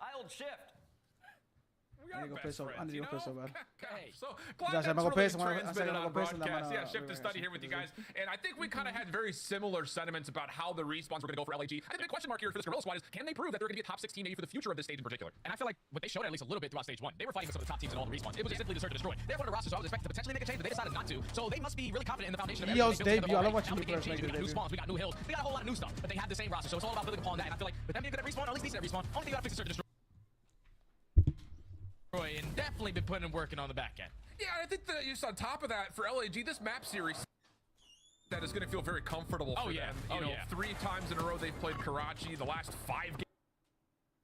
I hold shift. I need to go play so bad. Okay. So glad that's really transmitted on broadcast. Yeah, Shift to study here with you guys. And I think we kind of had very similar sentiments about how the respawns were going to go for LAG. I think the question mark here for this Gorilla squad is, can they prove that they're going to be a top 16 AU for the future of this stage in particular? And I feel like what they showed at least a little bit throughout stage 1, they were fighting with some of the top teams in all the respawns. It was simply the search and destroy. They have one of the rosters, so I was expecting to potentially make a change, but they decided not to. So they must be really confident in the foundation of Eo's debut. I love watching new players make We got their new debut. spawns, we got new hills, we got a whole lot of new stuff, but they have the same roster, so it's all about building upon that. And I feel like with them being good at respawn, or at least decent at respawn, only thing you got to fix is search and destroy. And definitely been putting and working on the back end. Yeah, I think that just on top of that, for LAG, this map series that is going to feel very comfortable for them. You know, 3 times in a row they've played Karachi. The last 5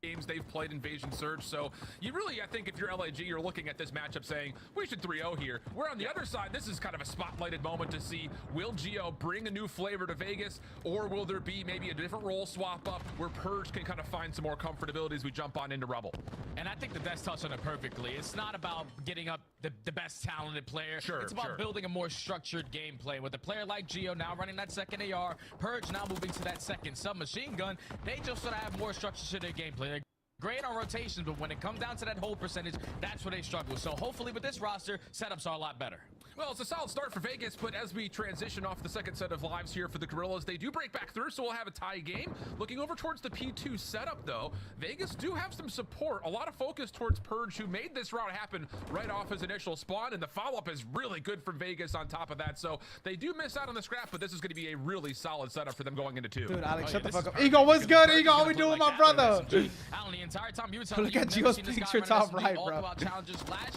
games they've played Invasion Surge. So you really, I think if you're LAG, you're looking at this matchup saying, we should 3-0 here. We're on the other side. This is kind of a spotlighted moment to see, will Geo bring a new flavor to Vegas, or will there be maybe a different role swap up where Purge can kind of find some more comfortability as we jump on into Rebel? And I think the best touched on it perfectly. It's not about getting up the best talented player. It's about building a more structured gameplay. With a player like Geo now running that second AR, Purge now moving to that second submachine gun, they just sort of have more structure to their gameplay. They're great on rotations, but when it comes down to that hold percentage, that's where they struggle. So hopefully with this roster, setups are a lot better. Well, it's a solid start for Vegas, but as we transition off the second set of lives here for the Gorillas, they do break back through, so we'll have a tie game. Looking over towards the P2 setup, though, Vegas do have some support. A lot of focus towards Purge, who made this route happen right off his initial spawn, and the follow-up is really good from Vegas on top of that. So they do miss out on the scrap, but this is going to be a really solid setup for them going into 2. Dude, Alex, shut the fuck up. Ego, what's good? Ego, how we doing, my brother? Alan, the entire time you were telling Look at Geo's picture top right, bro.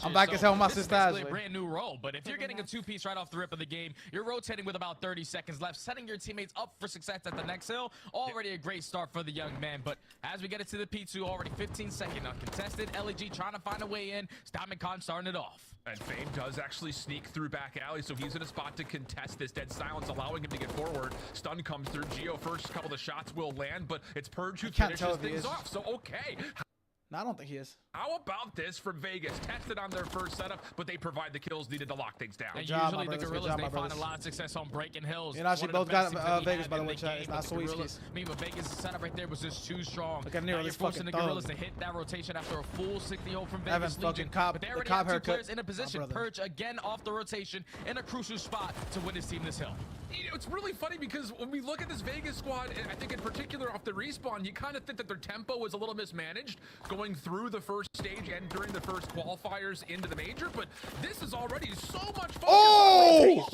I'm back as hell with my sister Ashley. A brand new role, but if you're getting a 2-piece right off the rip of the game, you're rotating with about 30 seconds left, setting your teammates up for success at the next hill. Already a great start for the young man, but as we get it to the P2, already 15 seconds uncontested. LEG trying to find a way in. Diamond Con starting it off. And Fame does actually sneak through back alley, so he's in a spot to contest this. Dead silence allowing him to get forward. Stun comes through. Geo first couple of shots will land, but it's Purge who finishes things off. So okay. No, I don't think he is. How about this from Vegas? Tested on their first setup, but they provide the kills needed to lock things down. And usually the Gorillas, they find a lot of success on breaking hills. You know, she both got Vegas, by the way, chat. It's not Sweeties. I mean, but Vegas' setup right there was just too strong. Look at Nero, this forcing fucking the Gorillas to hit that rotation after a full 60 hold from Vegas Evan, Legion. Cobb, But they already have 2 players in a position. Purge again off the rotation in a crucial spot to win his team this hill. You know, it's really funny because when we look at this Vegas squad, I think in particular off the respawn, you kind of think that their tempo was a little mismanaged going through the first stage and during the first qualifiers into the major, but this is already so much focus. Oh!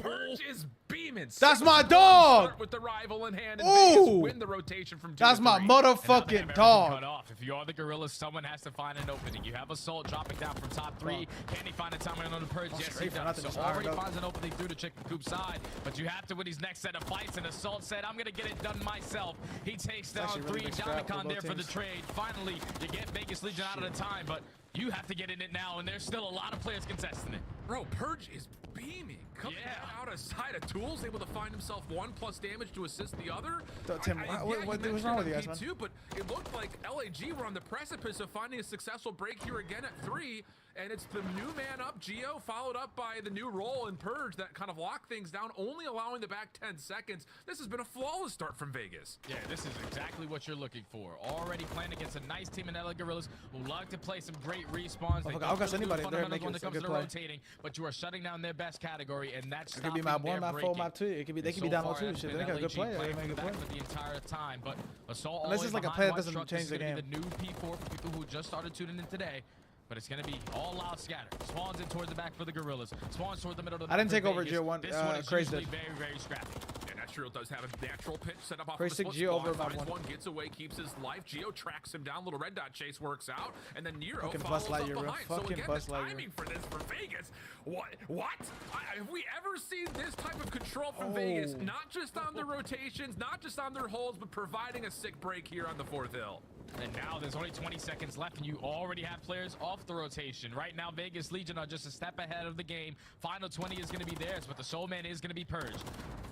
Purge is beaming. That's my dog! With the rival in hand and Vegas win the rotation from 2 That's to 3. my motherfucking dog. Cut off. If you are the Gorillas, someone has to find an opening. You have Assault dropping down from top 3. Can he find a timing on the Purge? Yes, he does. So already finds an opening through the chicken coop side, but you have to win these next set of fights, and Assault said, I'm going to get it done myself. He takes down 3. Diamond there for the trade. Finally, you get Vegas Legion out of the time, but you have to get in it now, and there's still a lot of players contesting it. Bro, Purge is beaming. Coming out of side of tools, able to find himself 1+ damage to assist the other. Tim, what's wrong with you guys, man? But it looked like LAG were on the precipice of finding a successful break here again at 3, and it's the new man up, Geo, followed up by the new role in Purge that kind of lock things down, only allowing the back 10 seconds. This has been a flawless start from Vegas. Yeah, this is exactly what you're looking for. Already playing against a nice team in LA Gorillas who like to play some great respawns. They don't really anybody do fundamentals when it comes to rotating, but you are shutting down their best category, and that's it could be map 1, map 4, map 2. It could be they could be down 0-2. Shit, they got a good player. They make a good play the entire time, but Assault this is like a play that doesn't change the game. The new P4 for people who just started tuning in today. But it's going to be all out scatter. Spawns in towards the back for the Gorillas. Spawns toward the middle of the map. I didn't take over Geo 1. This one is Crazy. usually very, very scrappy. Yeah, Natural does have a natural pitch set up off Crazy of the Geo over about one. Gets away, keeps his life. Geo tracks him down. Little red dot chase works out. And then Nero follows up behind. So again, the timing for this for Vegas. What? Have we ever seen this type of control from Vegas? Not just on their rotations, not just on their holds, but providing a sick break here on the 4th hill. And now there's only 20 seconds left, and you already have players off the rotation. Right now, Vegas Legion are just a step ahead of the game. Final 20 is going to be theirs, but the Soul Man is going to be purged.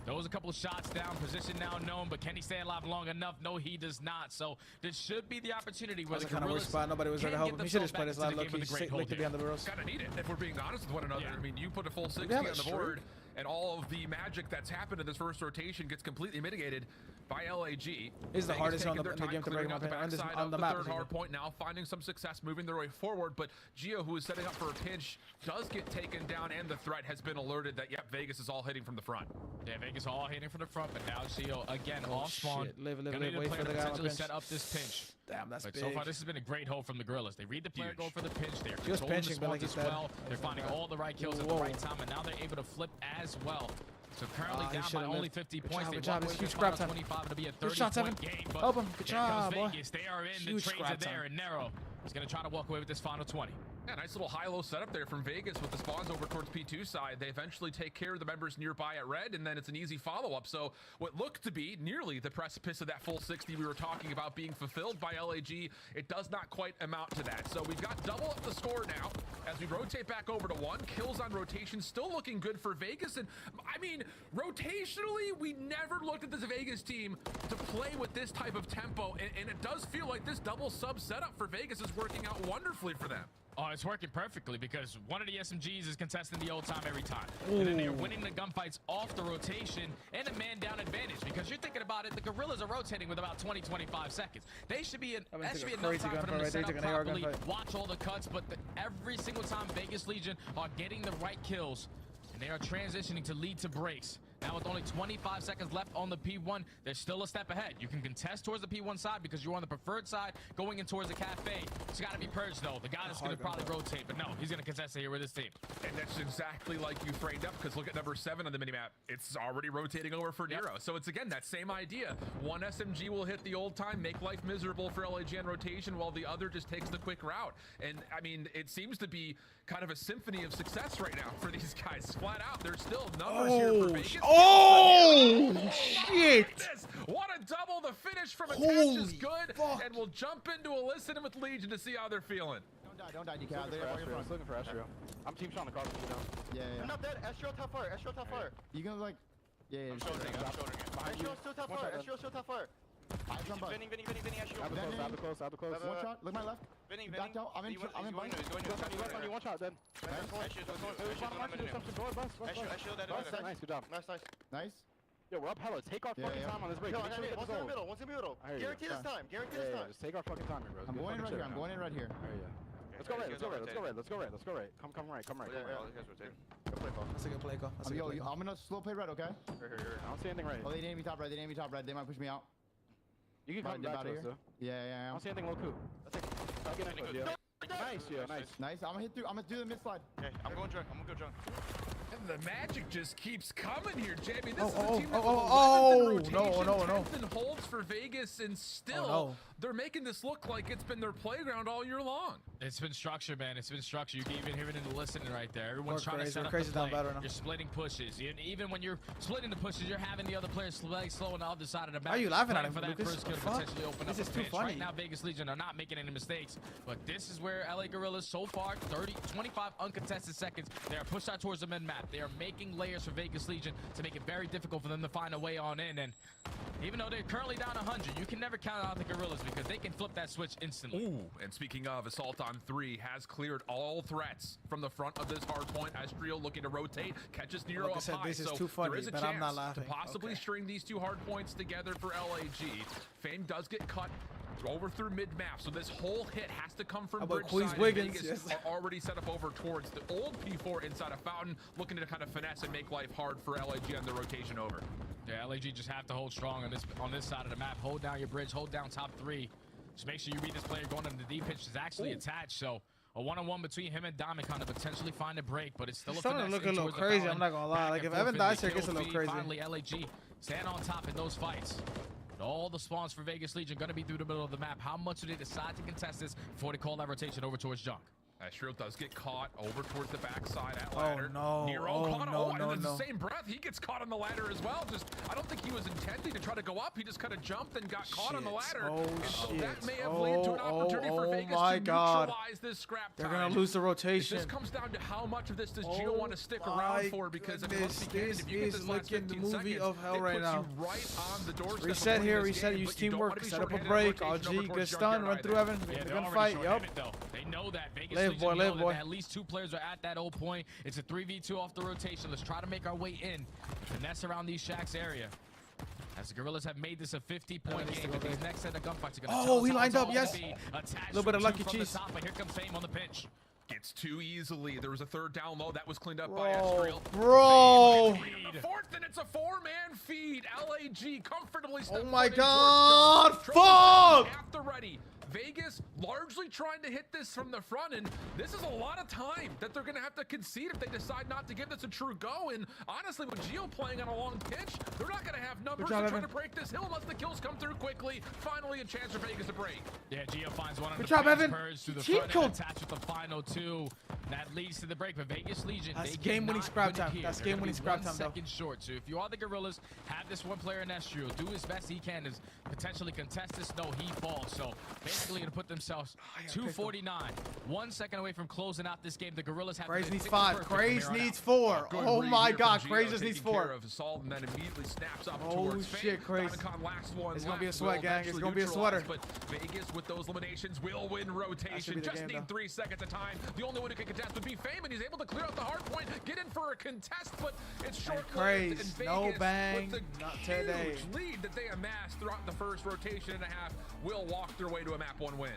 Those a couple of shots down, position now known, but can he stay alive long enough? No, he does not. So this should be the opportunity where the Gorillas spot. Nobody was there to help him. He should just play this line low-key, sick lick to be on the Bros. Gotta need it if we're being honest with one another. I mean, you put a full 60 on the board. and all of the magic that's happened in this first rotation gets completely mitigated by LAG. This is the hardest one in the game to break him up on the map. Third hard point now, finding some success, moving their way forward, but Gio, who is setting up for a pinch, does get taken down, and the threat has been alerted that, yep, Vegas is all hitting from the front. Yeah, Vegas all hitting from the front, but now Gio, again, off spawn. Live, wait for the guy on set up this pinch. Damn, that's big. So far, this has been a great hold from the Gorillas. They read the player, go for the pinch. They're just pinching, but like as well. They're finding all the right kills at the right time, and now they're able to flip as well. So currently down by only 50 points. Good job. It's huge grab time. 25 to be a 30-point game. Help him. Good job, boy. Vegas. They are in. The trades are there, and Nero is going to try to walk away with this final 20. Yeah, nice little high-low setup there from Vegas with the spawns over towards P2 side. They eventually take care of the members nearby at red, and then it's an easy follow-up. So what looked to be nearly the precipice of that full 60 we were talking about being fulfilled by LAG, it does not quite amount to that. So we've got double up the score now as we rotate back over to 1. Kills on rotation still looking good for Vegas. And I mean, rotationally, we never looked at this Vegas team to play with this type of tempo, and it does feel like this double sub setup for Vegas is working out wonderfully for them. Oh, it's working perfectly because one of the SMGs is contesting the old time every time. And then they're winning the gunfights off the rotation and a man-down advantage because you're thinking about it, the Gorillas are rotating with about 20-25 seconds. They should be, that should be enough time for them to set up properly, watch all the cuts, but every single time Vegas Legion are getting the right kills, and they are transitioning to lead to breaks. Now with only 25 seconds left on the P1, there's still a step ahead. You can contest towards the P1 side because you're on the preferred side going in towards the cafe. It's got to be purged though. The guy that's going to probably rotate, but no, he's going to contest it here with his team. And that's exactly like you framed up because look at number 7 on the minimap. It's already rotating over for Nero. So it's again that same idea. One SMG will hit the old time, make life miserable for LAG on rotation while the other just takes the quick route. And I mean, it seems to be kind of a symphony of success right now for these guys. Flat out, there's still numbers here for Vegas. Shit! What a double! The finish from Attach is good, and we'll jump into a listen with Legion to see how they're feeling. Don't die, DK. They're looking for Astro. I'm team shot on the car. Yeah. I'm not dead. Astro top fire. Astro top fire. You gonna like? Yeah. I'm shouldering it. Astro still top fire. Astro still top fire. Vinny, Astro. Have the close. One shot. Look my left. Vinny. I'm in blind. You one shot then. Nice. Good job. Nice. Yo, we're up hella. Take our fucking time on this break. One's in the middle. Guarantee this time. Just take our fucking time, bro. I'm going in right here. Let's go right. Come right. That's a good play call. I'm gonna slow play red, okay? I don't see anything right. Oh, they didn't be top red. They might push me out. You can come back to us, though. Yeah. I don't see anything low coup. Nice. I'm gonna do the mid slide. Okay, I'm going drunk. And the magic just keeps coming here, Jamie. This is a team no. Holds for Vegas, and still they're making this look like it's been their playground all year long. It's been structure, man. It's been structure. You can even hear it in the listening right there. Everyone's trying to set up the play. You're splitting pushes. Even when you're splitting the pushes, you're having the other players slow on the other side of the map. Why are you laughing at him, for that Lucas? first kill to potentially open this up is too funny. Right now, Vegas Legion are not making any mistakes, but this is where LA Gorillas so far 25 uncontested seconds. They are pushed out towards the mid map. They are making layers for Vegas Legion to make it very difficult for them to find a way on in. And even though they're currently down 100, you can never count out the Gorillas because they can flip that switch instantly. Ooh, and speaking of, Assault on 3 has cleared all threats from the front of this hard point. Astrio looking to rotate, catches Nero up high. This is too funny, there is a but chance I'm not laughing. to possibly string these two hard points together for LAG. Fame does get cut over through mid-map, so this whole hit has to come from bridge side. Wiggins are already set up over towards the old P4 inside of Fountain, looking to kind of finesse and make life hard for LAG on the rotation over. Yeah, LAG just have to hold strong on this side of the map. Hold down your bridge, hold down top 3. Just make sure you read this player going into the deep pitch is actually attached, so a one-on-one between him and Diamond kind of potentially find a break, but it's still starting to look a little crazy. I'm not gonna lie. Like if Evan dies here, it gets a little crazy. Finally, LAG stand on top in those fights. All the spawns for Vegas Legion going to be through the middle of the map. How much do they decide to contest this before they call that rotation over towards Junk? Astrio does get caught over towards the backside at ladder. Nero and in the same breath, he gets caught on the ladder as well. I don't think he was intending to try to go up. He just kind of jumped and got caught on the ladder. That may have led to an opportunity for Vegas to neutralize this scrap time. They're going to lose the rotation. This comes down to how much of this does Gio want to stick around for, because this is looking the movie of hell right now. Right on the doorstep. Reset here, reset, use teamwork, set up a break. RG, good stun, run through Evan. They're going to fight, yup. They know that. Vegas live, boy, live, boy. At least 2 players are at that old point. It's a 3v2 off the rotation. Let's try to make our way in. Finesse around these shacks area. As the Gorillas have made this a 50-point game, but these next set of gunfights are going to oh, he lined up, yes. A little bit of lucky cheese. But here comes Fame on the pinch. Gets too easily. There was a 3rd down low that was cleaned up by Estriel. Bro. The 4th, and it's a 4-man feed. LAG comfortably. Oh my God. Fuck. At the ready. Vegas largely trying to hit this from the front, and this is a lot of time that they're going to have to concede if they decide not to give this a true go. And honestly, with Geo playing on a long pitch, they're not going to have numbers to try to break this hill unless the kills come through quickly. Finally, a chance for Vegas to break. Yeah, Geo finds one on Good the job, Evan. through the front and attached with the final 2. That leads to the break, but Vegas Legion, that's game-winning scrap time. That's game-winning scrap time, though. 1 second short. So if you are the Gorillas, have this one player in Estriel, do his best he can to potentially contest this. No, he falls. So basically, going to put themselves 249, 1 second away from closing out this game. The Gorillas have Craze needs 5. Craze needs 4. Oh my God, Craze just needs 4. And then immediately snaps up oh shit, Craze. It's gonna be a sweat, gang. It's gonna be a sweater. But Vegas with those eliminations will win rotation. Just need 3 seconds of time. The only one who can contest would be Fame, and he's able to clear out the hard point, get in for a contest, but it's short-lived. Craze, no bang, not today. Huge lead that they amassed throughout the first rotation and a half will walk their way to a map 1 win.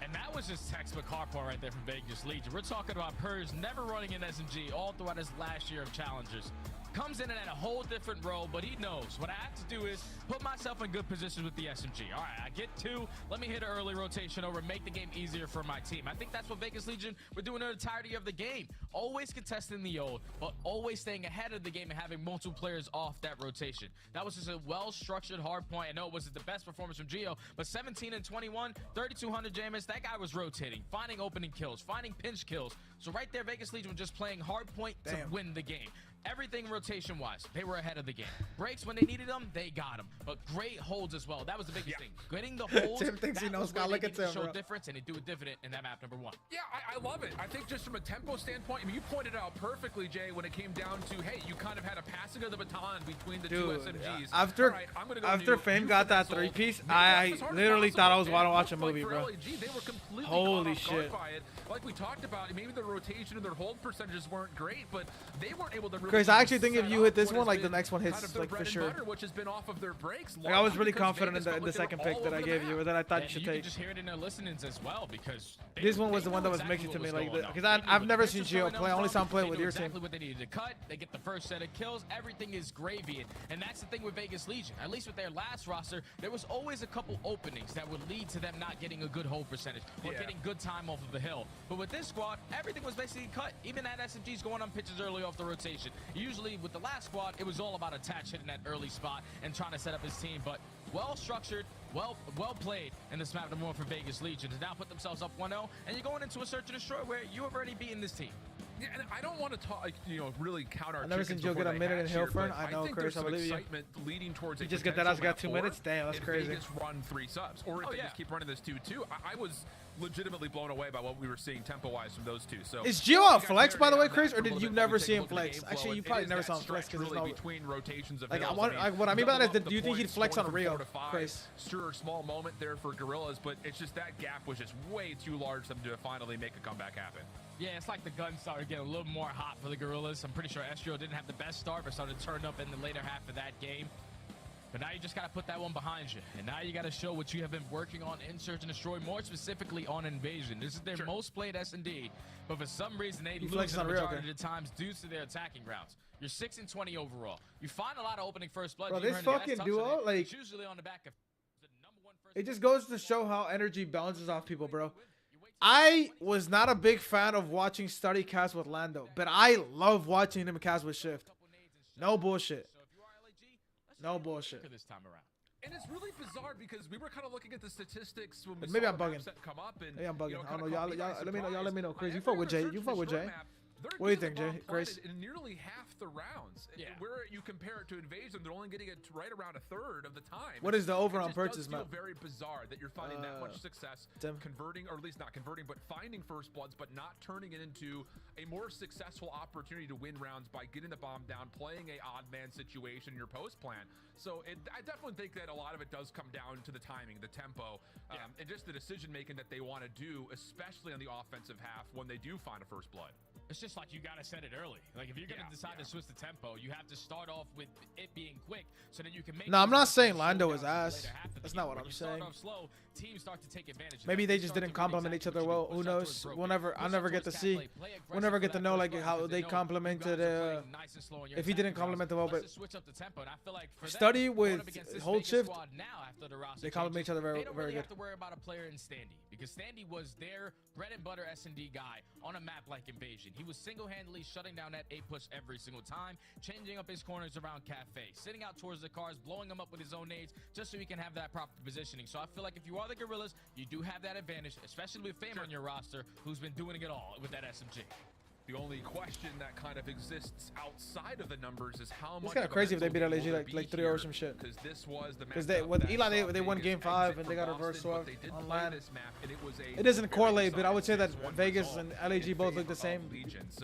And that was just textbook hardcore right there from Vegas Legion. We're talking about Purge never running in SMG all throughout his last year of challengers. Comes in at a whole different role, but he knows what I have to do is put myself in good positions with the SMG. All right, I get 2. Let me hit an early rotation over, make the game easier for my team. I think that's what Vegas Legion were doing the entirety of the game. Always contesting the old, but always staying ahead of the game and having multiple players off that rotation. That was just a well-structured hard point. I know it wasn't the best performance from Geo, but 17 and 21, 3,200 jammers. That guy was rotating, finding opening kills, finding pinch kills. So right there, Vegas Legion was just playing hard point to win the game. Everything rotation-wise, they were ahead of the game. Breaks when they needed them, they got them. But great holds as well. That was the biggest thing. Getting the holds. Tim thinks he knows. Look at Tim, show difference, and they do a dividend in that map number 1. Yeah, I love it. I think just from a tempo standpoint, I mean, you pointed out perfectly, Jay, when it came down to, hey, you kind of had a passing of the baton between the 2 SMGs. After Fame got that 3-piece, I literally thought I was watching a movie, bro. They were completely holy shit. Like we talked about, maybe the rotation and their hold percentages weren't great, but they weren't able to really. Because I actually think if you hit this one, like the next one hits, like for sure. Which has been off of their breaks. Like, I was really confident in the second pick that I gave you, or that I thought you should take. You can just hear it in their listenings as well, because this one was the one that was mixing to me, like, because I've never seen Geo play. I only saw him play with your team. Exactly what they needed to cut. They get the first set of kills. Everything is gravy, and that's the thing with Vegas Legion. At least with their last roster, there was always a couple openings that would lead to them not getting a good hold percentage or getting good time off of the hill. But with this squad, everything was basically cut. Even that SMG's going on pitches early off the rotation. Usually with the last squad, it was all about attach hitting that early spot and trying to set up his team. But well structured, well played in this map number 1 for Vegas Legion to now put themselves up 1-0, and you're going into a search and destroy where you have already beaten this team. Yeah, and I don't want to talk, really count our. I've never seen Joe get a minute in Hillfern. I know, Chris. I believe you. Leading towards you just get that. I got 2 minutes. Damn, that's crazy. Just run 3 subs, or if they just keep running this 2-2. I was legitimately blown away by what we were seeing tempo-wise from those 2. So is Geo a flex, by the way, Chris, or did you never see him flex? Actually, you probably never saw him flex because there's no between rotations of. Like, what I mean by that is, do you think he'd flex on Rio, Chris? Sure, small moment there for Gorillas, but it's just that gap was just way too large for them to finally make a comeback happen. Yeah, it's like the gun started getting a little more hot for the Gorillas. I'm pretty sure Estriel didn't have the best start, but started to turn up in the later half of that game. But now you just got to put that one behind you. And now you got to show what you have been working on in Search and Destroy, more specifically on Invasion. This is their most played S&D, but for some reason they lose the majority of the times due to their attacking rounds. You're 6 and 20 overall. You find a lot of opening first blood. Bro, this fucking duo, like, it's usually on the back of the #1 first. It just goes to show how energy balances off people, bro. I was not a big fan of watching Study cast with Lando, but I love watching him cast with Shift. No bullshit. No bullshit. This time around. And it's really bizarre because we were kind of looking at the statistics when we maybe saw I'm bugging. Come up and, maybe I'm bugging. I don't know. Y'all let me know. Chris, you fuck with Jay. You fuck with Jay. What do you think, Jay? Grace? In nearly half the rounds. Yeah. Where you compare it to Invasion, they're only getting it right around a third of the time. What is the over on purchase map? map? It feel very bizarre that you're finding that much success converting, or at least not converting, but finding first bloods, but not turning it into a more successful opportunity to win rounds by getting the bomb down, playing a odd man situation in your post plan. So I definitely think that a lot of it does come down to the timing, the tempo, and just the decision making that they want to do, especially on the offensive half when they do find a first blood. It's just like you got to set it early. Like if you're going to decide to switch the tempo, you have to start off with it being quick so that you can make. No, I'm not saying Lando is ass. That's not what I'm saying. Slow, teams start to take advantage. Maybe they just didn't complement each other well. Who knows? I'll never get to see. We'll never get to know like how they complemented. If he didn't complement them well, but Study with Hold Shift, they complement each other very, very good. Have to worry about a player in Standy because Standy was their bread and butter S&D guy on a map like Invasion. He was single-handedly shutting down that A push every single time, changing up his corners around Cafe, sitting out towards the cars, blowing them up with his own nades, just so he can have that proper positioning. So I feel like if you are the Gorillas, you do have that advantage, especially with Fame on your roster, who's been doing it all with that SMG. The only question that kind of exists outside of the numbers is how much. It's kind of crazy if they beat LAG like 3 or some shit. Because this was the because with Eli they won game 5 and they got a reverse swap on LAN. It doesn't correlate, but I would say that Vegas and LAG both look the same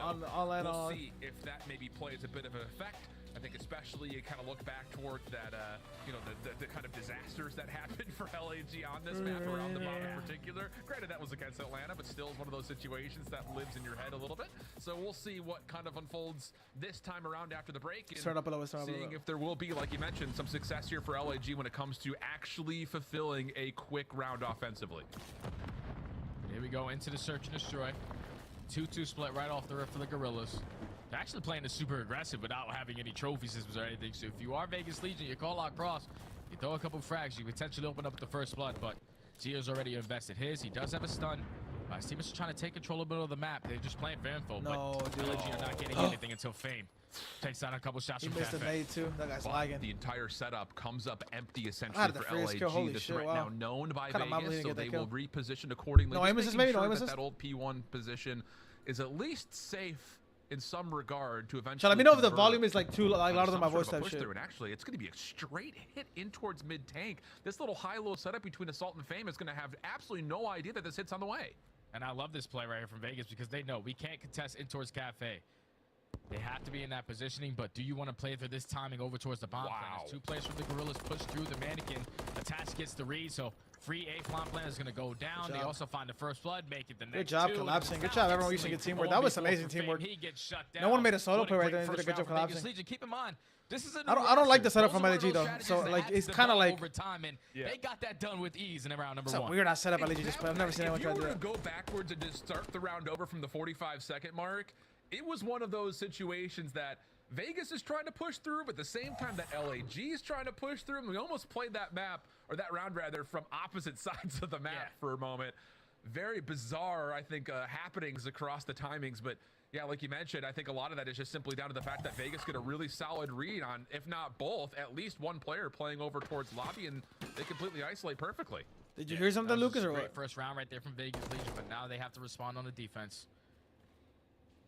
on LAN. We'll see if that maybe plays a bit of an effect. I think especially you kind of look back towards that, the kind of disasters that happened for LAG on this map around the bomb in particular. Granted, that was against Atlanta, but still is one of those situations that lives in your head a little bit. So we'll see what kind of unfolds this time around after the break. And seeing if there will be, like you mentioned, some success here for LAG when it comes to actually fulfilling a quick round offensively. Here we go into the search and destroy. 2-2 split right off the rip for the Gorillas. They're actually playing this super aggressive without having any trophy systems or anything. So if you are Vegas Legion, you call out cross, you throw a couple frags, you potentially open up the first blood. But Gio's already invested his. He does have a stun. His team is trying to take control of the middle of the map. They're just playing for info. No, but dude. LG are not getting anything until Fame takes down a couple shots from Cafe. He missed a nade too. That guy's lagging. The entire setup comes up empty essentially for LAG. The threat now known by Vegas, so they will reposition accordingly. No, that old P1 position is at least safe in some regard to eventually. Let me know if the volume is like too louder than my voice type shit. And actually, it's going to be a straight hit in towards mid tank. This little high-low setup between Assault and Fame is going to have absolutely no idea that this hit's on the way. And I love this play right here from Vegas because they know we can't contest in towards Cafe. They have to be in that positioning, but do you want to play for this timing over towards the bomb plan? As 2 players from the Gorillas push through the mannequin. Attach gets the read, so free A bomb plan is going to go down. They also find the first blood, make it the next. Good job collapsing. Good job everyone using good teamwork. That was amazing teamwork. He gets shut down. No one made a solo play right there and did a good job collapsing. Legion, keep in mind, this is I don't like the setup from LAG though. So like it's kind of like over time, and they got that done with ease in round number 1. Weird ass setup LAG just play. I've never seen anyone try to do that. If you were to go backwards and just start the round over from the 45-second mark, it was one of those situations that Vegas is trying to push through, but at the same time that LAG is trying to push through. And we almost played that map, or that round rather, from opposite sides of the map for a moment. Very bizarre, I think, happenings across the timings. But yeah, like you mentioned, I think a lot of that is just simply down to the fact that Vegas get a really solid read on, if not both, at least one player playing over towards lobby, and they completely isolate perfectly. Did you hear something, Lucas, or what? Great first round right there from Vegas Legion, but now they have to respond on the defense.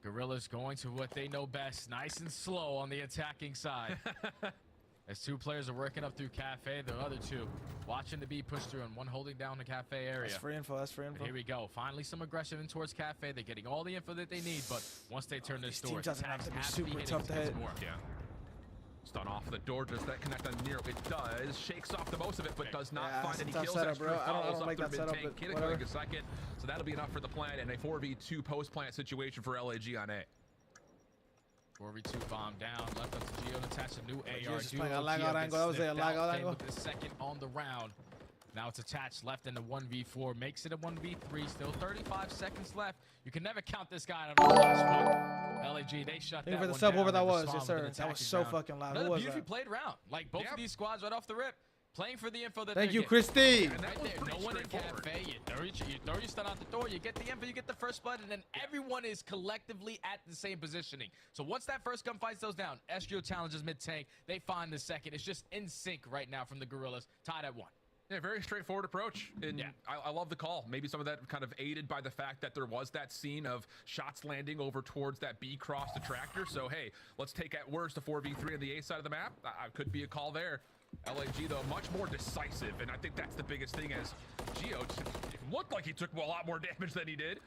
Gorillas going to what they know best, nice and slow on the attacking side. As 2 players are working up through Cafe, the other 2 watching the B push through and one holding down the Cafe area. That's free info. That's free info. And here we go. Finally, some aggression in towards Cafe. They're getting all the info that they need, but once they turn this door, doesn't have to be super tough to hit. Yeah. Stun off the door. Does that connect on Nero? It does. Shakes off the most of it, but does not find any kills. Setup, bro. I don't like that setup, but whatever. A second. So that'll be enough for the plant and a 4v2 post-plant situation for LAG on A. 4v2 bomb down, left up to Gio to attach a new AR. Just playing a lag out angle. That was a lag out angle. With the second on the round. Now it's attached left in the 1v4. Makes it a 1v3. Still 35 seconds left. You can never count this guy on the last foot. LAG, they shut that one down. For the sub over that was, yes sir. That was so fucking loud. Another beautifully played round. Like both of these squads right off the rip. Playing for the info that Thank you, Christy. And right there, no one in Cafe. You throw your stun out the door. You get the info. You get the first blood, and then everyone is collectively at the same positioning. So once that first gunfight goes down, Estrio challenges mid tank. They find the second. It's just in sync right now from the Gorillas, tied at 1. Yeah, very straightforward approach. And I love the call. Maybe some of that kind of aided by the fact that there was that scene of shots landing over towards that B cross attractor. So, hey, let's take at worst a 4v3 on the A side of the map. Could be a call there. LAG, though, much more decisive. And I think that's the biggest thing as Gio looked like he took a lot more damage than he did.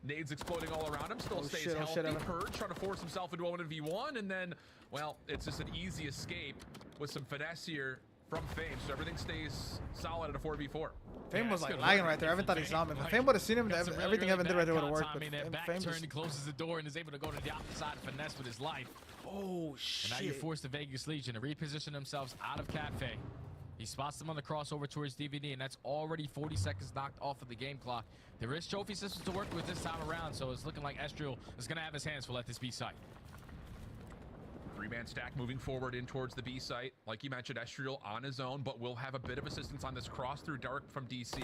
Nades exploding all around him. Still stays healthy. Purge trying to force himself into a 1v1. And then, well, it's just an easy escape with some finesse here from Fame, so everything stays solid at a 4v4. Fame was like lagging right there. Evan thought he saw him. If Fame would have seen him, everything Evan did right there would have worked. But Fame just... He closes the door and is able to go to the opposite side and finesse with his life. Oh, shit. And now you force the Vegas Legion to reposition themselves out of Cafe. He spots them on the crossover towards DVD, and that's already 40 seconds knocked off of the game clock. There is trophy systems to work with this time around, so it's looking like Estriel is going to have his hands full at this B site. Three-man stack moving forward in towards the B site. Like you mentioned, Estriel on his own, but will have a bit of assistance on this cross through Dark from DC.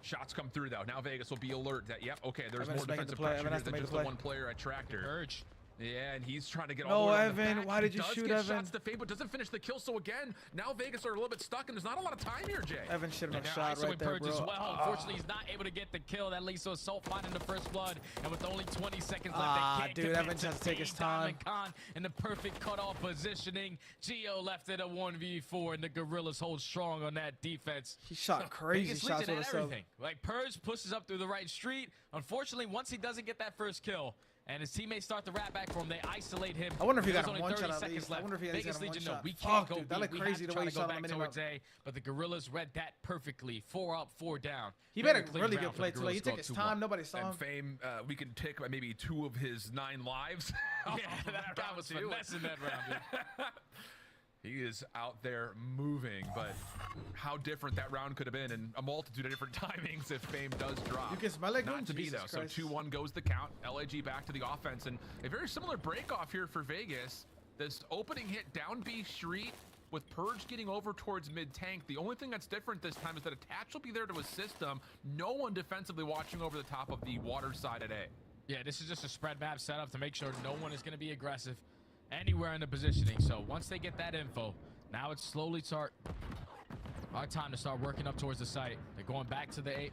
Shots come through, though. Now Vegas will be alert that, yep, okay, there's more defensive pressure here than just the one player at Tractor. Urge. Yeah, and he's trying to get all the way Evan, the back. why did you shoot Evan? Shots to Fame, but doesn't finish the kill. So again, now Vegas are a little bit stuck, and there's not a lot of time here, Jay. Evan should have shot right there, bro. As well. Unfortunately, he's not able to get the kill. That leads to Assault finding the first blood, and with only 20 seconds left, they can't Evan has to take his time. Khan in the perfect cutoff positioning. Gio left it a 1v4, and the Gorillas hold strong on that defense. He shot crazy shots with everything. Like Purge pushes up through the right street. Unfortunately, once he doesn't get that first kill, and his teammates start to wrap back for him, they isolate him. I wonder if he got him one shot at least. I wonder if he got him one shot. We can't go dude, that looked crazy the way he shot on the towards A, but the Gorillas read that perfectly. 4 up, 4 down. He made a really good play too. Like, he took his time. Nobody saw him. And Fame, we can take maybe 2 of his 9 lives. Yeah, that guy was finessing that round. He is out there moving, but how different that round could have been in a multitude of different timings if Fame does drop. You can smell it. Not to be, though. So 2-1 goes the count. LAG back to the offense, and a very similar break off here for Vegas. This opening hit down B street with Purge getting over towards mid-tank. The only thing that's different this time is that Attach will be there to assist them. No one defensively watching over the top of the water side at A. Yeah, this is just a spread map setup to make sure no one is going to be aggressive anywhere in the positioning. So once they get that info, now it's slowly our time to start working up towards the site. They're going back to the A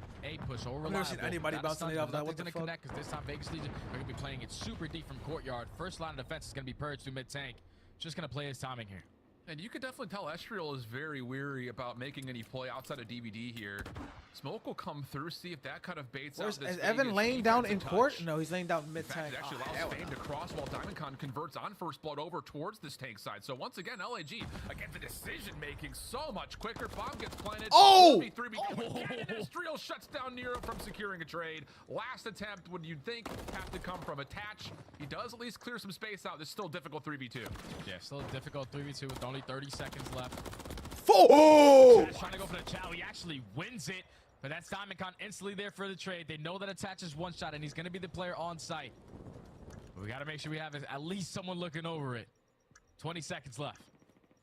push. I've never seen anybody bouncing it off that. What the fuck? Connect, because this time Vegas Legion are going to be playing it super deep from courtyard. First line of defense is going to be Purge through mid-tank. Just going to play his timing here. And you can definitely tell Estriel is very weary about making any play outside of DVD here. Smoke will come through, see if that kind of baits out this. Is Evan laying down in court? No, he's laying down mid-tank. It actually allows Fame to cross while Diamondcon converts on first blood over towards this tank side. So once again, LAG, again, the decision-making so much quicker. Bomb gets planted. Oh! 3v3. Estriel shuts down Nero from securing a trade. Last attempt would you'd think have to come from Attach. He does at least clear some space out. This is still difficult 3v2. Yeah, still a difficult 3v2 with only 30 seconds left. Oh! Trying to go for the chow. He actually wins it, but that's Diamondcon instantly there for the trade. They know that Attach is one shot, and he's going to be the player on site. But we got to make sure we have at least someone looking over it. 20 seconds left.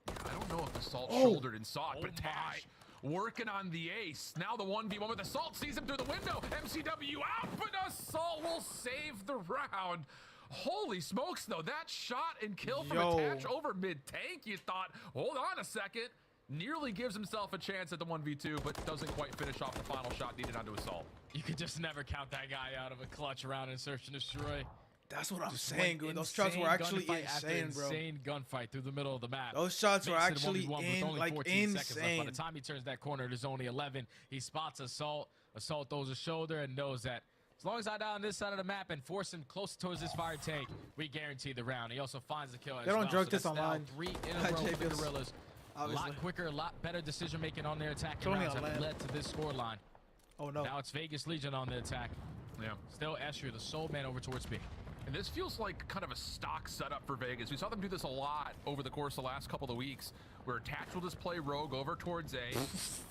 I don't know if Assault shouldered and saw it, but Attach working on the ace. Now the 1v1 with Assault sees him through the window. MCW out, but Assault will save the round. Holy smokes, though. That shot and kill from Attach over mid-tank, you thought, hold on a second. Nearly gives himself a chance at the 1v2, but doesn't quite finish off the final shot needed onto Assault. You could just never count that guy out of a clutch round in Search and Destroy. That's what I'm saying, dude. Those shots were actually insane, bro. Insane gunfight through the middle of the map. Those shots were actually insane. By the time he turns that corner, there's only 11. He spots Assault. Assault throws a shoulder and knows that as long as I die on this side of the map and force him close towards this fire tank, we guarantee the round. He also finds the kill. They don't drug this online. 3 in a row for the Gorillas. A lot quicker, a lot better decision making on their attacking rounds have led to this scoreline. Oh no! Now it's Vegas Legion on the attack. Yeah. Still Escher, the sole man over towards B. And this feels like kind of a stock setup for Vegas. We saw them do this a lot over the course of the last couple of weeks, where Attach will just play Rogue over towards A,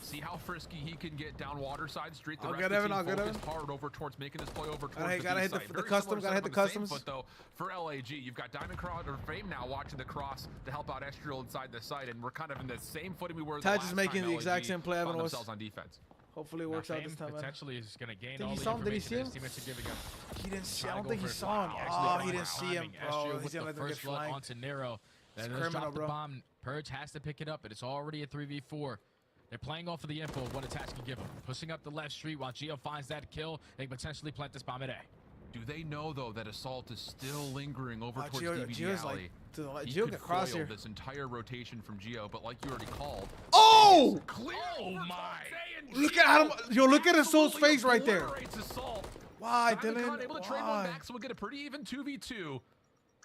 see how frisky he can get down Waterside Street. The rest of the team focused hard over towards making this play over towards the gotta hit the custom, gotta hit the customs. But though, for LAG, you've got Diamond Cross or Fame now watching the cross to help out Estriel inside the site, and we're kind of in the same footing we were the last time. Attach is making the exact same play Evan was on defense. Hopefully it works out this time. Potentially is going to gain all the information Did he see him? He didn't see him. I don't think he saw him. Oh, he didn't see him. Oh, he's going to let them get flanked. Onto Nero. It's criminal, bro. Bomb. Purge has to pick it up, but it's already a 3v4. They're playing off of the info of what Attach can give them. Pushing up the left street while Geo finds that kill. They can potentially plant this bomb at A. Do they know, though, that Assault is still lingering over towards DVD Geo's alley? like, to the left. He Geo could get cross foil here. this entire rotation from Geo, but like you already called. Oh! Clear my! Look at him. Yo, look at Assault's face right there. Assault. Why, Dylan Dylan? able to trade one back, so we'll get a pretty even 2v2.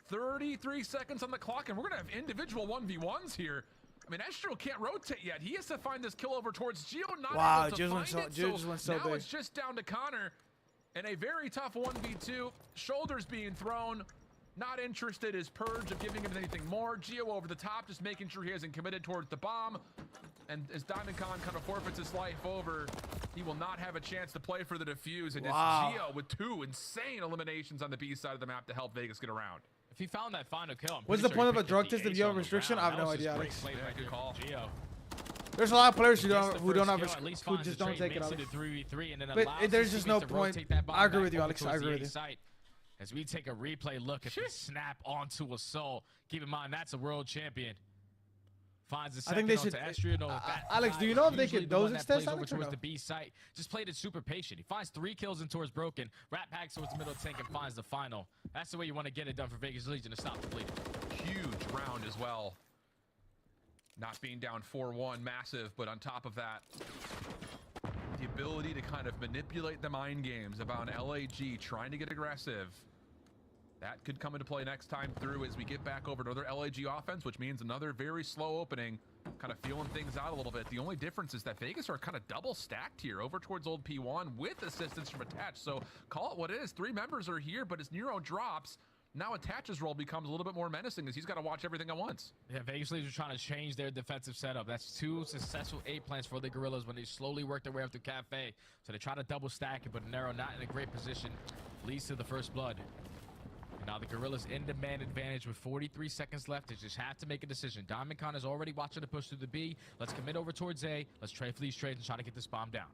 33 seconds on the clock, and we're going to have individual 1v1s here. I mean, Astro can't rotate yet. He has to find this kill over towards Geo. Not able to find it, so now it's just down to Connor. And a very tough 1v2. Shoulders being thrown. Not interested is Purge of giving him anything more. Geo over the top, just making sure he hasn't committed towards the bomb. And as Diamond Con kind of forfeits his life over, he will not have a chance to play for the defuse. And it's Geo with 2 insane eliminations on the B side of the map to help Vegas get around. If he found that final kill, what's the point of a drug test if you have a restriction? I have no idea, Alex. Good call. Geo. There's a lot of players who don't have who just don't take it out. But there's just no point. I agree with you, Alex. I agree with you. As we take a replay look at the snap onto Assault, keep in mind that's a world champion. Finds the second. I think they should. Alex, do you know if they can dose extend over towards the B site? Just played it super patient. He finds 3 kills in towards broken. Rat packs towards the middle tank and finds the final. That's the way you want to get it done for Vegas Legion to stop the bleeding. Huge round as well. Not being down 4-1, massive, but on top of that, the ability to kind of manipulate the mind games about an LAG trying to get aggressive. That could come into play next time through as we get back over to another LAG offense, which means another very slow opening, kind of feeling things out a little bit. The only difference is that Vegas are kind of double stacked here over towards old P1 with assistance from Attach. So call it what it is. 3 members are here, but as Nero drops, now Attach's role becomes a little bit more menacing as he's got to watch everything at once. Yeah, Vegas Legion are trying to change their defensive setup. That's 2 successful A plans for the Gorillas when they slowly work their way up to Cafe. So they try to double stack it, but Nero not in a great position. Leads to the first blood. And now the Gorillas in demand advantage with 43 seconds left. They just have to make a decision. Diamond Con is already watching the push through the B. Let's commit over towards A. Let's trade for these trades and try to get this bomb down.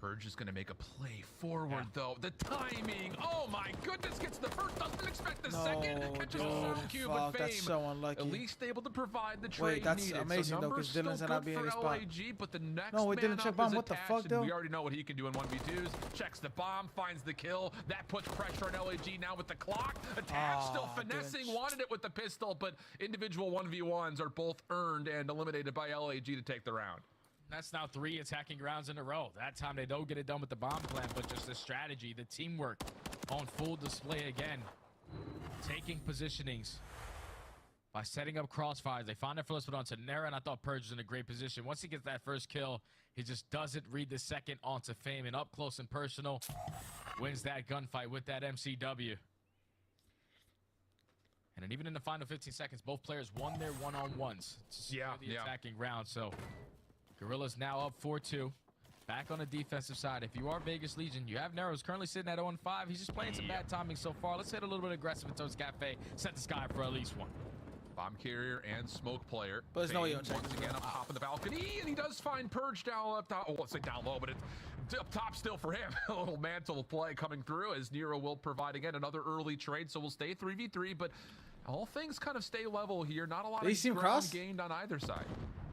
Purge is going to make a play forward, though. The timing, oh my goodness, gets the first, doesn't expect the second. Catches a solo cube with Fame. That's so unlucky. At least able to provide the trade that's needed. amazing, though, because Dylan's not being in his spot. LAG, but the next no, we didn't check bomb. What the fuck, though? We already know what he can do in 1v2s. Checks the bomb, finds the kill. That puts pressure on LAG now with the clock. Attach still finessing, wanted it with the pistol, but individual 1v1s are both earned and eliminated by LAG to take the round. That's now 3 attacking rounds in a row. That time they don't get it done with the bomb plan, but just the strategy, the teamwork on full display again. Taking positionings by setting up crossfires. They find their first one onto Nera, and I thought Purge was in a great position. Once he gets that first kill, he just doesn't read the second onto Fame, and up close and personal wins that gunfight with that MCW. And then even in the final 15 seconds, both players won their one-on-ones to secure the attacking round. So Gorillas now up 4-2. Back on the defensive side. If you are Vegas Legion, you have Nero's currently sitting at 0-5. He's just playing some bad timing so far. Let's hit a little bit aggressive in towards Cafe. Set the sky for at least one. Bomb carrier and smoke player. But there's no way once again up top of the balcony, and he does find Purge down up top. Oh, let's say down low, but it's up top still for him. A little mantle play coming through as Nero will provide again another early trade. So we'll stay 3v3, but all things kind of stay level here. Not a lot of ground gained on either side.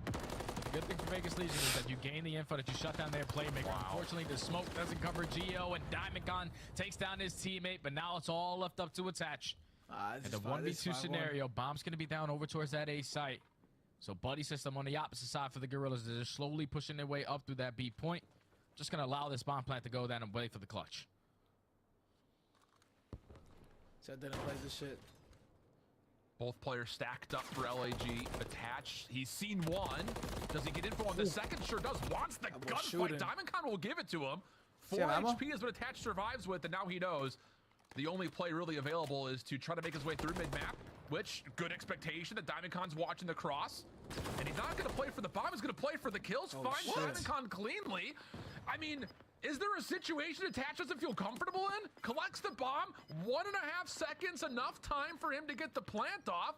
The good thing for Vegas Legion is that you gain the info, that you shut down their playmaker. Unfortunately, the smoke doesn't cover Geo, and Diamond Con takes down his teammate, but now it's all left up to Attach. And the 1v2 scenario, Bomb's going to be down over towards that A site. So buddy system on the opposite side for the Gorillas. They're just slowly pushing their way up through that B point. Just going to allow this bomb plant to go down and wait for the clutch. So I didn't play this shit. Both players stacked up for LAG. Attached. He's seen one. Does he get info on the second? Sure does. Wants the gunfight. Diamond Con will give it to him. 4 HP is what Attached survives with, and now he knows the only play really available is to try to make his way through mid-map, which, good expectation that Diamond Con's watching the cross. And he's not going to play for the bomb. He's going to play for the kills. Finds Diamond Con cleanly. I mean, is there a situation Attach doesn't feel comfortable in? Collects the bomb. 1.5 seconds, enough time for him to get the plant off.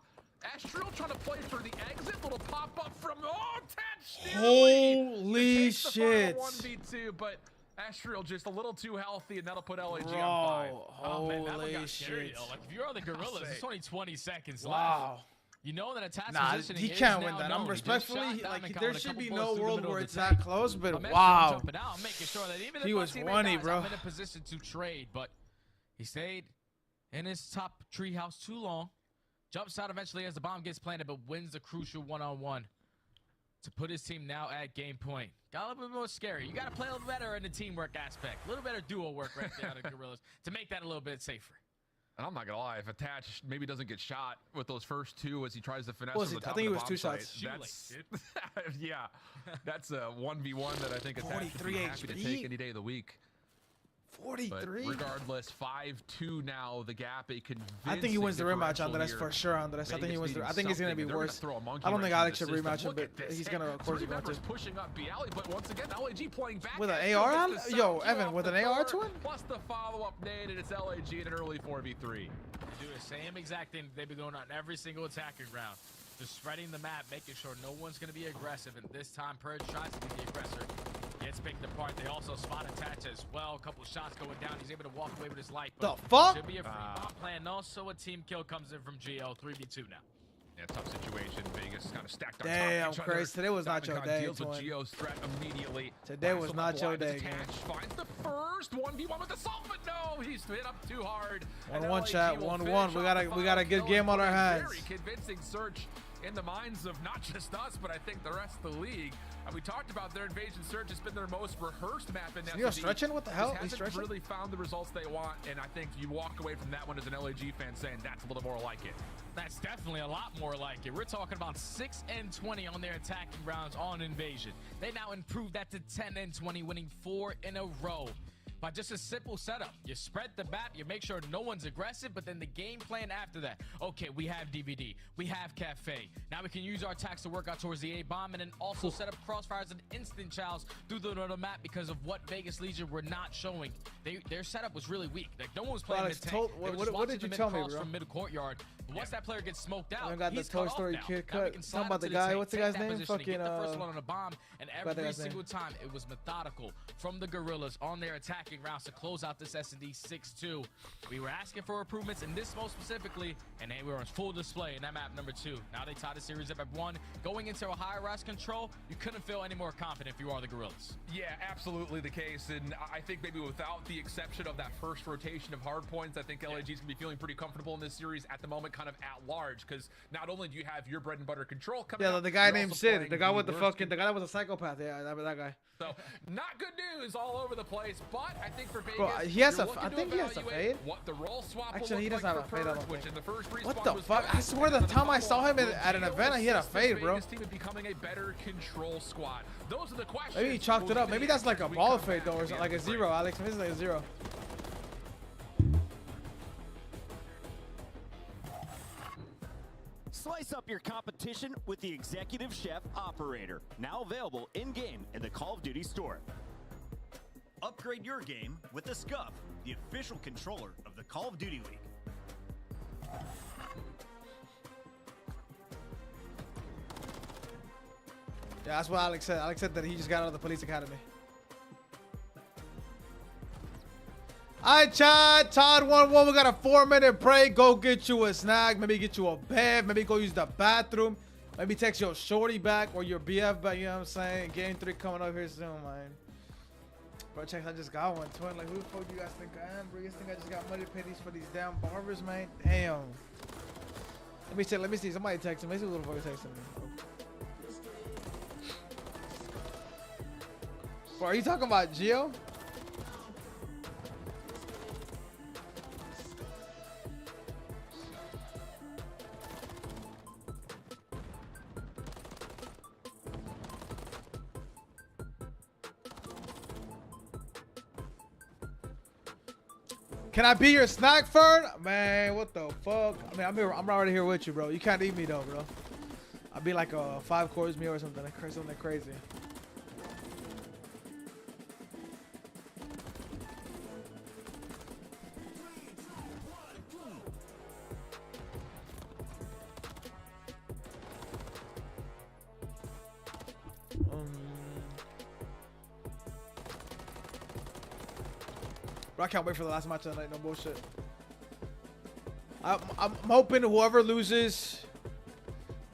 Astral trying to play for the exit. Little pop-up from, Attach. Holy shit. 1v2, but Astral just a little too healthy, and that'll put LAG on 5. Oh, man, that one got scary. Like, if you're on the Gorillas, it's only 20 seconds left. You know that attacks positioning he can't win that. I'm respectfully like there should be no world where it's that close, but wow. Out, making sure that even he was 20, bro. I'm in a position to trade, but he stayed in his top treehouse too long. Jumps out eventually as the bomb gets planted, but wins the crucial one-on-one to put his team now at game point. Got a little bit more scary. You got to play a little better in the teamwork aspect. A little better duo work right there out of Gorillas to make that a little bit safer. And I'm not gonna lie, if Attach maybe doesn't get shot with those first two as he tries to finesse the top, I think it was 2 shots. Yeah, that's a 1v1 that I think Attach would be happy to take any day of the week. 43. But regardless, 5-2 now. The gap a convincing. I think he wins the rematch, Andres, for sure. Andres, I think he wins. I think it's gonna be worse. I don't think Alex should rematch him, but he's gonna, of course, he's going to. Pushing up BLE, but once again, LAG playing back with an AR. Yo, Evan, with an AR to him. Plus the follow-up nade, and it's LAG in an early 4v3. They do the same exact thing they've been doing on every single attacking round. Just spreading the map, making sure no one's gonna be aggressive, and this time Purge tries to be the aggressor. Gets picked apart. They also spot Attach as well. A couple shots going down. He's able to walk away with his life. The fuck? Should be a free bomb plan. Also, a team kill comes in from GL. 3v2 now. Yeah, tough situation. Vegas kind of stacked on Damn, top crazy. Today was not your day. Deals with Geo's threat immediately. Today was not your day. Finds the first 1v1 with assault, but no, he's hit up too hard. 1-1 chat. 1-1. We got a good game on our hands. Very convincing search in the minds of not just us, but I think the rest of the league. And we talked about their invasion search has been their most rehearsed map in You're stretching? What the hell? He's hasn't really found the results they want, and I think you walk away from that one as an LAG fan saying that's a little more like it. That's definitely a lot more like it. We're talking about 6-20 on their attacking rounds on invasion. They now improved that to 10-20, winning 4 in a row. By just a simple setup. You spread the map, you make sure no one's aggressive, but then the game plan after that. Okay, we have DVD, we have Cafe. Now we can use our attacks to work out towards the A-bomb and then also set up crossfires and instant chows through the map because of what Vegas Legion were not showing. Their setup was really weak. Like, no one was playing mid-tank. What did you tell me, bro? From mid-courtyard. But once that player gets smoked out, I got he's the Toy Story kid cut. Talking about the guy, what's the guy's name? Fucking, the first one on a bomb, and every single time it was methodical from the Gorillas on their attacking rounds to close out this S&D 6-2. We were asking for improvements in this most specifically, and they were on full display in that map number 2. Now they tie the series up at 1. Going into a higher rise control, you couldn't feel any more confident if you are the Gorillas. Yeah, absolutely the case, and I think maybe without the exception of that first rotation of hard points, I think LAG is going to be feeling pretty comfortable in this series at the moment, kind of at large, because not only do you have your bread and butter control coming out, the guy named Sid, the guy with the fucking, the guy that was a psychopath, yeah, that guy. So, not good news all over the place, but I think for Vegas, bro, he has a, I think he has a fade. What the role swap actually, he doesn't have a fade, I don't think. In the first what the fuck? I swear the time I saw him at an event, he had a fade, bro. Vegas team is becoming a better control squad. Those are the questions. Maybe he chalked it up. Maybe that's like a ball fade, though, or like a 0, Alex. Maybe it's like a 0. Slice up your competition with the Executive Chef Operator, now available in-game in the Call of Duty store. Upgrade your game with the Scuff, the official controller of the Call of Duty League. Yeah, that's what Alex said. Alex said that he just got out of the police academy. All right, Chad. Todd 1-1. We got a 4-minute break. Go get you a snack. Maybe get you a bed. Maybe go use the bathroom. Maybe text your shorty back or your BF back. You know what I'm saying? Game 3 coming up here soon, man. Bro, check. I just got one, twin. Like, who the fuck do you guys think I am, bro? You guys think I just got money to pay these for these damn barbers, man? Damn. Let me check. Let me see. Somebody text him. Let me see who the fuck is texting me. Bro, are you talking about Gio? Can I be your snack, Fern? Man, what the fuck? I mean, I'm here. I'm already here with you, bro. You can't eat me though, bro. I'll be like a 5-course meal or something crazy. Bro, I can't wait for the last match of the night. No bullshit. I'm hoping whoever loses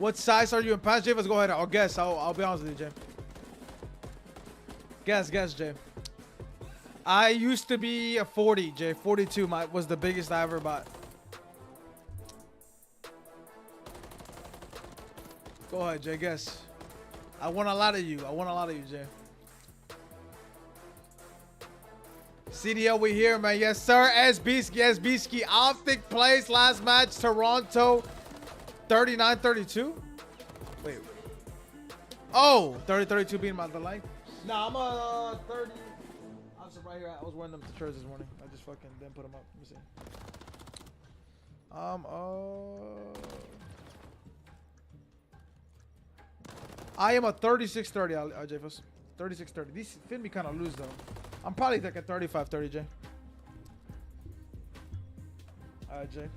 What size are you in pants, Jay? Let's go ahead. I'll guess. I'll be honest with you, Jay. Guess, Jay. I used to be a 40, Jay. 42 was the biggest I ever bought. Go ahead, Jay. Guess. I want a lot of you. Jay. CDL, we here, man. Yes, sir. SBski. OpTic plays last match. Toronto. 39-32. Wait. Oh, 30-32 being the line. Nah, I'm a 30. I'm just right here. I was wearing them to church this morning. I just fucking didn't put them up. Let me see. I am a 36-30, Jafus. 36-30. These fit me kind of loose, though. I'm probably like a 35-30, Jay. Jay.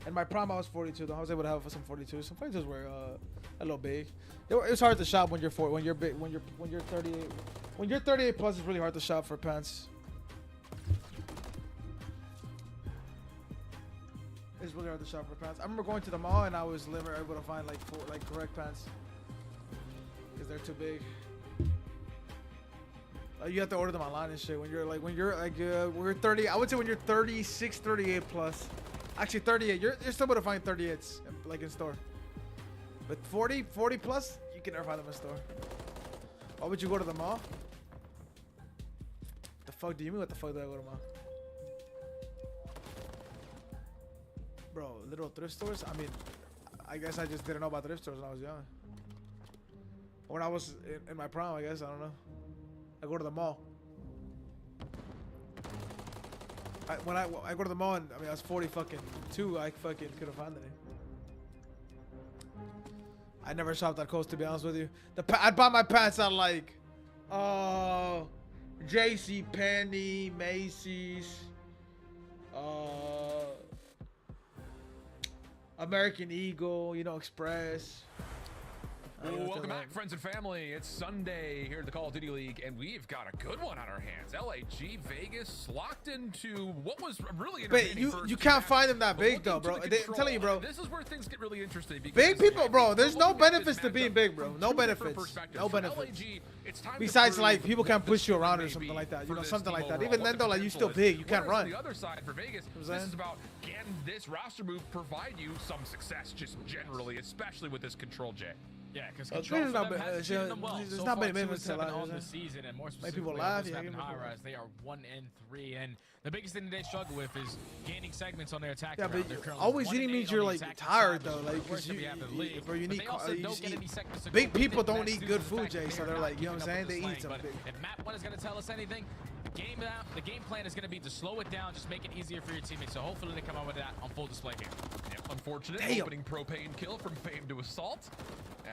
In my prime, I was 42, though. I was able to have some 42s. Some 42s were a little big. It's hard to shop when you're when you're big, when you're 38. When you're 38 plus, it's really hard to shop for pants. It's really hard to shop for pants. I remember going to the mall and I was never able to find like correct pants because they're too big. You have to order them online and shit. When you're 30, I would say when you're 36, 38 plus. Actually 38, you're still able to find 38s like in store. But 40 plus, you can never find them in store. Why would you go to the mall? The fuck do you mean? What the fuck did I go to the mall? Bro, little thrift stores? I mean, I guess I just didn't know about thrift stores when I was young. When I was in my prime, I guess, I don't know. I go to the mall. When I go to the mall and I was 40 fucking 2, I fucking couldn't find any. I never shopped at Kohl's, to be honest with you. I'd buy my pants at like JC Penney, Macy's, American Eagle, you know, Express. Welcome back, friends and family. It's Sunday here at the Call of Duty League, and we've got a good one on our hands. LAG Vegas locked into what was really entertaining. But you can't find them that big, though, bro. I'm telling you, bro. This is where things get really interesting. Big people, bro. There's no benefits to being big, bro. No benefits. No benefits. Besides, like, people can't push you around or something like that. You know, something like that. Even then, though, like, you're still big. You can't run. The other side for Vegas, this is about can this roster move provide you some success, just generally, especially with this control, Jay. Yeah, because control for them has treated them well. There's So not far, many minutes 2-7 on the season, and more specifically on this map in high rise, they are 1-3. And the biggest thing they struggle with is gaining segments on their attack. Yeah, but always eating means you're like tired though, like because you need big people don't eat good food, Jay. So they're like, you know what I'm saying? They eat something. If map 1 is going to tell us anything, the game plan is going to be to slow it down, just make it easier for your teammates. So hopefully they come out with that on full display here. Yeah, unfortunate opening propane kill from Fame to Assault,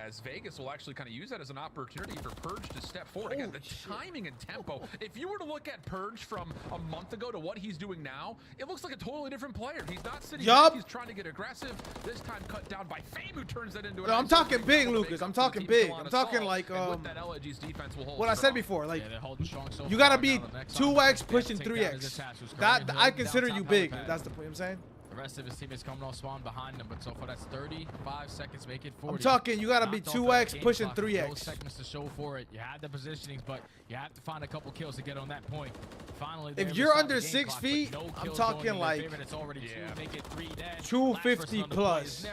as Vegas will actually kind of use that as an opportunity for Purge to step forward. Again, the timing and tempo. If you were to look at Purge from a month ago to what he's doing now, it looks like a totally different player. He's not sitting back, he's trying to get aggressive. This time cut down by Fame, who turns that into an I'm talking big, Lucas. I'm talking big. I'm talking like what I said before. Like, you gotta be 2x pushing 3x. That I consider you big. That's the point I'm saying. The rest of his teammates coming off spawn behind him, but so far that's 35 seconds, make it 40. I'm talking, you gotta be 2x pushing 3x. No segments to show for it. You had the positionings, but you have to find a couple kills to get on that point. Finally, if you're under 6 feet, I'm talking like 250 plus.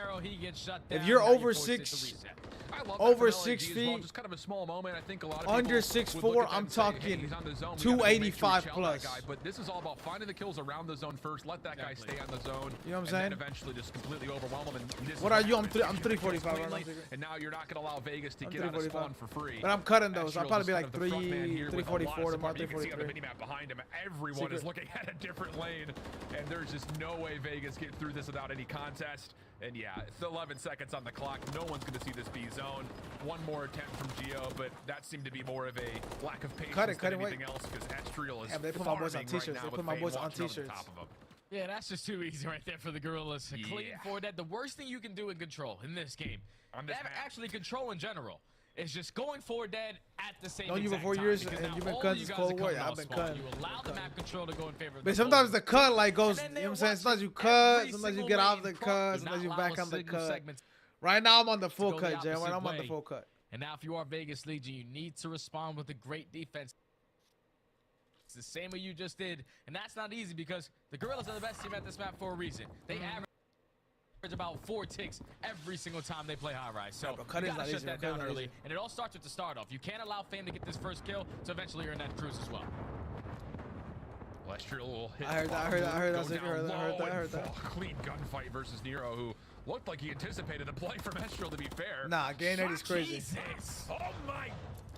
If you're over 6 feet, just kind of a small moment. I think a lot of under 6'4", I'm talking 285 plus. But this is all about finding the kills around the zone first. Let that guy stay on the zone. You know what I'm saying? And then eventually just completely overwhelm him. And what are you? I'm 345 right now. And now you're not going to allow Vegas to get out of spawn for free. But I'm cutting those. I'll probably be like 344 to 343. You can see on the minimap behind him, everyone is looking at a different lane. And there's just no way Vegas get through this without any contest. And yeah, it's 11 seconds on the clock. No one's going to see this B zone. One more attempt from Gio, but that seemed to be more of a lack of patience than anything else, because Estriel is they put my boys on t-shirts. They put my boys on t-shirts. Yeah, that's just too easy right there for the Gorillas. Clean forward that. The worst thing you can do in control in this game, actually control in general, is just going forward dead at the same time. You for 4 years and you've been cutting this Cold War. Yeah, I've been cutting. You allow the map control to go in favor of but sometimes the cut like goes, you know what I'm saying? Sometimes you cut, sometimes you get off the cut, sometimes you back on the cut. Right now, I'm on the full cut, Jay. I'm on the full cut. And now if you are Vegas Legion, you need to respond with a great defense. It's the same way you just did. And that's not easy because the Gorillas are the best team at this map for a reason. They average about 4 ticks every single time they play high rise. So you gotta shut that down early. And it all starts with the start off. You can't allow Fame to get this first kill, so eventually earn that cruise as well. Lestral will hit. I heard that. Clean gunfight versus Nero, who looked like he anticipated the play from Estral, to be fair. Nah, Gain 80 is crazy. Jesus. Oh my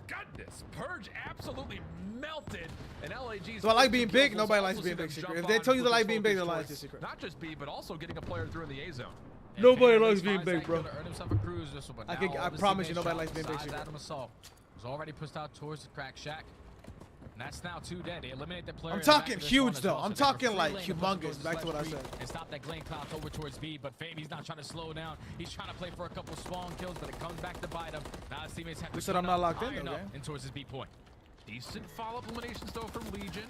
goodness. Purge absolutely melted. And LAG's. So I like being big. Nobody likes being big secret. If they tell you they like being big, they like the secret. Not just B, but also getting a player through in the A zone. Nobody likes being big, bro. I promise you, nobody likes being big secret. Adam Assault was already pushed out towards the crack shack. And that's now 2 dead. They eliminate the player. I'm talking huge though. I'm talking like humongous. Back to what I said. And stop that Glen Cloud over towards B. But Fame, he's not trying to slow down. He's trying to play for a couple spawn kills, but it comes back to bite him. Now his teammates have to. Who said I'm not locked in though? And towards his B point. Decent follow-up eliminations though from Legion.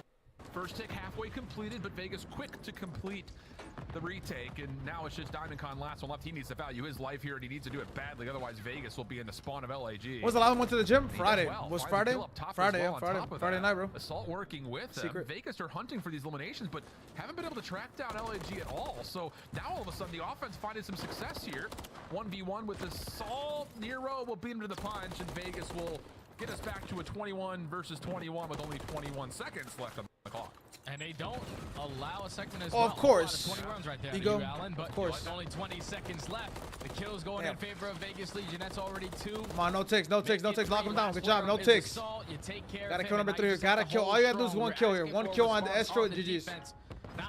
First tick halfway completed, but Vegas quick to complete the retake, and now it's just DiamondCon last one left. He needs to value his life here, and he needs to do it badly. Otherwise, Vegas will be in the spawn of LAG. When was the last one went to the gym? Friday. Was Friday? Friday night, bro. Assault working with them. Vegas are hunting for these eliminations, but haven't been able to track down LAG at all. So now all of a sudden, the offense finding some success here. 1v1 with Assault. Nero will beat him to the punch, and Vegas will get us back to a 21 versus 21 with only 21 seconds left on the clock. And they don't allow a second as well. Of course. 20 rounds right there, Ego. Allen, but of course. Only 20 seconds left. The kill's going in favor of Vegas Legion. That's already 2. Come on, no ticks. Lock him down. Good job. No ticks. You take care gotta kill number 3 here. Gotta kill. All you gotta do is 1 kill here. 1 kill on the Estro and GG's.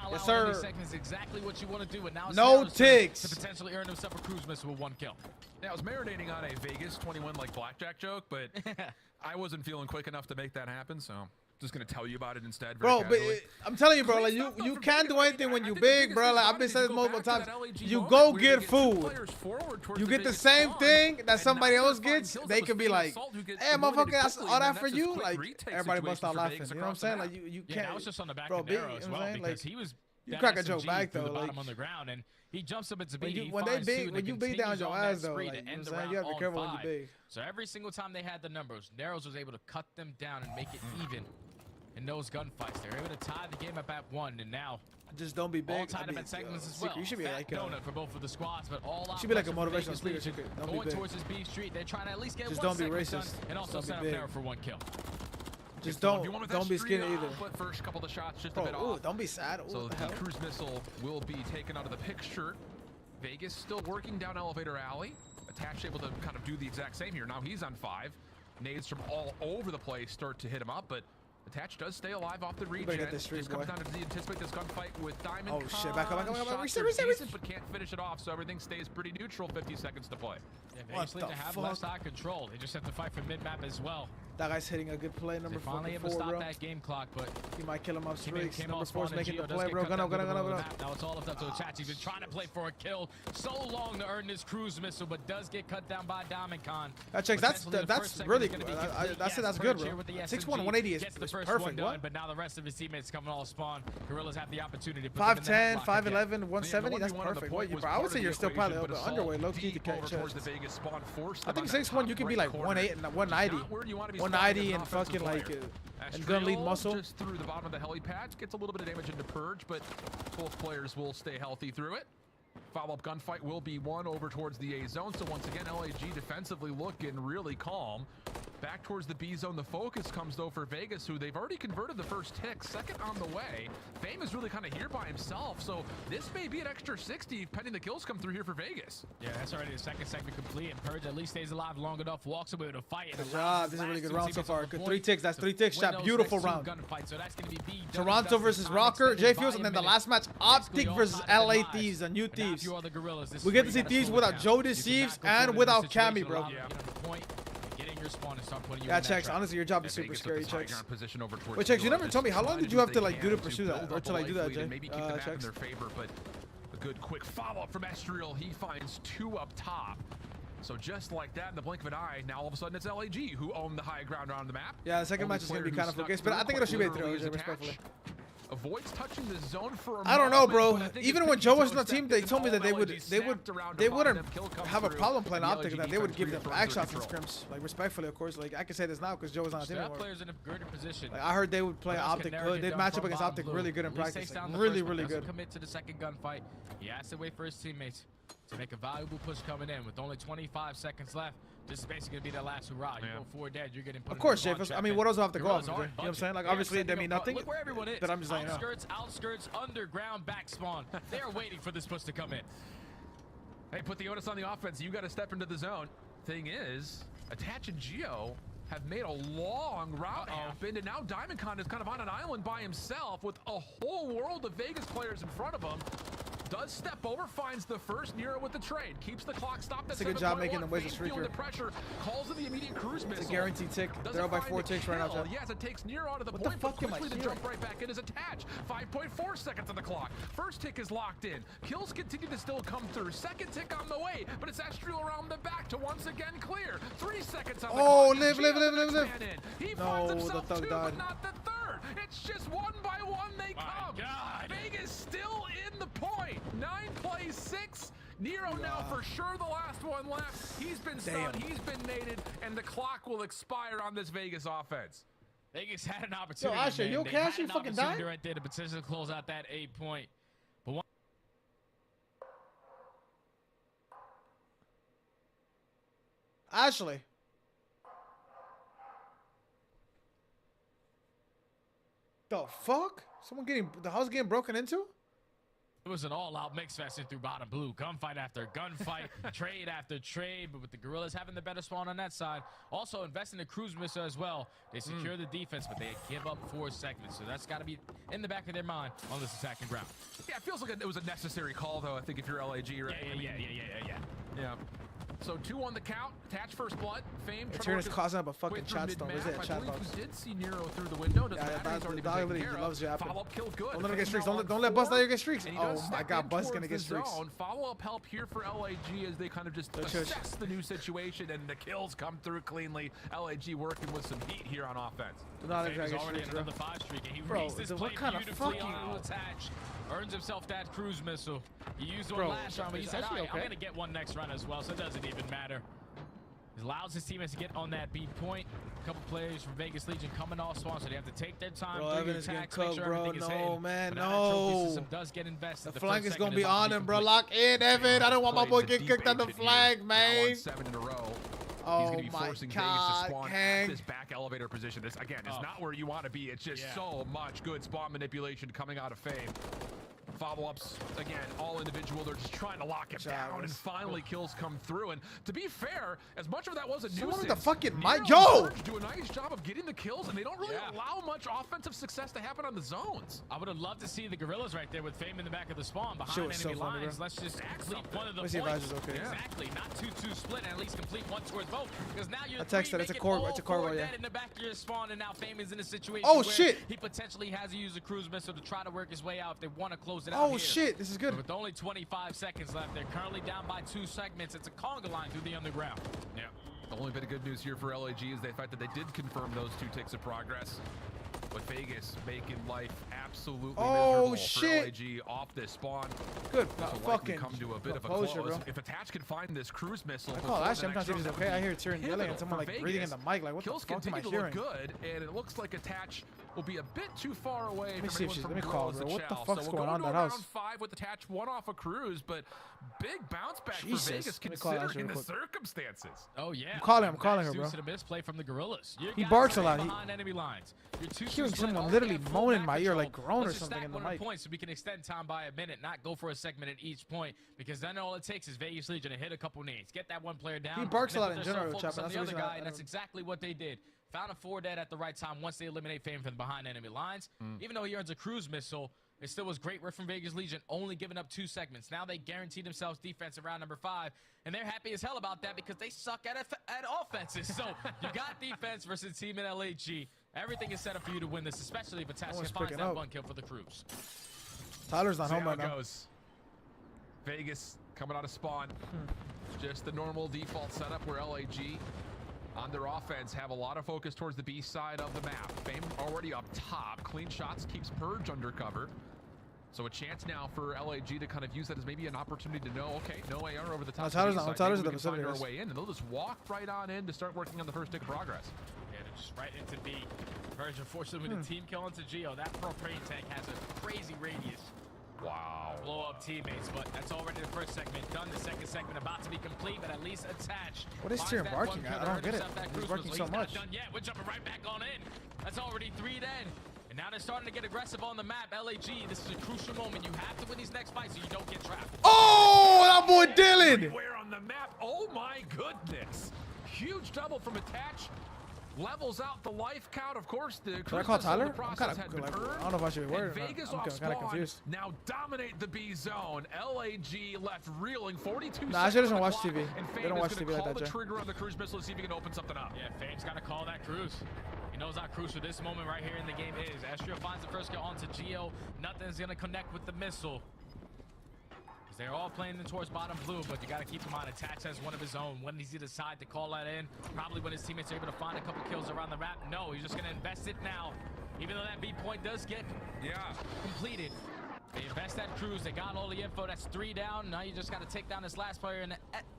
Yes, sir. Seconds, exactly what you want to do. And now no ticks. To potentially earn himself a cruise missile with 1 kill. Yeah, I was marinating on a Vegas 21 like blackjack joke, but I wasn't feeling quick enough to make that happen, so just gonna tell you about it instead. Bro, but I'm telling you, bro, like you can't do anything when you big, bro. Like I've been saying this multiple times. You go get food. You get the same thing that somebody else gets. They could be like, "Hey, motherfucker, that's all that for you." Like everybody must start laughing. You know what I'm saying? Like you can't. I was just on the back of Nero as well because he was. You crack a joke back though, like on the ground, and he jumps up into B. When you big down your ass though, like, you know you have to be careful when you big. So every single time they had the numbers, Neros was able to cut them down and make it even in those gunfights. They're able to tie the game up at 1, and now just don't be big. All tied up at segments as well. You should be like donut for both of the squads, but all should be like a motivational speaker. Don't going be big. towards his B street. They're trying to at least get just 1 don't be racist done, and also set up Nero for 1 kill. Just don't be skinny either. But first couple of shots just a bit off. Don't be sad. So the cruise missile will be taken out of the picture. Vegas still working down elevator alley. Attach able to kind of do the exact same here. Now he's on 5. Nades from all over the place start to hit him up, but Attach does stay alive off the regen. Just comes down to anticipate this gunfight with Diamond. Oh shit, back up. Reset. But can't finish it off, so everything stays pretty neutral. 50 seconds to play. Yeah, Vegas need to have left side control. They just have to fight for mid-map as well. That guy's hitting a good play, number 4, finally able to stop that game clock, but he might kill him off streaks. Number 4's making the play, bro. Gun up. Now it's all left up to Attach. He's been trying to play for a kill so long to earn this cruise missile, but does get cut down by DiamondCon. That checks. That's really good. That's good, bro. 6'1", 180 is perfect. What? But now the rest of his teammates coming all spawn. Gorillas have the opportunity to put 5'10", 5'11", 170. That's perfect. Bro, I would say you're still probably a little bit underweight, low key to catch chest. I think 6'1", you can be like 190, 190 and fucking like and gun lead muscle. Just through the bottom of the helipad, gets a little bit of damage into Purge, but both players will stay healthy through it. Follow-up gunfight will be won over towards the A zone. So once again, LAG defensively looking really calm. Back towards the B zone, the focus comes though for Vegas, who they've already converted the first tick. Second on the way. Fame is really kind of here by himself, so this may be an extra 60 pending the kills come through here for Vegas. Yeah, that's already the second segment complete, and Purge at least stays alive long enough, walks away to fight. Good job. This is a really good round so far. Good 3 ticks. That's 3 ticks. Shot. Beautiful round. Gunfight, so that's gonna be B. Toronto versus Rocker, J Fuels, and then the last match, OpTic versus LA Thieves, and new Thieves. We get to see Thieves without Joe Thieves and without Cammy, bro. Yeah, Checks. Honestly, your job is super scary, Checks. Wait, Checks, you never told me how long did you have to like do to pursue that, or to like do that, Jay? Maybe keep the map in their favor, but a good quick follow-up from Estriel. He finds 2 up top. So just like that, in the blink of an eye, now all of a sudden it's LAG who own the high ground on the map. Yeah, the second match is gonna be kind of focused, but I think it'll should be a throw, respectfully. Avoids touching the zone for a I don't know, bro. moment, Even when Joe was on the team, they told me that they wouldn't have a problem playing OpTic, that they would give them back shots and scrims. Like, respectfully, of course. Like, I can say this now because Joe was on the team anymore. Players in a good position. Like, I heard they would play OpTic good. They'd match up against OpTic really good in practice. Like, really, really good. Commit to the second gunfight. He has to wait for his teammates to make a valuable push coming in with only 25 seconds left. This is basically gonna be the last hurrah. You go 4 dead, you're getting put. Of course, Jay. I mean, what else do I have to go off? You know what I'm saying? Like, obviously, they mean nothing. Look where everyone is. But I'm just like, outskirts, underground, back spawn. They are waiting for this push to come in. Hey, put the onus on the offense. You got to step into the zone. Thing is, Attach and Geo have made a long route happen, and now DiamondCon is kind of on an island by himself with a whole world of Vegas players in front of him. Does step over, finds the first Nero with the trade, keeps the clock stopped at 7.1. It's a good job making them waste a streak here. The pressure, calls in the immediate cruise missile. It's a guaranteed tick. They're up by 4 ticks right now, Jeff. Yes, it takes Nero out of the point, but quickly to jump right back in is Attach. 5.4 seconds on the clock. First tick is locked in. Kills continue to still come through. Second tick on the way, but it's Estriel around the back to once again clear. 3 seconds on the clock. Oh, live. He no, finds himself the thug 2, died. but not the third. It's just 1 by 1 they come. God. Vegas still in the point. 9 plays 6. Nero now for sure the last one left. He's been stunned, he's been naded, and the clock will expire on this Vegas offense. Vegas had an opportunity. Yo, Asher, you okay? Asher, you fucking died? Right there to potentially close out that 8-point. But one Ashley. The fuck? The house getting broken into? It was an all-out mix fest through bottom blue. Gunfight after gunfight, trade after trade, but with the Gorillas having the better spawn on that side. Also invest in the cruise missile as well. They secure the defense, but they give up 4 segments. So that's got to be in the back of their mind on this attacking ground. Yeah, it feels like it was a necessary call, though, I think, if you're LAG, right? Yeah. So 2 on the count. Attach first blood. Fame. Tyrannus causing up a fucking chat stone. Where's that chat box? We did see Nero through the window. Doesn't matter. The dog literally loves you. Follow-up kill good. Don't let him get streaks. Don't let Buzz let you get streaks. Oh my God, Buzz is gonna get streaks. Follow-up help here for LAG as they kind of just assess the new situation, and the kills come through cleanly. LAG working with some heat here on offense. He's already into the 5 streak, and he reads this play beautifully on Attach. Earns himself that cruise missile. He used one last round, but he said, all right, I'm going to get one next round as well, so it doesn't even matter. He allows his teammates to get on that B point. A couple players from Vegas Legion coming off spawn, so they have to take their time. Bro, Evan is getting cooked, bro. No, man, no. Does get invested. The flank is going to be on him, bro. Lock in, Evan. I don't want my boy getting cooked on the flank, man. 7 in a row. Oh He's going to be forcing Vegas to spawn Kang. at this back elevator position. This, again, is not where you want to be. It's just so much good spawn manipulation coming out of Fame. Follow-ups, again, all individual. They're just trying to lock him down, and finally kills come through. And to be fair, as much of that was a nuisance, the fucking mic. Yo! Do a nice job of getting the kills, and they don't really allow much offensive success to happen on the zones. I would have loved to see the Gorillas right there with Fame in the back of the spawn behind enemy lines. Let's just complete one of the points. Okay. Exactly, not 2-2 split, and at least complete one towards both. Because now you're it's a core, yeah. in the back of your spawn, and now Fame is in a situation where shit. He potentially has to use a cruise missile to try to work his way out if they want to close it out. Oh shit, this is good. But with only 25 seconds left, they're currently down by 2 segments. It's a conga line through the underground. Yeah. The only bit of good news here for LAG is the fact that they did confirm those 2 ticks of progress. With Vegas making life absolutely miserable for LAG off this spawn. Good. Fucking come to a bit of a close. Bro. If Attach can find this cruise missile, I call Ashley. I'm trying to see if he's okay. I hear Tyrion yelling and someone like breathing in the mic. Like, what the fuck am I hearing? Good, and it looks like Attach will be a bit too far away. Let me call, bro. What the fuck's going on in that house? Round 5 with Attach 1 off a cruise, but big bounce back for Vegas considering the circumstances. Oh yeah. I'm calling her, bro. To the misplay from the Gorillas. He barks a lot. Behind enemy lines. Hearing someone literally moan in my ear, like groan or something in the mic. Points so we can extend time by a minute, not go for a segment at each point, because then all it takes is Vegas Legion to hit a couple nades, get that one player down. He barks a lot in general, Chap. That's the other guy, and that's exactly what they did. Found a 4 dead at the right time once they eliminate Fame from behind enemy lines. Even though he earns a cruise missile, it still was great work from Vegas Legion, only giving up 2 segments. Now they guaranteed themselves defense around number 5, and they're happy as hell about that because they suck at offenses. So you got defense versus team in LAG. Everything is set up for you to win this, especially if Attach finds that 1 kill for the cruise. Tyler's not home right now. Vegas coming out of spawn. Just the normal default setup where LAG on their offense have a lot of focus towards the B side of the map. Fame already up top. Clean shots keeps Purge undercover. So a chance now for LAG to kind of use that as maybe an opportunity to know, okay, no AR over the top. Maybe we can find our way in, and they'll just walk right on in to start working on the first tick of progress. Yeah, they're just right into B. Purge, unfortunately, with the team kill into Geo, that propane tank has a crazy radius. Wow. Blow up teammates, but that's already the first segment done. The second segment about to be complete, but at least attached. What is Tyrion barking at? I don't get it. He's barking so much. Done yet. We're jumping right back on in. That's already 3 dead. And now they're starting to get aggressive on the map. LAG, this is a crucial moment. You have to win these next fights so you don't get trapped. Oh, that boy Dylan! Everywhere on the map. Oh my goodness. Huge double from Attach. Levels out the life count, of course. The Should I call Tyler? I'm kind of like, I don't know if I should be worried. Vegas I'm kind of confused. Now dominate the B zone. LAG left reeling 42 Nah, I should just watch TV. They don't watch TV like that, Jay. Trigger on the cruise missile to see if he can open something up. Yeah, Fame's got to call that cruise. He knows how crucial this moment right here in the game is. Astro finds the first kill onto Geo. Nothing's going to connect with the missile. They're all playing in towards bottom blue, but you got to keep him on. Attach has one of his own. When does he decide to call that in? Probably when his teammates are able to find a couple kills around the map. No, he's just going to invest it now. Even though that B point does get completed. They invest that cruise. They got all the info. That's 3 down. Now you just got to take down this last player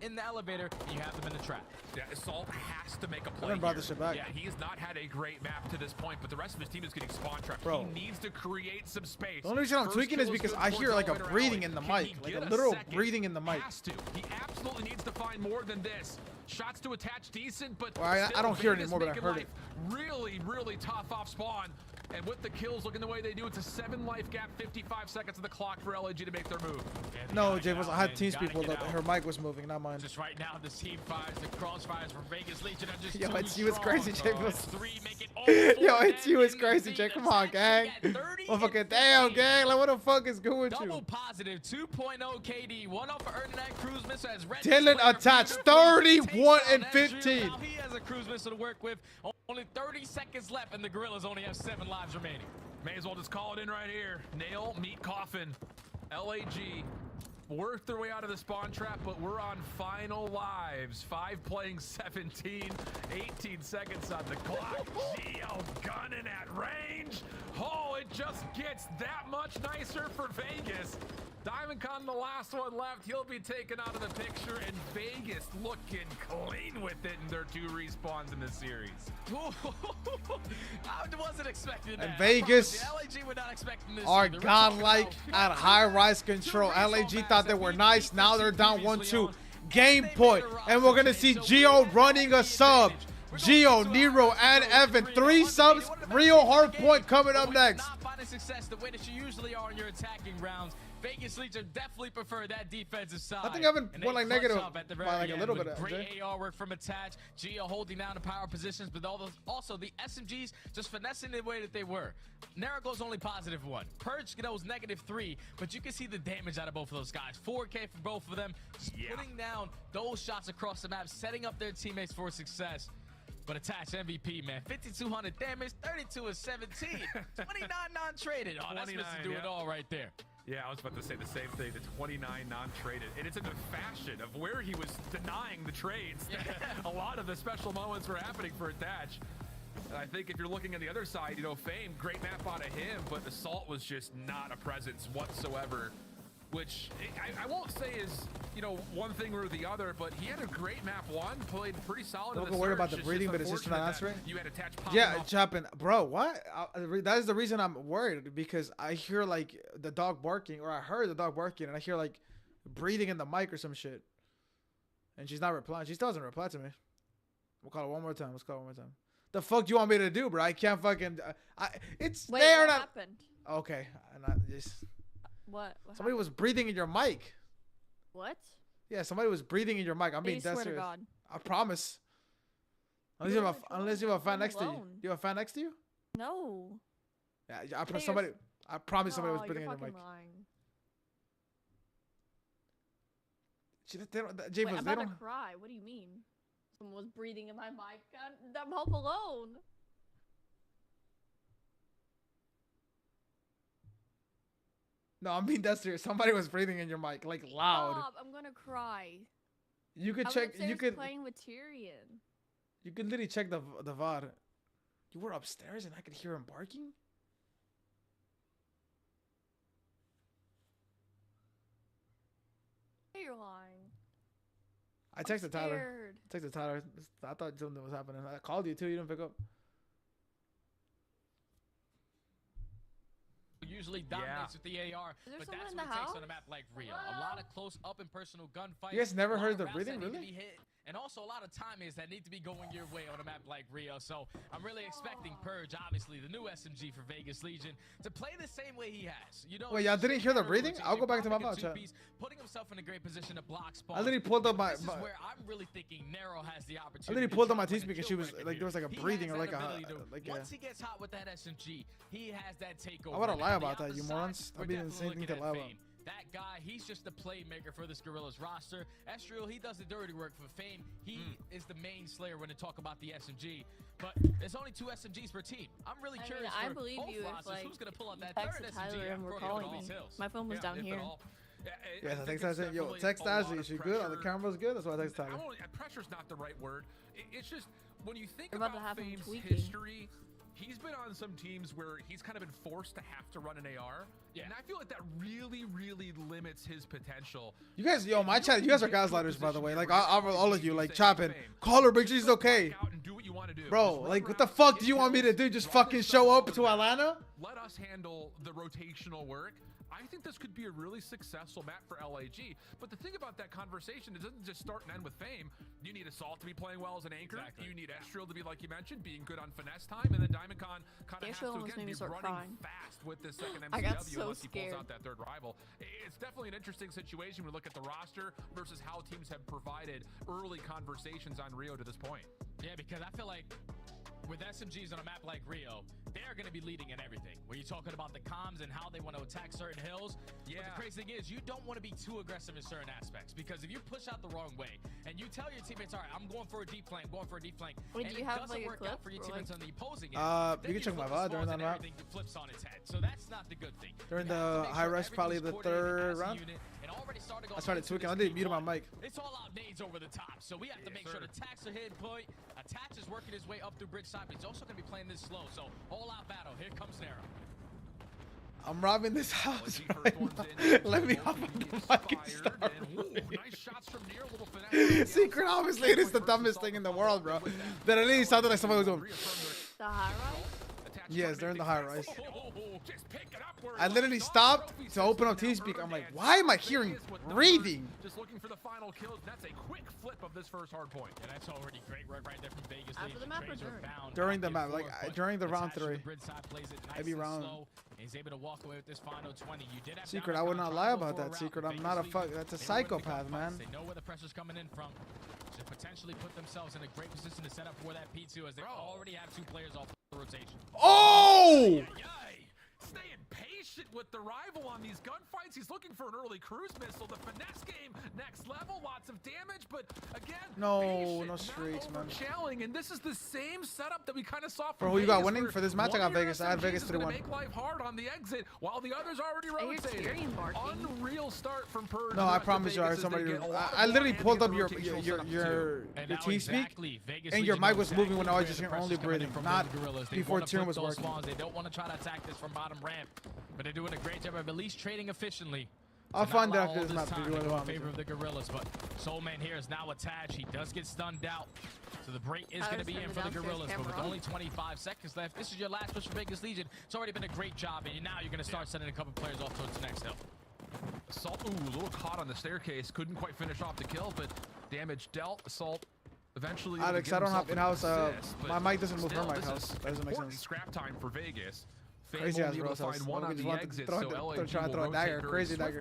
in the elevator, and you have them in the trap. Yeah, Assault has to make a play. Brought this shit back. Yeah, he has not had a great map to this point, but the rest of his team is getting spawn trapped. Bro. He needs to create some space. The only reason I'm tweaking is because I hear like a breathing in the mic, like a literal breathing in the mic. Has to. He absolutely needs to find more than this. Shots to Attach decent, but well, I don't hear it anymore, but I heard it. Really, really tough off spawn. And with the kills looking the way they do, it's a 7 life gap, 55 seconds of the clock for LAG to make their move. No, Jay, I had TeamSpeak pulled up. Her mic was moving, not mine. Just right now, the team fires, the crossfires from Vegas Legion are just Yo, too it's you, it's crazy, Jay. Yo, it's you, it's crazy, Jay. Come on, gang. Motherfucking damn, gang. Like, what the fuck is good with you? Double positive, 2.0 KD, 1 off for earning that cruise missile as Red. Dylan attached 31 and 15. Now he has a cruise missile to work with. Only 30 seconds left, and the Gorillas only have 7 lives remaining. May as well just call it in right here. Nail, meet coffin. LAG worked their way out of the spawn trap, but we're on final lives. 5 playing 17, 18 seconds on the clock. Geo gunning at range. Oh, it just gets that much nicer for Vegas. DiamondCon, the last one left. He'll be taken out of the picture, and Vegas looking clean with it in their 2 respawns in this series. I wasn't expecting that. And Vegas LAG were not expecting this are godlike at high rise control. LAG thought they were nice. Now they're down 1-2. Game point. And we're going to see Geo running a sub. Geo, Nero, and Evan. 3 subs. Real hard point coming up next. Not finding success the way that you usually are in your attacking rounds. Vegas Legion definitely prefer that defensive side. I think Evan went like negative by like a little bit. Great AR work from Attach. Geo holding down the power positions, but also the SMGs just finessing the way that they were. Narago's only +1. Purge knows -3, but you can see the damage out of both of those guys. 4K for both of them. Just putting down those shots across the map, setting up their teammates for success. But Attach MVP, man. 5,200 damage, 32 and 17. 29 non-traded. Oh, that's supposed to do it all right there. Yeah, I was about to say the same thing, the 29 non-traded. And it's in the fashion of where he was denying the trades. A lot of the special moments were happening for Attach. And I think if you're looking at the other side, you know, Fame, great map out of him, but Assault was just not a presence whatsoever. Which I won't say is, you know, one thing or the other, but he had a great map 1, played pretty solid. Don't worry about the breathing, but it's just not answering. You had Attach. Yeah, chopping, bro. What? That is the reason I'm worried, because I hear like the dog barking, or I heard the dog barking, and I hear like breathing in the mic or some shit. And she's not replying. She still doesn't reply to me. We'll call it one more time. Let's call it one more time. The fuck do you want me to do, bro? I can't fucking. It's Wait, there. What not happened? Okay, and I just. What Somebody was breathing in your mic. What? Yeah, somebody was breathing in your mic. I'm being dead serious. God. I promise. Unless you have a fan next to you. You have a fan next to you? No. Yeah, I promise somebody was breathing in your mic. Lying. Wait, I'm about to cry. What do you mean? Someone was breathing in my mic. I'm home alone. No, I'm being dead serious. Somebody was breathing in your mic, like loud. Stop, I'm gonna cry. You could check. You could playing with Tyrion. You can literally check the VOD. You were upstairs and I could hear him barking? You're lying. I texted Tyler. I thought something was happening. I called you too. You didn't pick up. Usually dominates with the AR, but that's what it takes on a map like Rio. A lot of close up and personal gunfights. You guys never heard the breathing, really? And also a lot of timings that need to be going your way on a map like Rio. So I'm really expecting Purge, obviously the new SMG for Vegas Legion, to play the same way he has. You know, wait, y'all didn't hear the breathing? I'll go back to my mouth chat. Putting himself in a great position to block spawn. I literally pulled up my. This is where I'm really thinking Nero has the opportunity. I literally pulled up my TeamSpeak and she was like, there was like a breathing or like a. Once he gets hot with that SMG, he has that takeover. I want to lie about that, you morons. I've been the same thing to lie about. That guy, he's just a playmaker for this Gorillas roster. Estriel, he does the dirty work for Fame. He is the main slayer when they talk about the SMG. But there's only 2 SMGs per team. I'm really curious for believe both you rosters. Like, who's going to pull out that third SMG and we're calling me. My phone was down here. Yeah, I text Ashley. Yo, text Ashley. She good on the camera's good. That's why I text Tyler. Pressure's not the right word. It's just when you think about Fame's history. He's been on some teams where he's kind of been forced to have to run an AR. Yeah. And I feel like that really, really limits his potential. You guys, yo, my chat, you guys are gaslighters, by the way. Like, all of you, like, chopping. Call her, but she's okay. Bro, like, what the fuck do you want me to do? Just fucking show up to Atlanta? Let us handle the rotational work. I think this could be a really successful map for LAG. But the thing about that conversation, it doesn't just start and end with Fame. You need Assault to be playing well as an anchor. Exactly. You need Estriel to be, like you mentioned, being good on finesse time. And then DiamondCon kind of has to, again, be running fast with this second MCW once he pulls out that third rival. It's definitely an interesting situation. We look at the roster versus how teams have provided early conversations on Rio to this point. Yeah, because I feel like with SMGs on a map like Rio, they're going to be leading in everything. Where you're talking about the comms and how they want to attack certain hills. Yeah. But the crazy thing is, you don't want to be too aggressive in certain aspects, because if you push out the wrong way and you tell your teammates, all right, I'm going for a deep flank, Wait, do you have like a clip for your teammates on the opposing end, you can check my VOD during that map. Flips on its head. So that's not the good thing. During the high rush, probably the third round. I started tweaking. I didn't mute my mic. It's all out nades over the top, so we have to make sure the attacks are hitting point. Attach is working his way up through bridge side, but he's also going to be playing this slow. So all out battle. Here comes Nero. I'm robbing this house. Right. Let me hop on the fucking star. Nice shots from near, little finesse. Secret, obviously, it is the dumbest thing in the world, bro. That at least sounded like somebody was going. The high rise? Yes, they're in the high rise. I literally stopped to open up TeamSpeak. I'm like, why am I hearing breathing? Just looking for the final kills. That's a quick flip of this first hard point. And that's already great work right there from Vegas. After the map during the map, like during the round 3. Maybe round. He's able to walk away with this final 20. You did have Secret, I would not lie about that, Secret. I'm not a fuck. That's a psychopath, man. They know where the pressure's coming in from. Should potentially put themselves in a great position to set up for that P2, as they already have 2 players off the rotation. Oh! Staying patient with the rival on these gunfights. He's looking for an early cruise missile. The finesse game, next level, lots of damage, but again, no streaks, man. Channeling, and this is the same setup that we kind of saw from For who you got winning for this match? I got Vegas. I had Vegas 3-1. Make life hard on the exit while the others already rotating. Unreal start from Purge. No, I promise you, I heard somebody. I literally pulled up your TeamSpeak, and your mic was moving when I was just only breathing, not before Tyrion was working. They don't want to try to attack this from bottom ramp, but they're doing a great job of at least trading efficiently. I'll find out if this map to go in favor of the Gorillas, but Soulman here is now attached. He does get stunned out, so the break is going to be in for the Gorillas. But with only 25 seconds left, this is your last push for Vegas Legion. It's already been a great job, and now you're going to start sending a couple players off towards the next hill. Assault, a little caught on the staircase. Couldn't quite finish off the kill, but damage dealt. Assault eventually. Alex, I don't have in-house. My mic doesn't move from my house. That doesn't make sense. Scrap time for Vegas. Crazy ass Rose house. Try to throw a dagger. Crazy dagger.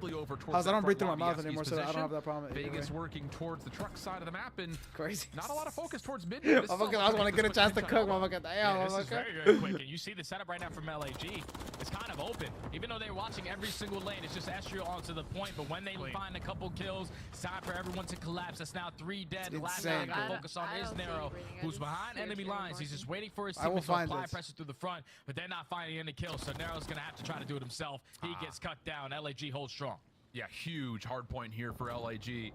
I don't breathe through my mouth anymore, so I don't have that problem. Vegas working towards the truck side of the map, and crazy. Not a lot of focus towards mid. I was want to get a chance to cook. This is very, very quick. And you see the setup right now from LAG. It's kind of open. Even though they're watching every single lane, it's just Estriel onto the point. But when they find a couple kills, it's time for everyone to collapse. That's now 3 dead. The last guy to focus on is Nero, who's behind enemy lines. He's just waiting for his team to apply pressure through the front, but they're not finding any kills. So Nero's going to have to try to do it himself. He gets cut down. LAG holds strong. Yeah, huge hard point here for LAG.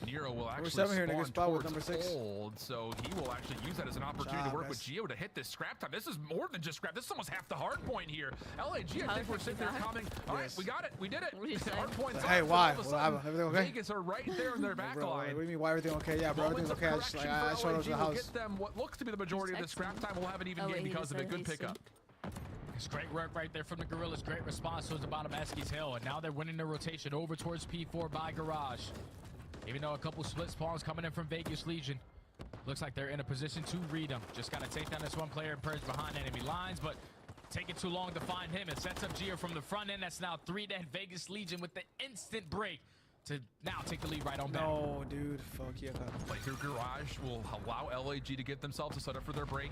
Nero will actually seven here in a good spawn spot with towards number 6. Old, so he will actually use that as an opportunity to work with Gio to hit this scrap time. This is more than just scrap. This is almost half the hard point here. LAG, I think we're sitting there coming. All right, we got it. We did it. Hard points. Hey, why? Everything okay? Vegas are right there in their back line. What do you mean, why everything okay? Yeah, bro, everything's okay. I showed up to the house. Get them what looks to be the majority of the scrap time. We'll have an even game because of a good pickup. It's great work right there from the Gorillas. Great response towards the bottom of Eski's Hill. And now they're winning the rotation over towards P4 by Garage. Even though a couple split spawns coming in from Vegas Legion. Looks like they're in a position to read them. Just got to take down this one player and purge behind enemy lines, but taking too long to find him. It sets up Gio from the front end. That's now 3 dead. Vegas Legion with the instant break to now take the lead right on back. No, dude. Fuck yeah. Play through Garage will allow LAG to get themselves a setup for their break.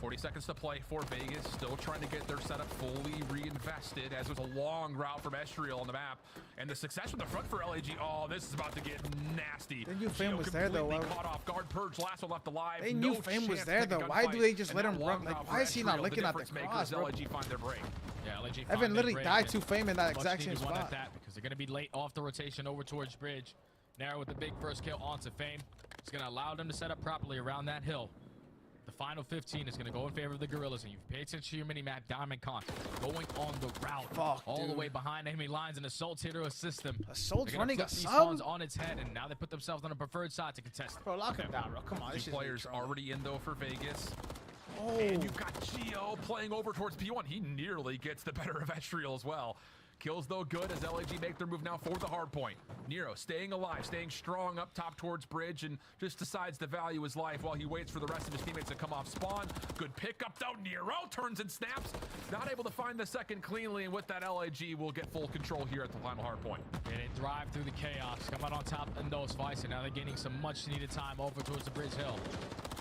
40 seconds to play for Vegas, still trying to get their setup fully reinvested as there's a long route from Estriel on the map. And the success from the front for LAG, oh, this is about to get nasty. They knew Fame was there, though. Caught off guard, Purge, last one left alive. They knew Fame was there, though. Why do they just let him run? Like, why is he not looking at the cross, bro? LAG find their break. Yeah, LAG Evan literally died to Fame in that exact same spot. Because they're going to be late off the rotation over towards Bridge. Narrow with the big first kill onto Fame. It's going to allow them to set up properly around that hill. The final 15 is going to go in favor of the Gorillas, and you pay attention to your mini-map. Diamond Con going on the route, all the way behind enemy lines, and Assault's here to assist them. Assault's running a spawns on its head, and now they put themselves on a preferred side to contest. Bro, lock him down, bro. Come on. Two players already in, though, for Vegas. Oh. And you've got Gio playing over towards P1. He nearly gets the better of Estriel as well. Kills, though, good as LAG make their move now for the hard point. Nero staying alive, staying strong up top towards Bridge, and just decides to value his life while he waits for the rest of his teammates to come off spawn. Good pickup, though. Nero turns and snaps. Not able to find the second cleanly, and with that, LAG will get full control here at the final hard point. And they drive through the chaos, come out on top in those fights, and now they're gaining some much-needed time over towards the Bridge Hill.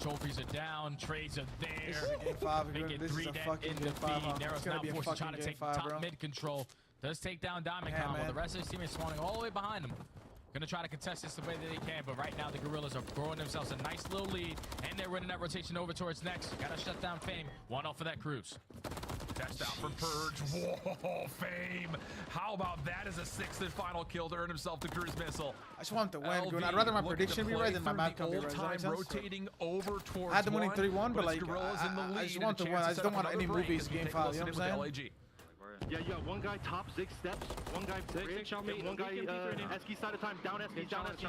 Trophies are down, trades are there. This is game 5. This is a fucking game 5. Nero's now forced to try to take top mid control. Does take down Diamond Con, while the rest of his team is spawning all the way behind him. Gonna try to contest this the way that they can, but right now the Gorillas are throwing themselves a nice little lead, and they're running that rotation over towards next. Gotta shut down Fame. One off of that cruise. Test out from Purge. Whoa, Fame. How about that as a 6th and final kill to earn himself the cruise missile? I just want him to win, dude. I'd rather my prediction be right than my map can be right. Time rotating over towards I had them winning 3-1, but like, I just want to win. I just don't want any movies game 5, you know what I'm saying? Yeah, you got one guy top 6 steps, one guy bridge, and one guy Eski side of time, down Eski, down Eski.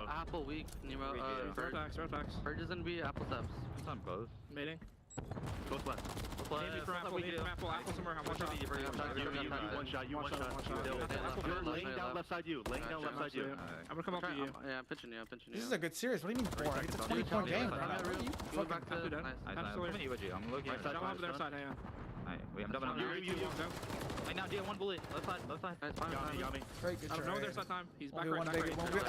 Apple weak, Nemo. Facts. Purge is gonna be Apple steps. It's on both. Mating. Both left. Maybe from Apple, Apple somewhere. One shot. You one shot. You're laying down left side you. I'm gonna come up to you. Yeah, I'm pitching you. This is a good series. What do you mean 4? It's a 20-point game, bro. Go back to I'm looking at their side. Wait, I'm dumping on you. Right now, Dia, one bullet. Left side. Got me. Very good try. I don't know their side time. He's back right.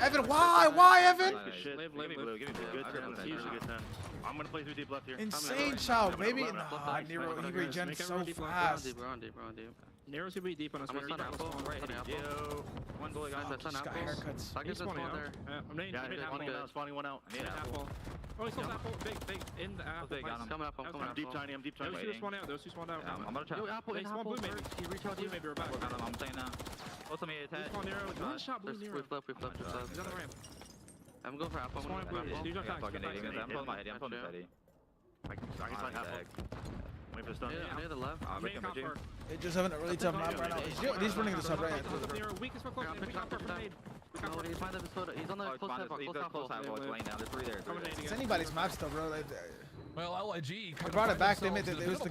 Evan, why, Evan? Give me blue. Good turn. I'm gonna play through deep left here. Insane child, maybe. Nah, Nero, he regens so fast. Nero's gonna be deep on us. I'm gonna stun Apple. Yo, one bullet, guys. Stun Just got Apples. haircuts. I guess that's one there. I'm spawning one out. Oh, he's still Apple. Big in the Apple. Coming up. I'm deep tiny. Those two spawned out. I'm gonna try. Yo, Apple in Apple. Maybe. He reach out to you. Maybe we're back. I'm saying now. Also made a tag. One shot blue Nero. We flip. He's on the ramp. I'm going for Apple. I'm pulling my head. I'm pulling the head. I can find Apple. Wait for the stun. Yeah, near the left. They just having a really tough map right now. He's running this up right. No, he's behind the He's on the close apple. It's anybody's map still, bro. Well, LAG They brought it back. The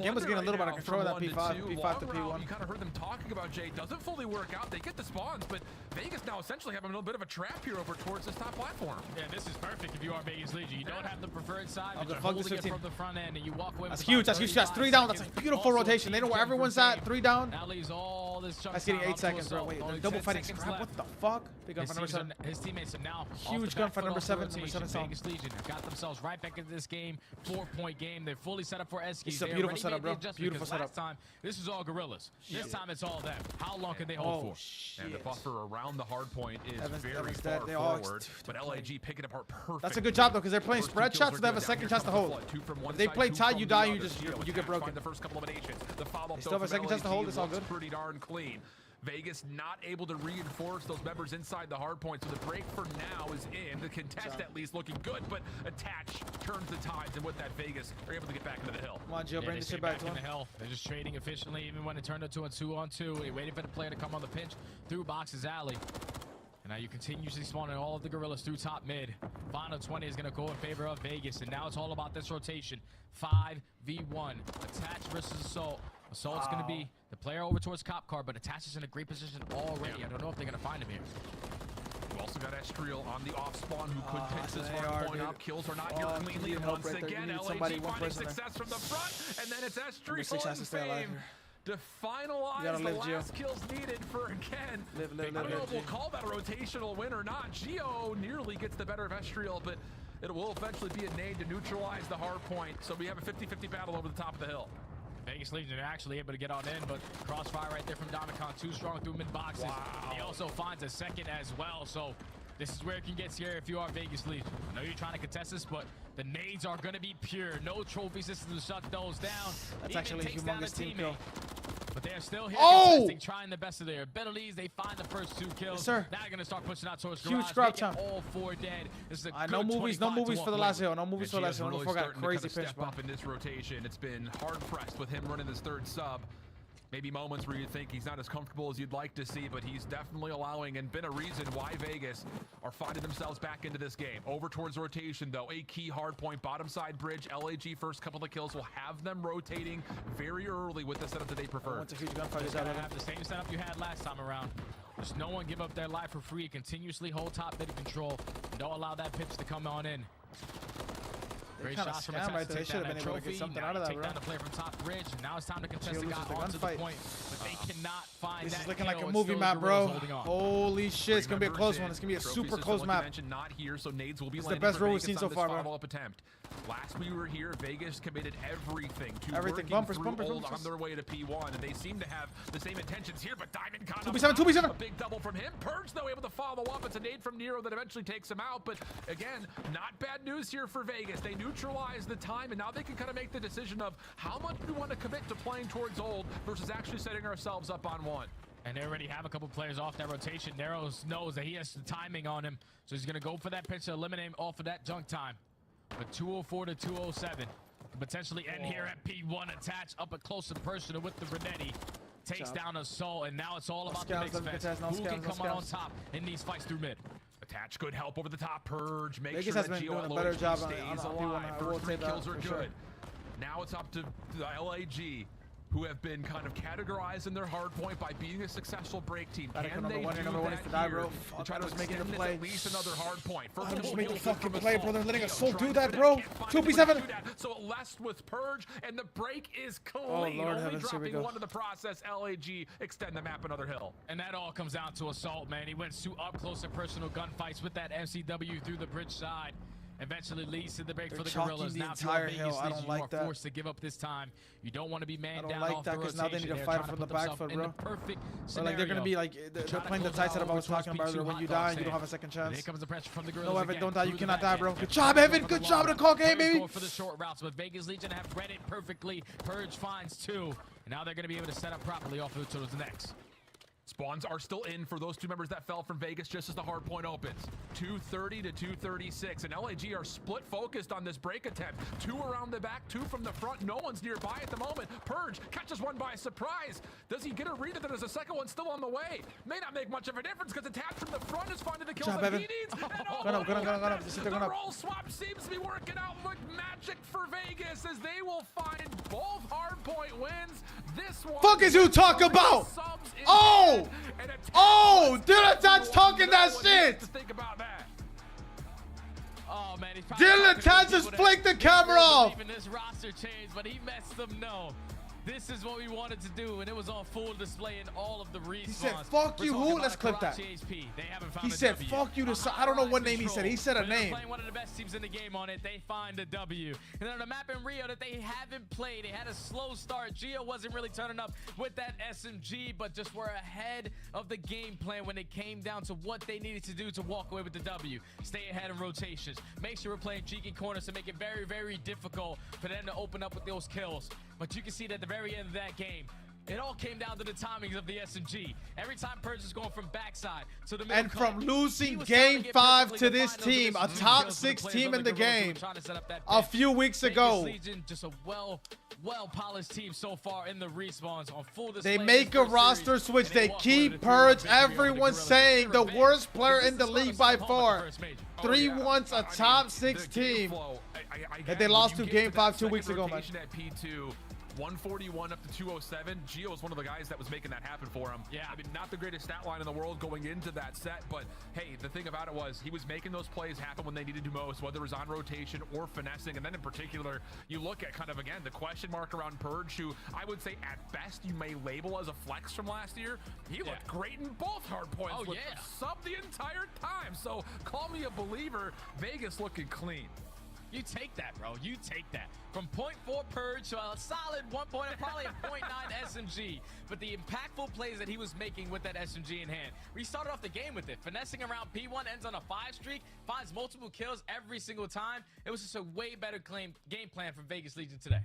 game was getting a little bit of control of that P5 to P1. You kind of heard them talking about Jay. Doesn't fully work out. They get the spawns, but Vegas now essentially having a little bit of a trap here over towards this top platform. Yeah, this is perfect if you are Vegas Legion. You don't have the preferred side, but the you're fuck holding this it from the front end, and you walk away with That's huge. That's 3 down. That's a beautiful rotation. They know where everyone's at. 3 down. That leaves all this chunk. That's getting 8 seconds, bro. Wait, they're double fighting scrap. What the fuck? Big gun for number 7. His teammates are now huge gun for number 7. Number 7 Vegas Legion have got themselves right back into this game. 4-point game. They're fully set up for Eski. It's a beautiful setup, bro. Beautiful setup. Last time, this is all Gorillas. This time it's all them. How long can they hold for? Shit. And the buffer around the hard point is very Evan's far dead. forward, but LAG picking apart perfect. That's a good job though, because they're playing spread shots, so they have a second chance to hold. If they play tight, you die, you get broken. The first couple of nations. The follow-up they still have a second chance to hold. It's all good. Pretty darn clean. Vegas not able to reinforce those members inside the hard point, so the break for now is in. The contest at least looking good, but Attach turns the tides, and with that, Vegas are able to get back into the hill. Come on, Gio, bring this shit back to in the hill. They're just trading efficiently, even when it turned into a 2-on-2. They're waiting for the player to come on the pinch through Box's alley. And now you continuously spawning all of the gorillas through top mid. Final 20 is going to go in favor of Vegas, and now it's all about this rotation. 5v1. Attach versus Assault. Assault's going to be the player over towards Cop Car, but Attach is in a great position already. I don't know if they're going to find him here. We've also got Estriel on the off spawn who could pick this hard point up. Kills are not here cleanly. And once again, LAG finding success from the front, and then it's Estriel in fame to finalize the last kills needed for again. I don't know if we'll call that a rotational win or not. Gio nearly gets the better of Estriel, but it will eventually be a nade to neutralize the hard point. So we have a 50-50 battle over the top of the hill. Vegas Legion are actually able to get on in, but crossfire right there from Domicon, too strong through mid boxes. Wow. He also finds a second as well, so this is where it can get scary if you are Vegas Legion. I know you're trying to contest this, but the nades are going to be pure. No trophy system to shut those down. That's actually a humongous team kill. But they're still here contesting, trying the best of their abilities. They find the first 2 kills. Yes, sir. Now they're going to start pushing out towards Huge garage. scrap All 4 dead. This is a no movies for the last hill. No movies for the last hill. Really Before I got crazy step up in this rotation. It's been hard pressed with him running this 3rd sub. Maybe moments where you think he's not as comfortable as you'd like to see, but he's definitely allowing and been a reason why Vegas are finding themselves back into this game. Over towards rotation, though, a key hard point, bottom side bridge. LAG first couple of kills will have them rotating very early with the setup that they prefer. It's a huge gunfight. You gotta have the same setup you had last time around. Just no one give up their life for free. Continuously hold top mid control. Don't allow that pitch to come on in. Great shots from Attach to take down that trophy. Now you take down the player from top bridge. Now it's time to contest the guy onto the point. But they cannot find that. This is looking like a movie map, bro. Holy shit, it's gonna be a close one. It's gonna be a super close map. Not here, so nades will be the best roll we've seen so far, bro. Attempt. Last we were here, Vegas committed everything to bumpers, on their way to P1, and they seem to have the same intentions here, but Diamond Con 2v7. A big double from him. Purge, though, able to follow up. It's a nade from Nero that eventually takes him out, but again, not bad news here for Vegas. They neutralize the time, and now they can kind of make the decision of how much we want to commit to playing towards old versus actually setting ourselves up on 1. And they already have a couple players off that rotation. Nero knows that he has the timing on him, so he's going to go for that pitch to eliminate him off of that junk time. But 204 to 207. Potentially end here at P1. Attach up a close and personal with the Renetti. Takes down Assault, and now it's all about the mix fest. Who can come out on top in these fights through mid? Attach, good help over the top. Purge, make Vegas sure has been doing a better job on alive. First 3 kills are good. Now it's up to the LAG, who have been kind of categorized in their hard point by being a successful break team. Can they do that here and try to extend this at least another hard point? First just make the fucking play, bro. They're letting Assault do that, bro. 2v7. So it left with Purge, and the break is clean. Only dropping 1 to the process. LAG extend the map another hill. And that all comes down to Assault, man. He went to up close and personal gunfights with that MCW through the bridge side. Eventually leads to the break for the Gorillas. Now if you're Vegas Legion, you are forced to give up this time. You don't want to be man down off the rotation. Because now they need to fight from the back foot, bro. Perfect scenario. Like they're gonna be like they're playing the tight setup I was talking about. When you die, you don't have a second chance. Here comes the pressure from the Gorillas. No, Evan, don't die. You cannot die, bro. Good job, Evan. Good job to call game, baby. For the short routes, but Vegas Legion have read it perfectly. Purge finds 2, and now they're gonna be able to set up properly off to the next. Spawns are still in for those 2 members that fell from Vegas just as the hard point opens. 230 to 236, and LAG are split focused on this break attempt. 2 around the back, 2 from the front. No one's nearby at the moment. Purge catches 1 by surprise. Does he get a read that there's a second one still on the way? May not make much of a difference because Attach from the front is finding the kills that he needs. The roll swap seems to be working out like magic for Vegas as they will find both hard point wins. This one. Fuck is you talk about? Did Attach talking that shit? Think about that. Oh man, Dylan Attach just flicked the camera off. Even this roster changed, but he messed them know. This is what we wanted to do, and it was on full display in all of the respawns. He said, fuck you, who? Let's clip that. He said, fuck you to... I don't know what name he said. He said a name. Playing one of the best teams in the game on it. They find a W. And then on the map in Rio that they haven't played, they had a slow start. Gio wasn't really turning up with that SMG, but just were ahead of the game plan when it came down to what they needed to do to walk away with the W. Stay ahead in rotations. Make sure we're playing cheeky corners to make it very, very difficult for them to open up with those kills. But you can see that at the very end of that game, It all came down to the timings of the SMG. Every time Purge is going from backside to the middle. And from losing game 5 to this team, a top 6 team in the game, a few weeks ago, just a well-polished team so far in the respawns on full display. they make a roster switch. They keep Purge. Everyone's saying the worst player in the league by far. 3-1's a top 6 team. And they lost to game 5 2 weeks ago, man. 141 up to 207. Gio is one of the guys that was making that happen for him. Yeah. I mean, not the greatest stat line in the world going into that set, but hey, the thing about it was he was making those plays happen when they needed to most, whether it was on rotation or finessing. And then in particular, you look at kind of, again, the question mark around Purge, who I would say at best you may label as a flex from last year. He looked great in both hard points. Oh, yeah. Sub the entire time. So call me a believer. Vegas looking clean. You take that, bro. You take that. From 0.4 Purge to a solid 1 point, probably a 0.9 SMG. But the impactful plays that he was making with that SMG in hand. We started off the game with it. Finessing around P1, ends on a 5 streak, finds multiple kills every single time. It was just a way better game plan from Vegas Legion today.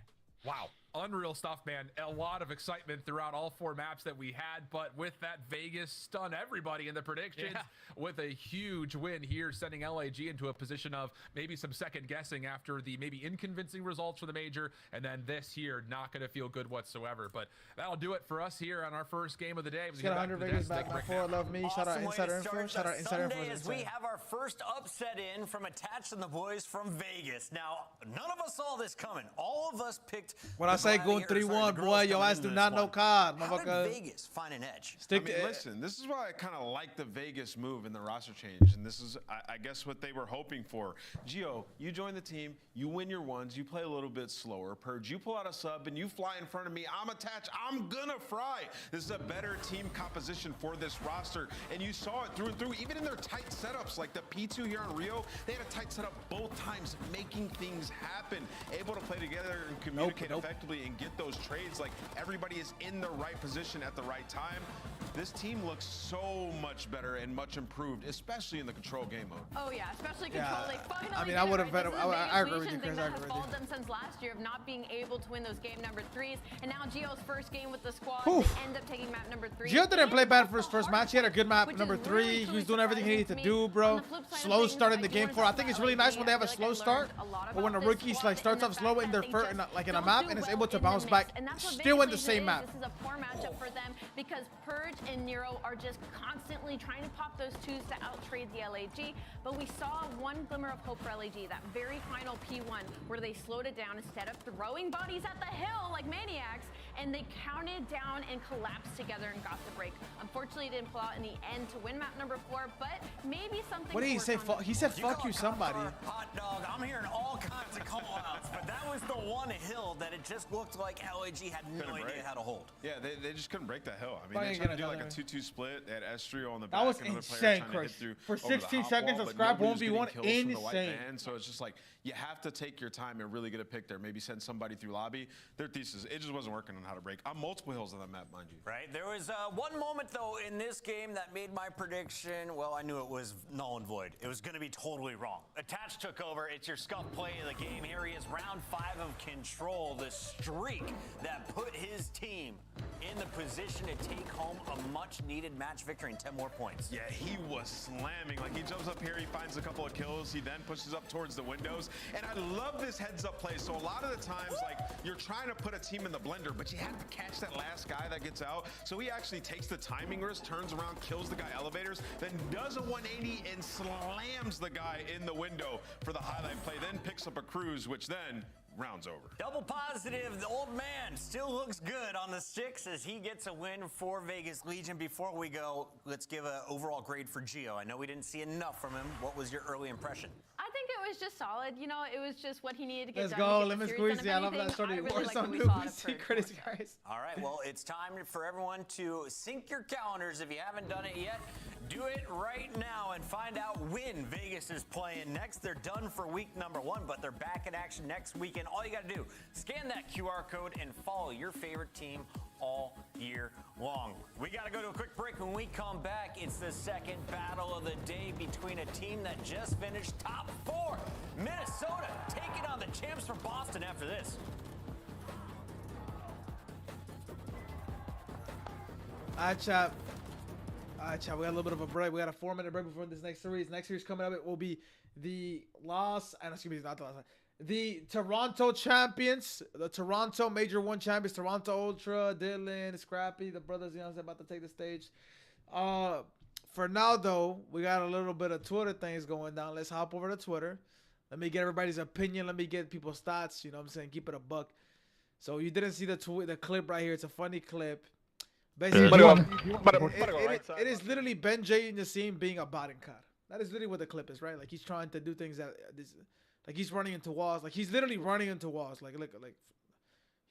Wow. Unreal stuff, man. A lot of excitement throughout all 4 maps that we had, but with that, Vegas stunned everybody in the predictions with a huge win here, sending LAG into a position of maybe some second guessing after the maybe inconvincing results for the major, and then this here not going to feel good whatsoever. But that'll do it for us here on our first game of the day. Let's get 100 Vegas back by 4. Love me. Shout out Insider Info. Shout out Insider Info. As we have our first upset in from Attached and the boys from Vegas. Now, none of us saw this coming. All of us picked. When I say going 3-1, boy, your ass do not know COD, How motherfucker. did Vegas find an edge? Listen, this is why I kind of like the Vegas move in the roster change, and this is, I guess, what they were hoping for. Gio, you join the team, you win your ones, you play a little bit slower. Purge, you pull out a sub, and you fly in front of me. I'm attached. I'm gonna fry. This is a better team composition for this roster, and you saw it through and through. Even in their tight setups, like the P2 here in Rio, they had a tight setup both times, making things happen, able to play together and communicate effectively and get those trades. Like, everybody is in the right position at the right time. This team looks so much better and much improved, especially in the control game mode. Oh yeah, especially control. They finally I mean, I would have bet. I agree with you, Chris. I That agree has with followed you. them since last year of not being able to win those game number 3s, and now Gio's first game with the squad, Oof. they end up taking map number 3. Gio didn't play bad for his first match. He had a good map, number 3. He was doing everything he needed to do, bro. Slow start in the game 4. I think it's really nice when they have a slow start, but when a rookie like starts off slow in their first, in a map and is able to bounce back, still in the same map. This is a poor matchup for them because Purge and Nero are just constantly trying to pop those 2s to out-trade the LAG, but we saw one glimmer of hope for LAG, that very final P1 where they slowed it down instead of throwing bodies at the hill like maniacs, and they counted down and collapsed together and got the break. Unfortunately, it didn't pull out in the end to win map number 4, but maybe something. What did he say? He said, "Fuck you, somebody." Hot dog. I'm hearing all kinds of call-outs, but that was the one hill that it just looked like LAG had no idea how to hold. Yeah, they just couldn't break that hill. I mean, Probably they tried to do like a 2-2 split. They had Estrio on the back. That was another insane, player trying Chris. to hit For through over the 16 hot seconds wall, of but scrap nobody was getting 1v1, kills from the white insane. man. So it's just like, you have to take your time and really get a pick there. Maybe send somebody through lobby. Their thesis, it just wasn't working on how to break. On multiple hills on that map, mind you. Right. There was one moment, though, in this game that made my prediction, well, I knew it was null and void. It was going to be totally wrong. Attached took over. It's your scuff play of the game. Here he is, round 5 of control. The streak that put his team in the position to take home a much-needed match victory and 10 more points. Yeah, he was slamming. Like, he jumps up here, he finds a couple of kills, he then pushes up towards the windows. And I love this heads-up play. So a lot of the times, like, you're trying to put a team in the blender, but you have to catch that last guy that gets out. So he actually takes the timing risk, turns around, kills the guy elevators, then does a 180 and slams the guy in the window for the highlight play, then picks up a cruise, which then round's over. Double positive. The old man still looks good on the 6 as he gets a win for Vegas Legion. Before we go, let's give an overall grade for Gio. I know we didn't see enough from him. What was your early impression? I think it was just solid. You know, it was just what he needed to get Let's done. go, to get Lemon the series Squeezy. done. I love that story. I really liked what we Warzone saw out of Lucy, Purge. credits, guys. All right, well, it's time for everyone to sync your calendars. If you haven't done it yet, do it right now and find out when Vegas is playing next. They're done for week number 1, but they're back in action next weekend. All you got to do, scan that QR code and follow your favorite team all year long. We got to go to a quick break. When we come back, it's the second battle of the day between a team that just finished top 4. Minnesota taking on the champs from Boston after this. Alright, chat. Alright, chat. We got a little bit of a break. We got a 4-minute break before this next series. Next series coming up, it will be the the Toronto champions, the Toronto Major 1 champions, Toronto Ultra, Dylan, Scrappy, the brothers, you know, about to take the stage. For now, though, we got a little bit of Twitter things going down. Let's hop over to Twitter. Let me get everybody's opinion. Let me get people's thoughts. You know what I'm saying? Keep it a buck. So you didn't see the clip right here. It's a funny clip. Basically, it is literally Ben J and Nassim being a bot and car. That is literally what the clip is, right? Like he's trying to do things that like he's running into walls. Like he's literally running into walls. Like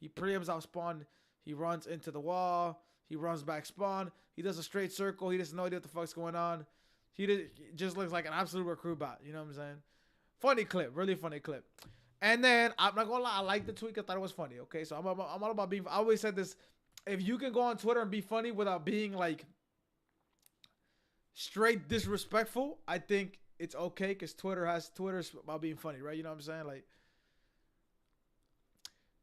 he preempts out spawn. He runs into the wall. He runs back spawn. He does a straight circle. He doesn't know what the fuck's going on. He just looks like an absolute recruit bot. You know what I'm saying? Funny clip. Really funny clip. And then, I'm not going to lie. I like the tweet. I thought it was funny. Okay? So I'm all about being... I always said this. If you can go on Twitter and be funny without being, like, straight disrespectful, I think it's okay. Because Twitter's about being funny, right? You know what I'm saying? Like...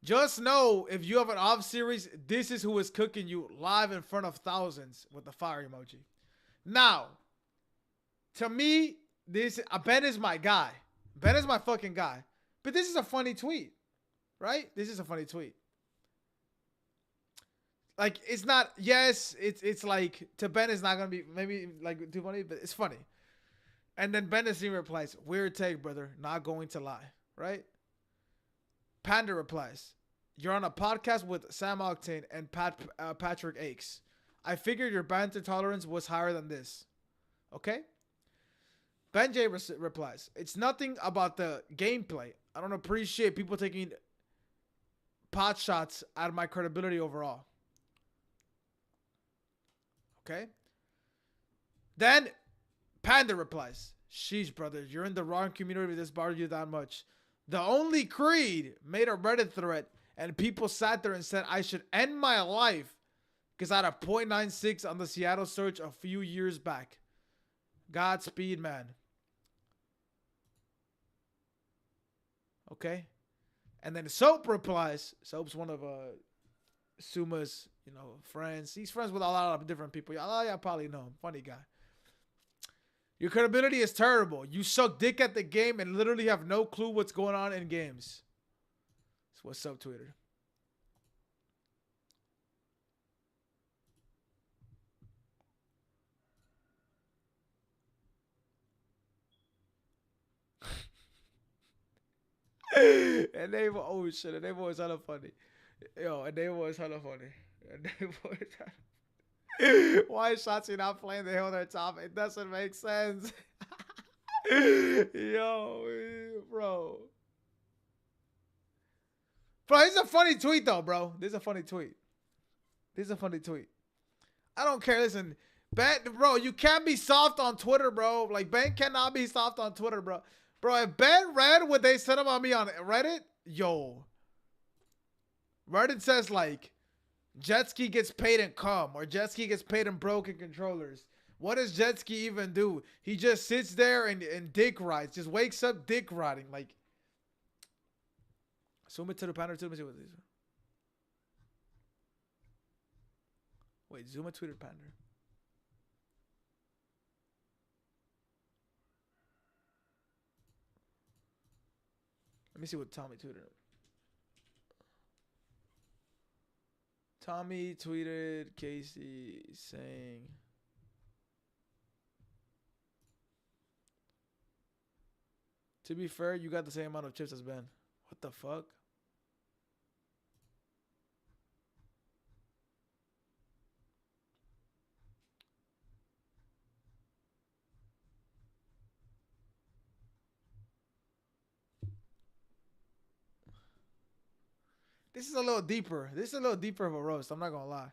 Just know, if you have an off series, this is who is cooking you live in front of thousands with the fire emoji. Now, to me, Ben is my guy. Ben is my fucking guy. But this is a funny tweet, right? This is a funny tweet. Like, it's not, yes, it's like, to Ben, it's not going to be maybe like too funny, but it's funny. And then Ben Nassim replies, weird take, brother, not going to lie, right? Panda replies, you're on a podcast with Sam Octane and Patrick Akes. I figured your banter tolerance was higher than this. Okay? Ben J replies, it's nothing about the gameplay. I don't appreciate people taking pot shots out of my credibility overall. Okay? Then Panda replies, sheesh, brother, you're in the wrong community with this bar you that much. The only Creed made a Reddit thread and people sat there and said I should end my life because I had a .96 on the Seattle search a few years back. Godspeed, man. Okay? And then Soap replies. Soap's one of Suma's, friends. He's friends with a lot of different people. Y'all probably know him. Funny guy. Your credibility is terrible. You suck dick at the game and literally have no clue what's going on in games. That's what's up, Twitter. And they were, oh shit, and they was hella funny. Yo, and they was hella funny. And they was hella... Why is Shotzi not playing the hill their top? It doesn't make sense. Yo, bro. Bro, this is a funny tweet though, bro. This is a funny tweet. I don't care. Listen, Ben, bro, you can't be soft on Twitter, bro. Like, Ben cannot be soft on Twitter, bro. Bro, if Ben read what they said about me on Reddit, yo. Reddit says, like, Jetski gets paid in cum, or Jetski gets paid in broken controllers. What does Jetski even do? He just sits there and dick rides. Just wakes up dick riding. Like, zoom it to the panel too. Let me see what this is. Wait, zoom it to the panel. Let me see what Tommy tweeted. Tommy tweeted Casey saying, to be fair, you got the same amount of chips as Ben. What the fuck? This is a little deeper. This is a little deeper of a roast. I'm not going to lie.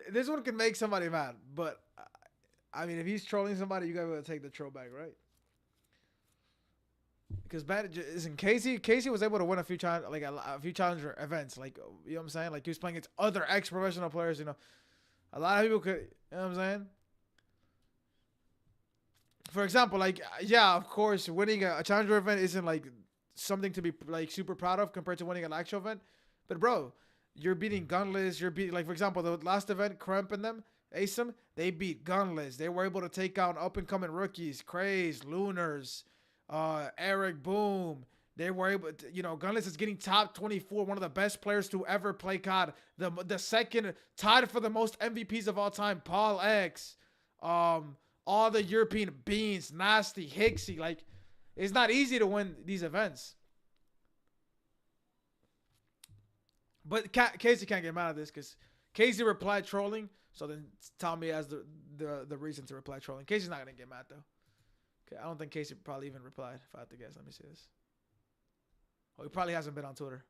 This one can make somebody mad. But, I mean, if he's trolling somebody, you got to take the troll back, right? Because Casey was able to win a few challenger events. Like, you know what I'm saying? Like, he was playing against other ex-professional players, A lot of people could, you know what I'm saying? For example, like, yeah, of course, winning a challenger event isn't, like, something to be like super proud of compared to winning an actual event, but bro, you're beating Gunless. You're beating, like, for example, the last event, Kremp and them, ASIM, they beat Gunless. They were able to take out up-and-coming rookies, Craze, Lunars, Eric Boom. They were able to, you know, Gunless is getting top 24, one of the best players to ever play COD. The second, tied for the most MVPs of all time, Paul X. All the European Beans, Nasty, Hixie. Like, it's not easy to win these events. But Casey can't get mad at this because Casey replied trolling. So then Tommy has the reason to reply trolling. Casey's not going to get mad, though. Okay, I don't think Casey probably even replied, if I had to guess. Let me see this. Oh, he probably hasn't been on Twitter.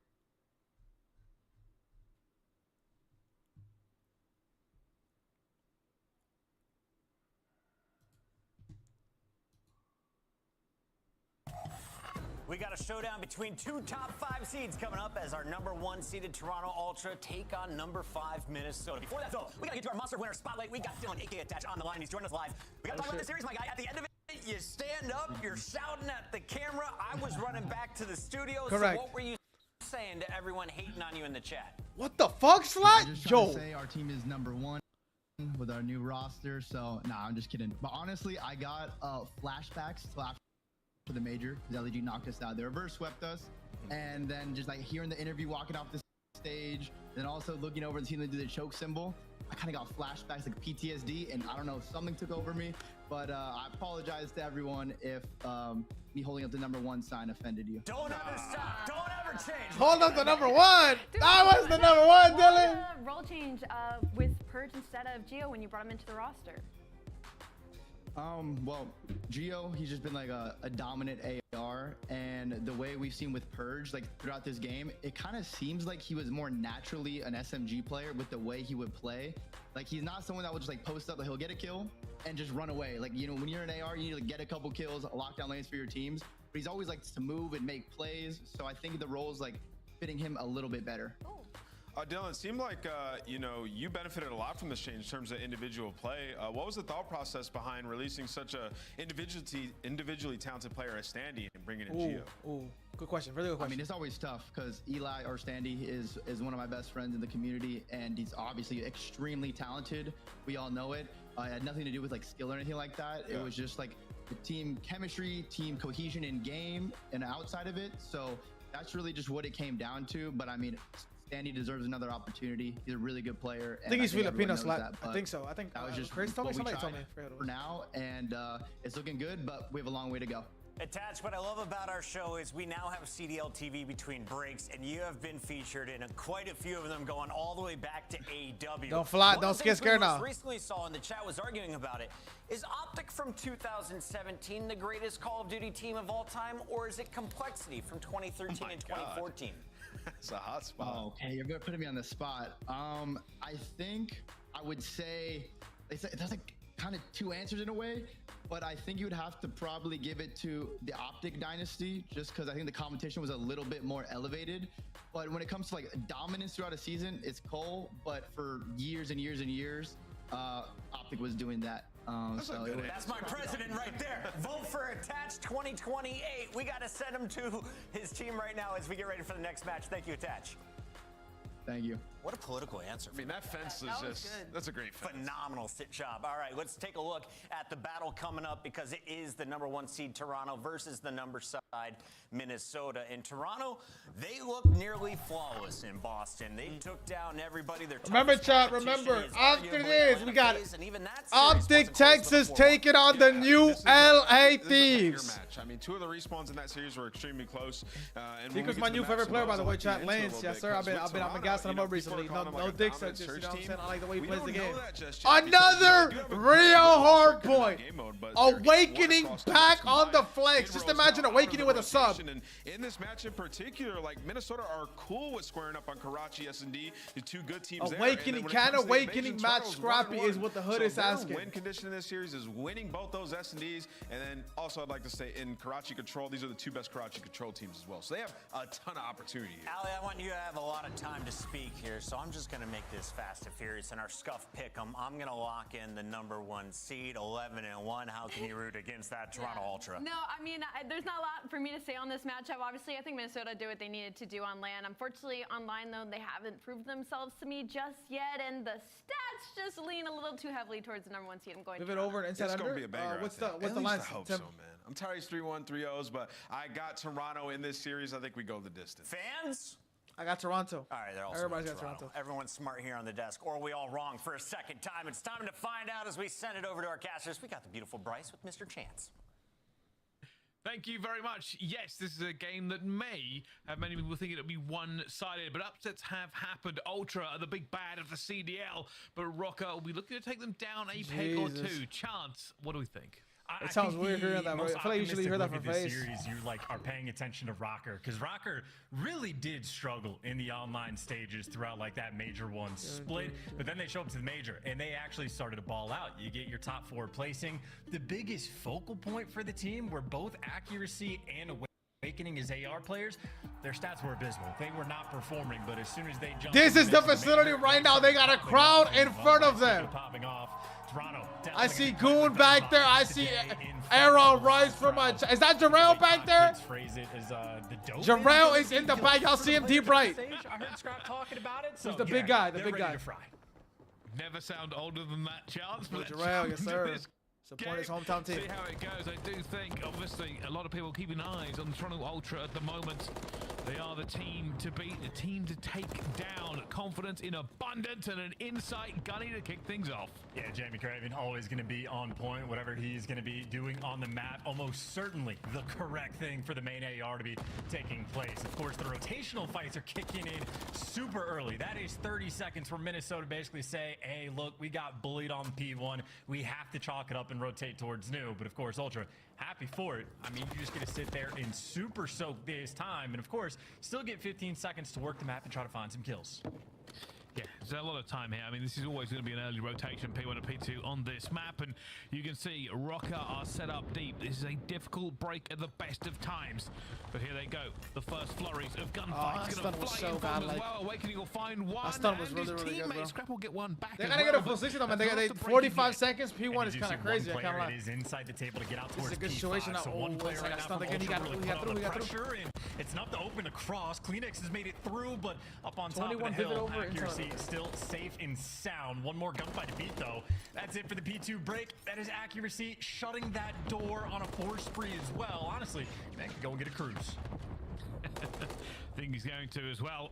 We got a showdown between two top 5 seeds coming up as our number 1 seeded Toronto Ultra take on number 5 Minnesota. Before that, though, we got to get to our monster winner spotlight. We got Dylan, a.k.a. Attach, on the line. He's joining us live. We got to talk about this series, my guy. At the end of it, you stand up, you're shouting at the camera. I was running back to the studio. Correct. So what were you saying to everyone hating on you in the chat? What the fuck, Slat? Yo. Say our team is number 1 with our new roster. So, nah, I'm just kidding. But honestly, I got flashbacks to after the major, because LEG knocked us out. They reverse swept us, and then just like hearing the interview, walking off the stage, then also looking over and seeing them do the choke symbol, I kind of got flashbacks, like PTSD, and I don't know, something took over me. But I apologize to everyone if me holding up the number 1 sign offended you. Don't ever stop. Don't ever change. Hold up the number 1. That was the number 1, Dylan. The role change with Purge instead of Geo when you brought him into the roster. Well, Geo, he's just been like a dominant AR, and the way we've seen with Purge, like throughout this game, it kind of seems like he was more naturally an SMG player with the way he would play. Like, he's not someone that would just like post up, like he'll get a kill and just run away. Like, you know, when you're an AR, you need to get a couple kills, lock down lanes for your teams, but he's always likes to move and make plays. So I think the role's like fitting him a little bit better. Dylan, it seemed like, you know, you benefited a lot from this change in terms of individual play. What was the thought process behind releasing such a individually talented player as Standy and bringing in Geo? Ooh, good question. Really good question. I mean, it's always tough because Eli or Standy is one of my best friends in the community, and he's obviously extremely talented. We all know it. It had nothing to do with like skill or anything like that. Yeah. It was just like the team chemistry, team cohesion in game and outside of it. So that's really just what it came down to. But I mean, Standy deserves another opportunity. He's a really good player. I think he's Filipino Slat. I think so. I think that was just Chris told me. Somebody told me for now, and it's looking good, but we have a long way to go. Attached, what I love about our show is we now have CDL TV between breaks, and you have been featured in quite a few of them going all the way back to AEW. Don't fly, don't get scared now. Recently saw in the chat was arguing about it. Is OpTic from 2017 the greatest Call of Duty team of all time, or is it Complexity from 2013 and 2014? It's a hot spot. Oh, okay, you're putting me on the spot. I think I would say there's like kind of 2 answers in a way, but I think you would have to probably give it to the OpTic dynasty, just because I think the competition was a little bit more elevated. But when it comes to like dominance throughout a season, it's Cole. But for years and years and years, OpTic was doing that. That's my president right there. Vote for Attach 2028. We got to send him to his team right now as we get ready for the next match. Thank you, Attach. Thank you. What a political answer. I mean, that fence is just, that's a great fence. Phenomenal sit job. All right, let's take a look at the battle coming up because it is the number 1 seed Toronto versus the number side Minnesota. In Toronto, they look nearly flawless in Boston. They took down everybody. Remember, chat, remember, after this, we got OpTic Texas taking on the new LA Thieves. I mean, 2 of the respawns in that series were extremely close. He was my new favorite player, by the way, chat. Lance, yes, sir. I've been gassing him up recently. No dick such, you know what I'm saying? I like the way he plays the game. Another real hard point. Awakening back on the flex. Just imagine Awakening with a sub. And in this match in particular, like Minnesota are cool with squaring up on Karachi S&D, the 2 good teams Awakening, can Awakening match Scrappy is what the hood is asking. Win condition in this series is winning both those S&Ds, and then also I'd like to say in Karachi Control, these are the 2 best Karachi Control teams as well. So they have a ton of opportunity here. Ali, I want you to have a lot of time to speak here. together, so I'm just going to make this fast and furious. In our Scuff pick'em, I'm going to lock in the #1 seed, 11-1. How can you root against that Toronto Ultra? No, I mean, there's not a lot for me to say on this matchup. Obviously, I think Minnesota did what they needed to do on land. Unfortunately, online, though, they haven't proved themselves to me just yet, and the stats just lean a little too heavily towards the #1 seed. I'm going Move it over and inside it's under. Gonna be a banger, what's the line? I hope so, man. I'm tired of 3-1, 3-0s, but I got Toronto in this series. I think we go the distance. Fans? I got Toronto. All right, they're all Everybody's got Toronto. Everyone's smart here on the desk, or are we all wrong for a second time? It's time to find out as we send it over to our casters. We got the beautiful Bryce with Mr. Chance. Thank you very much. Yes, this is a game that may have many people thinking it'll be one-sided, but upsets have happened. Ultra are the big bad of the CDL, but Rocker will be looking to take them down a peg or two. Chance, what do we think? It sounds weird hearing that. I feel like usually you hear that from FaZe. Series, you are paying attention to Rocker, because Rocker really did struggle in the online stages throughout that major one split, but then they show up to the major and they actually started to ball out. You get your top 4 placing. The biggest focal point for the team were both accuracy and awakening as AR players. Their stats were abysmal. They were not performing, but as soon as they jumped, this is the facility right now. They got a crowd in front of them. Popping off. Toronto, I see Goon back there. I see Aaron Rice from my. Is that Jarrell back there? Jarrell is in the back. Y'all see him deep right. I heard Scrap talking about it. He's the big guy. The big guy. Never sound older than that, Chance. But Jarrell, yes sir. Support his hometown team. See how it goes. I do think, obviously, a lot of people keeping eyes on Toronto Ultra at the moment. They are the team to beat, the team to take down. Confidence in abundance and an insight gunny to kick things off. Yeah, Jamie Craven always going to be on point. Whatever he's going to be doing on the map, almost certainly the correct thing for the main AR to be taking place. Of course, the rotational fights are kicking in super early. That is 30 seconds for Minnesota to basically say, hey, look, we got bullied on P1. We have to chalk it up and rotate towards new. But of course, Ultra, happy for it. I mean, you just get to sit there and super soak this time, and of course still get 15 seconds to work the map and try to find some kills. Yeah, there's a lot of time here. I mean, this is always going to be an early rotation, P1 and P2 on this map, and you can see Rocker are set up deep. This is a difficult break at the best of times, but here they go. The first flurries of gunfights going to fly in front as well. Awakening will find one, that stun was and really, his really good, bro. Scrap will get one back. They gotta get a position on, man. They got 45 seconds. P1 is kind of crazy. I can't lie. Is inside the table to get out towards It's a good situation. So one player right now from Ultra really put on the pressure, and it's enough to open across. Kleenex has made it through, but up on top of the hill, accuracy still safe and sound. One more gunfight to beat, though. That's it for the P2 break. That is accuracy shutting that door on a 4 spree as well. Honestly, man could go and get a cruise. Think he's going to as well.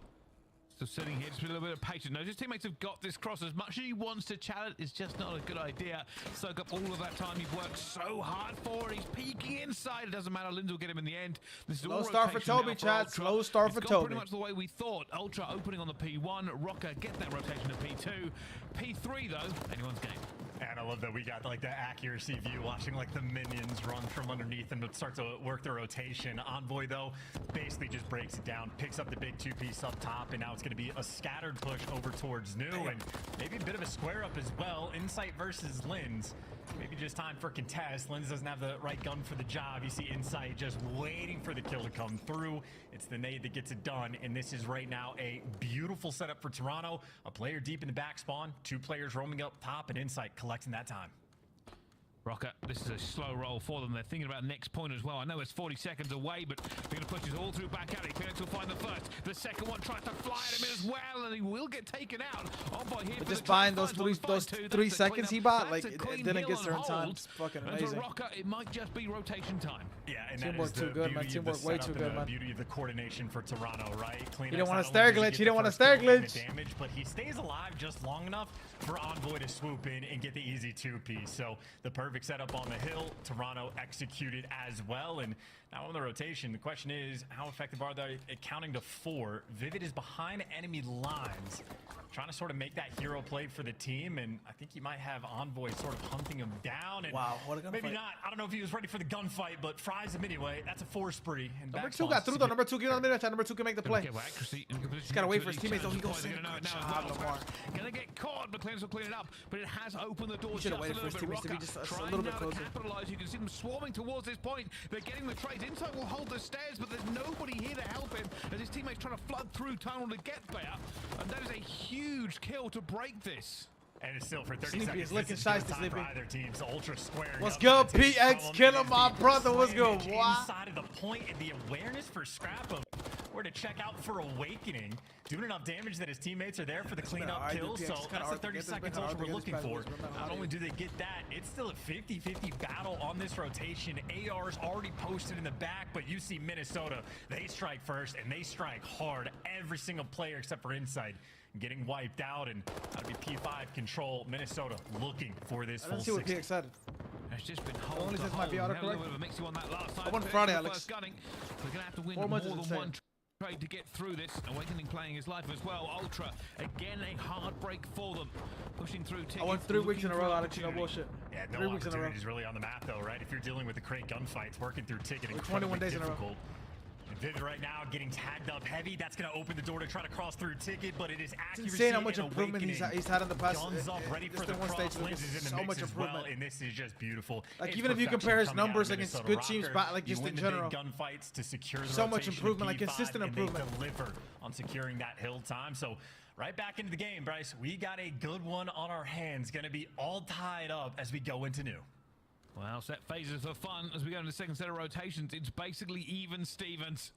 So sitting here, just with a little bit of patience. Now, his teammates have got this cross. As much as he wants to challenge, it's just not a good idea. Soak up all of that time you've worked so hard for. He's peeking inside. It doesn't matter. Linz will get him in the end. This is slow start for Toby, chat. Slow start for Toby. Pretty much the way we thought. Ultra opening on the P1. Rocker get that rotation to P2. P3, though, anyone's game. And I love that we got the accuracy view, watching the minions run from underneath them to start to work the rotation. Envoy, though, basically just breaks it down, picks up the big 2-piece up top, and now it's going to be a scattered push over towards new, and maybe a bit of a square up as well. Insight versus Linz. Maybe just time for contest. Linz doesn't have the right gun for the job. You see Insight just waiting for the kill to come through. It's the nade that gets it done, and this is right now a beautiful setup for Toronto. A player deep in the back spawn, 2 players roaming up top, and Insight collecting that time. Rocker, this is a slow roll for them. They're thinking about next point as well. I know it's 40 seconds away, but they're going to push this all through back alley. Kleenex will find the first. The second one tries to fly at him as well, and he will get taken out. Envoy here but just buying those 3 seconds he bought, it didn't get certain time. It's fucking amazing. And for Rocker, it might just be rotation time. Yeah, and teamwork too good, man. Teamwork way too good, man. Beauty of the coordination for Toronto, right? He didn't want to stare glitch. He didn't want to stare glitch. Damage, but he stays alive just long enough for Envoy to swoop in and get the easy 2-piece. So the perfect setup on the hill. Toronto executed as well, and now on the rotation, the question is, how effective are they at counting to 4? Vivid is behind enemy lines, trying to sort of make that hero play for the team, and I think he might have Envoy sort of hunting him down. And wow, what a gunfight. Maybe not. I don't know if he was ready for the gunfight, but fries him anyway. That's a 4 spree. And number 2 got through, though. Number 2, get on the mid-chat. Number 2 can make the play. Just gotta wait for his teammates. Oh, he goes in. Gonna get caught, but Kleenex will clean it up. But it has opened the door. He should have waited for his teammates to be just a slow little bit closer. Capitalize. You can see them swarming towards this point. They're getting the trades. Insight will hold the stairs, but there's nobody here to help him as his teammates trying to flood through tunnel to get there. And that is a huge kill to break this. And it's still for 30 Sleepy seconds. is looking This is good shiesty, time Sleepy. for either teams. Ultra squaring What's up. good, Takes PX? from him. Killing It is my the brother. What's good? slamage What? inside of the point and the awareness for Scrap of where to check out for Awakening. Doing enough damage that his teammates are there for the cleanup kills. So that's the 30 seconds Ultra we're looking for. Not only do they get that, it's still a 50-50 battle on this rotation. AR's already posted in the back, but you see Minnesota, they strike first and they strike hard. Every single player except for Insight getting wiped out, and that'll be P5 control. Minnesota looking for this full 60. Let's see what PX said. It's just been Only hold to says might be hold. autocorrect. On that last time. I won Friday, Alex. Gunning. We're gonna have to win 4 more months is than one insane. trade to get through this. Awakening playing his life as well. Ultra again, a hard break for them, pushing through. I won 3 weeks in a row, Alex. No bullshit. Yeah, no 3 weeks in a row. opportunities really on the map though, right? If you're dealing with the crate gunfights, working through ticket, We're 21 days in a row. difficult. And Vivid right now getting tagged up heavy. That's going to open the door to try to cross through ticket, but it is accuracy. It's insane how much and improvement he's Awakening. had in the past. Guns up, ready for Just the in one cross. stage, Lenses in the so mix much as well, improvement. and this is just beautiful. Like, It's even if you perfection compare his coming out of numbers against Minnesota good teams, Rocker. like, just You in win the general. big gunfights to secure the So much rotation to improvement, like P5, consistent and improvement. They deliver on securing that hill time. So right back into the game, Bryce. We got a good one on our hands. Going to be all tied up as we go into new. Well, set phases for fun as we go into the second set of rotations. It's basically even Stevens.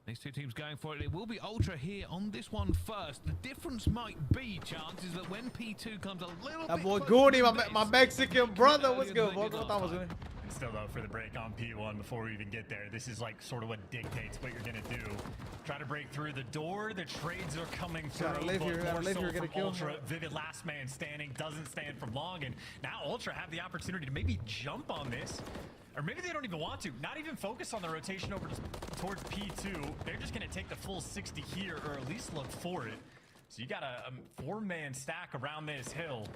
These two teams going for it. It will be Ultra here on this one first. The difference might be, Chance, is that when P2 comes a little That bit boy closer Gooney, to my this, Mexican brother. What's earlier good, than they boy? did What last was time. it? And still though, for the break on P1 before we even get there, this is like sort of what dictates what you're gonna do. Try to break through the door. The trades are coming through. Gotta live here, but gotta more live so here, gotta from kill Ultra. him. Vivid last man standing, doesn't stand for long, and now Ultra have the opportunity to maybe jump on this. Or maybe they don't even want to. Not even focus on the rotation over towards P2. They're just going to take the full 60 here, or at least look for it. So you got a 4-man stack around this hill.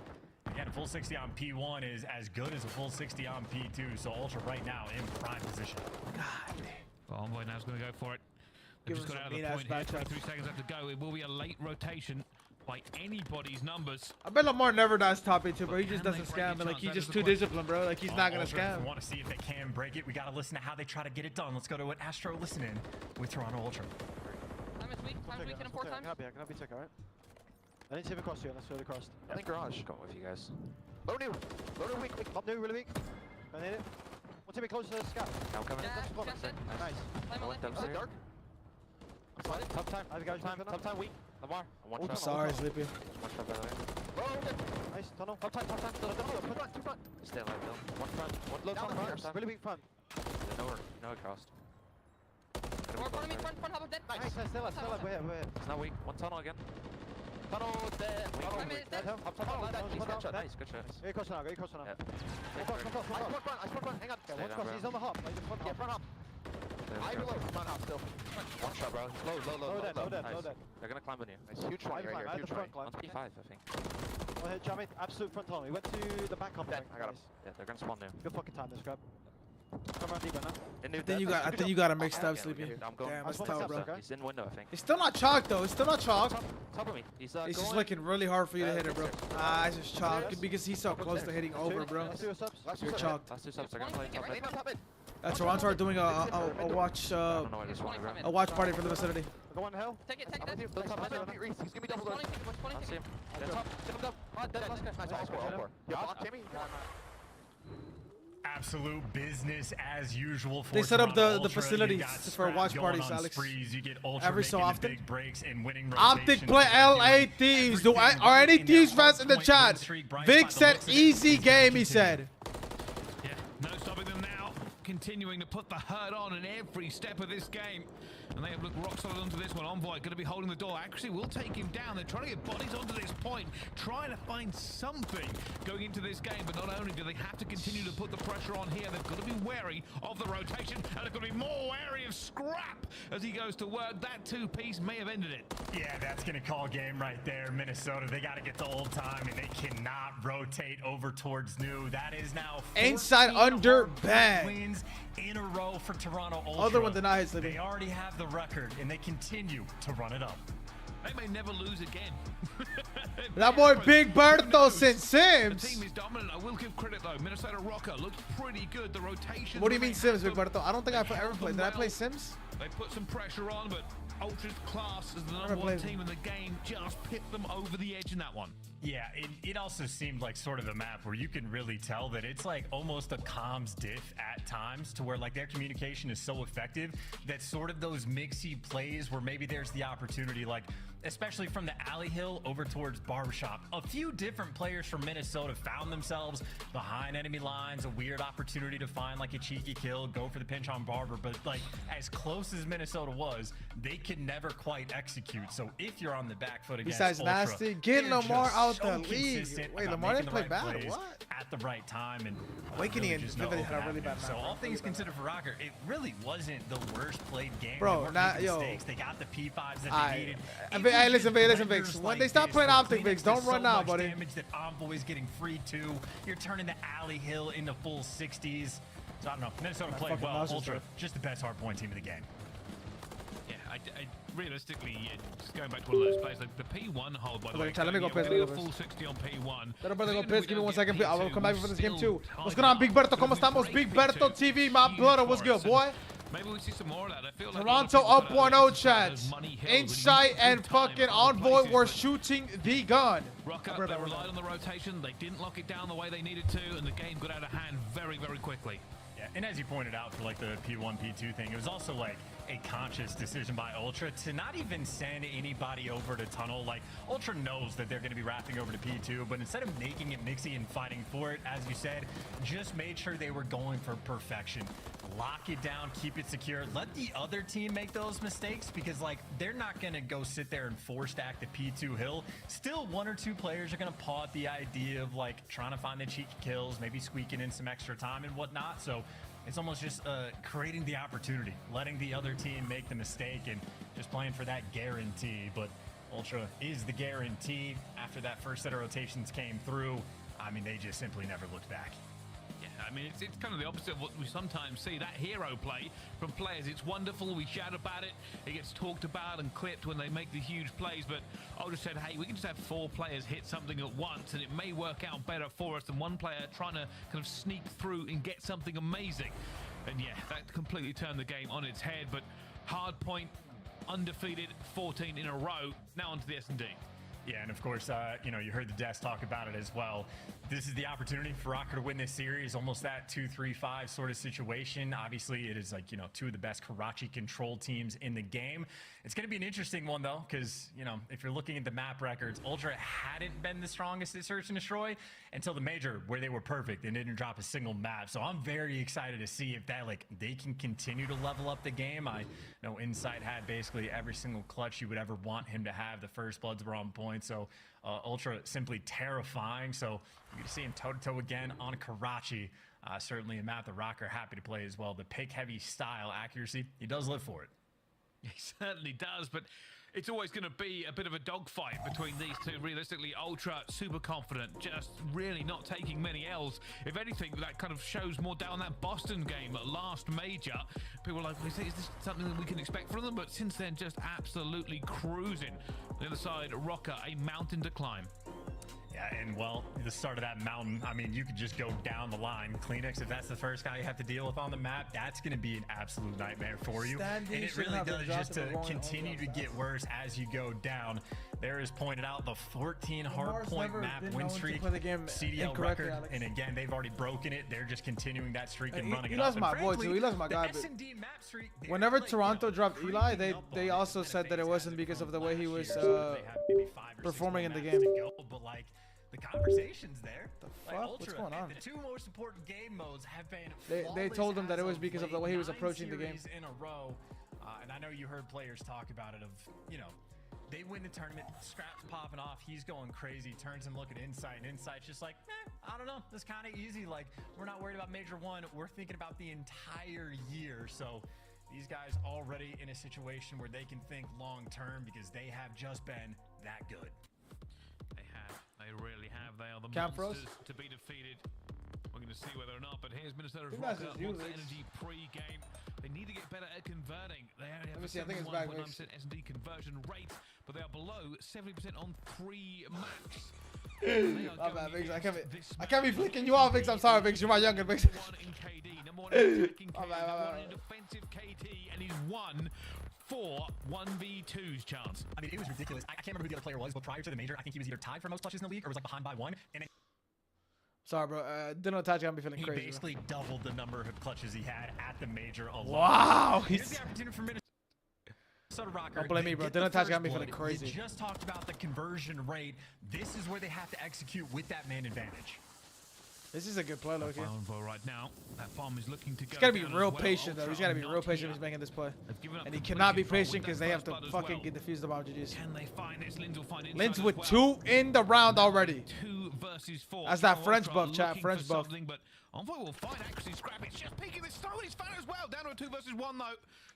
Again, a full 60 on P1 is as good as a full 60 on P2. So Ultra right now in prime position. God Well, Envoy now's going to go for it. They've Give just him got out some of the point mean-ass here. back 23 seconds left to go. It will be a late rotation by anybody's numbers. I bet Lamar never does top 8 too, bro. He But just can they doesn't break scam. it, But like, Chance? he's That just is too the question. disciplined, bro. Like, he's not gonna Ultra, scam. We want to see if they can break it. We got to listen to how they try to get it done. Let's go to what Astro listen in with Toronto Ultra. Time is weak. Time is weak in him 4 times. I can be tick, alright? I didn't see him across you, unless really crossed. I think garage. Got with you guys. Low new, weak, top new, really weak. I need it. One team close to the scout. Now coming. Yeah, Justin. Nice. Flame on left. downstairs. Dark. Top time. I have guys top time weak. Lamar. One I'm shot. sorry, Sleepy. One shot by the way. Nice. Tunnel. Top time. Put front, two front. Stay alive, Bill. One front. One low Down tunnel. the Really weak front. No crossed. Front of me, front, hop up dead. Nice. Still up. We're here. It's not weak. One tunnel again. Tunnel dead. Tunnel weak. Dead. Up tunnel. Good shot. Nice. Good shot. Get close now. Yeah. I spot front. Hang on. Stay One down, cross. bro. He's on the hop. He's front hop. Front hop. I below. Front hop still. One shot, bro. Low. Low dead. Nice. They're gonna climb on you. Nice. Huge I had the front climb. On P5, I think. Well, hey, Jamie, absolute front tunnel. He went to the back hop. I got him. Yeah, they're gonna spawn now. Good fucking time, this grab. Come around deeper now. I think you got it mixed up, Yeah, Sleepy. I'm going. Damn, that's I'm tough, going bro. He's in window, I think. It's still not chalk though. It's still not chalk. Top of me. He's It's just going. looking really hard for you to hit it, bro. It's just chalk because he's so close to hitting over, bro. Let's do a subs. You're chalked. Last two subs. They're gonna play top mid. Toronto are doing a watch I don't know why this one, bro. a watch party for the vicinity. Go on hell. Take it. He's gonna be double door. I see him. Yeah, top. Get him up. Dead. Nice. All four. Yeah, block Jimmy. Absolute business as usual for They set up Toronto the Ultra. facilities You got for Scrap watch going parties, on Alex. sprees. You get Ultra Every so making the often. big breaks and winning OpTic rotations. play They're LA doing Thieves. everything Are any right in their Thieves fans in the hard-point chat? win streak. Bryce, Vic by the said looks of it, easy is gonna game, he continue. said. Yeah, no stopping them now. Continuing to put the hurt on in every step of this game. And they have looked rock solid onto this one. Envoy going to be holding the door. Actually, will take him down. They're trying to get bodies onto this point, trying to find something going into this game. But not only do they have to continue to put the pressure on here, they've got to be wary of the rotation, and they've got to be more wary of Scrap as he goes to work. That two-piece may have ended it. Yeah, that's going to call game right there. Minnesota, they got to get to old time, and they cannot rotate over towards new. That is now Inside 14 under hard-point bag. wins in a row for Toronto Ultra. Other one denied, Sleepy. They already have the record, and they continue to run it up. They may never lose again. That boy Big Berto since The Sims. team is dominant. I will give credit though. Minnesota Minnesota Rocker looked pretty good. The rotation. What do you mean Sims, Big Berto? I don't think I've ever played. Did I play Sims? They put some pressure on, but Ultra's class as the #1 team in the game just picked them over the edge in that one. Yeah, it also seemed like sort of a map where you can really tell that it's like almost a comms diff at times, to where like their communication is so effective that sort of those mixy plays where maybe there's the opportunity, like especially from the alley hill over towards Barbershop, a few different players from Minnesota found themselves behind enemy lines, a weird opportunity to find like a cheeky kill, go for the pinch on Barber, but like as close as Minnesota was, they could never quite execute. So if you're on the back foot against besides Ultra, Nasty, get Lamar out the league. Wait, Lamar didn't play right bad? What? At the right time, and Awakening and just Vivid had a really bad So match. all things considered for Rocker, it really wasn't the worst played game. Bro, They weren't not making yo. mistakes. They got the P5s that they needed. Hey, listen, Vix. When they stop playing OpTic, Vix, don't run now, buddy. Damage that Envoy is getting free too. You're turning the alley hill into full 60s. So I don't know. Minnesota played well. Ultra, just the best hardpoint team of the game. Yeah, I realistically, just going back to one of those plays, like the P1 hold, by the way. Let me go piss. Getting a full 60 on P1. Let me go piss. Give me 1 second. I will come back for this game too. What's going on, Big Berto? ¿Cómo estamos? Big Berto TV, my brother. What's good, boy? Maybe we see some more of that. I feel like Toronto up 1-0, chat. Insight and fucking Envoy were shooting the gun. Rocker, they relied on the rotation. They didn't lock it down the way they needed to, and the game got out of hand very, very quickly. Yeah, and as you pointed out for like the P1, P2 thing, it was also like a conscious decision by Ultra to not even send anybody over to tunnel. Like Ultra knows that they're going to be wrapping over to P2, but instead of making it mixy and fighting for it, as you said, just made sure they were going for perfection. Lock it down, keep it secure, let the other team make those mistakes, because like they're not going to go sit there and force stack the P2 hill. Still, 1 or 2 players are going to paw at the idea of like trying to find the cheeky kills, maybe squeaking in some extra time and whatnot. So it's almost just creating the opportunity, letting the other team make the mistake and just playing for that guarantee. But Ultra is the guarantee. After that first set of rotations came through, I mean, they just simply never looked back. Yeah, I mean, it's kind of the opposite of what we sometimes see, that hero play from players. It's wonderful, we shout about it, it gets talked about and clipped when they make the huge plays, but Ultra said, hey, we can just have 4 players hit something at once, and it may work out better for us than one player trying to kind of sneak through and get something amazing. And yeah, that completely turned the game on its head, but Hardpoint, undefeated, 14 in a row, now onto the S&D. Yeah, and of course, you know, you heard the Des talk about it as well. This is the opportunity for Rocker to win this series, almost that 2-3-5 sort of situation. Obviously, it is like, you know, 2 of the best Karachi control teams in the game. It's going to be an interesting one, though, because, you know, if you're looking at the map records, Ultra hadn't been the strongest at Search and Destroy until the Major, where they were perfect and didn't drop a single map. So I'm very excited to see if that, like, they can continue to level up the game. I know Insight had basically every single clutch you would ever want him to have. The first bloods were on point. So Ultra simply terrifying. So you get to see him toe-to-toe again on Karachi. Certainly a map that Rocker happy to play as well. The pick-heavy style accuracy, he does live for it. He certainly does, but it's always going to be a bit of a dogfight between these two. Realistically, Ultra super confident, just really not taking many L's. If anything, that kind of shows more down that Boston game last Major. People are like, is this something that we can expect from them? But since then, just absolutely cruising. On the other side, Rocker, a mountain to climb. Yeah, and well, the start of that mountain, I mean, you could just go down the line. Kleenex, if that's the first guy you have to deal with on the map, that's going to be an absolute nightmare for you. And it really does just to continue to get worse as you go down. There is pointed out the 14 hardpoint map win streak, CDL record. And again, they've already broken it. They're just continuing that streak and running it up. He lost my boy, too. He lost my guy. Whenever Toronto dropped Eli, they also said that it wasn't because of the way he was performing in the game. But like, the conversation's there. The fuck? Like, What's going on? The 2 most important game modes have been they told him that it was because of the way he was approaching the game. In a row, and I know you heard players talk about it. Of, you know, they win the tournament, Scraps popping off, he's going crazy, turns and look at Insight, and Insight's just like, I don't know, this kind of easy. Like, we're not worried about Major 1, we're thinking about the entire year. So these guys already in a situation where they can think long term because they have just been that good. They really have. They are the monsters to be defeated. We're going to see whether or not, but here's Minnesota's Rocker. Wants energy pre-game. They need to get better at converting. They only have a 71.9% S&D conversion rate, but they are below 70% on 3 maps. My bad, Viggs. I can't be flicking you off, Viggs. I'm sorry, Viggs. You're my younger, Viggs. My bad. And he's won 4 1v2s, chance. I mean, it was ridiculous. I can't remember who the other player was, but prior to the major, I think he was either tied for most clutches in the league or was like behind by 1. And Sorry, bro. Didn't attach. I'm be feeling crazy. He basically doubled the number of clutches he had at the major alone. Wow. Here's the opportunity for Minnesota Rocker. Don't blame me, bro. Didn't attach. I'm be feeling crazy. You just talked about the conversion rate. This is where they have to execute with that man advantage. This is a good play, Loki. Right now, that farm is looking to go. He's got to be real patient, though. He's got to be real patient if he's making this play. And he cannot be patient because they have to fucking get defuse the bomb. GG's. Can they find this? Linz with 2 in the round already. 2 versus 4. That's that French buff, chat. French buff. But Envoy will find accuracy. Scrap. It's just peeking this throw. He's found as well. Down to a 2 versus 1, though.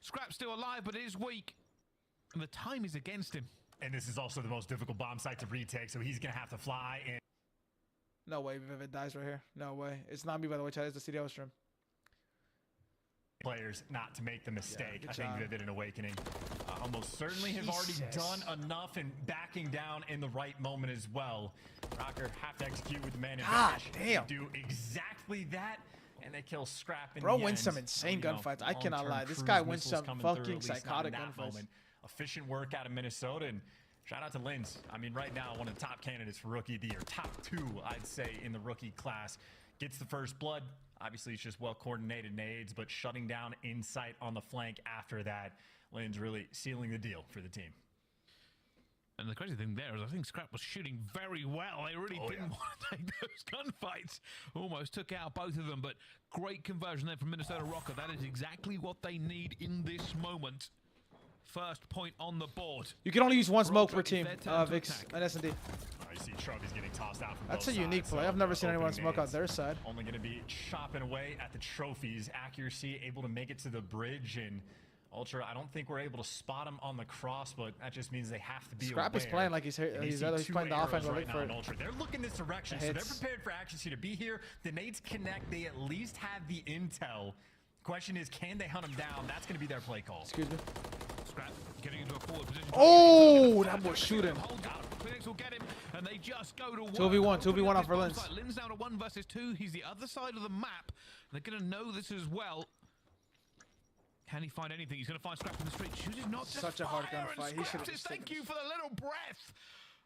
Scrap's still alive, but it is weak. And the time is against him. And this is also the most difficult bomb site to retake, so he's going to have to fly in. No way Vivid dies right here. No way. It's not me, by the way, chat. It's the CDL stream. Players not to make the mistake. I think Vivid and Awakening almost certainly have already done enough and backing down in the right moment as well. Rocker have to execute with the man advantage. Damn. Do exactly that, and they kill Scrap in Bro the wins end. some insane gunfights. I cannot lie. This guy wins some fucking psychotic gunfights. Efficient work out of Minnesota, and shout out to Linz. I mean, right now, one of the top candidates for Rookie of the Year. Top 2, I'd say, in the rookie class. Gets the first blood. Obviously, it's just well-coordinated nades, but shutting down Insight on the flank after that. Linz really sealing the deal for the team. And the crazy thing there is I think Scrap was shooting very well. They really didn't want to take those gunfights. Almost took out both of them, but great conversion there from Minnesota Rocker. That is exactly what they need in this moment. First point on the board. You can only use 1 smoke per team, Vix and S&D. You see Trophy's getting tossed out from That's both a unique sides, play. so I've never seen anyone opening smoke out nades. their side. Only going to be chopping away at the Trophy's accuracy, able to make it to the bridge, and Ultra, I don't think we're able to spot him on the cross, but that just means they have to be Scrap aware. is playing like he's playing the offense right for now Ultra. They're looking this direction, so they're prepared for accuracy to be here. The nades connect. They at least have the intel. Question is, can they hunt him down? That's going to be their play call. Excuse me. Scrap getting into a forward position. Oh, that was shooting. Phoenix will get him, and they just go to 2v1 off for Linz. Linz down to 1 versus 2. He's the other side of the map. They're going to know this as well. Can he find anything? He's going to find Scrap in the street. Chooses not to Such a hard gunfight. He should says thank you for the little breath,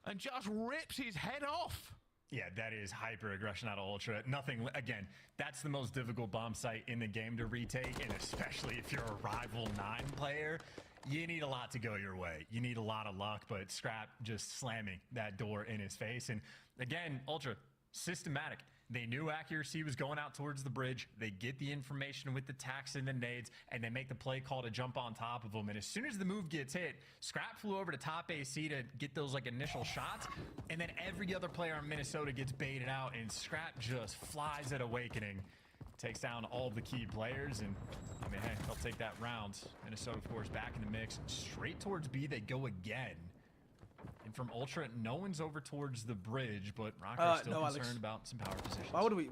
and just rips his head off. Yeah, that is hyper aggression out of Ultra. Nothing, again, that's the most difficult bomb site in the game to retake, and especially if you're a rival 9 player, you need a lot to go your way. You need a lot of luck, but Scrap just slamming that door in his face. And again, Ultra, systematic. They knew accuracy was going out towards the bridge. They get the information with the tax and the nades, and they make the play call to jump on top of them. And as soon as the move gets hit, Scrap flew over to top AC to get those like initial shots, and then every other player in Minnesota gets baited out, and Scrap just flies at Awakening. Takes down all the key players, and I mean, hey, they'll take that round. Minnesota, of course, back in the mix. Straight towards B they go again. And from Ultra, no one's over towards the bridge, but Rocker's still concerned about some power positions. Why would we?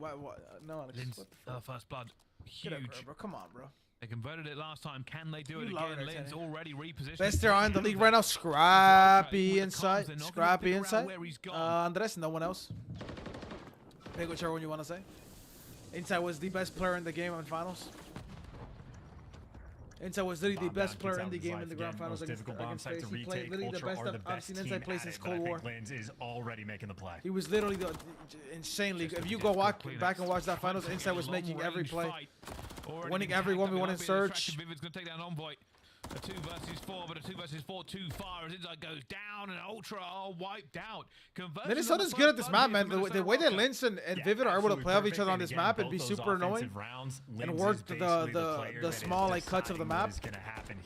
No, Alex. Linz, first blood, huge. Bro. Come on, bro. They converted it last time. Can they do it again? Linz already repositioned. Best there on the league right now. Scrappy inside. Scrappy inside. Andres, no one else. Pick whichever one you want to say. Inside was the best player in the game in finals. Inside was literally the best player in the game in the grand finals against FaZe. He played literally the best I've seen Inside play since Cold War. Linz is already making the play. He was literally insanely good. If you go back and watch that finals, Inside was making every play. Winning every 1v1 in Surge. Vivid's going to take down Envoy. A 2 versus 4, but a 2 versus 4 too far as Inside goes down and Ultra are wiped out. Minnesota's good at this map, man. The way that Linz and Vivid are able to play off each other on this map, it'd be super annoying. And work the small like cuts of the map.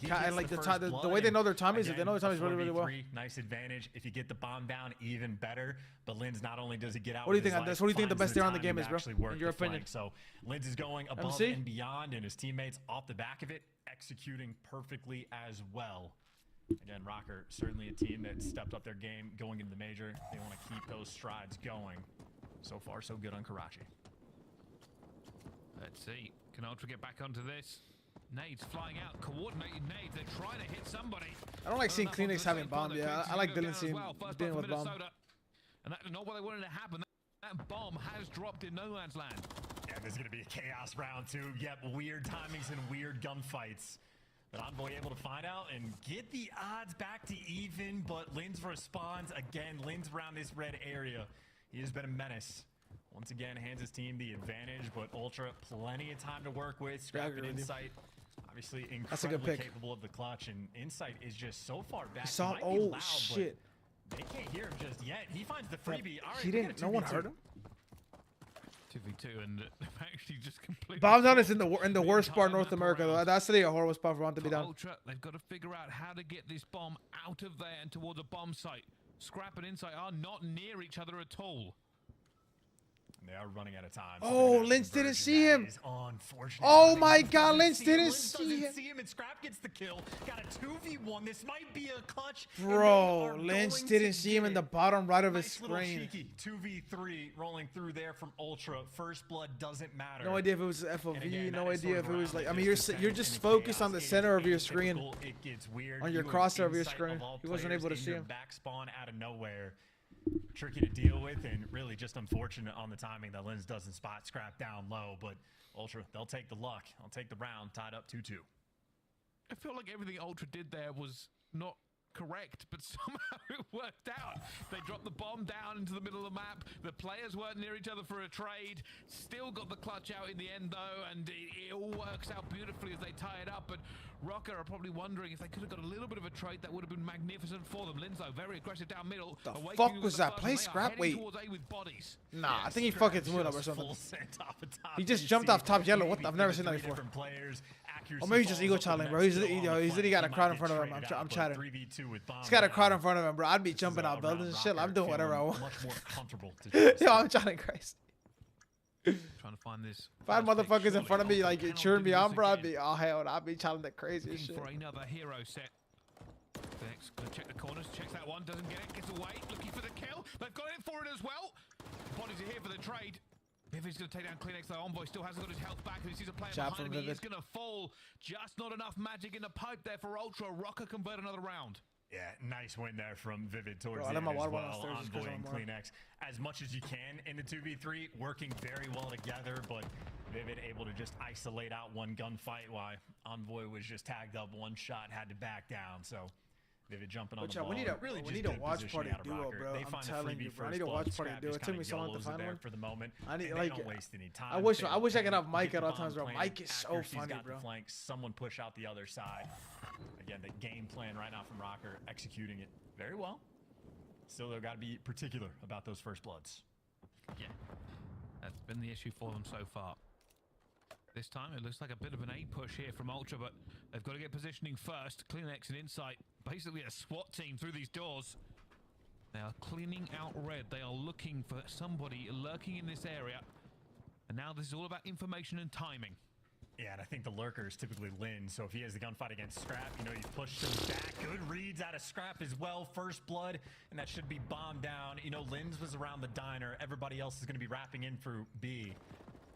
And like the way they know their timings, they know their timings really, really well. Nice advantage. If you get the bomb down, even better. But Linz not only does he get out. What do you think on this? What do you think the best tier on the game is, bro? In your opinion? So Linz is going above and beyond, and his teammates off the back of it, executing perfectly as well. Again, Rocker, certainly a team that stepped up their game going into the major. They want to keep those strides going. So far, so good on Karachi. Let's see. Can Ultra get back onto this? Nades flying out. Coordinated nades. They're trying to hit somebody. I don't like seeing Kleenex having bomb. Yeah, I like Dylan seeing dealing with bomb. And that's not what they wanted to happen. That bomb has dropped in no man's land. Yeah, there's going to be a chaos round 2. Yep, weird timings and weird gunfights. But Envoy able to find out and get the odds back to even, but Linz responds. Again, Linz around this red area. He has been a menace. Once again, hands his team the advantage, but Ultra, plenty of time to work with. Scrap and Insight, obviously incredibly capable of the clutch, and Insight is just so far back. Oh, loud, shit. They can't hear him just yet. He finds the freebie. All right, he didn't. No one heard him. 2v2 and actually just completely. Bomb down is in the worst part of North America though. That's really a horrible spot for bomb to be down. Ultra, they've got to figure out how to get this bomb out of there and towards a bomb site. Scrap and Insight are not near each other at all. They are running out of time. Oh, Lynch didn't see him. Oh my God, Lynch didn't see him. And Scrap gets the kill. Got a 2v1. This might be a clutch. Bro, Lynch didn't see him in the bottom right of his screen. 2v3 rolling through there from Ultra. First blood doesn't matter. No idea if it was FOV. No idea if it was like. I mean, you're just focused on the center of your screen. It gets weird. On your crosshair of your screen. He wasn't able to see him. Back spawn out of nowhere. Tricky to deal with, and really just unfortunate on the timing that Linz doesn't spot Scrap down low, but Ultra, they'll take the luck. I'll take the round, tied up 2-2. I feel like everything Ultra did there was not correct, but somehow it worked out. They dropped the bomb down into the middle of the map. The players weren't near each other for a trade. Still got the clutch out in the end, though, and it all works out beautifully as they tie it up. But Rocker are probably wondering if they could have got a little bit of a trade that would have been magnificent for them. Linzo, very aggressive down middle. The fuck was that play, Scrap? Wait. Nah, I think he fucking threw it up or something. He just jumped off top yellow. What? I've never seen that before. Or maybe he's just ego challenging, bro. He's literally got a crowd in front of him. I'm chatting. He's got a crowd in front of him, bro. I'd be jumping out buildings and shit. I'm doing whatever I want. Yo, I'm trying to Christ. Trying to find this. 5 motherfuckers in front of me, like cheering me on, bro. I'd be, oh hell, I'd be challenging the craziest shit. For another hero set. Next, gonna check the corners. Checks that one, doesn't get it, gets away, looking for the kill. They've got it for it as well. Bodies are here for the trade. Vivid's gonna take down Kleenex. The Envoy still hasn't got his health back. He sees a player behind him. He's gonna fall. Just not enough magic in the pipe there for Ultra. Rocker convert another round. Yeah, nice win there from Vivid towards the end as well. Envoy and Kleenex, as much as you can in the 2v3, working very well together, but Vivid able to just isolate out one gunfight while Envoy was just tagged up one shot, had to back down. So Vivid jumping on the ball. We need a watch party duo, bro. I'm telling you, bro. I need a watch party duo. It took me so long to find one. For the moment. I need like. Don't waste any time. I wish I could have Mike at all times, bro. Mike is so funny, bro. Someone push out the other side. Again, the game plan right now from Rocker, executing it very well. Still, they've got to be particular about those first bloods. Yeah, that's been the issue for them so far. This time, it looks like a bit of an A push here from Ultra, but they've got to get positioning first. Kleenex and Insight, basically a SWAT team through these doors. They are cleaning out red. They are looking for somebody lurking in this area. And now this is all about information and timing. Yeah, and I think the lurker is typically Lin, so if he has the gunfight against Scrap, you know, he's pushed him back. Good reads out of Scrap as well. First blood, and that should be bombed down. You know, Lin's was around the diner. Everybody else is going to be wrapping in for B.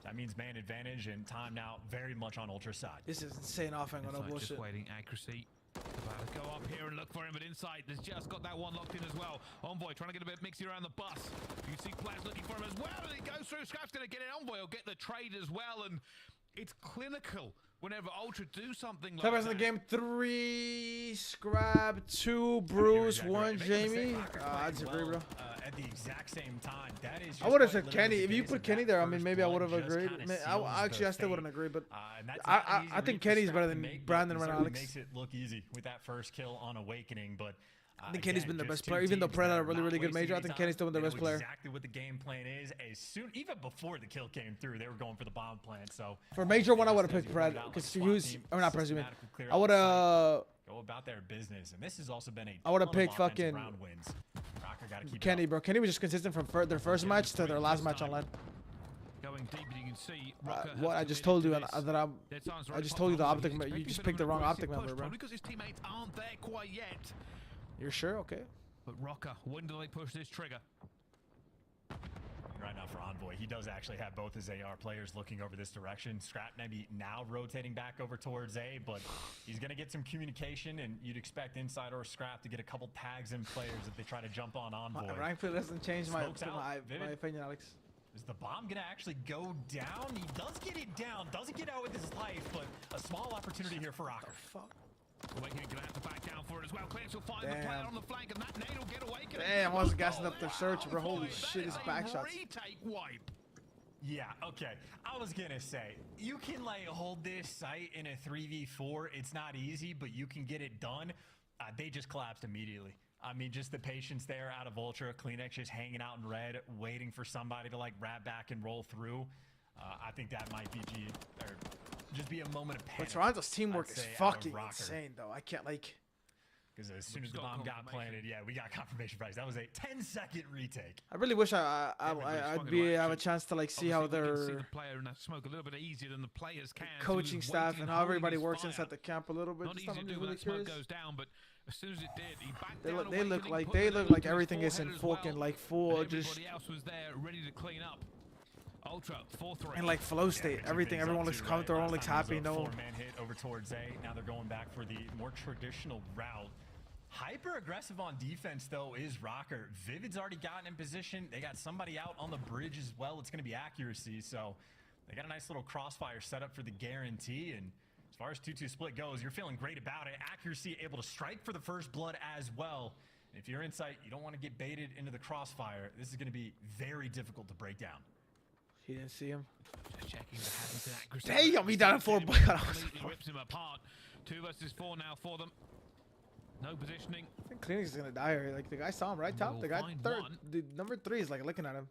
That means man advantage, and time now very much on Ultra's side. This is insane offense on no bullshit. Just waiting, accuracy. About to go up here and look for him, but Insight has just got that one locked in as well. Envoy trying to get a bit mixy around the bus. You can see players looking for him as well, and it goes through. Scrap's going to get it. Envoy will get the trade as well, and it's clinical whenever Ultra do something like that. In the game, 3 Scrap, 2 Bruce, 1 Jamie. I disagree, bro. At the exact same time, that is. I would have said Kenny. If you put Kenny there, I mean, maybe I would have agreed. I still wouldn't agree, but I think Kenny's better than Brandon right now. Alex makes it look easy with that first kill on Awakening, but. I think Kenny's been the best player, even though Predator had a really good major. I think Kenny's still been the best player. Exactly what the game plan is. Even before the kill came through, they were going for the bomb plant. So for major one, I would have picked Predator because he was. I'm not presuming. I would have. Go about their business, and this has also been a. I would have picked fucking round wins. Kenny, bro. Kenny was just consistent from their first match to their last match online. Going deep, you can see what I just told you that I just told you the OpTic. You just picked the wrong OpTic member, bro. Because his teammates aren't there quite yet. You're sure? Okay. But Rocker, when do they push this trigger? Right now for Envoy, Envoy. He does actually have both his AR players looking over this direction. Scrap maybe now rotating back over towards A, but he's going to get some communication, and you'd expect Inside or Scrap to get a couple tags in players if they try to jump on Envoy. Rank play doesn't change my opinion, Alex. Is the bomb going to actually go down? He does get it down, doesn't get out with his life, but a small opportunity here for Rocker. Awakening gonna have to back down for it as well. Clearance will find the player on the flank, and that nade will get Awakening. Damn, I was gassing up the search, bro. Holy shit, his back shots. Retake wipe. Yeah, okay. I was gonna say, you can like hold this site in a 3v4. It's not easy, but you can get it done. They just collapsed immediately. I mean, just the patience there out of Ultra. Kleenex just hanging out in red, waiting for somebody to like wrap back and roll through. I think that might be just be a moment of panic. But Toronto's teamwork is fucking insane, though. I can't like. Because as soon as the bomb got planted, yeah, we got confirmation price. That was a 10-second retake. I really wish I'd have a chance to like see how their see the player in that smoke a little bit easier than the players can. Coaching staff and how everybody works inside the camp a little bit. Not easy to do when that smoke goes down, but as soon as it did, he backed down. They look like everything is in fucking like full just. Everybody else was there, ready to clean up. Ultra 4-3 and like flow state, everyone looks comfortable, everyone looks happy. No four-man hit over towards A. Now they're going back for the more traditional route. Hyper aggressive on defense though is Rocker. Vivid's already gotten in position. They got somebody out on the bridge as well. It's going to be accuracy, so they got a nice little crossfire set up for the guarantee. And as far as 2-2 split goes, you're feeling great about it. Accuracy able to strike for the first blood as well. And if you're Insight, you don't want to get baited into the crossfire. This is going to be very difficult to break down. He didn't see him. Just checking the Haddington accuracy. Damn, he down at 4. Rips him apart. 2 versus 4 now for them. No positioning. I think Kleenex is gonna die here. Like the guy saw him right top. The guy third, the number 3 is like looking at him.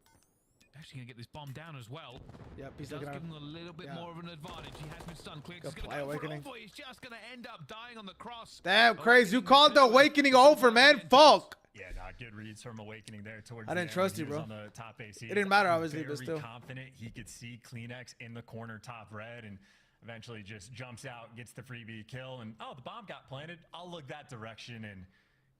Actually gonna get this bomb down as well. Yep, he's looking at him. Him a little bit more of an advantage. He has been stunned. Kleenex is gonna go Awakening. for Envoy. He's just gonna end up dying on the cross. Damn, crazy! You called the Awakening over, man. Fuck. Yeah, not good reads from Awakening there towards I didn't trust you, bro. On the top AC. It didn't matter, obviously, but still. Confident he could see Kleenex in the corner top red and eventually just jumps out, gets the freebie kill, and oh, the bomb got planted. I'll look that direction and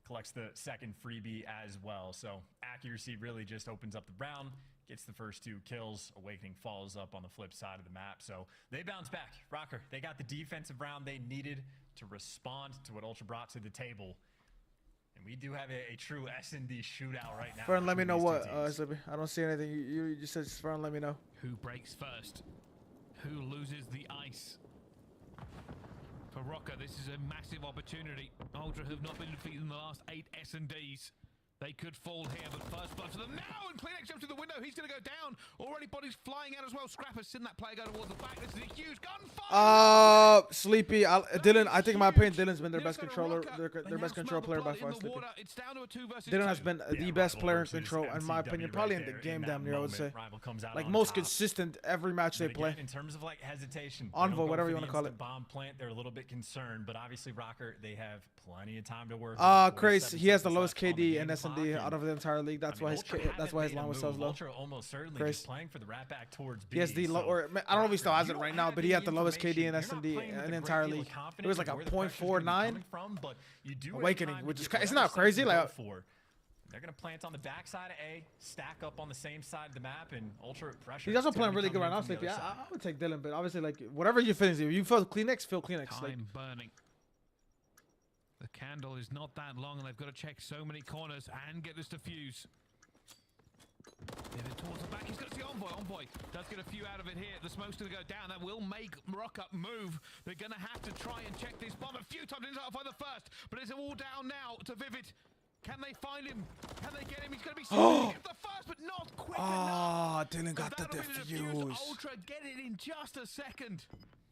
collects the second freebie as well. So accuracy really just opens up the round, gets the first 2 kills. Awakening follows up on the flip side of the map. So they bounce back. Rocker, they got the defensive round they needed to respond to what Ultra brought to the table. And we do have a true S&D shootout right now. Fern, let me know what, Slippy. I don't see anything. You just said, Fern, let me know. Who breaks first? Who loses the ice? For Rocker, this is a massive opportunity. Ultra have not been defeated in the last 8 S&Ds. They could fall here, but first blood for them now, and Kleenex jumps through the window. He's going to go down. Already bodies flying out as well. Scrapper's seen that player go towards the back. This is a huge gunfire. Sleepy. Dylan, I think in my opinion, Dylan's been their best controller, their best control player by far. It's down to a 2 versus 2. Dylan has been the best player in control, in my opinion, probably in the game, damn near, I would say. Like most consistent every match they play. In terms of like hesitation, Envoy, whatever you want to call it. Bomb plant, they're a little bit concerned, but obviously Rocker, they have plenty of time to work. Crazy. He has the lowest KD and S&D out of the entire league. That's why his line was so low. Almost certainly just playing for the rat back towards B. He has the or I don't know if he still has it right now, but he had the lowest KD and S&D in the entire league. It was like a .49 Awakening, which is isn't that crazy? Like they're gonna plant on the backside of A, stack up on the same side of the map, and Ultra pressure. He's also playing really good right now, Sleepy. I would take Dylan, but obviously like whatever you feel, you feel Kleenex, feel Kleenex. Time burning. The candle is not that long, and they've got to check so many corners and get this defuse. Pivot towards the back. He's got to see Envoy. Envoy does get a few out of it here. The smoke's going to go down. That will make Rock-Up move. They're going to have to try and check this bomb a few times. Didn't find the first, but it's all down now to Vivid. Can they find him? Can they get him? He's going to be the first, but not quick enough. Dylan got the defuse. Ultra get it in just a second.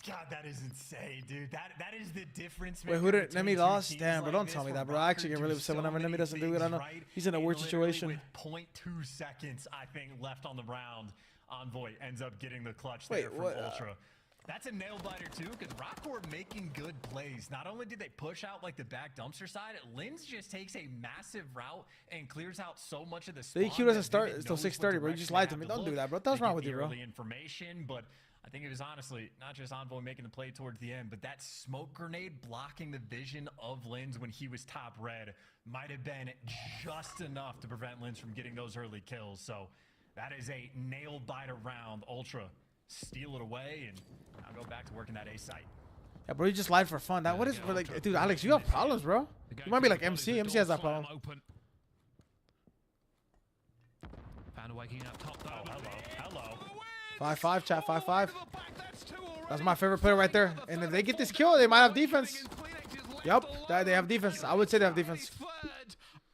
God, that is insane, dude. That is the difference. Wait, who did Nemi lost? Damn, bro, don't tell me that, bro. I actually get really upset whenever Nemi doesn't do it. I know he's in a weird situation. With 0.2 seconds, I think, left on the round, Envoy ends up getting the clutch there from Ultra. That's a nail biter too, because Rockcore making good plays. Not only did they push out like the back dumpster side, Linz just takes a massive route and clears out so much of the spawn. The EQ doesn't start until 6:30, bro. You just lied to me. Don't do that, bro. What the hell's wrong with you, bro? Early information, but I think it was honestly not just Envoy making the play towards the end, but that smoke grenade blocking the vision of Linz when he was top red might have been just enough to prevent Linz from getting those early kills. So That is a nail biter round. Ultra steal it away, and I'll go back to working that A site. Yeah, bro, you just lied for fun. That what is for like, dude, Alex, you have problems, bro. You might be like MC. MC has that problem. Found a waking up top though. Hello. 5-5, chat. 5-5. That's my favorite player right there. And if they get this kill, they might have defense. Yep, they have defense. I would say they have defense.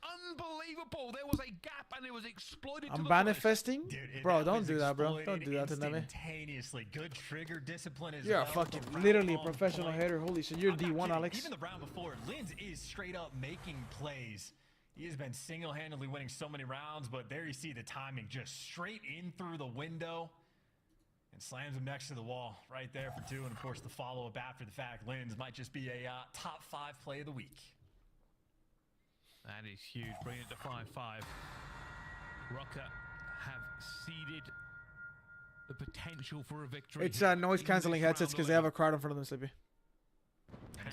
Unbelievable. There was a gap and it was exploited. I'm manifesting. Dude, bro, don't do that, bro. Don't do that to them. Instantaneously. Good trigger discipline as You're well. a fucking literally a professional hitter. Holy shit, you're D1, Alex. Even the round before, Linz is straight up making plays. He has been single-handedly winning so many rounds, but there you see the timing just straight in through the window and slams him next to the wall right there for 2. And of course, the follow-up after the fact. Linz might just be a top 5 play of the week. That is huge, bringing it to 5-5. Rocker have seeded the potential for a victory. It's noise canceling headsets because they have a crowd in front of them, Sleepy.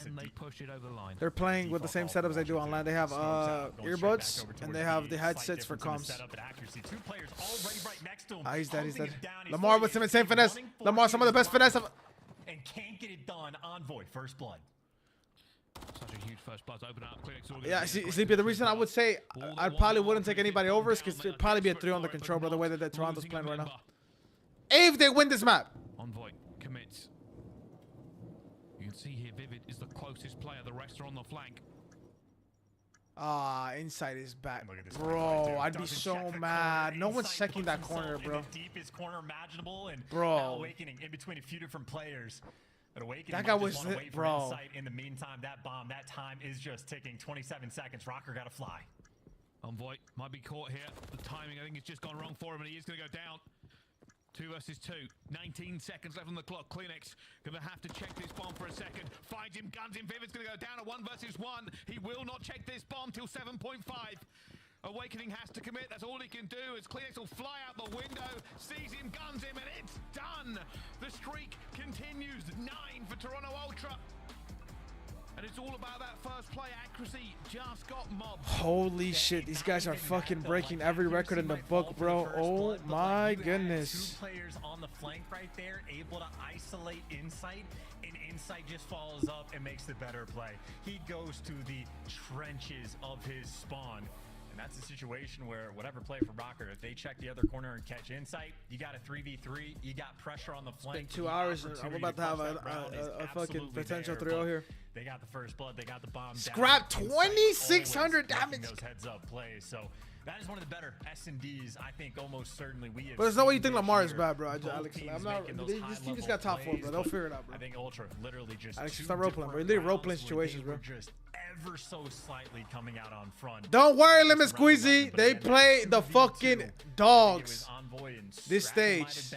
Can they push it over the line? They're playing with the same setups they do on LAN. They have earbuds and they have the headsets for comms. He's dead. He's dead. Lamar with some insane finesse. Lamar, some of the best finesse. And can't get it done. Envoy, first blood. Such a huge first blood to open up. Yeah, Sleepy, the reason I would say I probably wouldn't take anybody over is because it'd probably be a 3 on the control, bro, the way that Toronto's playing right now. If they win this map. Envoy commits. You can see here, Vivid is the closest player. The rest are on the flank. Inside is back. Bro, I'd be so mad. No one's checking that corner, bro. The deepest corner imaginable, and bro, Awakening in between a few different players. But Awakening, that guy was wait bro. For in the meantime, that bomb, that time is just ticking. 27 seconds. Rocker got to fly. Envoy might be caught here. The timing, I think, has just gone wrong for him, and he is going to go down. 2 versus 2. 19 seconds left on the clock. Kleenex going to have to check this bomb for a second. Finds him, guns him. Vivid's going to go down at 1 versus 1. He will not check this bomb till 7.5. Awakening has to commit. That's all he can do as Kleenex will fly out the window, sees him, guns him, and it's done. The streak continues. 9 for Toronto Ultra. And it's all about that first play accuracy. Just got mobbed. Holy shit, these guys are fucking breaking every record in the book, bro. Oh my goodness. 2 players on the flank right there, able to isolate Insight, and Insight just follows up and makes the better play. He goes to the trenches of his spawn. And that's a situation where whatever play for Rocker, if they check the other corner and catch Insight, you got a 3v3, you got pressure on the flank. It's been 2 hours, and I'm about to have a fucking potential 3-0 here. They got the first blood, they got the bomb. Scrap 2,600 damage. Those heads-up plays, so that is one of the better S&Ds, I think, almost certainly we have. But there's no way you think Lamar is bad, bro. Alex, I'm not. This team just got top 4, bro. They'll figure it out, bro. I think Ultra literally just. Alex, start role playing, bro. Literally role playing situations, bro. Just ever so slightly coming out on front. Don't worry, Lemon Squeezy. They play the fucking dogs. This stage.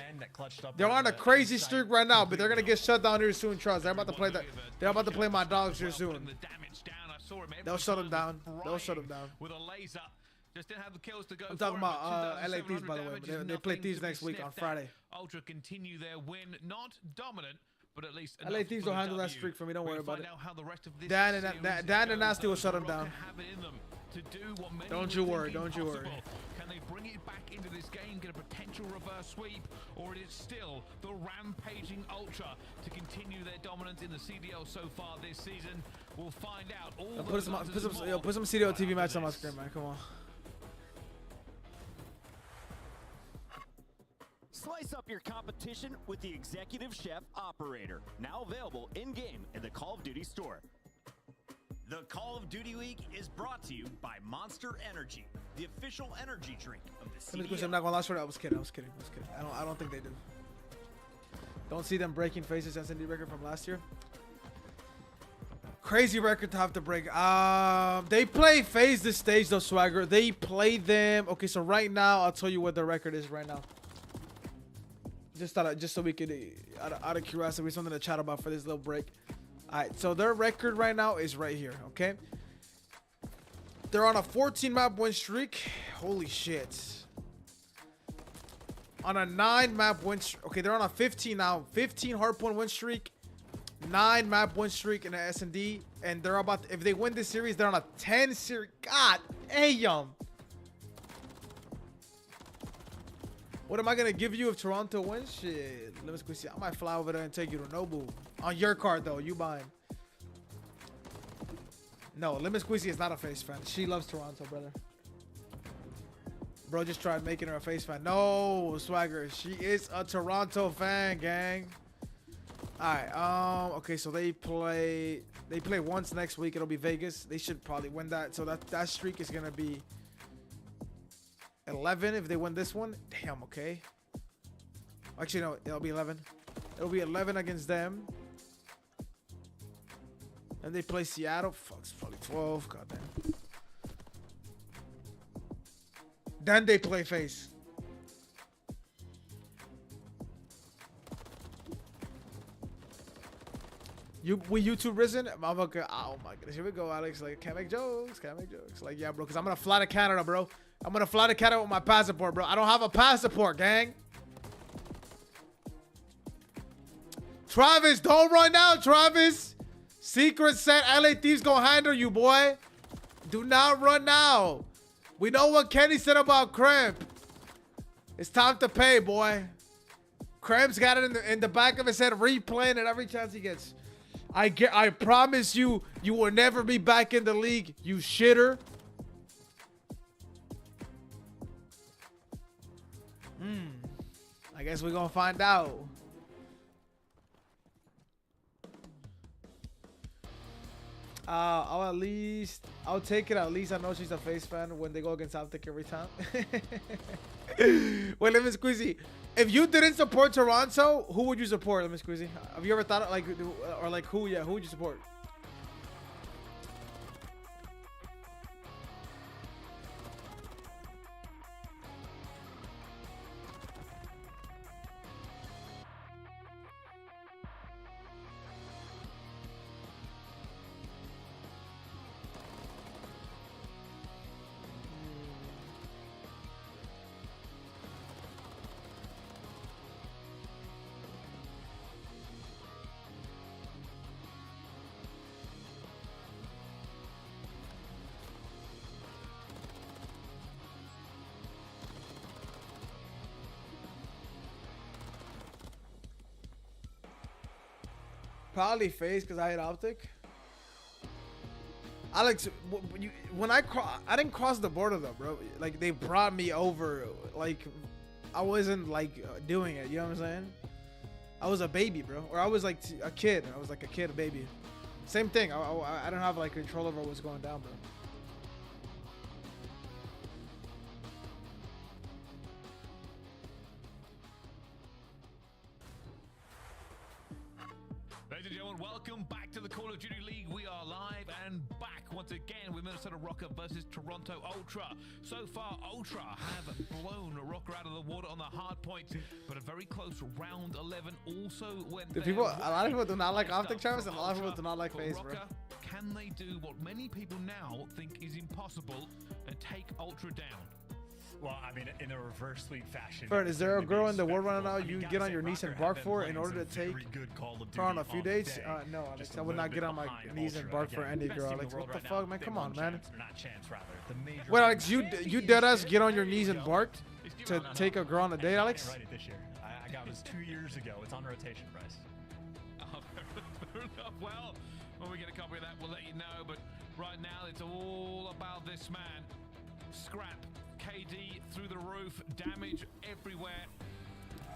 They're on a crazy streak right now, but they're gonna get shut down here soon. Trust. They're about to play that. They're about to play my dogs here soon. They'll shut them down. They'll shut them down. With a laser. Just didn't have the kills to go. I'm talking about LA Thieves, by the way. They play Thieves next week on Friday. Ultra continue their win, not dominant, but at least LA Thieves will handle that streak for me. Don't worry about it. Dan and Nasty will shut them down. Don't you worry. Don't you worry. Can they bring it back into this game, get a potential reverse sweep, or it is still the rampaging Ultra to continue their dominance in the CDL so far this season? We'll find out. Put some CDL TV match on my screen, man. Come on. Slice up your competition with the Executive Chef Operator, now available in-game in the Call of Duty store. The Call of Duty Week is brought to you by Monster Energy, the official energy drink of the CDL. I'm not gonna lie, I was kidding. I don't think they do. Don't see them breaking Faces S&D record from last year. Crazy record to have to break. They play FaZe this stage though, Swagger. They play them. Okay, so right now I'll tell you what their record is right now. Just so we could, out of curiosity, something to chat about for this little break. All right, so their record right now is right here. Okay, they're on a 14 map win streak. Holy shit! On a 9 map win. Okay, they're on a 15 now. 15 hardpoint win streak. 9 map win streak in the S&D, and they're about. If they win this series, they're on a 10 series. God, damn. What am I gonna give you if Toronto wins? Shit, let me see. I might fly over there and take you to Nobu. On your card though, you buying. No, Lemon Squeezy is not a face fan. She loves Toronto, brother. Bro just tried making her a face fan. No, Swagger. She is a Toronto fan, gang. Alright, okay, so they play once next week. It'll be Vegas. They should probably win that. So that streak is gonna be 11 if they win this one. Damn, okay. Actually, no, it'll be 11. It'll be 11 against them. And they play Seattle. Fuck, it's probably 12. Goddamn. Then they play face. We YouTube risen? Motherfucker. Oh my goodness. Here we go, Alex. Like, can't make jokes. Can't make jokes. Like, yeah, bro. Because I'm going to fly to Canada, bro. I'm going to fly to Canada with my passport, bro. I don't have a passport, gang. Travis, don't run now, Travis. Secret set. LA Thieves going to handle you, boy. Do not run now. We know what Kenny said about Cramp. It's time to pay, boy. Cramp's got it in the back of his head, replaying it every chance he gets. I promise you, you will never be back in the league, you shitter. I guess we're gonna find out. I'll take it. At least I know she's a face fan when they go against OpTic every time. Wait, let me Squeezy. If you didn't support Toronto, who would you support? Let me Squeezy. Have you ever thought of, like, or like who? Yeah, who would you support? Probably face because I had OpTic. Alex, when I didn't cross the border though, bro. Like they brought me over. Like I wasn't like doing it. You know what I'm saying? I was a baby, bro. Or I was like a kid. I was like a kid, a baby. Same thing. I don't have like control over what's going down, bro. Ladies and gentlemen, welcome back to the Call of Duty League. We are live and back once again with Minnesota Rocker versus Toronto Ultra. So far, Ultra have blown Rocker out of the water on the hard point, but a very close round 11 also went there. A lot of people do not like OpTic, Travis, and a lot of people do not like face, bro. Can they do what many people now think is impossible and take Ultra down? Well, I mean, in a reverse sweep fashion. Ferd, is there a girl in the world right now you get on your knees and bark for in order to take her on a few dates? No, Alex, I would not get on my knees and bark for any girl, Alex. What the fuck, man? Come on, man. Wait, Alex, you deadass get on your knees and bark to take a girl on a date, Alex? Right this year. I got this 2 years ago. It's on rotation, Bryce. Fair enough. Well, when we get a copy of that, we'll let you know. But right now, it's all about this man. Scrap. KD through the roof, damage everywhere.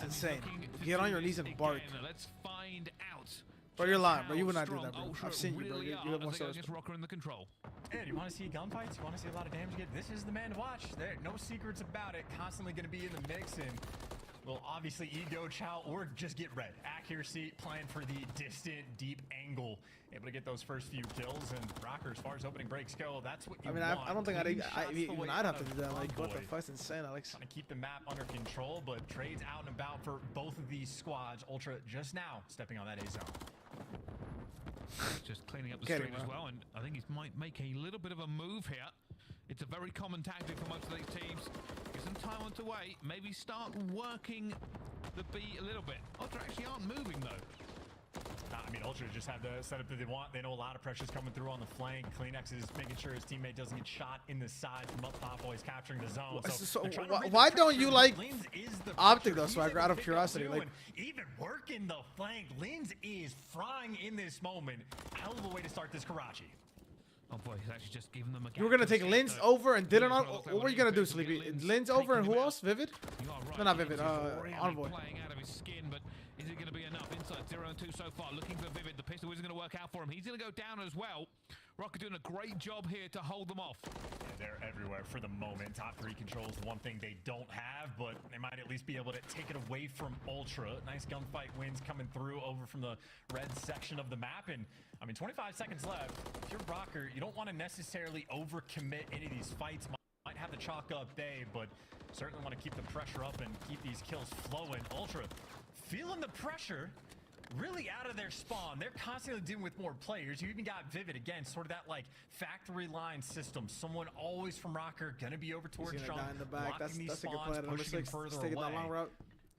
Insane. Get on your knees and bark. Let's find out. Bro, you're lying, bro. You would not do that, bro. I've seen you, bro. You have more service. Rocker in the control. Yeah, you want to see gunfights? You want to see a lot of damage get? This is the man to watch. There, no secrets about it. Constantly going to be in the mix, and well, obviously ego chow or just get red. Accuracy, playing for the distant, deep angle. Able to get those first few kills, and Rocker, as far as opening breaks go, that's what you want. I don't think I'd have to do that. Like, what the fuck's insane, Alex? Trying to keep the map under control, but trades out and about for both of these squads. Ultra just now stepping on that A zone. Just cleaning up the stream as well, and I think he might make a little bit of a move here. It's a very common tactic for most of these teams. Get some time on to wait. Maybe start working the B a little bit. Ultra actually aren't moving though. I mean, Ultra just have the setup that they want. They know a lot of pressure's coming through on the flank. Kleenex is making sure his teammate doesn't get shot in the side from up top while he's capturing the zone. So why don't you like OpTic though, Swagger, out of curiosity? Like, even working the flank, Linz is frying in this moment. Hell of a way to start this Karachi. Oh boy, he's actually just giving them a you were gonna take Linz over and Dylan on. What were you gonna do, Sleepy? Linz over and who else? Vivid? No, not Vivid. Envoy. Playing out of his skin, but is it going to be enough? Inside 0-2 so far. Looking for Vivid. The pistol isn't going to work out for him. He's going to go down as well. Rocker doing a great job here to hold them off. Yeah, they're everywhere for the moment. Top 3 controls the one thing they don't have, but they might at least be able to take it away from Ultra. Nice gunfight wins coming through over from the red section of the map. And I mean, 25 seconds left. If you're Rocker, you don't want to necessarily overcommit any of these fights. Might have the chalk up day, but certainly want to keep the pressure up and keep these kills flowing. Ultra feeling the pressure. Really out of their spawn. They're constantly dealing with more players. You even got Vivid again, sort of that like factory line system. Someone always from Rocker gonna be over towards Sean, in the back. That's a good play at number 6. Further Taking away. that long route.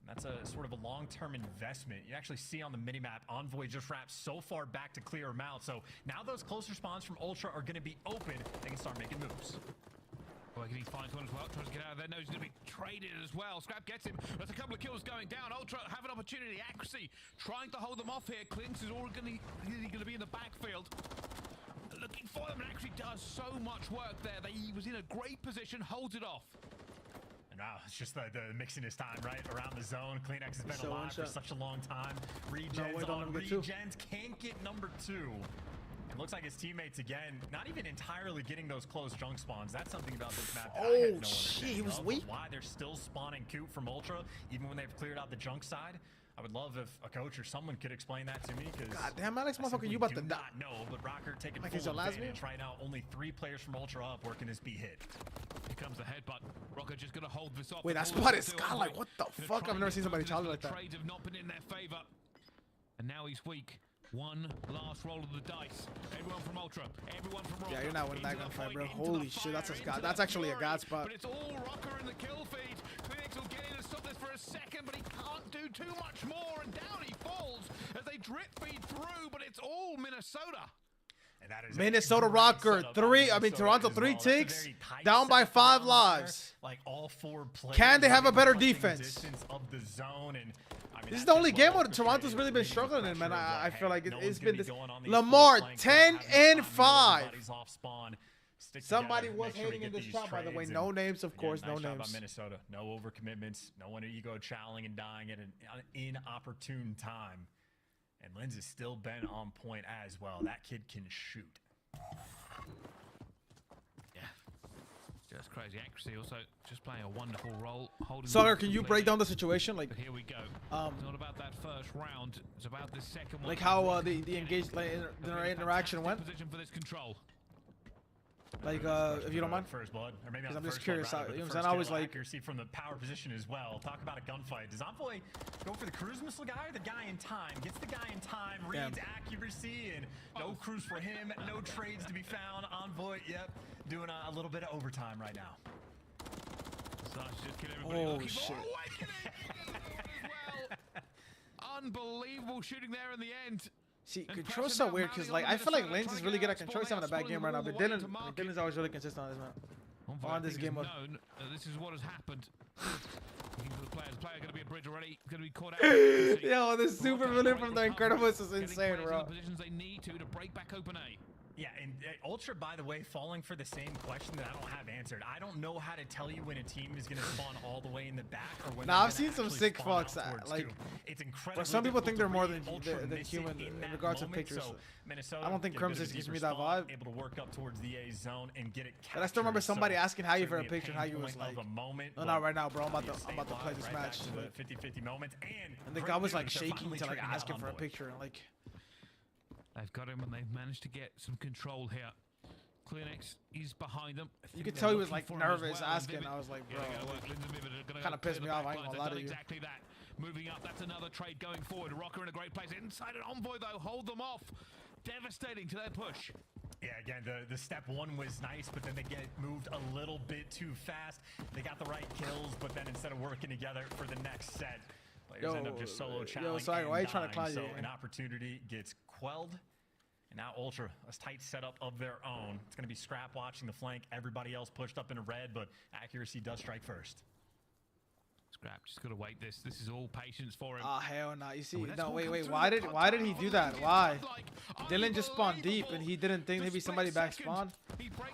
That's a sort of a long-term investment. You actually see on the minimap, Envoy just wrapped so far back to clear him out. So now those closer spawns from Ultra are gonna be open. They can start making moves. Well, he finds one as well, tries to get out of there. No, he's going to be traded as well. Scrap gets him. There's a couple of kills going down. Ultra have an opportunity. Accuracy trying to hold them off here. Klinks is all going to be in the backfield. Looking for them and actually does so much work there. He was in a great position, holds it off. And wow, it's just the mixing his time, right? Around the zone. Kleenex has been alive for such a long time. Regens on regens. Can't get number 2. It looks like his teammates again, not even entirely getting those close junk spawns. That's something about this map that I had no shit, he was weak. Why they're still spawning Coop from Ultra, even when they've cleared out the junk side. I would love if a coach or someone could explain that to me, because God damn, Alex, motherfucker, you about to die. No, but Rocker taking full advantage right now. Only 3 players from Ultra up working his B hit. Here comes the headbutt. Rocker just gonna hold this off. Wait, that spot is Scott. Like, what the fuck? I've never seen somebody challenge like that. Trades have not been in their favor, and now he's weak. One last roll of the dice. Everyone from Ultra, everyone from Rocker. Yeah, you're not winning that gunfight, bro. Holy shit, that's a God. That's actually a God spot. But it's all Rocker in the kill feed. Phoenix will get in and stop this for a second, but he can't do too much more, and down he falls as they drip feed through. But it's all Minnesota. And that is Minnesota Rocker 3. I mean, Toronto 3 ticks, down by 5 lives. Like all 4 players. Can they have a better defense? Of the zone, and this is the only game where Toronto's really been struggling in, man. I feel like it's been this. Lamar 10 and 5. Somebody was hating in this chat, by the way. No names, of course, no names. By Minnesota, no overcommitments, no one ego challenging and dying at an inopportune time. And Linz has still been on point as well. That kid can shoot. Just crazy accuracy. Also, just playing a wonderful role. Sucker, can you break down the situation? Like, but here we go. It's not about that first round. It's about this second one. Like how the engaged interaction went. Position for this control. Like, if you don't mind. First blood, or maybe I'm just curious. You know what I'm saying? I was like, accuracy from the power position as well. Talk about a gunfight. Does Envoy go for the cruise missile guy or the guy in time? Gets the guy in time, reads accuracy, and no cruise for him. No trades to be found. Envoy, yep, doing a little bit of overtime right now. Oh shit! Unbelievable shooting there in the end. See, control's so weird because, like, I feel like Linz is really good at control. He's having a bad game right now, but Dylan's always really consistent on this map. On this game mode. This is what has happened. The player going to be a bridge already. Going to be caught out. Yo, this super villain from The Incredibles is insane, bro. Positions they need to break back open A. Yeah, and Ultra, by the way, falling for the same question that I don't have answered. I don't know how to tell you when a team is going to spawn all the way in the back or when. Nah, I've seen some sick fucks. Like, it's incredible. But some people think they're more than human in regards to pictures. So Minnesota, I don't think Crimson gives me that vibe. Able to work up towards the A zone and get it. But I still remember somebody asking how you for a picture, and how you was like, "No, not right now, bro. I'm about to play this match." 50-50 moment, and the guy was like shaking to like ask him for a picture, and like. They've got him, and they've managed to get some control here. Kleenex is behind them. You could tell he was like nervous asking. I was like, bro, kind of pissed me off. I ain't gonna lie to you. Exactly that. Moving up, that's another trade going forward. Rocker in a great place. Inside an Envoy, though, hold them off. Devastating to their push. Yeah, again, the step 1 was nice, but then they get moved a little bit too fast. They got the right kills, but then instead of working together for the next set, Players end up just solo challenging. Yo, sorry, why are you trying to clown you? So an opportunity gets quelled. And now Ultra, a tight setup of their own. It's going to be Scrap watching the flank. Everybody else pushed up in a red, but accuracy does strike first. Scrap just got to wait this. This is all patience for him. Oh, hell no. You see, no, wait. Why did he do that? Why? Dylan just spawned deep, and he didn't think maybe somebody back spawned.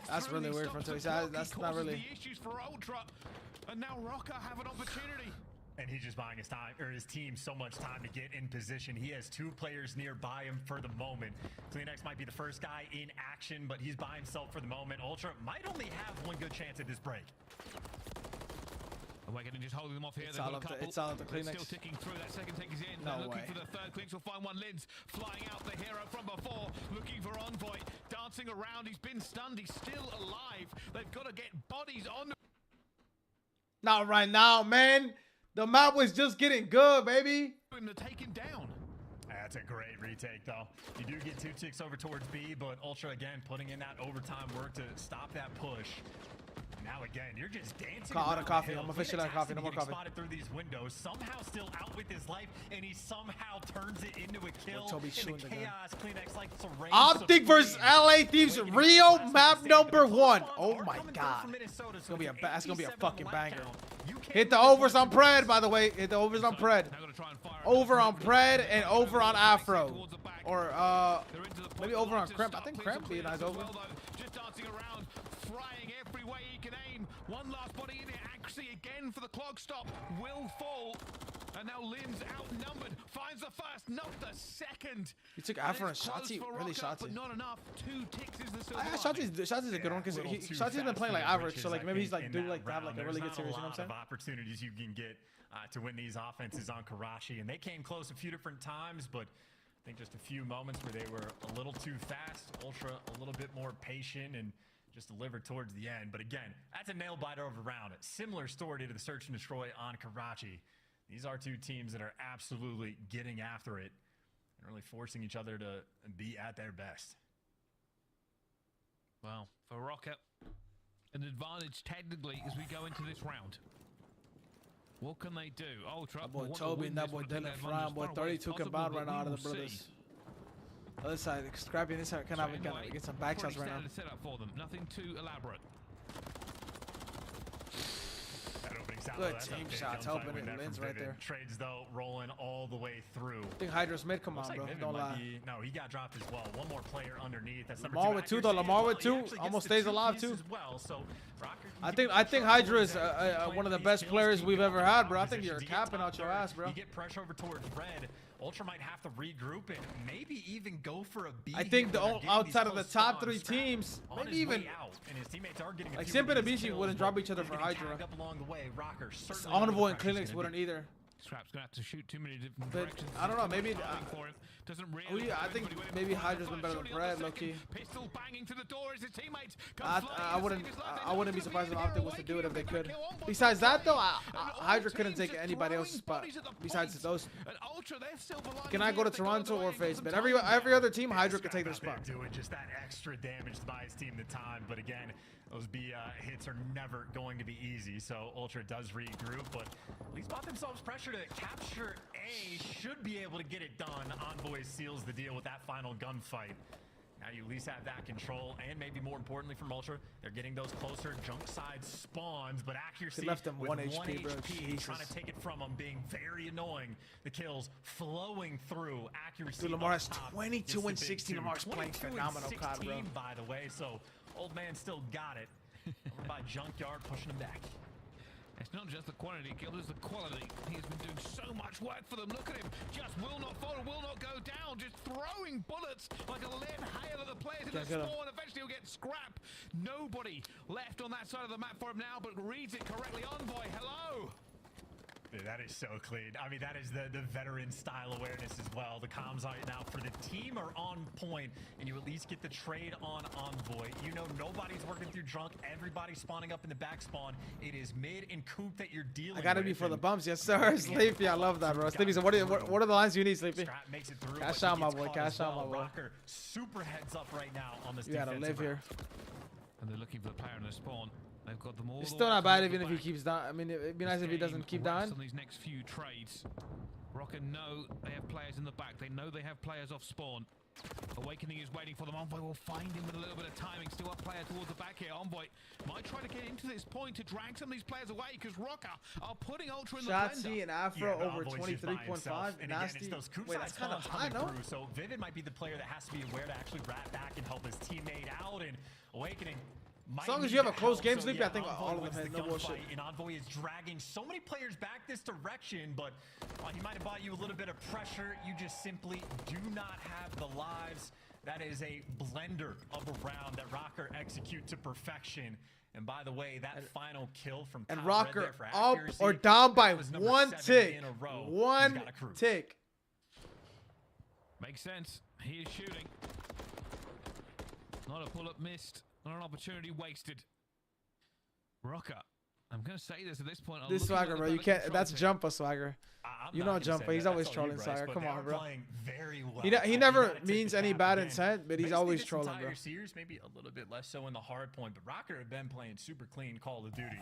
That's really weird from Toy. That's not really. Issues for Ultra, and now Rocker have an opportunity. And he's just buying his time, or his team, so much time to get in position. He has 2 players nearby him for the moment. Kleenex might be the first guy in action, but he's by himself for the moment. Ultra might only have 1 good chance at this break. Awakening just holding them off here. It's all up to Kleenex. Still ticking through. That second take is in. No looking way. for the third. Kleenex will find one. Linz flying out, the hero from before. Looking for Envoy. Dancing around. He's been stunned. He's still alive. They've got to get bodies on. Not right now, man. The map was just getting good, baby. To take him down. That's a great retake, though. You do get 2 ticks over towards B, but Ultra, again, putting in that overtime work to stop that push. Now again, you're just dancing. Coffee. I'm officially out of coffee. No more coffee. Spotted through these windows, somehow still out with his life, and he somehow turns it into a kill. Toby's in shooting the the gun. chaos, Kleenex like to rain OpTic versus LA Thieves, Rio map number 1. Oh my God, it's gonna be that's gonna be a fucking banger. Hit the overs on Pred, by the way. Hit the overs on Pred. Over on Pred and over on Afro, or maybe over on Crimp. I think Crimp be a nice over. Just dancing around, frying every way he can aim. One last body in it. Accuracy again for the clock stop. Will fall. And now Linz outnumbered. Finds the first, not the second. He took Afro and Shotzi. Really Shotzi. But not enough. 2 ticks is the silver. Shotzi's a good one because Shotzi's been playing like average. So like maybe he's like doing like to have like a really good series. You know what I'm saying? Opportunities you can get to win these offenses on Karachi, and they came close a few different times, but I think just a few moments where they were a little too fast. Ultra a little bit more patient and just delivered towards the end. But again, that's a nail biter of a round. Similar story to the search and destroy on Karachi. These are 2 teams that are absolutely getting after it and really forcing each other to be at their best. Well, for Rocket, an advantage technically as we go into this round. What can they do? Ultra. That boy Toby and that boy Dylan Fry, boy 32 combined right now out of the brothers. Other side, Scrappy and this side can get some back shots right now. Set up for them. Nothing too elaborate. Good team shots, helping it. Linz right there. Trades though rolling all the way through. I think Hydra's mid. Come on, bro. Don't lie. No, he got dropped as well. One more player underneath. That's Lamar with 2 though. Lamar with 2 almost stays alive too. I think Hydra is one of the best players we've ever had, bro. I think you're capping out your ass, bro. You get pressure over towards red. Ultra might have to regroup and maybe even go for a B. I think outside of the top 3 teams, maybe even like Simp and Abishi wouldn't drop each other for Hydra. Envoy and Kleenex wouldn't either. Scrap's gonna have to shoot too many different but directions. I don't know, maybe really I think maybe Hydra's been better than Brad, low-key. Pistol banging to the door as his teammates I wouldn't be surprised if OpTic was to do it if they could. Besides that though, Hydra couldn't take anybody else's spot. Besides those, can I go to Toronto or face? But every other team, Hydra could take their spot. Doing just that extra damage to buy his team the time, but again, those B hits are never going to be easy. So Ultra does regroup, but at least bought themselves pressure to capture A. Should be able to get it done. Envoy seals the deal with that final gunfight. Now you at least have that control, and maybe more importantly from Ultra, they're getting those closer junk side spawns, but accuracy left them with 1 HP, bro. trying to take it from them, being very annoying. The kills flowing through. Accuracy. Dude, Lamar has 22 and 16. Lamar's playing phenomenal COD, bro. By the way, so old man still got it. Over by Junkyard, pushing him back. It's not just the quantity kill, it's the quality. He's been doing so much work for them. Look at him. Just will not fall, will not go down. Just throwing bullets like a lead hail at the players in the spawn. Eventually he'll get Scrap. Nobody left on that side of the map for him now, but reads it correctly. Envoy, hello. Dude, that is so clean. I mean, that is the veteran style awareness as well. The comms right now for the team are on point, and you at least get the trade on Envoy. You know nobody's working through drunk. Everybody's spawning up in the back spawn. It is mid and coop that you're dealing with. I gotta be for the bumps, yes sir. Sleepy, I love that, bro. Sleepy, so what are the lines you need, Sleepy? Makes it through, cash out, my boy. Cash out, my boy. Rocker, super heads up right now on this. You gotta live here. And they're looking for the player in the spawn. They've got them all. It's still not bad even if he keeps down. I mean, it'd be nice if he doesn't keep dying. On these next few trades, Rocker know they have players in the back. They know they have players off spawn. Awakening is waiting for them. Envoy will find him with a little bit of timing. Still up player towards the back here. Envoy might try to get into this point to drag some of these players away because Rocker are putting Ultra in the blender. Shotzi and Afro over 23.5. Nasty. Wait, that's kind of high, no? So Vivid might be the player that has to be aware to actually wrap back and help his teammate out. And Awakening, as long as you have a close game, Sleepy, I think all of them have no bullshit. And Envoy is dragging so many players back this direction, but he might have bought you a little bit of pressure. You just simply do not have the lives. That is a blender of a round that Rocker execute to perfection. And by the way, that final kill from and Top Rocker Red there for up accuracy, or down by one 7 tick. in a row. One tick. Makes sense. He is shooting. Not a pull-up missed. Not an opportunity wasted. Rocker, I'm gonna say this at this point. This Swagger, bro, you can't. That's Jumper Swagger. You know Jumper. He's always trolling Swagger. Come on, bro. Very well. He never means any bad intent, but he's always trolling, bro. Series, maybe a little bit less so in the hard point, but Rocker have been playing super clean Call of Duty.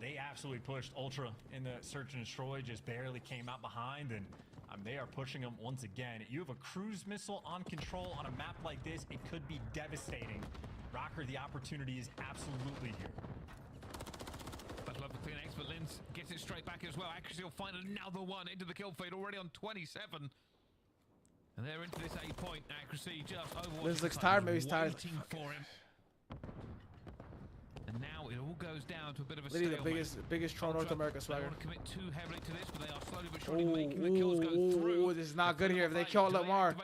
They absolutely pushed Ultra in the search and destroy, just barely came out behind, and they are pushing them once again. You have a cruise missile on control on a map like this, it could be devastating. Rocker, the opportunity is absolutely here. Battle of the clean X, but Linz gets it straight back as well. Accuracy will find another one into the kill feed, already on 27. And they're into this 8-point accuracy just over. Linz looks tired, maybe he's tired. Waiting for him. And now it all goes down to a bit of a Literally stalemate. the biggest troll North America, Swagger. They don't want to commit too heavily to this, but they are slowly but surely making the kills go through. This is not good here. If they kill Lamar,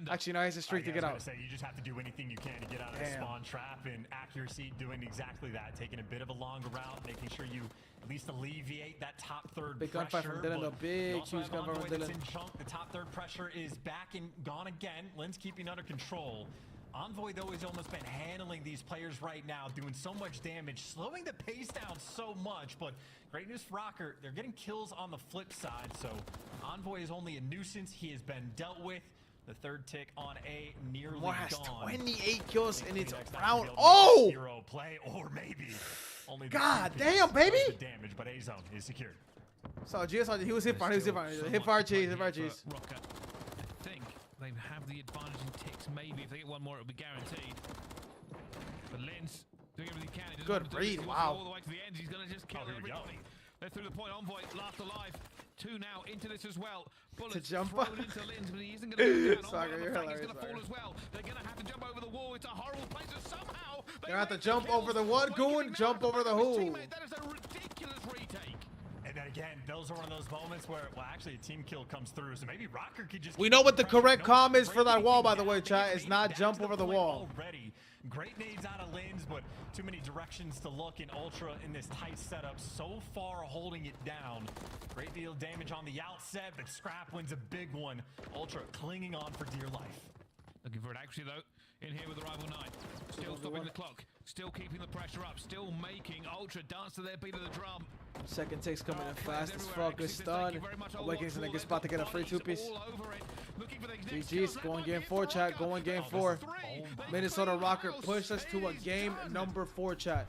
actually, no, he has a streak to get out. Say, you just have to do anything you can to get out of the spawn trap, and accuracy doing exactly that, taking a bit of a longer route, making sure you at least alleviate that top third big pressure. Gunfight from Dylan, a big huge gunfight from Dylan. The top third pressure is back and gone again. Linz keeping under control. Envoy, though, has almost been handling these players right now, doing so much damage, slowing the pace down so much, but great news for Rocker, they're getting kills on the flip side, so Envoy is only a nuisance. He has been dealt with. The third tick on A nearly Moore has gone. 28 kills in its round. Oh! Hero play, or maybe only God damn, baby! The damage, but A zone is secured. So GS, he was hit fire. He was hit fire. Hit fire, cheese. Hit fire, cheese. Rocker, I think they have the advantage in ticks. Maybe if they get one more, it'll be guaranteed. But Linz doing everything he can. He good read. Wow. All the way to the end. He's gonna just kill everybody. They're through the point. Envoy last alive. 2 now into this as well. Bullets to jump thrown into Linz, but he isn't going to go down. Swagger, you're hilarious. He's going to fall as well. They're going to have to jump over the wall. It's a horrible place, and somehow they're going to have to jump over the what, Goon? Jump over the who? That is a ridiculous retake. And then again, those are one of those moments where, well, actually a team kill comes through, so maybe Rocker could just... We know what the correct comm is for that wall, by the way, chat. It's not jump over the wall. Already. Great nades out of Linz, but too many directions to look in Ultra in this tight setup. So far holding it down. Great deal of damage on the outset, but Scrap wins a big one. Ultra clinging on for dear life. Looking for it actually, though. In here with the Rival 9. Still stopping the clock. Still keeping the pressure up. Still making Ultra dance to their beat of the drum. Second take's coming in fast as fuck. Good stun. Awakening's in a good spot to get a free 2-piece. GG's. Going game 4, chat. Going game 4. Minnesota Rocker pushed us to a game number 4, chat.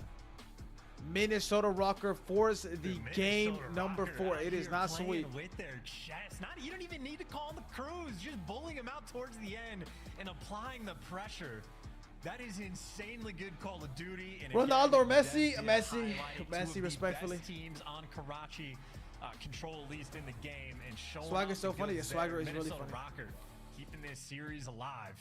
Minnesota Rocker forced the game number 4. It is not sweet. With their chest. You don't even need to call the cruise. Just bullying them out towards the end and applying the pressure. That is insanely good Call of Duty. And Ronaldo or Messi? Messi, respectfully. Best teams on Karachi control at least in the game, and showing Swagger's so funny. Yeah, Swagger is really funny. Rocker keeping this series alive.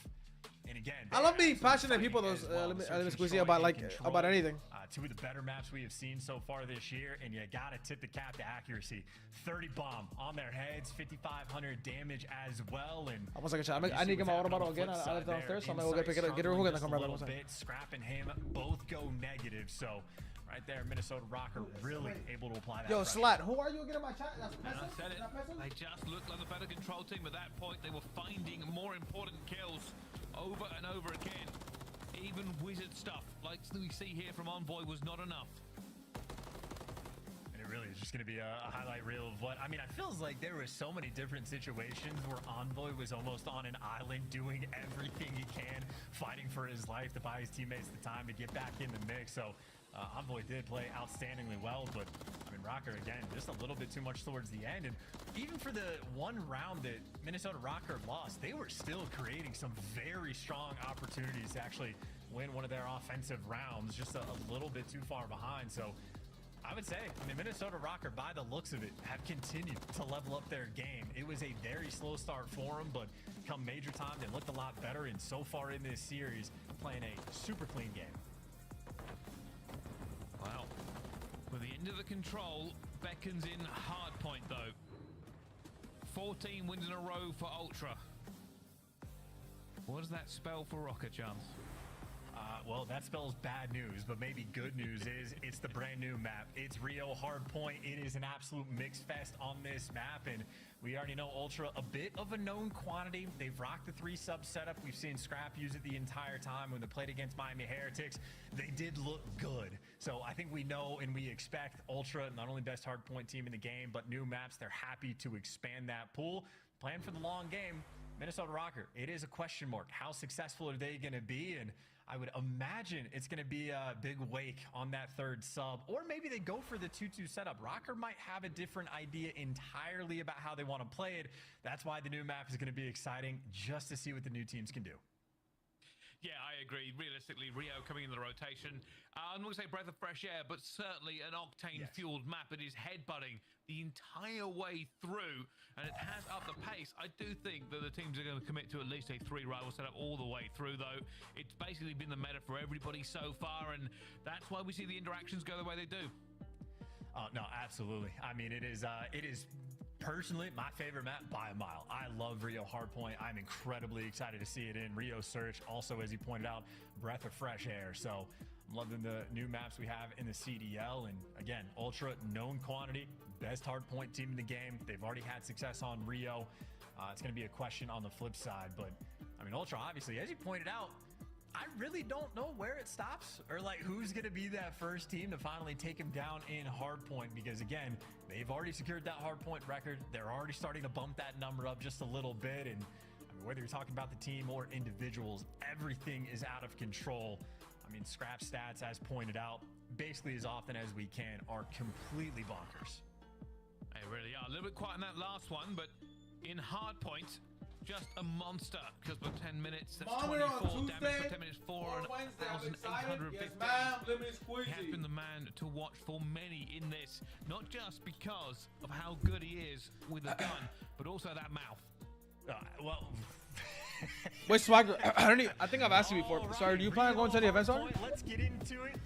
And again, I love being passionate people. Those about anything. 2 of the better maps we have seen so far this year, and you gotta tip the cap to accuracy. 30 bomb on their heads, 5,500 damage as well. And almost like a shot. I need to get my water bottle again. I left downstairs, so I'm gonna go get a real hook and then come right back. Scrap and him both go negative, so right there, Minnesota Rocker really able to apply that. Yo, Slat, who are you again in my chat? That's I said it. They just looked like the better control team. At that point, they were finding more important kills over and over again. Even wizard stuff like we see here from Envoy was not enough. And it really is just going to be a highlight reel of what, I mean, it feels like there were so many different situations where Envoy was almost on an island doing everything he can, fighting for his life to buy his teammates the time to get back in the mix. So Envoy did play outstandingly well, but I mean, Rocker, again, just a little bit too much towards the end. And even for the one round that Minnesota Rocker lost, they were still creating some very strong opportunities to actually win one of their offensive rounds, just a little bit too far behind. So I would say, I mean, Minnesota Rocker, by the looks of it, have continued to level up their game. It was a very slow start for them, but come major time, they looked a lot better. And so far in this series, playing a super clean game. Wow. With the end of the control, beckons in hard point, though. 14 wins in a row for Ultra. What does that spell for Rocket, Chance? Well, that spells bad news, but maybe good news is it's the brand new map. It's Rio Hardpoint. It is an absolute mix fest on this map, and we already know Ultra a bit of a known quantity. They've rocked the 3-sub setup. We've seen Scrap use it the entire time when they played against Miami Heretics. They did look good. So I think we know and we expect Ultra, not only best hardpoint team in the game, but new maps. They're happy to expand that pool. Plan for the long game. Minnesota Rocker, it is a question mark. How successful are they going to be? And I would imagine it's going to be a big wake on that 3rd sub, or maybe they go for the 2-2 setup. Rocker might have a different idea entirely about how they want to play it. That's why the new map is going to be exciting, just to see what the new teams can do. Yeah, I agree. Realistically, Rio coming in the rotation. I'm not going to say breath of fresh air, but certainly an octane-fueled map. It is headbutting the entire way through, and it has upped the pace. I do think that the teams are going to commit to at least a 3-rival setup all the way through, though. It's basically been the meta for everybody so far, and that's why we see the interactions go the way they do. No, absolutely. I mean, it is personally my favorite map by a mile. I love Rio Hardpoint. I'm incredibly excited to see it in Rio Search. Also, as you pointed out, breath of fresh air. So I'm loving the new maps we have in the CDL. And again, Ultra, known quantity, best hardpoint team in the game. They've already had success on Rio. It's going to be a question on the flip side. But I mean, Ultra, obviously, as you pointed out, I really don't know where it stops or like who's going to be that first team to finally take him down in hardpoint, because again, they've already secured that hardpoint record. They're already starting to bump that number up just a little bit. And I mean, whether you're talking about the team or individuals, everything is out of control. I mean, Scrap stats, as pointed out, basically as often as we can, are completely bonkers. They really are. A little bit quiet in that last one, but in hardpoint, just a monster, because for 10 minutes, that's 24 damage, for 10 minutes, 4,850. Yes, ma'am. Let me squeeze he has been the man to watch for many in this, not just because of how good he is with a gun, but also that mouth. Well, wait, Swagger, I think I've asked you before. Sorry, do you plan on going to the event, Swagger? Let's get into it.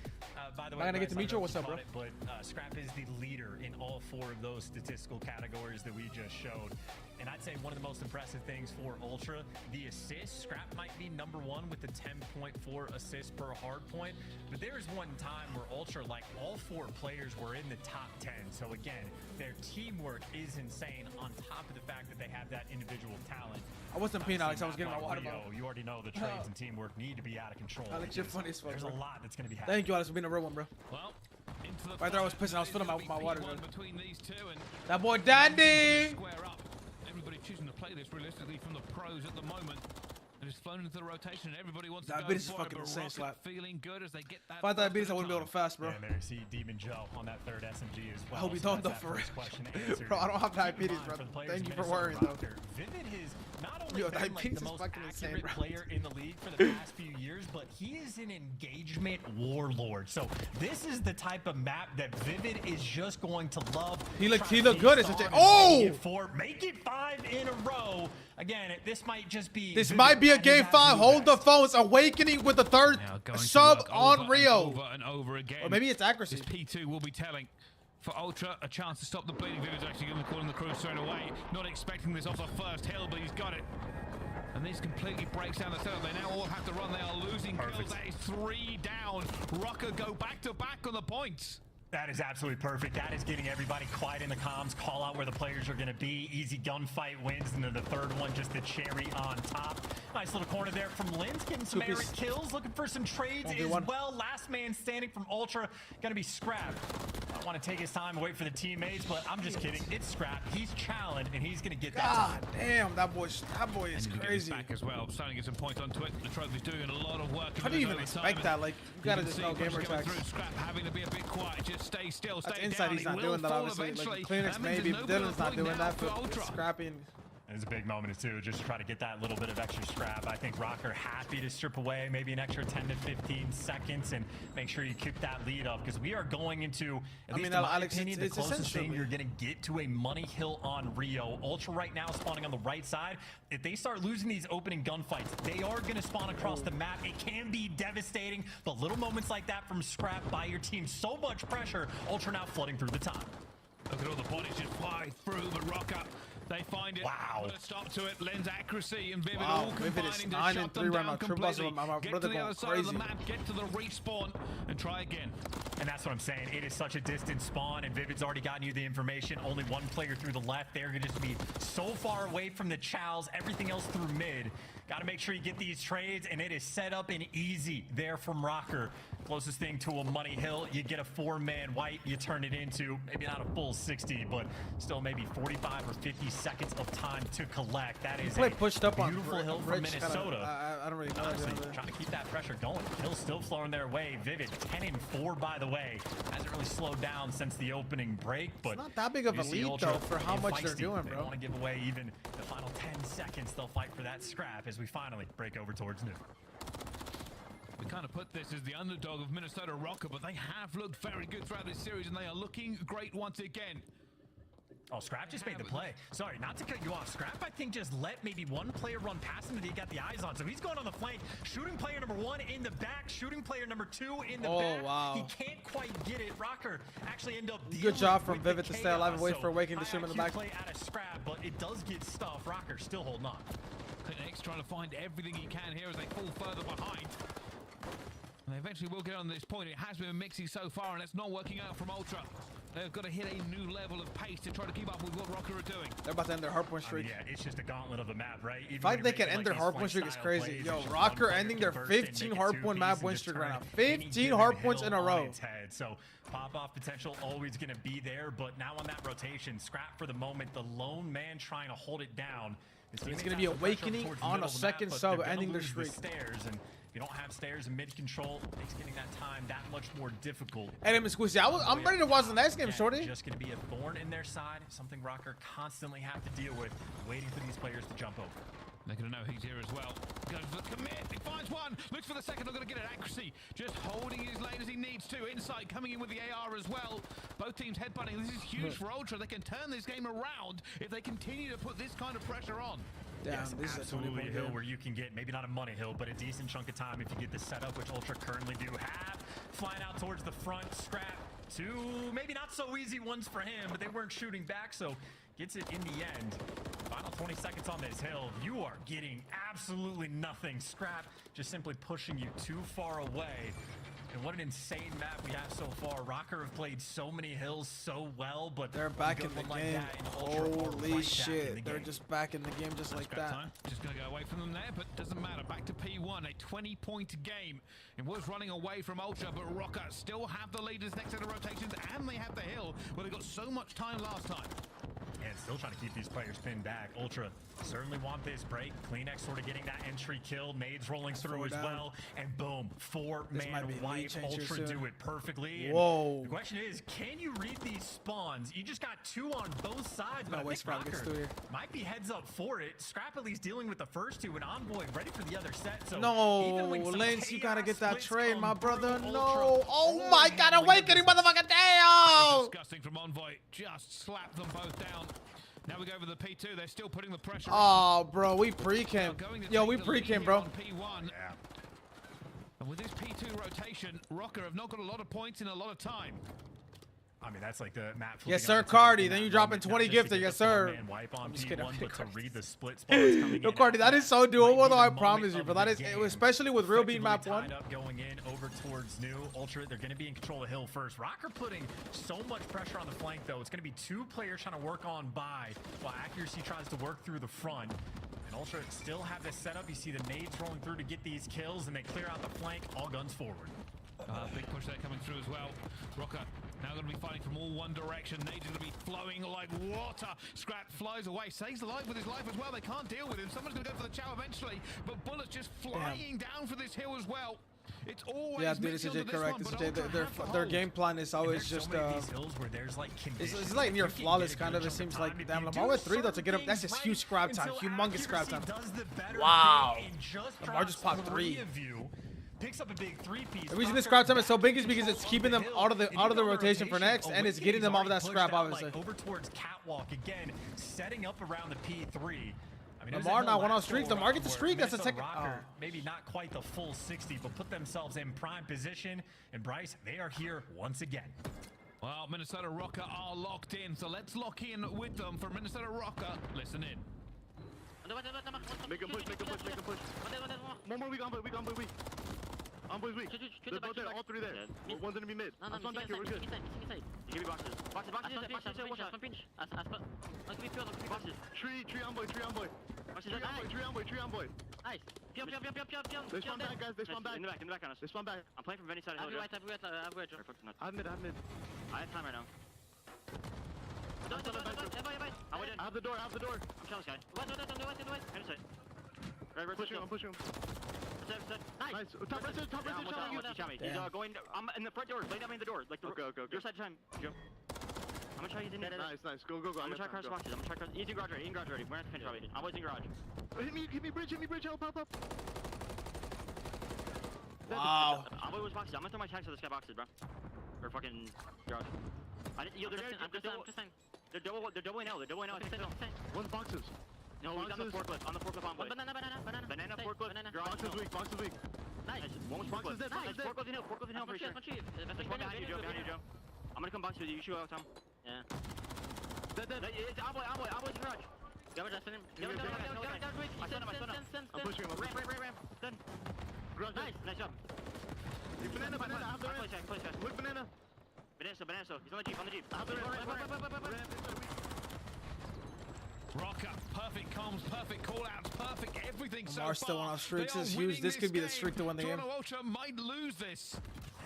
By the way, am I gonna get to meet you? What's up, bro? But Scrap is the leader in all 4 of those statistical categories that we just showed. And I'd say one of the most impressive things for Ultra, the assists. Scrap might be number 1 with the 10.4 assists per hard point. But there's one time where Ultra, like all 4 players were in the top 10. So again, their teamwork is insane on top of the fact that they have that individual talent. I wasn't peeing, Alex. I was getting my water bottle. You already know the trades and teamwork need to be out of control. Alex, you're funny as fuck. There's a lot that's going to be happening. Thank you, Alex, for being a real one, bro. Well, into the right there, I was pissing. I was filling my water. Between these two, and that boy Dandy. Square up. Everybody choosing to play this realistically from the pros at the moment. And it's flown into the rotation, and everybody wants to go Diabetes is for fucking it, insane, Slap. Feeling good as they get that. If I had diabetes, I wouldn't be able to fast, bro. And there you see Demon Joe on that 3rd SMG as well. I hope you don't, though, for real. Bro, I don't have diabetes, bro. Thank you for worrying, though. Vivid has not only been like the most accurate player in the league for the past few years, but he is an engagement warlord. So this is the type of map that Vivid is just going to love. He looked good. It's make it 5 in a row. Again, this might just be. This might be a game 5. Hold the phones. Awakening with the 3rd sub on Rio. Over and over again. Or maybe it's accuracy. This P2 will be telling. For Ultra, a chance to stop the bleeding. Vivid's actually going to call in the crew straight away. Not expecting this off the first hill, but he's got it. And this completely breaks down the setup. They now all have to run. They are losing kills. That is 3 down. Rocker go back to back on the points. That is absolutely perfect. That is getting everybody quiet in the comms. Call out where the players are going to be. Easy gunfight wins. And then the 3rd one, just the cherry on top. Nice little corner there from Linz. Getting some Eric kills. Looking for some trades as well. Last man standing from Ultra. Going to be Scrap. might want to take his time, wait for the teammates, but I'm just kidding. It's Scrap. He's challenged, and he's going to get that God time. damn, that boy is crazy. Back as well, starting to get some points on Twitch. The trophy's doing a lot of work. How do you even expect that? Like, you gotta just know gamer attacks. Scrap having to be a bit quiet, just stay still, stay That's inside. down. He's not doing that, obviously. Like, Kleenex maybe, but Dylan's not doing that for scrapping. It's a big moment too, just to try to get that little bit of extra scrap. I think Rocker happy to strip away maybe an extra 10 to 15 seconds and make sure you keep that lead up, because we are going into, at least in my opinion, the closest thing you're going to get to a money hill on Rio. Ultra right now spawning on the right side. If they start losing these opening gunfights, they are going to spawn across the map. It can be devastating, but little moments like that from Scrap by your team, so much pressure. Ultra now flooding through the top. Look at all the bodies just fly through, but Rocker, they find it. Wow. Put a stop to it. Lens accuracy and Vivid Wow, all Vivid combining is to 9 shut and them 3 right down now. Triple completely. my Get brother to the going other side of the crazy. map, get to the respawn, and try again. And that's what I'm saying. It is such a distant spawn, and Vivid's already gotten you the information. Only one player through the left. They're going to just be so far away from the chows. Everything else through mid. Got to make sure you get these trades, and it is set up and easy there from Rocker. Closest thing to a money hill, you get a 4-man wipe, you turn it into maybe not a full 60, but still maybe 45 or 50 seconds of time to collect. That is a pushed up beautiful hill from Minnesota. I don't really know. Honestly, trying to keep that pressure going. Hill's still flowing their way. Vivid 10 and 4, by the way. Hasn't really slowed down since the opening break, but it's not that big of a lead though for how much they're doing, bro. They want to give away even the final 10 seconds. They'll fight for that scrap as we finally break over towards new. We kind of put this as the underdog of Minnesota Rocker, but they have looked very good throughout this series, and they are looking great once again. Oh, Scrap just made the play. Sorry, not to cut you off. Scrap, I think, just let maybe one player run past him that he got the eyes on. So he's going on the flank. Shooting player number 1 in the back. Shooting player number 2 in the back. Oh, wow. He can't quite get it. Rocker actually end up good job from Vivid to stay alive and wait for Awakening to shoot him in the back. Play out of Scrap, but it does get stuff. Rocker still holding on. X trying to find everything he can here as they fall further behind. And they eventually will get on this point. It has been mixing so far, and it's not working out from Ultra. They've got to hit a new level of pace to try to keep up with what Rocker are doing. They're about to end their hardpoint streak. Yeah, it's just a gauntlet of a map, right? The fact they can end their hardpoint streak is crazy. Yo, Rocker ending their 15 hardpoint map win streak right now. 15 hardpoints in a row. So pop-off potential always going to be there, but now on that rotation, Scrap for the moment, the lone man trying to hold it down. It's going to be Awakening on a second sub, ending their streak. If you don't have stairs and mid control, it makes getting that time that much more difficult. Hey, Miss Squeezy, I'm ready to watch the next game, shorty. Just going to be a thorn in their side, something Rocker constantly have to deal with, waiting for these players to jump over. They're going to know he's here as well. Goes for the commit. He finds one. Looks for the second. Not going to get it. Accuracy. Just holding his lane as he needs to. Inside coming in with the AR as well. Both teams headbutting. This is huge for Ultra. They can turn this game around if they continue to put this kind of pressure on. Yes, this is absolutely a hill where you can get, maybe not a money hill, but a decent chunk of time if you get the setup, which Ultra currently do have. Flying out towards the front, Scrap. 2 maybe not so easy ones for him, but they weren't shooting back, so gets it in the end. Final 20 seconds on this hill. You are getting absolutely nothing. Scrap just simply pushing you too far away. And what an insane map we have so far. Rocker have played so many hills so well, but they're back in the game. Holy shit. They're just back in the game just like that. Just going to go away from them there, but doesn't matter. Back to P1, a 20-point game. It was running away from Ultra, but Rocker still have the lead this next set of rotations, and they have the hill where they got so much time last time. And still trying to keep these players pinned back. Ultra certainly want this break. Kleenex sort of getting that entry kill. Nades rolling through as well. And boom, 4-man wipe. Ultra do it perfectly. Whoa. And the question is, can you read these spawns? You just got 2 on both sides. But I think Rocker might be heads up for it. Scrap at least dealing with the first 2 and Envoy ready for the other set. So no, Lens, you gotta get that trade, my brother. No. Oh my God, Awakening, motherfucker. Damn. Disgusting from Envoy. Just slapped them both down. Now we go over the P2. They're still putting the pressure on. Oh, bro, we pre-cam. Yo, we pre-cam, bro. P1. Yeah. And with this P2 rotation, Rocker have not got a lot of points in a lot of time. I mean, that's like the map. Yes, sir, Cardi. Then you dropping 20 gifted. Yes, sir. I'm just kidding. To read the split spots Yo, Cardi, that is so doable, though. I promise you. But that is, especially with Real Beat map 1. Going in over towards new Ultra. They're going to be in control of hill first. Rocker putting so much pressure on the flank, though. It's going to be 2 players trying to work on by, while accuracy tries to work through the front. And Ultra still have this setup. You see the nades rolling through to get these kills, and they clear out the flank. All guns forward. Big push there coming through as well. Rocker Now going to be fighting from all one direction. Nades going to be flowing like water. Scrap flies away. Stays alive with his life as well. They can't deal with him. Someone's going to go for the chow eventually. But bullets just flying down for this hill as well. It's always dude, this is correct. This is their game plan is always just it's like near flawless kind of. It seems like damn Lamar with 3 though to get him. That's just huge scrap time, humongous scrap time. Wow, Lamar just popped 3. Picks up a big 3-piece. The reason this scrap time is so big is because it's keeping them out of the rotation for next, and it's getting them off of that scrap, obviously. Over towards catwalk again, setting up around the P3. I mean, Lamar now 1 on streak. Lamar gets the streak. That's a second. Maybe not quite the full 60, but put themselves in prime position. And Bryce, they are here once again. Well, Minnesota Rocker are locked in, so let's lock in with them for Minnesota Rocker. Listen in. Make him push, make him push, make him push. One more weak, on boy, weak. On boys weak. They're both there, all 3 there. One's gonna be mid. I'm back here, we're good. Give me boxes. Boxes, Tree on boy. Tree on boy. Nice. Jump. They spawn back, guys, they spawn back. In the back on us. They spawn back. I'm playing from any side of the hill. I have mid. I have time right now. I have the door. I'm killing this guy. Inside. I'm pushing him. Nice. Top right side. He's going. I'm in the front door. Lay down in the door. Like the your side time. Go. I'm gonna try using it. Nice. Go. I'm gonna try cross boxes. I'm gonna try cross. He's in garage ready. We're not pinch probably. I'm always in garage. Hit me bridge. Help. Wow. I'm always boxes. I'm gonna throw my tags to this guy boxes, bro. Or fucking garage. I'm just saying. They're doubling out. One's boxes. No, he's on the forklift. On boy. Banana forklift. Boxes weak. Nice. One was forklift. Nice. Forklift in hill. Pretty sure. There's one behind you, Joe. I'm gonna come box with you. You shoot out, Tom. Yeah. Dead. It's on boy in garage. Garage, I sent him. I sent him. I'm pushing him. Ramp. Done. Garage. Nice job. Banana. I have the Play check. Look, banana. Banana. He's on the jeep. I have the ramp. Rocker, perfect comms, perfect call-outs, perfect everything so far. Lamar still 1 off streaks. This is huge. This could be the streak to win the game. Toronto Ultra might lose this.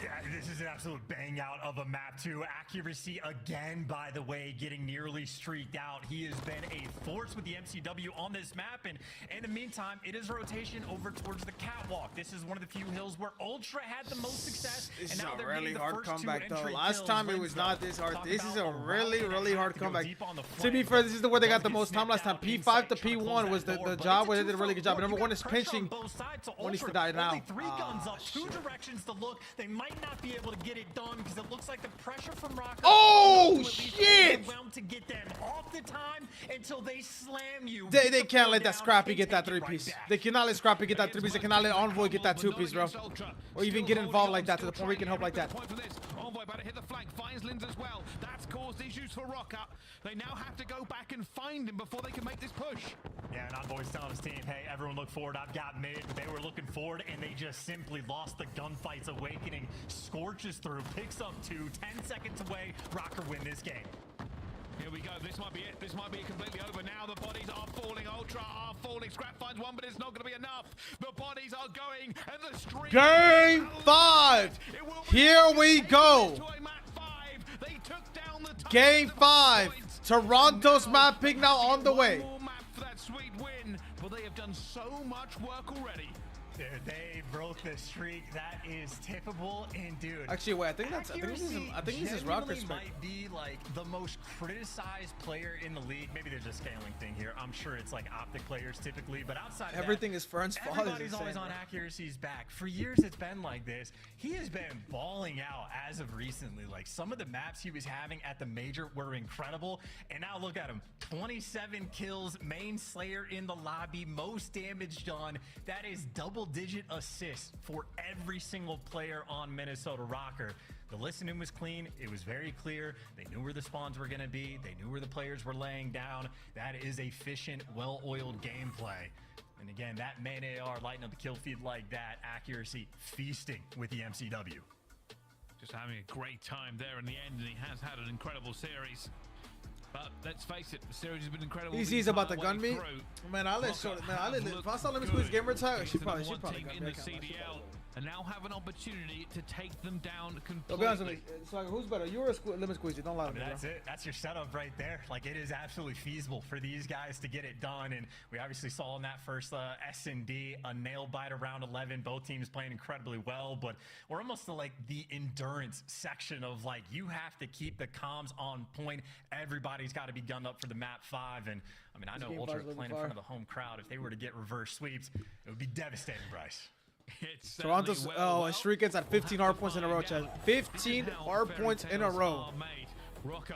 Yeah, this is an absolute bang out of a map too. Accuracy again, by the way, getting nearly streaked out. He has been a force with the MCW on this map, and in the meantime, it is rotation over towards the catwalk. This is one of the few hills where Ultra had the most success. This and is now a they're really the hard first comeback 2 though. entry Last kills. time it was not this hard. This is a really hard comeback. To To be fair, this is where they got the most time last time. P5 to P1 was the job where they did a really good job. But number 1 is pinching. One needs to die now. Only 3 guns up, 2 directions to look. They might not be able to get it done because it looks like the pressure from Rocker. Oh shit! To get them off the time until they slam you. They can't let that Scrappy get that 3-piece. They cannot let Scrappy get that 3-piece. They cannot let Envoy get that 2-piece, bro. Or even get involved like that to the point where he can help like that. Envoy about to hit the flank, finds Linz as well. That's caused issues for Rocker. They now have to go back and find him before they can make this push. Yeah, and Envoy's telling his team, hey, everyone look forward. I've got mid. They were looking forward, and they just simply lost the gunfight's awakening. Scorches through, picks up 2, 10 seconds away. Rocker win this game. Here we go. This might be it. This might be completely over now. The bodies are falling. Ultra are falling. Scrap finds one, but it's not going to be enough. The bodies are going, and the streak. Game 5. Here we go. Game 5. Toronto's map pick now on the way. Map for that sweet win, but they have done so much work already. Dude, they broke the streak. That is tippable, and dude. Actually, wait. I think this is Rocker's pick. Might be like the most criticized player in the league. Maybe there's a scaling thing here. I'm sure it's like OpTic players typically, but outside of everything is Fern's fault. Everybody's always on Accuracy's back. For years, it's been like this. He has been balling out as of recently. Like some of the maps he was having at the major were incredible, and now look at him. 27 kills, main slayer in the lobby, most damage done. That is double-digit assists for every single player on Minnesota Rocker. The listening was clean. It was very clear. They knew where the spawns were going to be. They knew where the players were laying down. That is efficient, well-oiled gameplay. And again, that main AR lighting up the kill feed like that, Accuracy feasting with the Just having a great time there in the end, and he has had an incredible series. But let's face it, the series has been incredible. He's about to gun me. Man, I let short. Man, I let. If I saw Lemon Squeeze gamer tag, she probably gun in me. the CDL, and now have an opportunity to take them down completely. To be honest with me, so who's better? You or Lemon Squeezy? Don't lie to me. That's it. That's your setup right there. Like, it is absolutely feasible for these guys to get it done. And we obviously saw in that first S&D a nail bite around 11. Both teams playing incredibly well, but we're almost to like the endurance section of like, you have to keep the comms on point. Everybody's got to be gunned up for the map 5. And I mean, I know Ultra playing in front of the home crowd. If they were to get reverse sweeps, it would be devastating, Bryce. Toronto's streak gets at 15 hard points in a row, Chad. 15 hard points in a row. Rocker,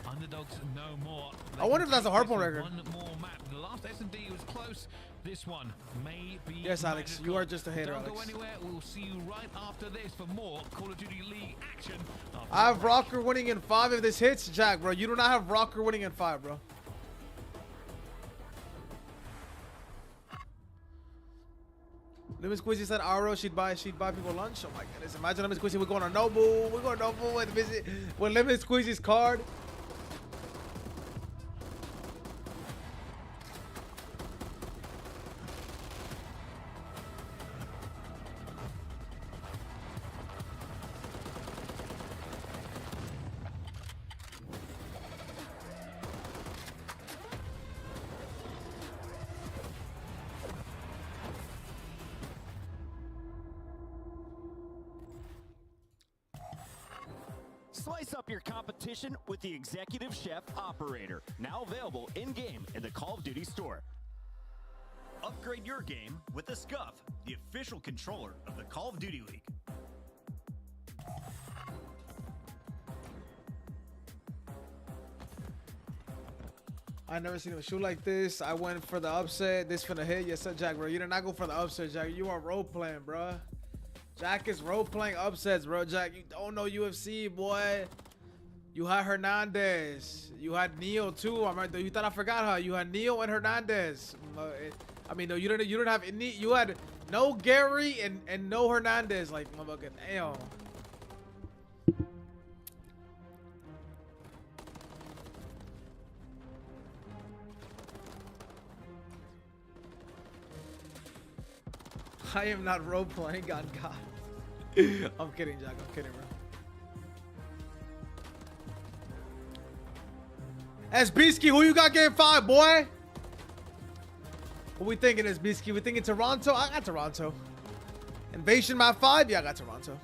underdogs no more. I wonder if that's a hard point record. One more map. The last S&D was close. This one may be. Yes, Alex, magical. you are just a hater, Don't Alex. go anywhere. We'll see you right after this for more Call of Duty League action. I have Rocker winning in 5 if this hits, Jack, bro. You do not have Rocker winning in 5, bro. Lemon Squeezy said Aro she'd buy people lunch. Oh my goodness. Imagine Lemon Squeezy, we're going to Nobu. We're going to Nobu with Lemon Squeezy's card. Slice up your competition with the Executive Chef Operator, now available in-game in the Call of Duty store. Upgrade your game with the Scuff, the official controller of the Call of Duty League. I never seen him shoot like this. I went for the upset. This finna hit. Yes, sir, Jack, bro. You did not go for the upset, Jack. You are role playing, bro. Jack is role playing upsets, bro. Jack, you don't know UFC, boy. You had Hernandez. You had Neo too. You thought I forgot her. You had Neo and Hernandez. I mean, no, you didn't have any. You had no Gary and no Hernandez. Like, motherfucker, damn. I am not role playing on God. I'm kidding, Jack. I'm kidding, bro. SBski, who you got game 5, boy? What we thinking, SBski? We thinking Toronto? I got Toronto. Invasion map 5? Yeah, I got Toronto.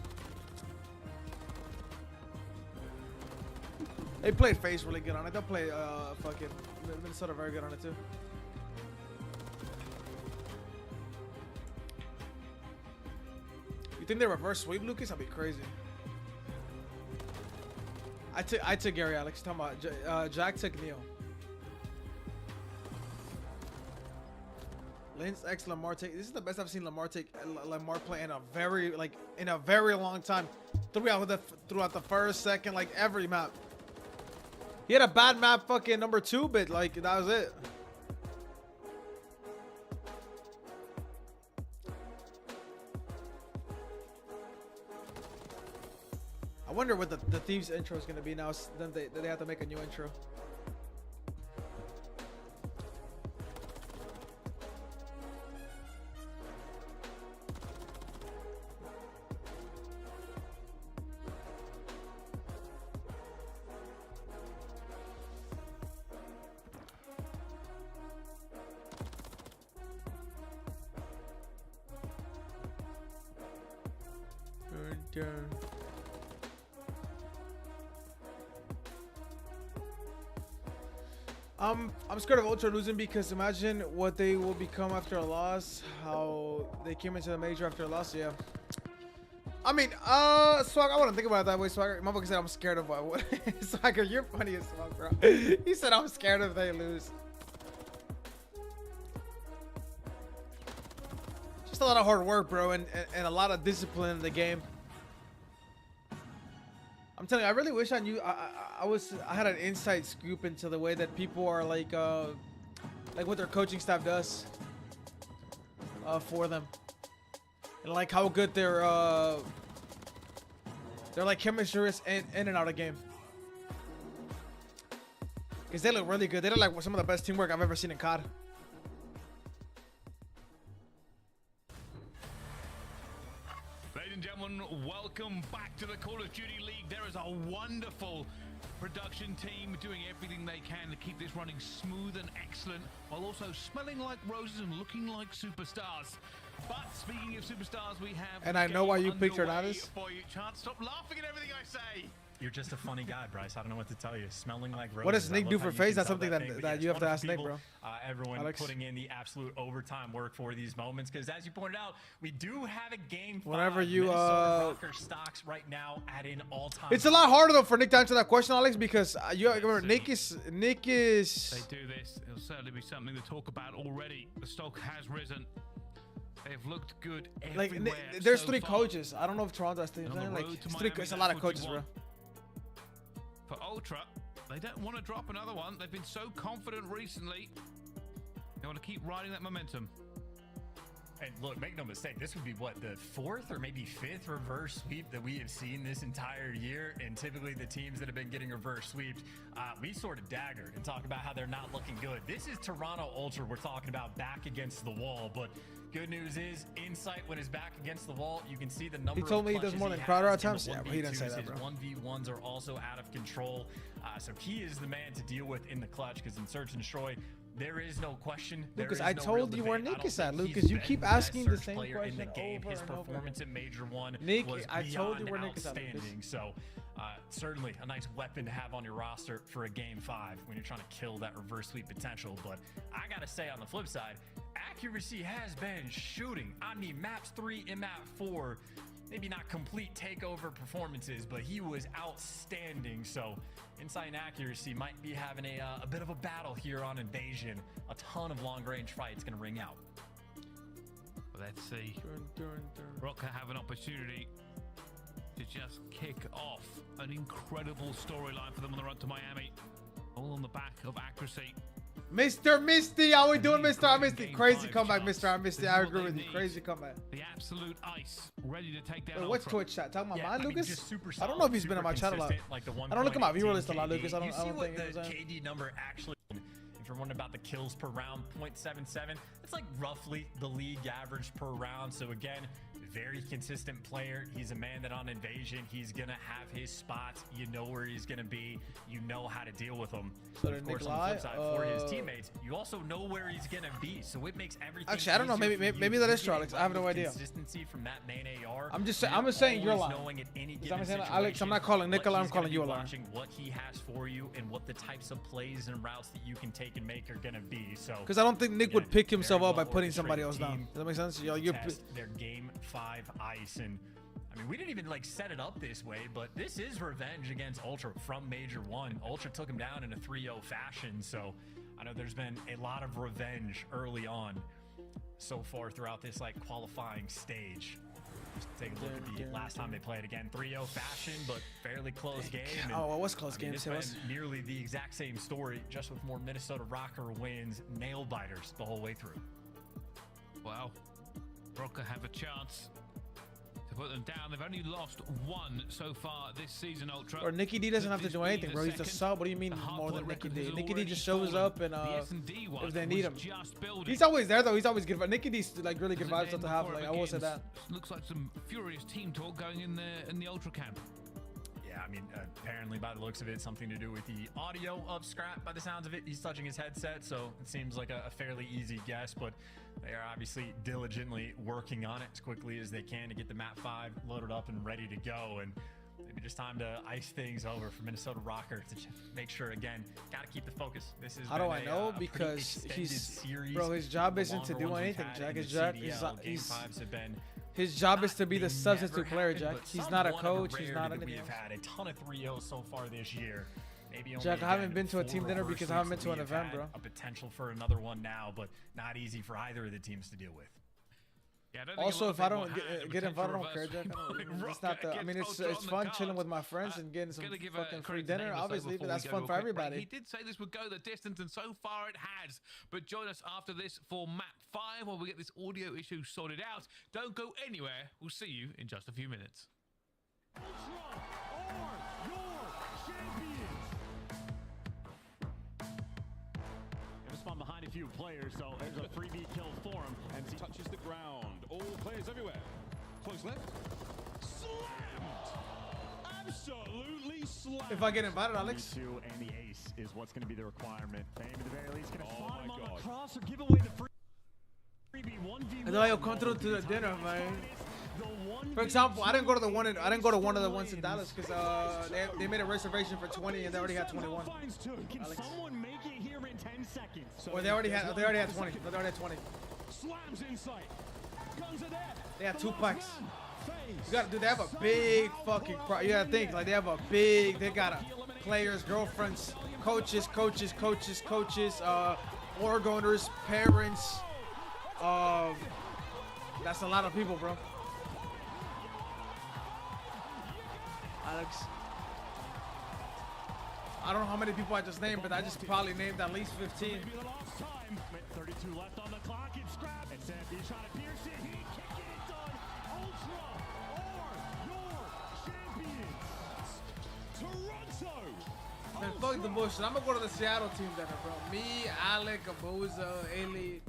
They played FaZe really good on it. They'll play fucking Minnesota very good on it too. You think they reverse sweep, Lucas? That'd be crazy. I took Gary, Alex. Talking about Jack took Neo. Linz X Lamar take. This is the best I've seen Lamar play in a very long time. Throughout the first, second, like every map. He had a bad map, fucking number 2, but like that was it. I wonder what the Thieves intro is going to be now. Then they have to make a new intro. I'm scared of Ultra losing because imagine what they will become after a loss. How they came into the major after a loss. Yeah. I mean, Swag, I wouldn't think about it that way. Swagger, motherfucker said I'm scared of what? Swagger, you're funny as fuck, bro. He said I'm scared if they lose. Just a lot of hard work, bro, and a lot of discipline in the game. I'm telling you, I really wish I knew. I had an inside scoop into the way that people are like what their coaching staff does for them, and like how good their like chemistry is in and out of game. Because they look really good. They look like some of the best teamwork I've ever seen in COD. Ladies and gentlemen, welcome back to the Call of Duty League. There is a wonderful production team doing everything they can to keep this running smooth and excellent, while also smelling like roses and looking like superstars. But speaking of superstars, we have... And I know why you picked Hernandez. Chance, stop laughing at everything I say. You're just a funny guy, Bryce. I don't know what to tell you. Smelling like roses. What does Nick do for FaZe? That's something that you have to ask Nick, bro. Everyone Alex? putting in the absolute overtime work for these moments, because as you pointed out, we do have a game 5. Whenever you Rocker stocks right now at an all-time. It's a lot harder though for Nick to answer that question, Alex, because you remember Nick is. They do this. It'll certainly be something to talk about already. The stock has risen. They've looked good everywhere. Like there's so 3 far. coaches. I don't know if Toronto's team. Like it's a lot of coaches, bro. For Ultra, they don't want to drop another one. They've been so confident recently. They want to keep riding that momentum. And look, make no mistake, this would be what, the 4th or maybe 5th reverse sweep that we have seen this entire year. And typically the teams that have been getting reverse sweeps, we sort of dagger and talk about how they're not looking good. This is Toronto Ultra we're talking about, back against the wall. But good news is, Insight, when it's back against the wall, you can see the number. He told me he does more than Crowder at times. Yeah, but he didn't say that, bro. 1v1s are also out of control. So he is the man to deal with in the clutch, because in Search and Destroy, there is no question. Lucas, I told you where Nick is at, Lucas. You keep asking the same question over and over. His performance in Major 1 Nick, was I told you where beyond Nick is at, Lucas. outstanding. So certainly a nice weapon to have on your roster for a game 5 when you're trying to kill that reverse sweep potential. But I gotta say, on the flip side, accuracy has been shooting. I mean, maps 3 and map 4, maybe not complete takeover performances, but he was outstanding. So Insight and accuracy might be having a bit of a battle here on Invasion. A ton of long-range fights gonna ring out. Let's see. Rocker have an opportunity to just kick off an incredible storyline for them on the run to Miami. All on the back of accuracy. Mr. Misty, how we doing, Mr. I Misty? Crazy comeback, Mr. I Misty. I agree with you. Crazy comeback. The absolute ice, ready to take down. Wait, what's Twitch chat? Talking about mine, Lucas? Just super I don't know if he's been on my channel a lot. Like I don't look at my viewer list a lot, Lucas. I don't see what think the KD number actually. If you're wondering about the kills per round, 0.77. It's like roughly the league average per round. So again, very consistent player. He's a man that on Invasion, he's gonna have his spots. You know where he's gonna be. You know how to deal with him. So of course, on the flip side, for his teammates, you also know where he's gonna be. So it makes everything. Actually, I don't know. Maybe that is true, Alex. I have no idea. Consistency from that main AR. I'm just saying you're lying. Knowing at any I'm given saying, situation, Alex, I'm not calling Nick a liar. I'm calling you a liar. Watching what he has for you and what the types of plays and routes that you can take and make are gonna be. So because I don't think Nick would pick himself up by putting somebody else down. Does that make sense? You're their game 5 ice. And I mean, we didn't even like set it up this way, but this is revenge against Ultra from Major 1. Ultra took him down in a 3-0 fashion. So I know there's been a lot of revenge early on so far throughout this like qualifying stage. Just take a look at the last time they played again. 3-0 fashion, but fairly close game. And, oh, it was close game. It's been nearly the exact same story, just with more Minnesota Rocker wins, nail biters the whole way through. Wow. Rocker have a chance to put them down. They've only lost 1 so far this season, Ultra. Or Nicky D doesn't have to do anything, bro. He's a sub. What do you mean more than Nicky D? Nicky D just shows up and if they need him. He's always there though. He's always good. Nicky D's like really good vibes to have. Like I will say that. Looks like some furious team talk going in the Ultra camp. Yeah, I mean, apparently by the looks of it, something to do with the audio of Scrap. By the sounds of it, he's touching his headset, so it seems like a fairly easy guess, but they are obviously diligently working on it as quickly as they can to get the map 5 loaded up and ready to go. And maybe just time to ice things over for Minnesota Rocker to make sure, again, got to keep the focus. This is how do I know? Because his job isn't to do anything, Jack. His job is to be the substitute player, Jack. He's not a coach. He's not anything. We have had a ton of 3-0 so far this year. Maybe only Jack, I haven't been to a team dinner because I haven't been to an event, bro. A potential for another one now, but not easy for either of the teams to deal with. Yeah, also, if I don't get involved, I don't care, Jack. It's not the. I mean, it's fun chilling with my friends and getting some fucking free dinner. Obviously, but that's fun for everybody. He did say this would go the distance, and so far it has. But join us after this for map 5, while we get this audio issue sorted out. Don't go anywhere. We'll see you in just a few minutes. few players, so there's a freebie kill for him. And he touches the ground. All players everywhere. Close left. Slammed. Absolutely slammed. If I get invited, Alex. And the ace is what's going to be the requirement. Fame at the very least going to Oh spot him my on God. the cross or give away the freebie 1v1. And then I'll come through to the dinner, man. For example, I didn't go to one of the ones in Dallas because they made a reservation for 20 and they already had 21. Can someone make it here in 10 seconds? Or they already had 20. They already had 20. Slams inside. Guns are there. They had 2 packs. You gotta, dude, they have a big fucking crowd. You gotta think, like, they have a big, they got players, girlfriends, coaches, org owners, parents. That's a lot of people, bro. Alex. I don't know how many people I just named, but I just probably named at least 15. 32 left on the clock. It's scrapped. And Sandy trying to pierce it. He can't get it done. Ultra are your champions. Toronto. Man, fuck the bullshit. I'm gonna go to the Seattle team dinner, bro. Me, Alec, Abuza, Ailey.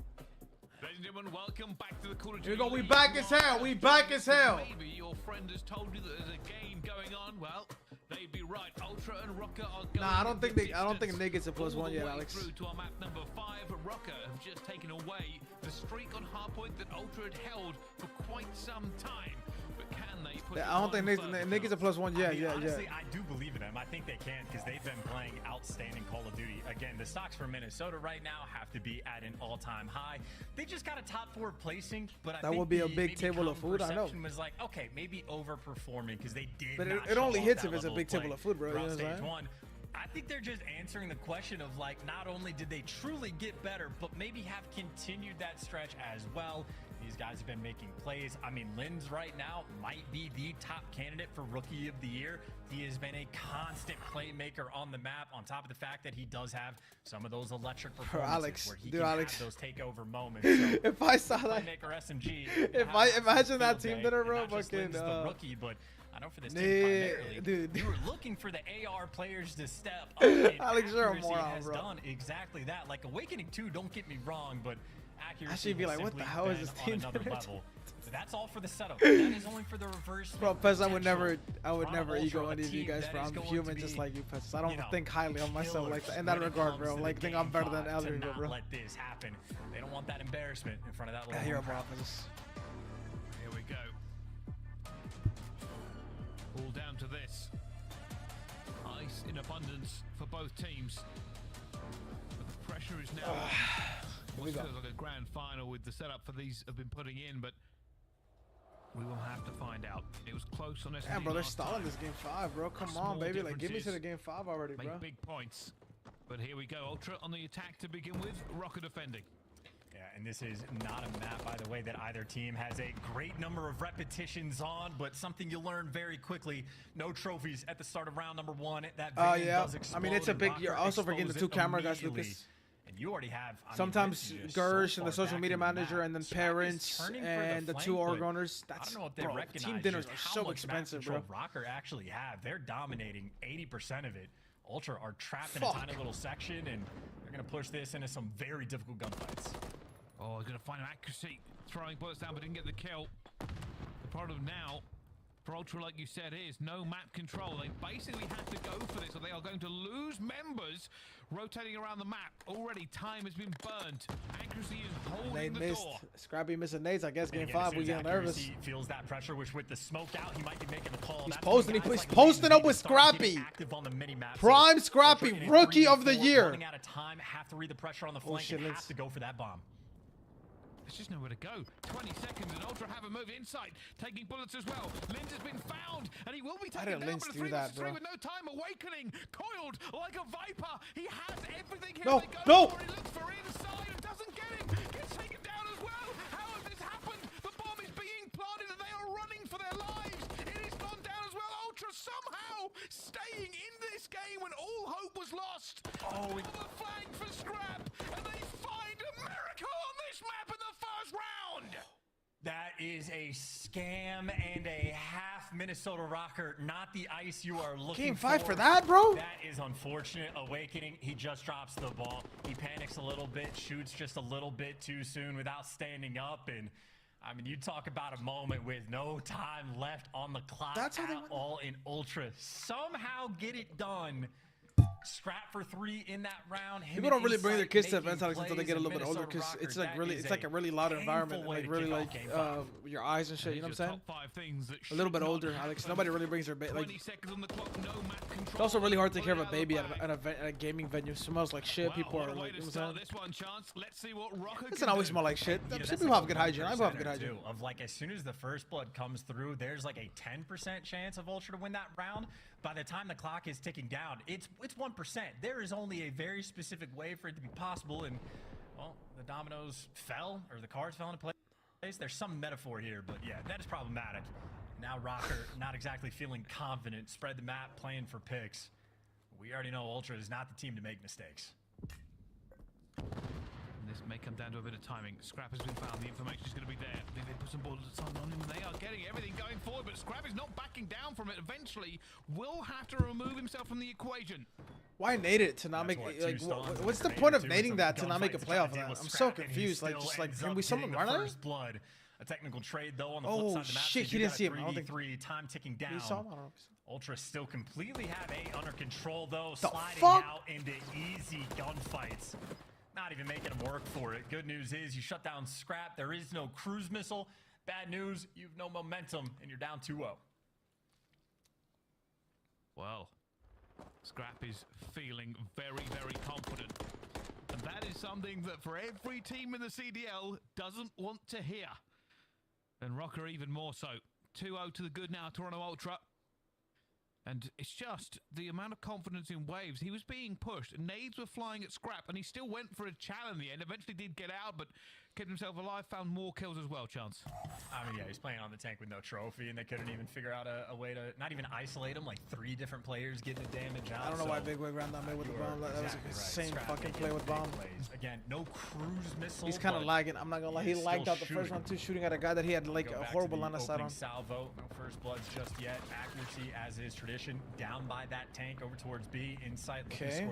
Ladies and gentlemen, welcome back to the Call of Duty. Here we go. We back as hell. We back as hell. Maybe your friend has told you that there's a game going on. Well, they'd be right. Ultra and Rocker are going. Nah, I don't think they gets a +1 yet, Alex. Through to our map number 5, Rocker have just taken away the streak on hardpoint that Ultra had held for quite some time. But can they put I don't think Nick gets a +1 yet. Honestly, I do believe in them. I think they can because they've been playing outstanding Call of Duty. Again, the stocks for Minnesota right now have to be at an all-time high. They just got a top 4 placing, but I think would be a big table of food. I know. Was like, okay, maybe overperforming because they did. But it only hits if it's a big table of food, bro. You know what I'm saying? I think they're just answering the question of, like, not only did they truly get better, but maybe have continued that stretch as well. These guys have been making plays. I mean, Linz right now might be the top candidate for Rookie of the Year. He has been a constant playmaker on the map, on top of the fact that he does have some of those electric performances where he can have those takeover moments. So, if I saw that, playmaker SMG, if I imagine that team dinner, bro, fucking the rookie, but I know for this team primarily, dude, you were looking for the AR players to step up. And Alex, you're a accuracy moron, has bro. done exactly that. Like Awakening 2, don't get me wrong, but accuracy I should be has like, what the simply hell is been this on team another doing? level. So that's all for the setup. That is only for the reverse. Bro, Pez, I would never Ultra, ego any a of you team guys, that bro. is I'm going human to just be, like you, Pez. I don't you know, think highly of myself like that in that when it regard, comes bro. to Like, the think I'm better than game five, Elder, to not bro. let this happen. They don't want that embarrassment in front of that little I hear home him, crowd. Here we go. All down to this. Ice in abundance for both teams. But the pressure is now what feels like a grand final with the setup for these have been putting in, but we will have to find out. It was close on SMG. Yeah, bro, they're last stalling time. this game 5, bro. Come Small on, baby. Like, give me to differences the game 5 already, bro. make big points. But here we go. Ultra on the attack to begin with. Rocker defending. Yeah, and this is not a map, by the way, that either team has a great number of repetitions on, but something you learn very quickly. No trophies at the start of round number 1. That van does explode. I mean, it's a and big. Rocker You're also forgetting the 2 exposes it camera guys, immediately. Lucas. And you already have Sometimes Gersh and the social media manager, and then Scrap is parents turning for and the flank, 2 org but owners. I That's don't know if they bro. recognize Team dinners just are how so much expensive, map bro. control Rocker actually have. They're dominating 80% of it. Ultra are trapped in a Fuck. tiny little section, and they're gonna push this into some very difficult gunfights. Oh, he's going to find an accuracy. Throwing bullets down, but didn't get the kill. The problem now for Ultra, like you said, is no map control. They basically have to go for this, or they are going to lose members rotating around the map. Already, time has been burnt. Accuracy is holding They the missed. door. Scrappy missing nades. I guess game Again, 5, as soon we as getting nervous. accuracy feels that pressure, which with the smoke out, he might be making a call. He's That's posting. when He's guys like posting Linz up with start getting Scrappy. active on the mini-map. Prime So Scrappy, Ultra in a rookie of the 3v4, year. Running out of time, have to read the pressure on the flank shit, and Linz. have to go for that bomb. There's just nowhere to go. 20 seconds, and Ultra have a move inside, taking bullets as well. Linz has been found, and he will be taken down. Linz But a do 3 that, versus 3 bro? with no time. Awakening, coiled like a viper. He has everything here. No, They go no. for it. He looks for inside and doesn't get him. Gets taken down as well. How has this happened? The bomb is being planted, and they are running for their lives. It is gone down as well. Ultra somehow staying in this game when all hope was lost. Oh, the flag for Scrap, and they find America on this map in the first round. That is a scam and a half Minnesota Rocker, not the ice you are looking Game for. 5 for that, bro? That is unfortunate. Awakening, he just drops the ball. He panics a little bit, shoots just a little bit too soon without standing up. And, I mean, you talk about a moment with no time left on the clock. That's how they at all in Ultra. Somehow get it done. Scrap for 3 in that round. People don't really bring their kids to events, Alex, until they get a little bit older, because it's like really, it's like a really loud environment, like really like your eyes and shit. You know what I'm saying? A little bit older, Alex. Nobody really brings their baby. Like, it's also really hard to take care of a baby at a gaming venue. It smells like shit. People are like, you know what I'm saying? It doesn't always smell like shit. Some people have good hygiene. I have good hygiene. Of like, as soon as the first blood comes through, there's like a 10% chance of Ultra to win that round. By the time the clock is ticking down, it's 1%. There is only a very specific way for it to be possible, and well, the dominoes fell, or the cards fell into place. There's some metaphor here, but yeah, that is problematic. Now Rocker not exactly feeling confident, spread the map, playing for picks. We already know Ultra is not the team to make mistakes. This may come down to a bit of timing. Scrap has been found. The information is going to be there. They put some bullets on him. They are getting everything going forward, but Scrap is not backing down from it. Eventually, will have to remove himself from the equation. Why nade it to not make like? What's the point of nading that to not make a playoff of that? I'm so confused. Like, just like, can we someone run it? Blood. A technical trade though on the flip side of the map. Shit, he didn't see him. I don't think 3 time ticking down. He saw him? I don't know. Ultra still completely have A under control though, The sliding fuck? out into easy gunfights. Not even making them work for it. Good news is you shut down Scrap. There is no cruise missile. Bad news, you've no momentum and you're down 2-0. Well, Scrap is feeling very, very confident. And that is something that for every team in the CDL doesn't want to hear. And Rocker even more so. 2-0 to the good now, Toronto Ultra. And it's just the amount of confidence in Waves. He was being pushed. Nades were flying at Scrap, and he still went for a challenge in the end. Eventually did get out, but kept himself alive, found more kills as well, Chance. I mean, yeah, he's playing on the tank with no trophy, and they couldn't even figure out a way to not even isolate him. Like 3 different players getting the damage out. I don't know why Big Wig ran that mid with the bomb. That was the same fucking play with bomb. Again, no cruise missile. He's kind of lagging. I'm not gonna lie. He lagged out the first one too, shooting at a guy that he had like a horrible line of sight on. Salvo, no first bloods just yet. Accuracy, as is tradition, down by that tank over towards B. Insight. Okay,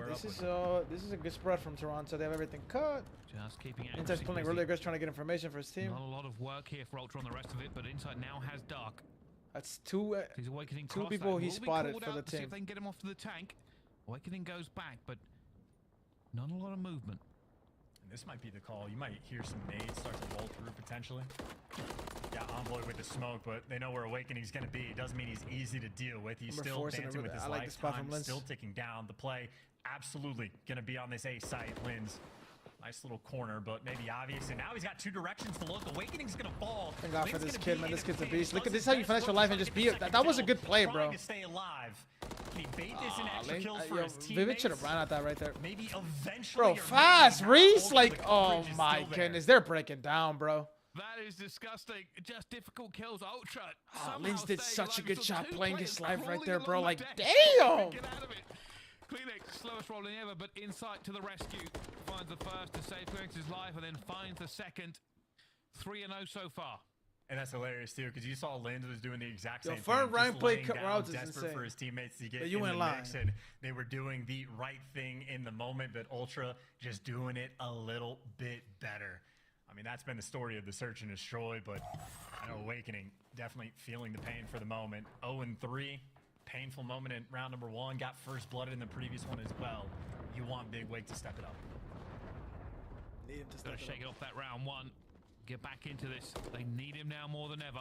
this is a good spread from Toronto. They have everything cut. Just keeping it. Insight's playing really aggressive, trying to get information for his team. Not a lot of work here for Ultra on the rest of it, but Insight now has Dark. That's two people he spotted for the team. See if they can get him off to the tank. Awakening goes back, but not a lot of movement. And this might be the call. You might hear some nades start to roll through potentially. Yeah, Envoy with the smoke, but they know where Awakening's going to be. It doesn't mean he's easy to deal with. He's still dancing with his lifetime, still ticking down. The play absolutely going to be on this A site. Lins. Nice little corner, but maybe obvious. And now he's got 2 directions to look. Awakening's gonna fall. Thank God for this kid, man. This kid's a beast. Look at this, how you finish your life and just be. That was a good play, bro. To stay alive. He bait this in extra kills for his teammates. Vivid should have ran at that right there. Maybe eventually. Bro, fast Reese. Like, oh my goodness, they're breaking down, bro. That is disgusting. Just difficult kills. Ultra. Lins did such a good job playing his life right there, bro. Like, damn. Kleenex, slowest rolling ever, but Insight to the rescue. Finds the first to save Kleenex's life, and then finds the second. 3-0 so far. And that's hilarious too, because you saw Lins was doing the exact same thing. First Ryan played routes is desperate insane. For his teammates to get you in went the mix, and they were doing the right thing in the moment, but Ultra just doing it a little bit better. I mean, that's been the story of the Search and Destroy, but I know Awakening definitely feeling the pain for the moment. 0-3. Painful moment in round number 1. Got first blooded in the previous one as well. You want Big Wig to step it up. Need him to step shake it off that round 1. Get back into this. They need him now more than ever.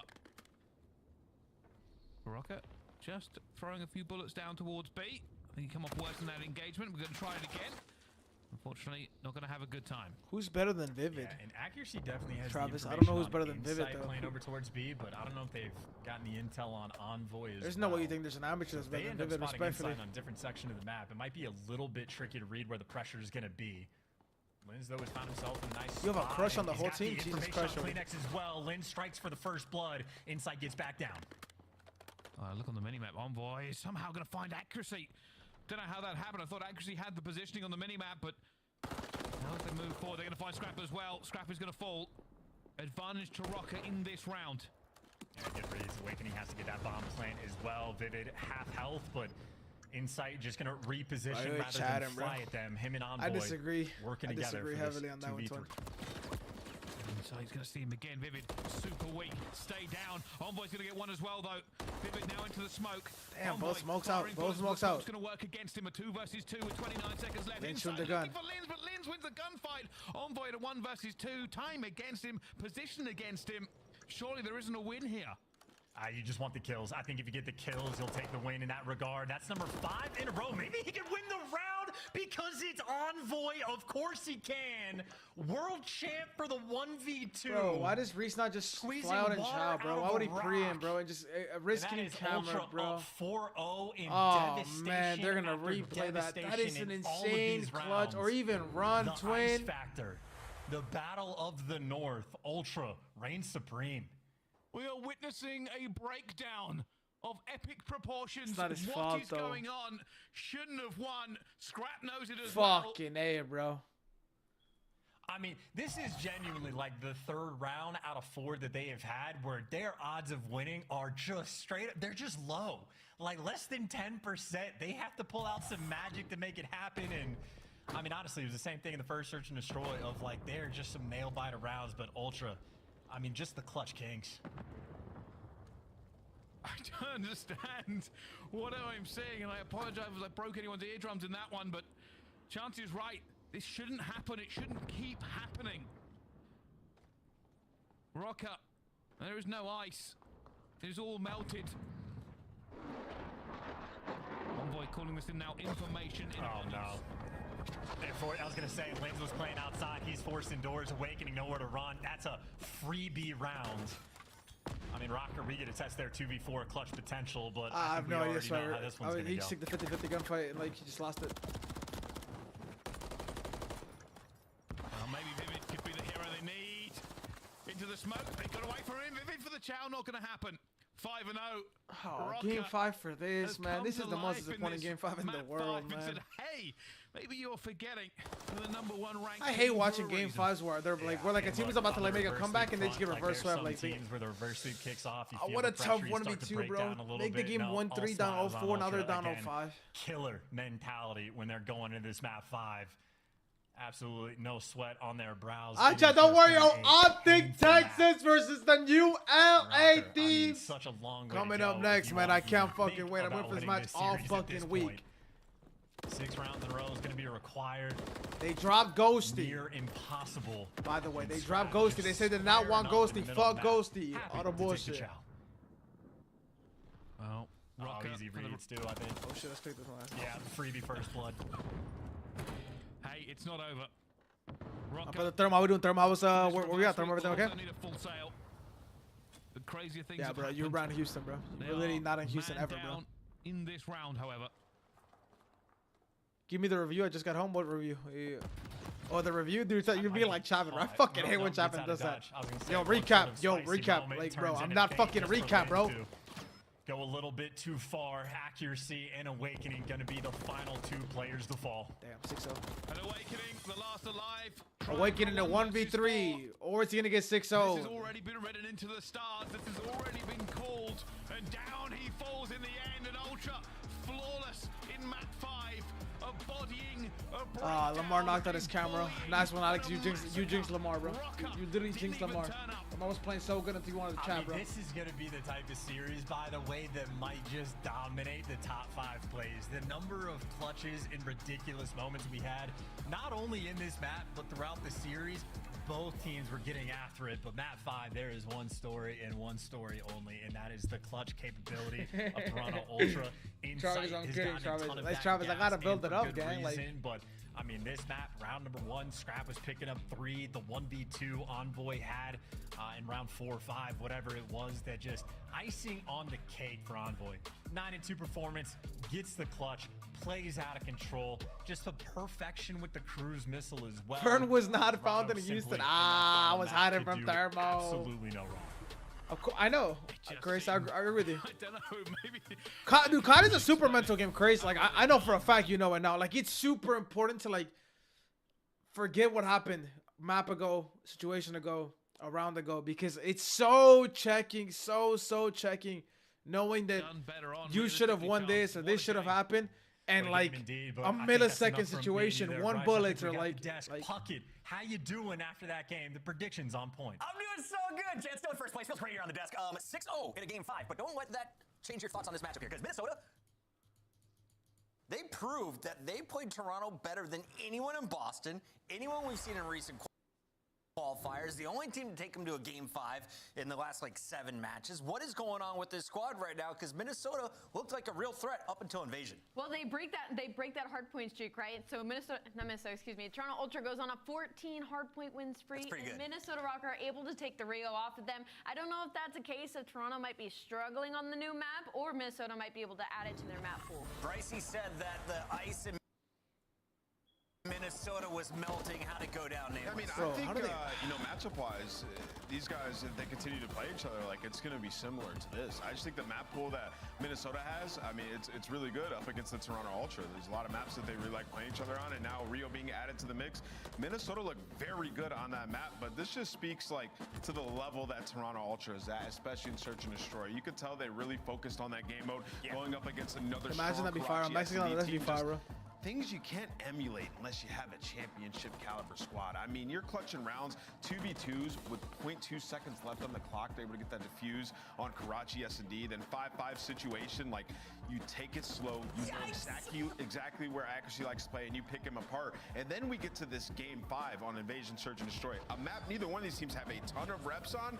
Rocket just throwing a few bullets down towards B. I think he come off worse in that engagement. We're going to try it again. Unfortunately, not going to have a good time. Who's better than Vivid? Yeah, and accuracy definitely has Travis. I don't know who's better than Vivid though. Playing over towards B, but I don't know if they've gotten the intel on Envoy as There's no way you think there's an amateur that's better than Vivid, respectfully. On a different section of the map. It might be a little bit tricky to read where the pressure is going to be. Lins, though, has found himself in a nice spot. You have a crush on the whole team? Jesus Christ. Kleenex as well. Lins strikes for the first blood. Insight gets back down. Look on the minimap. Envoy is somehow going to find accuracy. Don't know how that happened. I thought accuracy had the positioning on the minimap, but now as they move forward, they're going to find Scrap as well. Scrap is going to fall. Advantage to Rocker in this round. Yeah, good reads. Awakening has to get that bomb plant as well. Vivid half health, but Insight just gonna reposition rather than fly at them. Him and Envoy. I disagree. Working I together disagree heavily on that one. So he's going to see him again. Vivid, super weak. Stay down. Envoy's going to get one as well, though. Vivid now into the smoke. Damn, Envoy both smokes out. Both smokes out. It's going to work against him. A 2 versus 2 with 29 seconds left. Lynch Inside with the gun. for Linz, but Linz wins the gunfight. Envoy at a 1 versus 2. Time against him. Position against him. Surely there isn't a win here. You just want the kills. I think if you get the kills, you'll take the win in that regard. That's number 5 in a row. Maybe he can win the round because it's Envoy. Of course he can. World champ for the 1v2. Bro, why does Reese not just fly out and chow, bro? Why would he pre him, bro? And just risking camera, bro. 4-0 in devastation. Man, they're going to replay that. That is an insane clutch or even run, the twin. Ice factor. The battle of the North. Ultra reigns supreme. We are witnessing a breakdown of epic proportions. It's not his what fault, is though. going on? Shouldn't have won. Scrap knows it as well. Fucking A, bro. I mean, this is genuinely like the 3rd round out of 4 that they have had where their odds of winning are just straight up. They're just low. Like less than 10%. They have to pull out some magic to make it happen. And I mean, honestly, it was the same thing in the first Search and Destroy of like, they're just some nail biter rounds, but Ultra, I mean, just the clutch kings. I don't understand what I'm saying, and I apologize if I broke anyone's eardrums in that one, but Chancey is right. This shouldn't happen. It shouldn't keep happening. Rocker, there is no ice. It is all melted. Envoy calling this in now. Information. Oh, no. Therefore, I was going to say, Linz was playing outside. He's forced indoors, Awakening nowhere to run. That's a freebie round. I mean, Rocker, we get to test their 2v4 clutch potential, but I have no idea. How this one's he just took the 50-50 gunfight and like he just lost it. Well, maybe Vivid could be the hero they need. Into the smoke. They got away from him. Vivid for the chow. Not going to happen. 5-0. Oh, game 5 for this, man. This is the most disappointing game 5 in the world, man. Said, hey, maybe you're forgetting the #1 ranked. I hate watching game 5s where they're like, where like a team is about to like make a comeback and they just get reverse swept. Like teams where the reverse sweep kicks off. What a tough 1v2, bro. Make the game 1-3 down 0-4, now they're down 0-5. Killer mentality when they're going into this map 5. Absolutely no sweat on their brows. Don't worry, OpTic Texas versus the new LA Thieves. Such a long way coming up next, man. I can't fucking wait. I'm waiting for this match all fucking week. 6 rounds in a row is going to be required. They dropped Ghosty. Near impossible. By the way, they dropped Ghosty. They said they did not want Ghosty. Fuck Ghosty. All the bullshit. Well, easy reads too, I think. Oh shit, let's take this one. Yeah, freebie first blood. Hey, it's not over. For the thermal, how we doing thermal? Where we at thermal? Everything okay? I need a full sail. The crazier things. Yeah, bro, you're around Houston, bro. You're literally not in Houston ever, bro. In this round, however. Give me the review. I just got home. What review? Yeah. Oh, the review, dude. You're being like Chapin, bro. I fucking hate when Chapin does that. Yo, recap. Yo, recap. Like, bro, I'm not fucking recap, bro. Go a little bit too far. Accuracy and Awakening gonna be the final 2 players to fall. Damn, 6-0. And Awakening, the last alive. Awakening to 1v3, or is he gonna get 6-0? This has already been written into the stars. This has already been called. And down he falls in the end. And Ultra flawless in map 5. Bodying Lamar knocked out his camera. Nice one, Alex. You jinxed Lamar, bro. You literally jinxed Lamar. Lamar was playing so good until you wanted to chat, bro. This is going to be the type of series, by the way, that might just dominate the top 5 plays. The number of clutches and ridiculous moments we had, not only in this map, but throughout the series, both teams were getting after it. But map 5, there is one story and one story only, and that is the clutch capability of Toronto Ultra. Travis, I'm kidding, Travis. Like, Travis, I gotta build it up, gang. Like, but I mean, this map, round #1, Scrap was picking up 3. The 1v2 Envoy had in round 4 or 5, whatever it was, that just icing on the cake for Envoy. 9-2 performance, gets the clutch, plays out of control. Just a perfection with the cruise missile as well. Fern was not found in Houston. I was hiding from Thermo. Absolutely no wrong. Of course, I know. Chris, I agree with you. I don't know, maybe. Dude, COD is a super mental game, Chris. Like, I know for a fact you know it now. Like, it's super important to, like, forget what happened map ago, situation ago. a round ago because it's so checking, so checking, knowing that you should have won this or this should have happened. And like indeed, a millisecond situation, there, one Bryce. bullet or Like like Puckett, how you doing after that game? The prediction's on point. I'm doing so good. Chance still in first place. Feels pretty here on the desk. 6-0 in a game 5. But don't let that change your thoughts on this matchup here, because Minnesota, they proved that they played Toronto better than anyone in Boston, anyone we've seen in recent qualifiers. The only team to take them to a game 5 in the last like 7 matches. What is going on with this squad right now? Because Minnesota looked like a real threat up until Invasion. Well, they break that hard point streak, right? So Toronto Ultra goes on a 14 hard point win spree. That's pretty good. Minnesota Rock are able to take the Rio off of them. I don't know if that's a case of Toronto might be struggling on the new map, or Minnesota might be able to add it to their map pool. Brycey said that the ice in Minnesota was melting. How'd it go down, Nate? I mean, I think, matchup-wise, these guys, if they continue to play each other, like, it's going to be similar to this. I just think the map pool that Minnesota has, I mean, it's really good up against the Toronto Ultra. There's a lot of maps that they really like playing each other on, and now Rio being added to the mix. Minnesota looked very good on that map, but this just speaks, like, to the level that Toronto Ultra is at, especially in Search and Destroy. You could tell they really focused on that game mode, going up against another imagine that'd be fire. Mexico, that'd be fire, bro. Things you can't emulate unless you have a championship caliber squad. I mean, you're clutching rounds, 2v2s with 0.2 seconds left on the clock. They're able to get that defuse on Karachi S&D. Then 5-5 situation, like you take it slow, you know exactly where Accuracy likes to play, and you pick him apart. And then we get to this game 5 on Invasion, Search, and Destroy. A map neither one of these teams have a ton of reps on.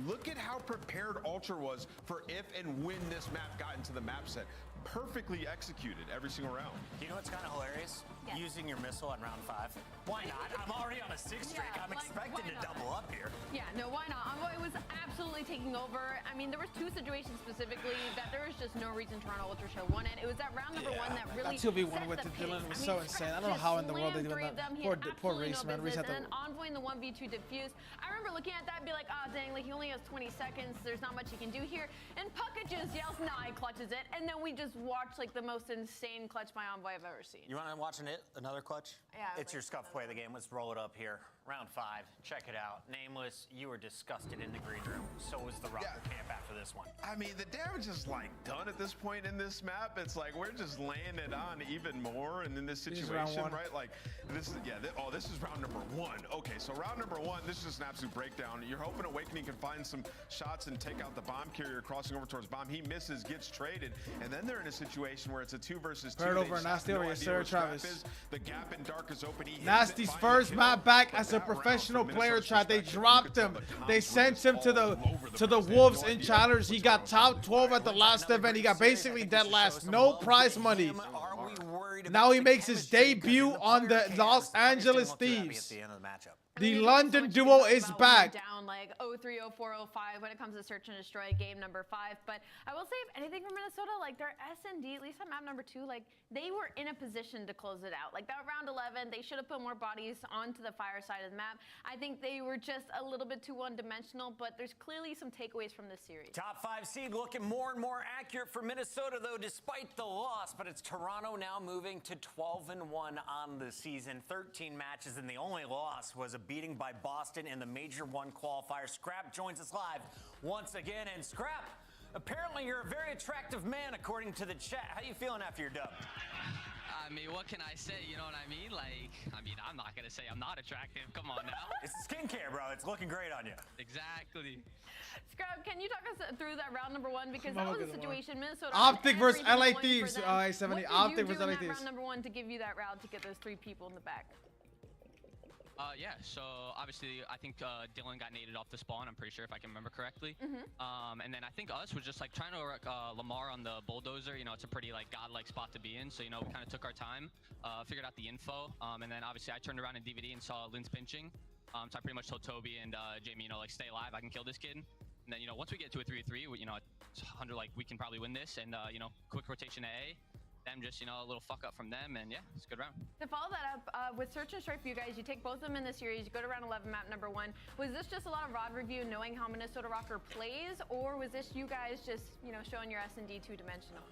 Look at how prepared Ultra was for if and when this map got into the map set. Perfectly executed every single round. You know what's kind of hilarious? Yeah. Using your missile on round 5. Why not? I'm already on a 6 streak. Yeah, I'm expecting to double up here. Yeah, no, why not? Envoy was absolutely taking over. I mean, there was 2 situations specifically that there was just no reason Toronto Ultra Show won it. It was that round number 1 that really that 2v1 with the Dylan was so insane. I don't know how in the world they doing that. Poor Reese, man. Reese had to. And then Envoy in the 1v2 defuse. I remember looking at that and be like, oh, dang, like he only has 20 seconds. There's not much he can do here. And Puckett just yells, nah, he clutches it. And then we just watched like the most insane clutch by Envoy I've ever seen. You want to watch another clutch? Yeah. It's your scuff play of the game. Let's roll it up here. Round 5. Check it out. Nameless, you were disgusted in the green room. So was the rocker camp after this one. I mean, the damage is like done at this point in this map. It's like we're just laying it on even more. And in this situation, right? Like this is this is round number 1. Okay, so round number 1, this is just an absolute breakdown. You're hoping Awakening can find some shots and take out the bomb carrier crossing over towards bomb. He misses, gets traded, and then they're in a situation where it's a 2 versus 2. Over Nasty over here, Sarah Travis. The gap in dark is open. Nasty's first map back as a professional player. Tried. They dropped him. They sent him to the Wolves in challenge. He got top 12 at the last event. He got basically dead last. No prize money. Now he makes his debut on the Los Angeles Thieves. The London duo is back. Down like 0-3, 0-4, 0-5 when it comes to Search and Destroy game number 5. But I will say, if anything from Minnesota, like their S&D, at least on map number 2, like they were in a position to close it out. Like that round 11, they should have put more bodies onto the fire side of the map. I think they were just a little bit too one-dimensional, but there's clearly some takeaways from this series. Top 5 seed looking more and more accurate for Minnesota, though, despite the loss. But it's Toronto now moving to 12-1 on the season. 13 matches, and the only loss was a beating by Boston in the Major 1 qualifier. Scrap joins us live once again. And Scrap, apparently you're a very attractive man according to the chat. How are you feeling after your dub? I mean, what can I say? You know what I mean? Like, I mean, I'm not going to say I'm not attractive. Come on now. It's skincare, bro. It's looking great on you. Exactly. Scrub, can you talk us through that round number 1? Because that was a situation Minnesota. OpTic versus LA Thieves. 70. OpTic versus LA Thieves. Round number 1 to give you that route to get those 3 people in the back. Yeah, so obviously I think Dylan got naded off the spawn, I'm pretty sure, if I can remember correctly. And then I think us was just like trying to work Lamar on the bulldozer. You know, it's a pretty like godlike spot to be in, so you know we kind of took our time, figured out the info, and then obviously I turned around in DVD and saw Lynn's pinching, so I pretty much told Toby and Jamie, you know, like stay alive, I can kill this kid. And then, you know, once we get to a 3-3, you know, it's 100, like we can probably win this, and you know, quick rotation to A. Them just, you know, a little fuck up from them, and yeah, it's a good round. To follow that up, with Search and Destroy for you guys, you take both of them in the series, you go to round 11, map number 1. Was this just a lot of rod review, knowing how Minnesota Rocker plays, or was this you guys just, you know, showing your S&D 2-dimensional?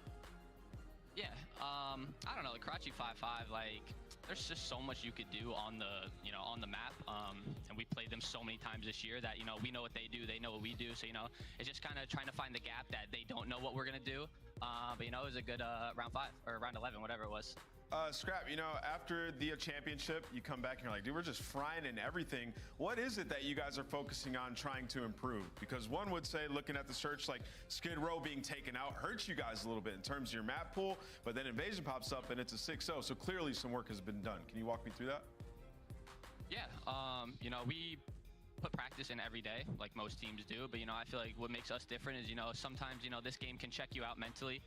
Yeah, I don't know, like Karachi 5-5, like, there's just so much you could do on the, you know, on the map. And we played them so many times this year that, you know, we know what they do, they know what we do. So, you know, it's just kind of trying to find the gap that they don't know what we're going to do. But, you know, it was a good round 5 or round 11, whatever it was. Scrap, you know, after the championship, you come back and you're like, dude, we're just frying in everything. What is it that you guys are focusing on trying to improve? Because one would say, looking at the search, like Skid Row being taken out hurts you guys a little bit in terms of your map pool, but then Invasion pops up and it's a 6-0. So clearly some work has been done. Can you walk me through that? Yeah, you know, we put practice in every day, like most teams do. But, you know, I feel like what makes us different is, you know, sometimes, you know, this game can check you out mentally.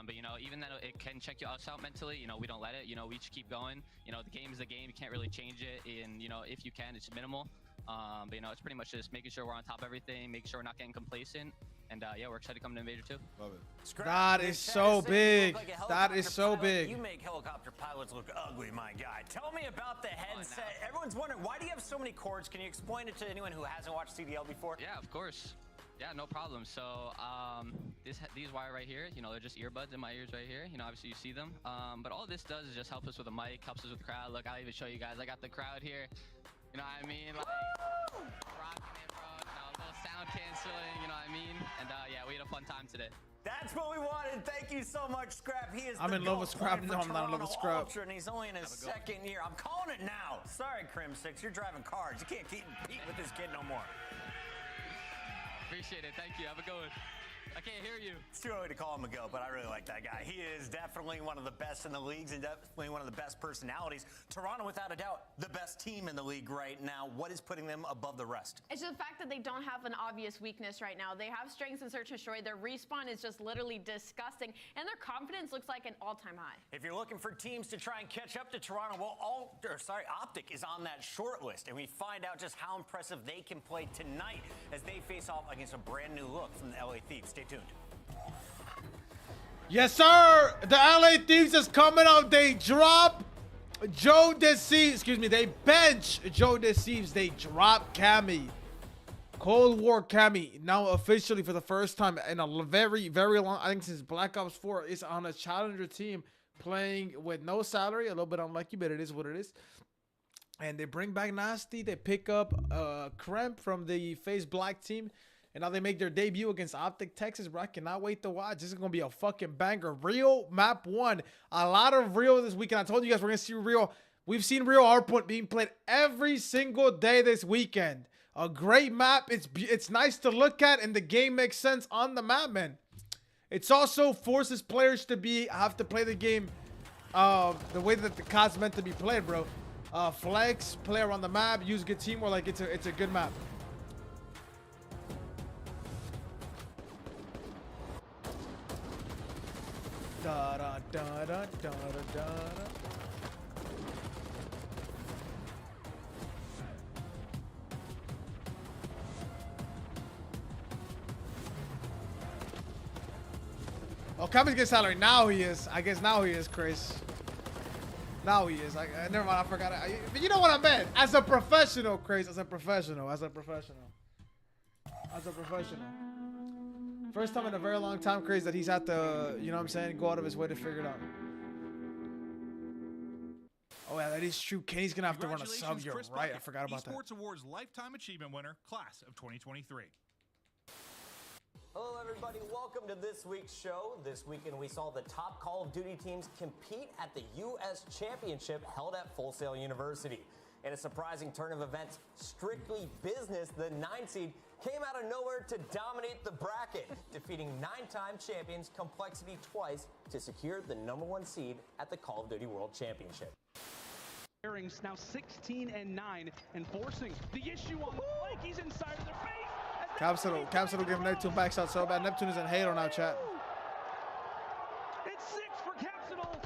But, you know, even though it can check us out mentally, you know, we don't let it. You know, we just keep going. You know, the game is the game. You can't really change it. And, you know, if you can, it's minimal. But, you know, it's pretty much just making sure we're on top of everything, making sure we're not getting complacent. And, yeah, we're excited to come to Invader 2. Love it. That is so big. That is so big. You make helicopter pilots look ugly, my guy. Tell me about the headset. Everyone's wondering, why do you have so many cords? Can you explain it to anyone who hasn't watched CDL before? Yeah, of course. Yeah, no problem. So these wire right here, you know, they're just earbuds in my ears right here. You know, obviously you see them. But all this does is just help us with the mic, helps us with the crowd. Look, I'll even show you guys. I got the crowd here. You know what I mean? Like, rocking it, bro. You know, a little sound canceling, you know what I mean? And yeah, we had a fun time today. That's what we wanted. Thank you so much, Scrap. He is I'm in love with Scrap. No, I'm not in love with Scrap. Ultra, and he's only in his second year. I'm calling it now. Sorry, Crim6. You're driving cars. You can't compete with this kid no more. Appreciate it. Thank you. Have a good one. I can't hear you. It's too early to call him a GOAT, but I really like that guy. He is definitely one of the best in the leagues and definitely one of the best personalities. Toronto, without a doubt, the best team in the league right now. What is putting them above the rest? It's just the fact that they don't have an obvious weakness right now. They have strengths in Search and Destroy. Their respawn is just literally disgusting, and their confidence looks like an all-time high. If you're looking for teams to try and catch up to Toronto, well, OpTic is on that short list, and we find out just how impressive they can play tonight as they face off against a brand new look from the LA Thieves. Stay tuned. Yes, sir. The LA Thieves is coming out. They drop Joe Deceives. Excuse me. They bench Joe Deceives. They drop Cammy. Cold War Cammy. Now officially for the first time in a very, very long, I think since Black Ops 4, is on a challenger team playing with no salary. A little bit unlucky, but it is what it is. And they bring back Nasty. They pick up Kremp from the FaZe Black team. And now they make their debut against OpTic Texas, bro. I cannot wait to watch. This is going to be a fucking banger. Real map 1. A lot of Real this weekend. I told you guys we're going to see Real. We've seen Real Hardpoint being played every single day this weekend. A great map. It's nice to look at, and the game makes sense on the map, man. It's also forces players to have to play the game the way that the COD's meant to be played, bro. Flex, play around the map, use good teamwork. Like, it's a good map. Da da da da da da da. Oh, Cammy's getting salary. Now he is. I guess now he is, Chris. Now he is. Never mind, I forgot. But you know what I meant. As a professional, Chris. As a professional. First time in a very long time, Chris, that he's had to, you know what I'm saying, go out of his way to figure it out. Oh, yeah, that is true. Kenny's going to have to run a sub. You're right. I forgot about that. Esports Awards Lifetime Achievement winner, class of 2023. Hello, everybody. Welcome to this week's show. This weekend, we saw the top Call of Duty teams compete at the U.S. Championship held at Full Sail University. In a surprising turn of events, strictly business, the 9 seed came out of nowhere to dominate the bracket, defeating 9-time champions Complexity twice to secure the #1 seed at the Call of Duty World Championship. Now 16-9, and forcing the issue on Mikey's inside of their face. Capsule giving Neptune back shot so bad. Neptune is in Halo now, chat. It's 6 for Capsule.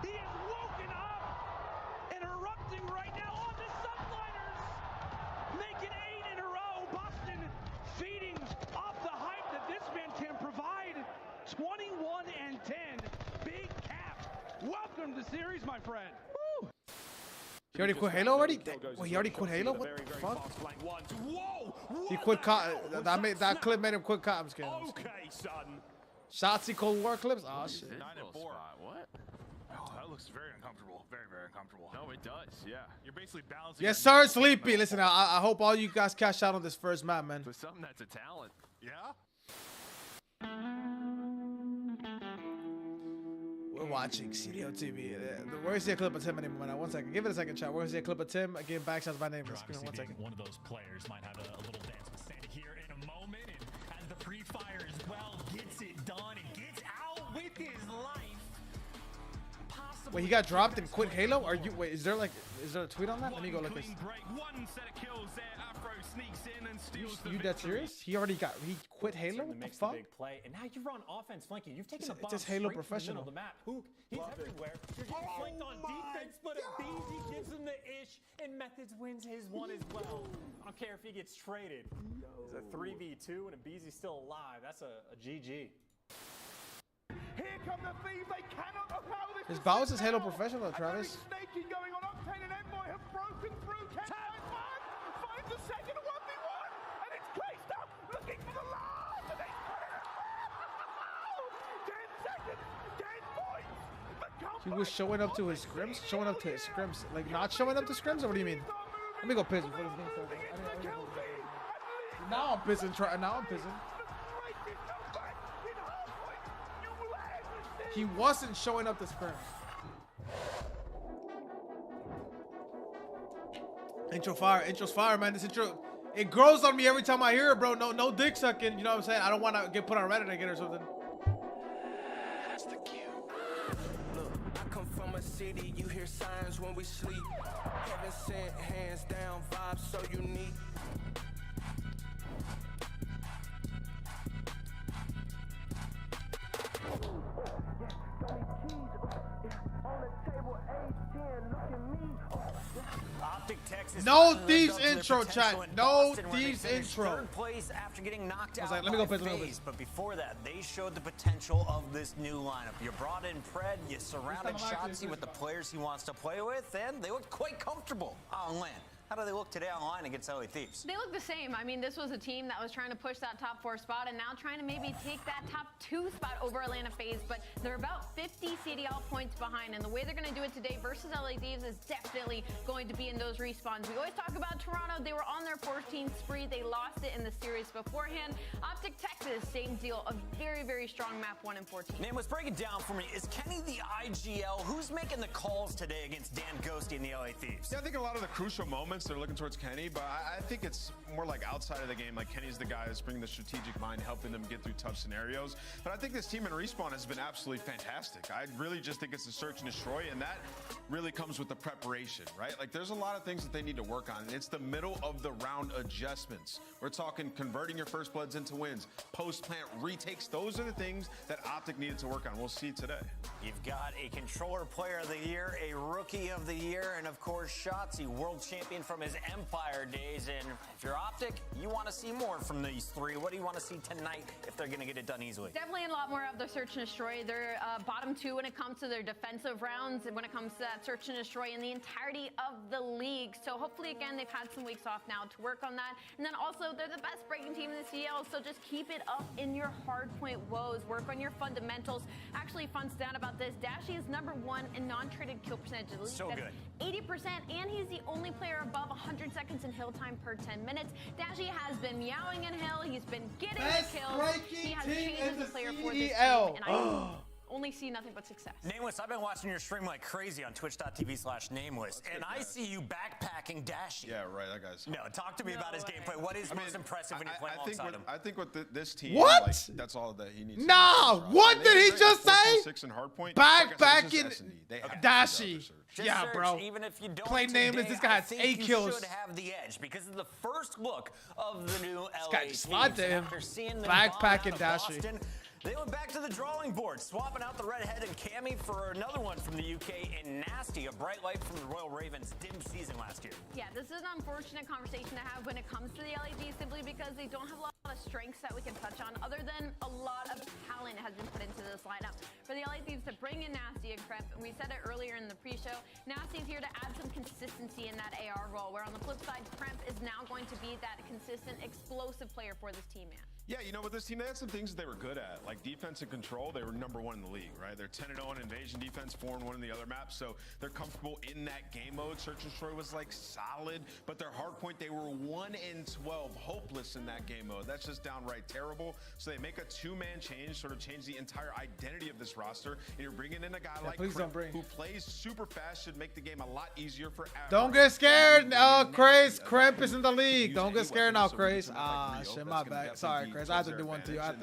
He is woken up and erupting right now on the Subliners, making 8 in a row. Boston feeding off the hype that this man can provide. 21-10, big Cap. Welcome to the series, my friend. Woo. He already quit Halo already? Wait, he already quit Halo? What the fuck? He quit COD. That clip made him quit COD. I'm just kidding. Okay, son. Shotzi Cold War clips? Oh, shit. 9 and 4. What? that looks very uncomfortable. Very, very uncomfortable. No, it does. Yeah. You're basically balancing. Yes, sir, Sleepy. Listen, I hope all you guys cash out on this first map, man. With something that's a talent. Yeah. We're watching CDL TV. We're gonna see a clip of Tim anymore. Now, 1 second. Give it a second, chat. We're gonna see a clip of Tim again. Backshots by name. Give me 1 second. One of those players might have a little dance with Sandy here in a moment, and as the pre-fire as well gets it done and gets out with his life. Wait, he got dropped and quit Halo? Are you? Wait, is there a tweet on that? Let me go look this. One set of kills there. Afro sneaks in and steals the You that serious? He quit Halo? What the fuck? Big play, and now you're on offense flanking. You've taken a bomb just Halo straight from the middle professional. of the map. He's everywhere. You're getting flanked on defense, but Beezy gives him the ish, and Methods wins his one as well. I don't care if he gets traded. It's a 3v2, and Beezy's still alive. That's a GG. Here come the Thieves. They cannot allow this. His Bowers is Halo professional, Travis. Snaking going on. Octane and Envoy have broken through. Finds the second 1v1, and it's placed up, looking for the last, and they put it out. 10 seconds, 10 points. He was showing up to his scrims? Showing up to his scrims. Like, not showing up to scrims? Or what do you mean? Let me go piss before this game starts. Now I'm pissing. Now I'm pissing. He wasn't showing up to scrim. Intro fire. Intro's fire, man. This intro, it grows on me every time I hear it, bro. No dick sucking. You know what I'm saying? I don't want to get put on Reddit again or something. That's the cue. Look, I come from a city. You hear signs when we sleep. Heaven sent, hands down, vibes so unique. OpTic Texas. No Thieves intro, chat. No Thieves intro. Third place after getting knocked out. Let me go piss. But before that, they showed the potential of this new lineup. You brought in Pred, you surrounded Shotzi with the players he wants to play with, and they looked quite comfortable on land. How do they look today online against LA Thieves? They look the same. I mean, this was a team that was trying to push that top 4 spot and now trying to maybe take that top 2 spot over Atlanta FaZe, but they're about 50 CDL points behind, and the way they're going to do it today versus LA Thieves is definitely going to be in those respawns. We always talk about Toronto. They were on their 14th spree. They lost it in the series beforehand. OpTic Texas, same deal. A very, very strong map, 1 and 14. Nameless, break it down for me. Is Kenny the IGL? Who's making the calls today against Dan Ghosty and the LA Thieves? Yeah, I think a lot of the crucial moments, they're looking towards Kenny, but I think it's more like outside of the game. Like, Kenny's the guy that's bringing the strategic mind, helping them get through tough scenarios. But I think this team in Respawn has been absolutely fantastic. I really just think it's a search and destroy, and that really comes with the preparation, right? Like, there's a lot of things that they need to work on, and it's the middle of the round adjustments. We're talking converting your first bloods into wins, post-plant retakes. Those are the things that OpTic needed to work on. We'll see today. You've got a controller player of the year, a rookie of the year, and of course, Shotzi, world champion from his Empire days. And if you're OpTic, you want to see more from these three. What do you want to see tonight if they're going to get it done easily? Definitely a lot more of the search and destroy. They're bottom 2 when it comes to their defensive rounds and when it comes to that search and destroy in the entirety of the league. So hopefully, again, they've had some weeks off now to work on that. And then also, they're the best breaking team in the CL, so just keep it up in your hardpoint woes. Work on your fundamentals. Actually, fun stat about this, Dashy is #1 in non-traded kill percentage of the league. So good. 80%, and he's the only player above 100 seconds in hill time per 10 minutes. Dashy has been meowing in hill. He's been getting the kills. He has changed as a player for this team, and I only see nothing but success. Nameless, I've been watching your stream like crazy on twitch.tv/nameless, and I see you backpacking Dashy. Yeah, right, that guy's... No, talk to me about his gameplay. What is most impressive when you play alongside him? I think with this team, what? Like, that's all that he needs. Nah, what did he just say? 6 in hardpoint. Backpacking Dashy. Yeah, search, bro. Even if you don't play nameless, this guy has 8 kills. You should have the edge because of the first look of the new LA Thieves. Him. After seeing them Backpacking Dashy. Boston, they went back to the drawing board, swapping out the redhead and Cammy for another one from the UK in Nasty, a bright light from the Royal Ravens' dim season last year. Yeah, this is an unfortunate conversation to have when it comes to the LAG, simply because they don't have a lot of strengths that we can touch on, other than a lot of talent has been put into this lineup. For the LA Thieves to bring in Nasty and Kremp, and we said it earlier in the pre-show, Nasty's here to add some consistency in that AR role, where on the flip side, Kremp is now going to be that consistent, explosive player for this team, man. Yeah, you know, with this team, they had some things that they were good at, like defense and control. They were #1 in the league, right? They're 10-0 in invasion defense, 4-1 in the other maps, so they're comfortable in that game mode. Search and Destroy was like solid, but their hard point, they were 1-12, hopeless in that game mode. That's just downright terrible. So they make a two-man change, sort of change the entire identity of this roster, and you're bringing in a guy like Crimp, who plays super fast, should make the game a lot easier for. Don't get scared, Chris. Crimp is in the league. Don't get scared now, Chris. Ah, shit, my bad. Sorry, Chris. I have to do one to you. I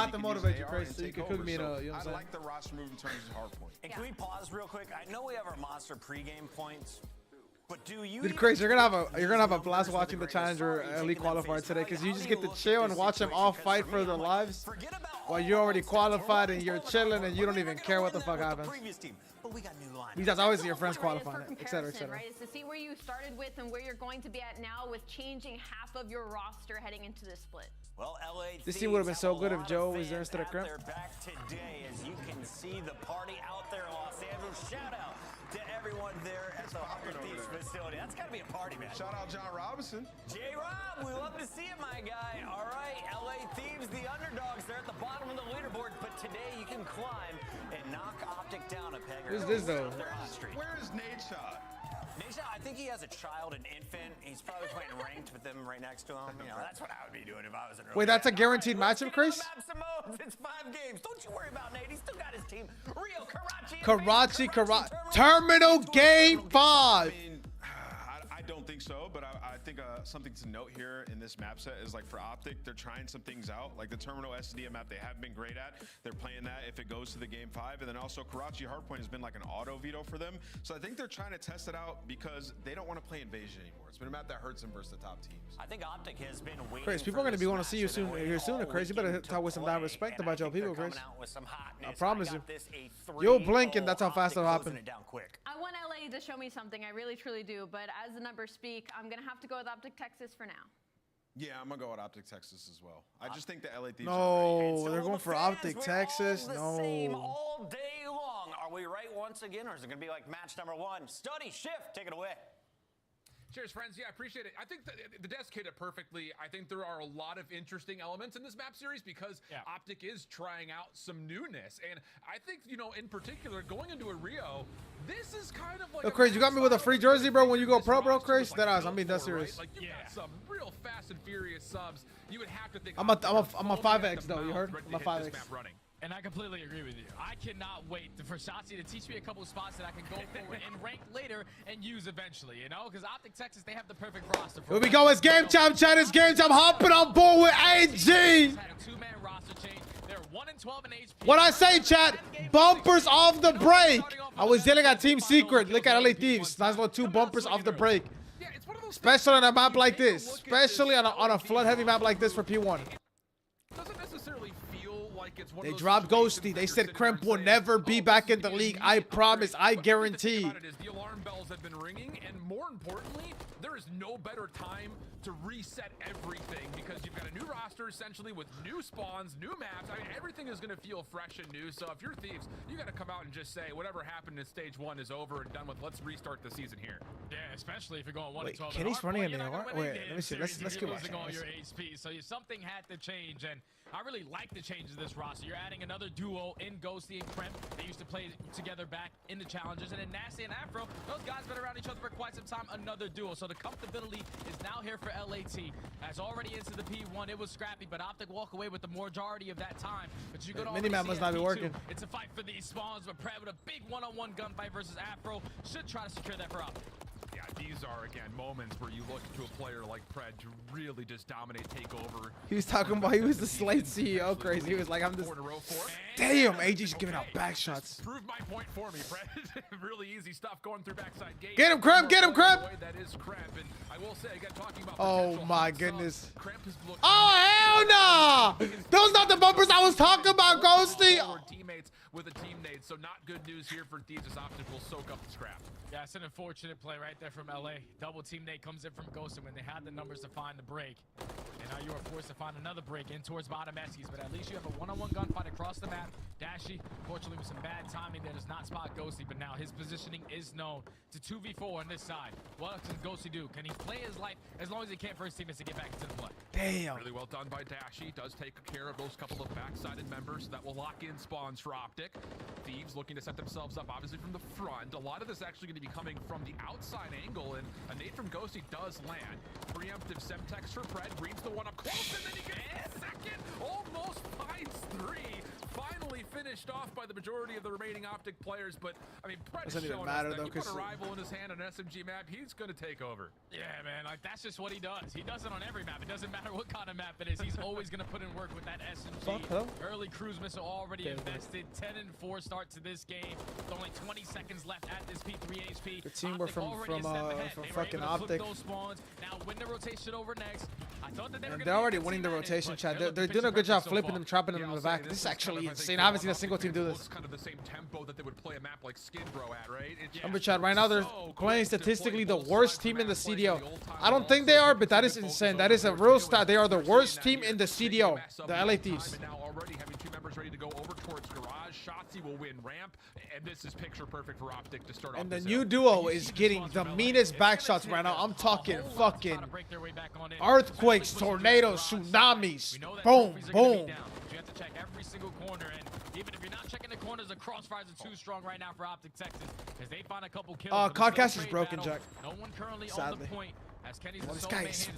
have to motivate you, Chris, so you can cook me in a, you know what I'm saying? I like the roster move in terms of hard point. And can we pause real quick? I know we have our monster pregame points, but do you? Dude, Chris, you're gonna have a blast watching the Challenger Elite Qualifier today, because you just get to chill and watch them all fight for their lives, while you're already qualified and you're chilling and you don't even care what the fuck happens. Because obviously your friends qualifying it, etc., etc. Right, is to see where you started with and where you're going to be at now with changing half of your roster heading into this split. Well, LA This team would have been so good if Joe was there instead of Crimp. They're back today, as you can see the party out there in Los Angeles. Shout out to everyone there at the Thieves facility. That's got to be a party, man. Shout out John Robinson. J-Rob, we love to see it, my guy. All right, LA Thieves, the underdogs. They're at the bottom of the leaderboard, but today you can climb and knock OpTic down a peg. Who's this, though? Where is Nate Shot? I think he has a child, an infant. He's probably playing ranked with them right next to him. You know, that's what I would be doing if I was in. Wait, that's a guaranteed matchup, Chris? It's 5 games. Don't you worry about Nate. He's still got his team. Rio, Karachi. Terminal game 5. I don't think so, but I think something to note here in this map set is, like, for OpTic, they're trying some things out. Like the Terminal SDM map, they have been great at. They're playing that if it goes to the game 5. And then also Karachi Hardpoint has been like an auto veto for them. So I think they're trying to test it out because they don't want to play Invasion anymore. It's been a map that hurts them versus the top teams. I think OpTic has been waiting. Chris, people are going to be wanting to see you soon. Here sooner, Chris. You better talk with some damn respect about your people, Chris. I promise you. You'll blink and that's how fast it'll happen. I want LA to show me something. I really, truly do. But as the numbers speak, I'm going to have to go with OpTic Texas for now. Yeah, I'm going to go with OpTic Texas as well. I just think the LA Thieves No, they're going for OpTic Texas. No. Same all day long. Are we right once again, or is it going to be like match number 1? Study, shift, take it away. Cheers, friends. Yeah, I appreciate it. I think the desk hit it perfectly. I think there are a lot of interesting elements in this map series because OpTic is trying out some newness. And I think, you know, in particular, going into a Rio, this is kind of like... Yo, Chris, you got me with a free jersey, bro, when you go pro, bro, Chris? That I mean, that's serious. Like, you've got some real fast and furious subs. You would have to think... I'm a 5X, though, you heard? I'm a 5X. And I completely agree with you. I cannot wait for Shotzi to teach me a couple of spots that I can go forward and rank later and use eventually, you know? Because OpTic Texas, they have the perfect roster. Here we go. It's game time, chat. It's game time. Hopping on board with AG. Had a 2-man roster change. They're 1-12 in HP. What I say, chat? Bumpers off the break. I was yelling at Team Secret. Look at LA Thieves. Nice little 2 bumpers off the break. Especially on a map like this. Especially on a flood-heavy map like this for P1. Doesn't necessarily feel like it's one They of those dropped Ghosty. They said Crimp will never be back in the league. I promise. I guarantee. The alarm bells have been ringing, and more importantly, there is no better time to reset everything because you've got a new roster essentially with new spawns, new maps. I mean, everything is going to feel fresh and new. So if you're Thieves, you got to come out and just say whatever happened in stage 1 is over and done with. Let's restart the season here. Yeah, especially if you're going 1-12. Wait, Kenny's running in there. Wait, let me see. Let's get watching. All your HP, so something had to change, and I really like the changes of this roster. You're adding another duo in Ghosty and Crimp. They used to play together back in the challenges, and then Nasty and Afro, those guys been around each other for quite some time. Another duo, so the comfortability is now here for LAT. As already into the P1, it was scrappy, but OpTic walk away with the majority of that time. But you could already Minimap must not be working. It's a fight for these spawns, but Pred with a big one-on-one gunfight versus Afro should try to secure that for OpTic. Yeah, these are, again, moments where you look to a player like Pred to really just dominate, take over. He was talking about he was the Slate CEO crazy. He was like, I'm just... Damn, AG's giving out back shots. Prove my point for me, Pred. Really easy stuff going through backside gate. Get him, Crimp! Get him, Crimp! That is Crimp, and I will say, again, talking about oh my goodness. Oh, hell no! Those not the bumpers I was talking about, Ghosty! Teammates with a teammate, so not good news here for Thieves. OpTic will soak up the scrap. Yeah, it's an unfortunate play right there from LA. Double team Nate comes in from Ghost, and when they had the numbers to find the break, and And now you are forced to find another break in towards bottom Eskies, but at least you have a one-on-one gunfight across the map. Dashy, fortunately with some bad timing there, does not spot Ghosty, but now his positioning is known to 2v4 on this side. What can Ghosty do? Can he play his life as long as he can for his teammates to get back into the play? Damn. Really well done by Dashy. Does take care of those couple of backsided members that will lock in spawns for OpTic. Thieves looking to set themselves up, obviously, from the front. A lot of this actually going to be coming from the outside angle, and a nade from Ghosty does land. Preemptive Semtex for Pred, reads the one up close, and then he gets a second, almost finds 3. Finally finished off by the majority of the remaining OpTic players, but I mean, Pred is showing us that you put a rifle in his hand on an SMG map, he's going to take over. Yeah, man, like that's just what he does. He does it on every map. It doesn't matter what kind of map it is. He's always going to put in work with that SMG. Early cruise missile already invested. 10-4 start to this game. With only 20 seconds left at this P3 HP. Good teamwork from fucking OpTic. Those spawns. Now win the rotation over next. I thought that they're already winning the rotation, Chad. They're doing a good job flipping them, trapping them in the back. This is actually insane. I haven't seen a single team do this. It's kind of the same tempo that they would play a map like Skidrow at, right? Remember, Chad, right now they're playing statistically the worst team in the CDL. I don't think they are, but that is insane. That is a real stat. They are the worst team in the CDL, the LA Thieves. Now already having 2 members ready to go over towards Garage. Shotzi will win ramp, and this is picture perfect for OpTic to start off. And the new duo is getting the meanest back shots right now. I'm talking fucking earthquakes, tornadoes, tsunamis. Boom, boom. You have to check every single corner, and even if you're not checking the corners, the crossfires are too strong right now for OpTic Texas as they find a couple kills. Codcast is broken, Jack. No one currently on the point. As Kenny's this guy is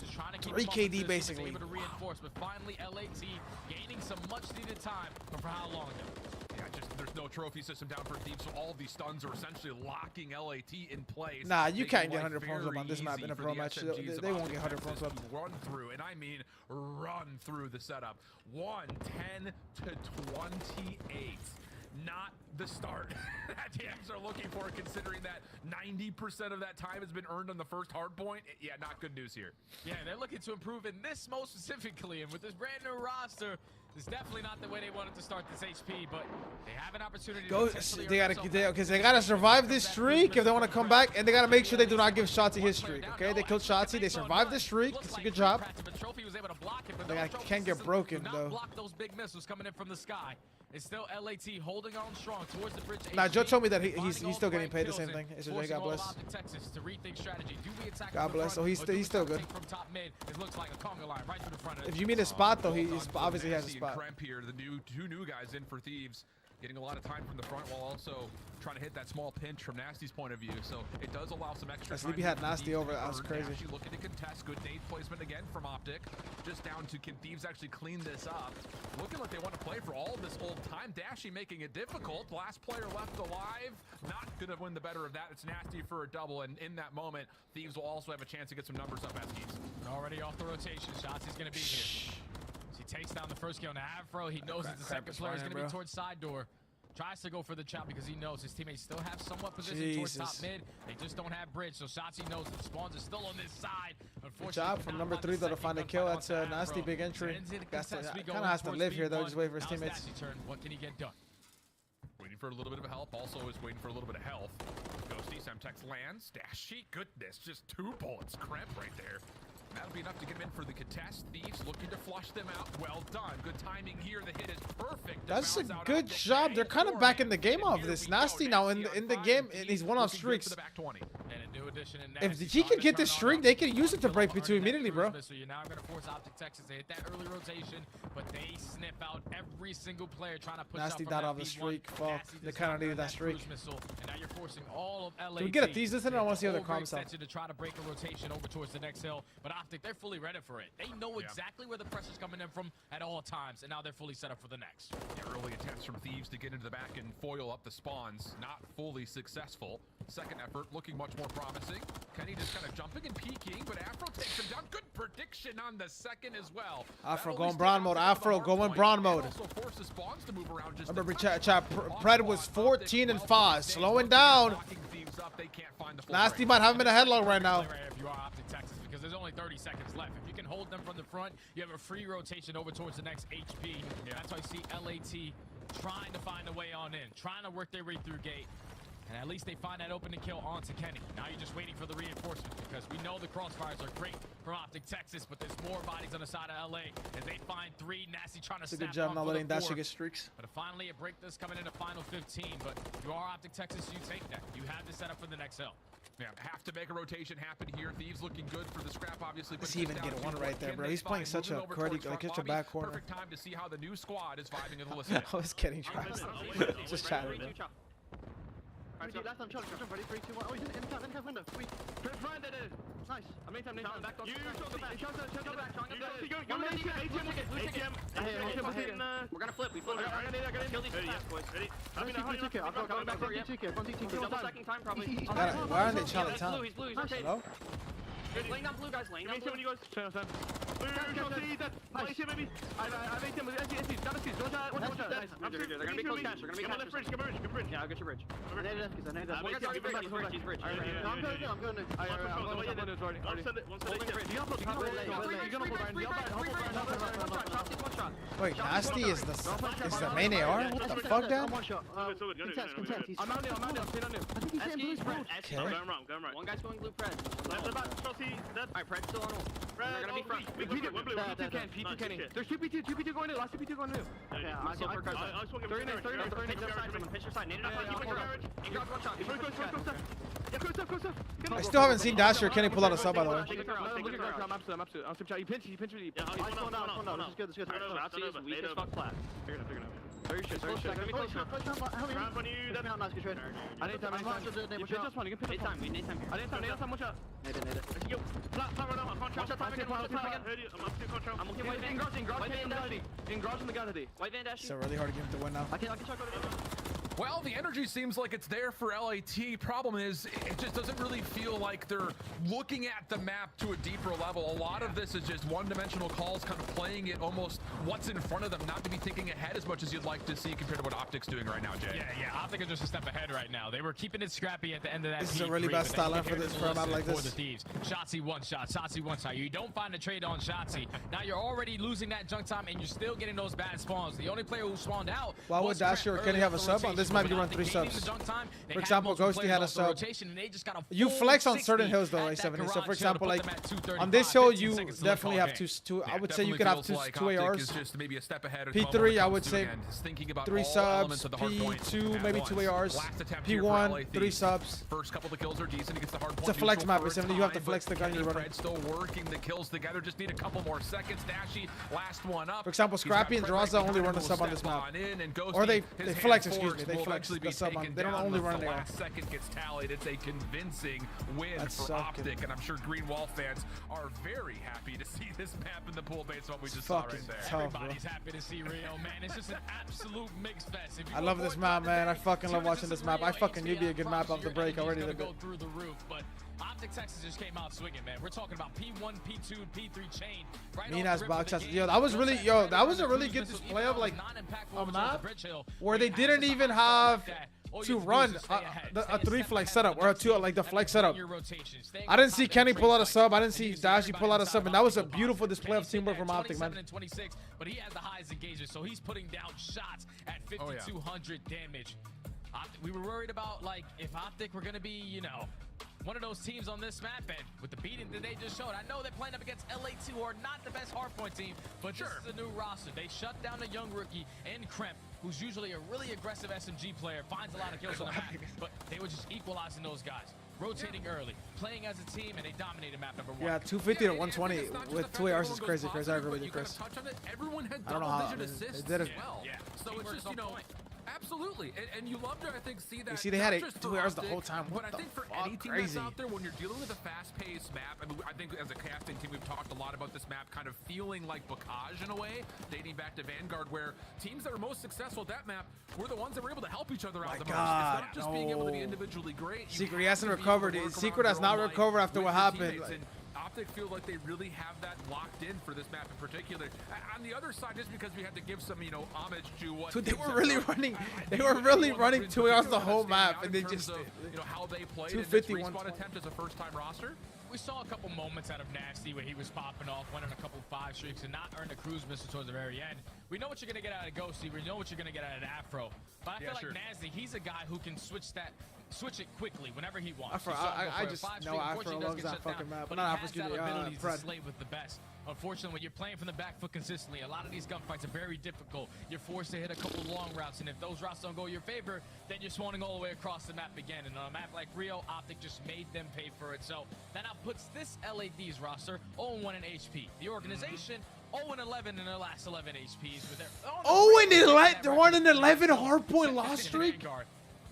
3 KD basically. Able to reinforce, but finally LAT gaining some much needed time, but for how long though? Yeah, just there's no trophy system down for Thieves, so all of these stuns are essentially locking LAT in place. Nah, you can't get 100 points up on this map in a pro match. They won't get 100 points up. Run through, and I mean run through the setup. 110 to 28. Not the start that TX are looking for, considering that 90% of that time has been earned on the first hard point. Yeah, not good news here. Yeah, they're looking to improve in this most specifically, and with this brand new roster, it's definitely not the way they wanted to start this HP, but they have an opportunity they gotta survive this streak if they want to come back, and they gotta make sure they do not give Shotzi his streak. Okay, they killed Shotzi, they survived the streak. It's a good job. They can't get broken though. Block those big missiles coming in from the sky. It's still LAT holding on strong towards the bridge. Nah, Joe told me that he's still getting paid the same thing. It's just, God bless. God bless. So he's still good. If you mean a spot though, he obviously has a spot. Here, the two new guys in for Thieves, getting a lot of time from the front while also trying to hit that small pinch from Nasty's point of view. So it does allow some extra time. Sleepy had Nasty over. That was crazy. Looking to contest. Good nade placement again from OpTic. Just down to, can Thieves actually clean this up? Looking like they want to play for all this old time. Dashy making it difficult. Last player left alive. Not going to win the better of that. It's Nasty for a double. And in that moment, Thieves will also have a chance to get some numbers up as Thieves. Already off the rotation. Shotzi's going to be here. He takes down the first kill. Now Afro, he knows that the second player is going to be towards side door. Tries to go for the chop because he knows his teammates still have somewhat position towards top mid. They just don't have bridge, so Shotzi knows the spawns are still on this side. Good job from number 3 though to find a kill. That's a nasty big entry. Kind of has to live here though, just wait for his teammates. What can he get done? Waiting for a little bit of help. Also is waiting for a little bit of health. Ghosty, Semtex lands. Dashy, goodness, just 2 bullets. Cramp right there. That'll be enough to get him in for the contest. Thieves looking to flush them out. Well done. Good timing here. The hit is perfect. That's a good job. They're kind of back in the game of this. Nasty now in the game, and he's one-off streaks. If he can get this streak, they can use it to break P2 immediately, bro. So you're now going to force OpTic Texas to hit that early rotation, but they snip out every single player trying to push Nasty died off the streak. Fuck. They kind of needed that streak. And now you're forcing all of LA. Can we get a Thieves this? I want to see other comms out. To try to break a rotation over towards the next hill, but OpTic, they're fully ready for it. They know exactly where the pressure's coming in from at all times, and now they're fully set up for the next. Early attempts from Thieves to get into the back and foil up the spawns, not fully successful. Second effort looking much more promising. Kenny just kind of jumping and peeking, but Afro takes him down. Good prediction on the second as well. Afro going brawn mode. Afro going brawn mode. Also forces spawns to move around just remember, Pred was 14 and 5, slowing down. Nasty might have him in a headlock right now. If you are OpTic Texas, because there's only 30 seconds left. If you can hold them from the front, you have a free rotation over towards the next HP. That's why you see LAT trying to find a way on in, trying to work their way through gate. And at least they find that opening kill onto Kenny. Now you're just waiting for the reinforcements because we know the crossfires are great from OpTic Texas, but there's more bodies on the side of LA as they find 3. Nasty trying to It's a snap good job on not for letting the that 4. shit get streaks. But finally a break this coming into final 15, but you are OpTic Texas, you take that. You have to set up for the next hill. Yeah, have to make a rotation happen here. Thieves looking good for the scrap, obviously. Does he even get one right there, bro? He's playing such a such a back corner. Perfect time to see how the new squad is vibing in the list. I was kidding, Travis. Just chatting. Last time, Charlie, ready? 3, 2, 1. Oh, he's in the window. Nice. I made time. Back. You We're gonna flip. We flip. Kill these boys. Ready? I've got back. Second time probably. Why aren't they Charlie Town? He's blue. He's Hello? laying down blue, guys. Laying down blue. When you guys. Nice. Maybe. I made him with SC. Got a Watch out. They're gonna be close cash. They're gonna be close cash. Come bridge. Yeah, I'll get your bridge. I know that. One guy's already bridge. He's bridge. I'm going. You Wait, Nasty is the main AR? What the fuck, Dan? I'm out there. I think he's in blue spread. Okay. Going right. One guy's going blue pred. Alright, pred's still on ult. They're gonna be front. P2 Kenny. There's 2 P2 going in. Last 2 P2 going in. Okay, I'm still for cards. 30 Pinch your side. Nade it up. Keep it garage. In garage, one shot. I still haven't seen Dasher or Kenny pull out a sub, by the way. I'm absolute. He pinched me deep. He's going down. This is good. Rossi is weak as fuck flat. Very shit. They're gonna be close. Nice, good trade. I need time. You can this one. You can pinch Nade time. We need time here. I need time. Watch out. Nade it. Yo, flat right now. Watch out. I'm looking white van. In garage in the gallery. White van dash. It's a really hard game to win now. I can check out. Well, the energy seems like it's there for LAT. Problem is, it just doesn't really feel like they're looking at the map to a deeper level. A lot of this is just one-dimensional calls, kind of playing it almost what's in front of them, not to be thinking ahead as much as you'd like to see compared to what OpTic's doing right now, Jay. Yeah. OpTic are just a step ahead right now. They were keeping it scrappy at the end of that. This is a really bad style line for this for a map like this. The Thieves. Shotzzy one shot. You don't find a trade on Shotzzy. Now you're already losing that junk time, and you're still getting those bad spawns. The only player who spawned out. Why would Dasher or Kenny have a sub on this map? You run 3 subs. For example, Ghosty had a sub. You flex on certain hills though, A70. So for example, like on this hill, you definitely have two. I would say you could have two ARs. Just maybe a step ahead. P3, I would say 3 subs. P2, maybe 2 ARs. P1, 3 subs. First couple of kills are decent. He gets the hard point. It's a flex map. A70, you have to flex the gun you're running. Still working the kills together. Just need a couple more seconds. Dashy, last one up. For example, Scrappy and Draza only run the sub on this map. Or they flex, excuse me. They flex the sub on. They don't only run the last second gets tallied. It's a convincing win for OpTic, and I'm sure Green Wall fans are very happy to see this map in the pool based on what we just saw right there. Everybody's happy to see Rio, man. It's just an absolute mix fest. I love this map, man. I fucking love watching this map. I fucking knew it'd be a good map off the break already. Go through the roof, but OpTic Texas just came out swinging, man. We're talking about P1, P2, P3 chain. Right mean ass box. Yo, that was really, that was a really good display of like a map where they didn't even have to run a 3 flex setup or a 2 like the flex setup. I didn't see Kenny pull out a sub. I didn't see Dashy pull out a sub, and that was a beautiful display of teamwork from OpTic, man. But he has the highest engagement, so he's putting down shots at 5,200 damage. We were worried about like if OpTic were gonna be, you know, one of those teams on this map, and with the beating that they just showed, I know they're playing up against LA2, who are not the best hardpoint team, but this is a new roster. They shut down a young rookie in Kremp, who's usually a really aggressive SMG player, finds a lot of kills on the map, but they were just equalizing those guys, rotating early, playing as a team, and they dominated map number 1. Yeah, 250 to 120 with 2 ARs is crazy. I agree with you, Chris. I don't know how they did it. Yeah. So it's just, you know, absolutely, and you love to, I think, see that. You see, they had 2 ARs the whole time. What but I think for any team that's out there, when you're dealing with a fast-paced map, I mean, I think as a casting team, we've talked a lot about this map kind of feeling like Bocage in a way, dating back to Vanguard, where teams that are most successful at that map were the ones that were able to help each other out the most. It's not just being able to be individually great. Secret, he hasn't recovered. Secret has not recovered after what happened. OpTic feel like they really have that locked in for this map in particular. On the other side, just because we had to give some, you know, homage to what they were really running. They were really running 2 ARs the whole map, and they just, you know, how they played. 250 respawn attempt as a first-time roster. We saw a couple moments out of Nasty where he was popping off, winning a couple 5 streaks, and not earn a cruise missile towards the very end. We know what you're gonna get out of Ghosty. We know what you're gonna get out of Afro. But I feel like Nasty, he's a guy who can switch that switch it quickly whenever he wants. I just know Afro loves that fucking map. But not he Afro, has that ability to Fred. slay with the best. Unfortunately, when you're playing from the back foot consistently, a lot of these gunfights are very difficult. You're forced to hit a couple long routes, and if those routes don't go your favor, then you're swanning all the way across the map again. And on a map like Rio, OpTic just made them pay for it. So that now puts this LA Thieves roster 0-1 in HP. The organization 0-11 in their last 11 HPs with their 0-11. They're on an 11 hardpoint loss streak.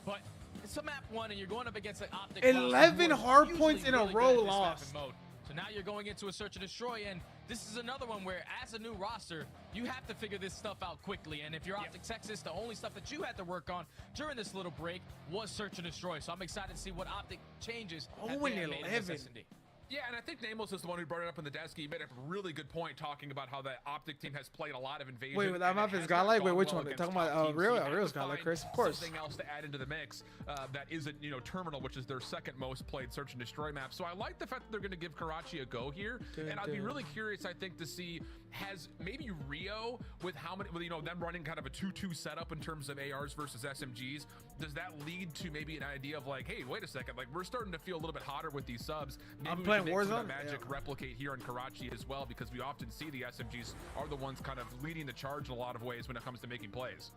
But it's a map 1, and you're going up against an OpTic. 11 hardpoints in a row lost. So now you're going into a search and destroy, and this is another one where, as a new roster, you have to figure this stuff out quickly. And if you're OpTic Texas, the only stuff that you had to work on during this little break was search and destroy. So I'm excited to see what OpTic changes. 0-11. Yeah, and I think Namos is the one who brought it up in the desk. He made a really good point talking about how the OpTic team has played a lot of invasion. Wait, that map is Godlike? Wait, which one? They're talking about Real's Godlike, Chris? Of course. Something else to add into the mix that isn't, Terminal, which is their second most played search and destroy map. So I like the fact that they're going to give Karachi a go here. And I'd be really curious, I think, to see has maybe Rio with how many, them running kind of a 2-2 setup in terms of ARs versus SMGs. Does that lead to maybe an idea of like, hey, wait a second, like we're starting to feel a little bit hotter with these subs. Maybe I'm playing Warzone. Magic replicate here in Karachi as well, because we often see the SMGs are the ones kind of leading the charge in a lot of ways when it comes to making plays.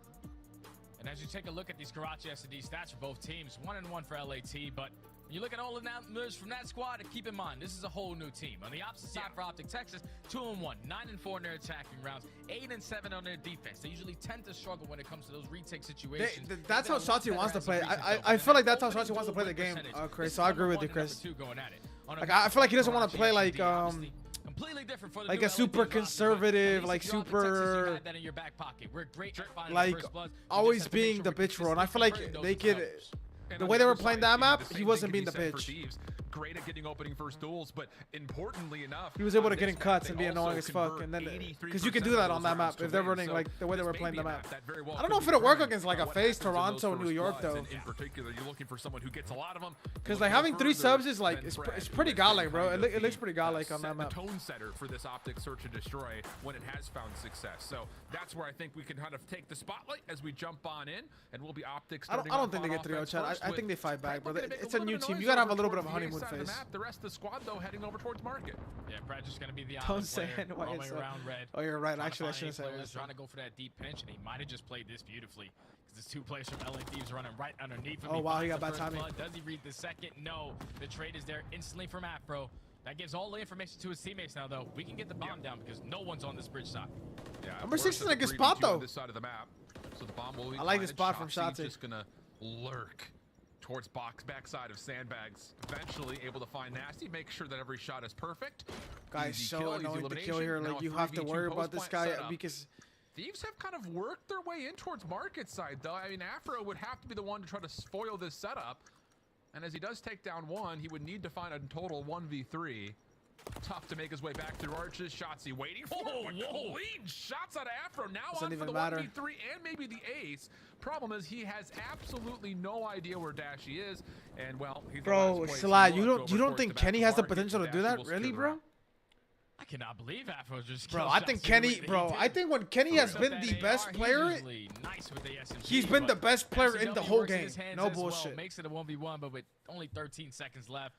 And as you take a look at these Karachi S&D stats for both teams, 1-1 for LAT, but when you look at all of that moves from that squad, keep in mind, this is a whole new team. On the opposite side for OpTic Texas, 2-1, 9-4 in their attacking rounds, 8-7 on their defense. They usually tend to struggle when it comes to those retake situations. That's how Shotzi wants to play. I feel like that's how Shotzi wants to play the game, Chris. So I agree with you, Chris. Like, I feel like he doesn't want to play like completely different for the like a super conservative, like super like always being the bitch role. And I feel like they could. The way they were playing that map, he wasn't being the bitch. Great at getting opening first duels, but importantly enough, he was able to get in cuts and be annoying as fuck. And then because you can do that on that map if they're running like the way they were playing the map. I don't know if it'll work against like a FaZe, Toronto, New York though. In particular, you're looking for someone who gets a lot of them. Because like having 3 subs is like it's pretty godlike, bro. It looks pretty godlike on that map. The tone setter for this OpTic search and destroy when it has found success. So that's where I think we can kind of take the spotlight as we jump on in, and we'll be OpTic. I don't think they get 3-0, Chad. I think they fight back, bro. It's a new team. You gotta have a little bit of a honeymoon phase. The rest of the squad though heading over towards market. Yeah, Brad's just gonna be the don't say it. All the way around red. Oh, you're right. Actually, I shouldn't say it. Trying to go for that deep pinch, and he might have just played this beautifully. There's 2 players from LA Thieves running right underneath him. Oh wow, he got bad timing. Does he read the second? No. The trade is there instantly from Afro. That gives all the information to his teammates now, though. We can get the bomb down because no one's on this bridge side. Yeah, number 6 is in a good spot though. This side of the map, so the bomb will be I like this spot from Shotzi. Just gonna lurk towards backside of sandbags. Eventually able to find Nasty, make sure that every shot is perfect. Guys, so annoying to kill here. Like you have to worry about this guy because Thieves have kind of worked their way in towards market side though. I mean, Afro would have to be the one to try to spoil this setup. And as he does take down one, he would need to find a total 1v3. Tough to make his way back through arches. Shotzi waiting for clean shots out of Afro. Now on for the 1v3 and maybe the ace. Problem is he has absolutely no idea where Dashy is. And well, he's bro, Salah, you don't think Kenny has the potential to do that? Really, bro? I cannot believe Afro just bro, I think Kenny, bro, I think when Kenny has been the best player, he's been the best player in the whole game. No bullshit. Makes it a 1v1, but with only 13 seconds left.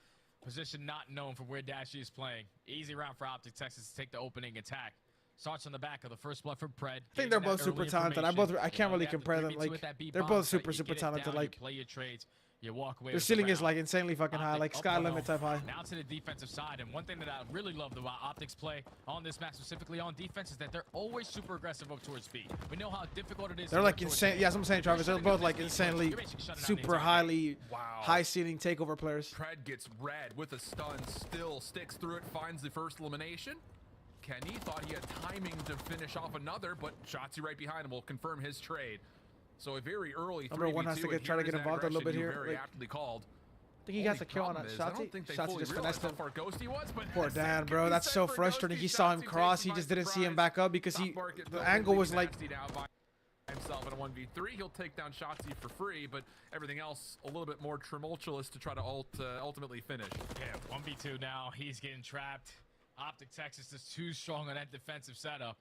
Position not known from where Dashy is playing. Easy round for OpTic Texas to take the opening attack. Starts on the back of the first blood from Pred. I think they're both super talented. I can't really compare them. Like they're both super talented. Like play your trades. You walk away. Their ceiling is like insanely fucking high, like sky limit type high. Now to the defensive side, and one thing that I really loved about OpTic's play on this map, specifically on defense, is that they're always super aggressive up towards B. We know how difficult it is. They're like insane. Yeah, I'm saying, Travis. They're both like insanely, super high ceiling takeover players. Pred gets red with a stun, still sticks through it, finds the first elimination. Kenny thought he had timing to finish off another, but Shotzi right behind him will confirm his trade. So a very early 3v2. Number 1 has to try to get involved a little bit here. Very aptly called. I think he got the kill on that Shotzi. Shotzi just finessed him. How far Ghosty was, but poor Dan, bro. That's so frustrating. He saw him cross. He just didn't see him back up because the angle was like himself in a 1v3. He'll take down Shotzi for free, but everything else a little bit more tumultuous to try to ultimately finish. Yeah, 1v2 now. He's getting trapped. OpTic Texas is too strong on that defensive setup.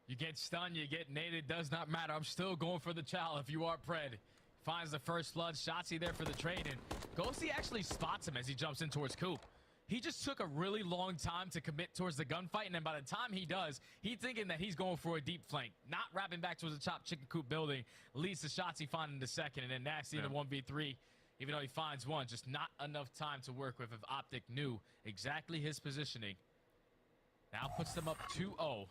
You get stunned, you get naded, does not matter. I'm still going for the chow if you are Pred. finds the first blood. Shotzzy there for the trade, and Ghosty actually spots him as he jumps in towards Coop. He just took a really long time to commit towards the gunfight, and then by the time he does, he's thinking that he's going for a deep flank. Not wrapping back towards the top chicken coop building. Leads to Shotzzy finding the second, and then Nasty in the 1v3. Even though he finds one, just not enough time to work with if OpTic knew exactly his positioning. Now puts them up 2-0.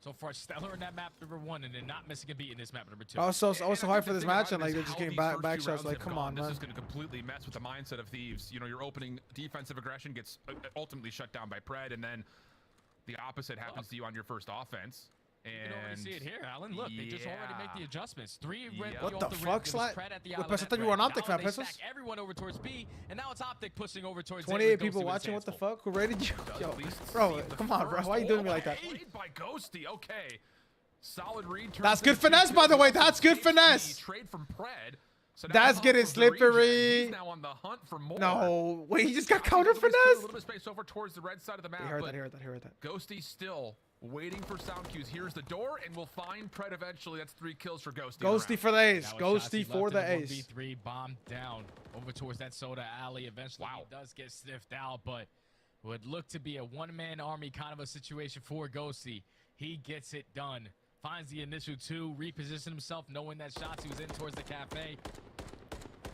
So far, stellar in that map number 1, and then not missing a beat in this map number 2. I was so hard for this match, and like they're just getting back shots. Like, come on, man. This is going to completely mess with the mindset of Thieves. You know, your opening defensive aggression gets ultimately shut down by Pred, and then the opposite happens to you on your first offense. And you can already see it here, Alan. Look, they just already make the adjustments. 3 red. What the fuck, Slat? I thought you were on OpTic, fat Pesos. Everyone over towards B, and now it's OpTic pushing over towards 28 people watching. What the fuck? Who rated you? Yo, bro, come on, bro. Why are you doing me like that? By Ghosty, okay. Solid read. That's good finesse, by the way. That's good finesse. Trade from Pred. So that's getting slippery. He's now on the hunt for more. No, wait, he just got counter finesse. A little bit of space over towards the red side of the map. He heard that. Ghosty still waiting for sound cues. Here's the door, and we'll find Pred eventually. That's 3 kills for Ghosty. Ghosty for the ace. Ghosty for the ace. 1v3 bomb down over towards that soda alley. Eventually, he does get sniffed out, but would look to be a one-man army kind of a situation for Ghosty. He gets it done. Finds the initial 2, repositions himself, knowing that Shotzzy was in towards the cafe.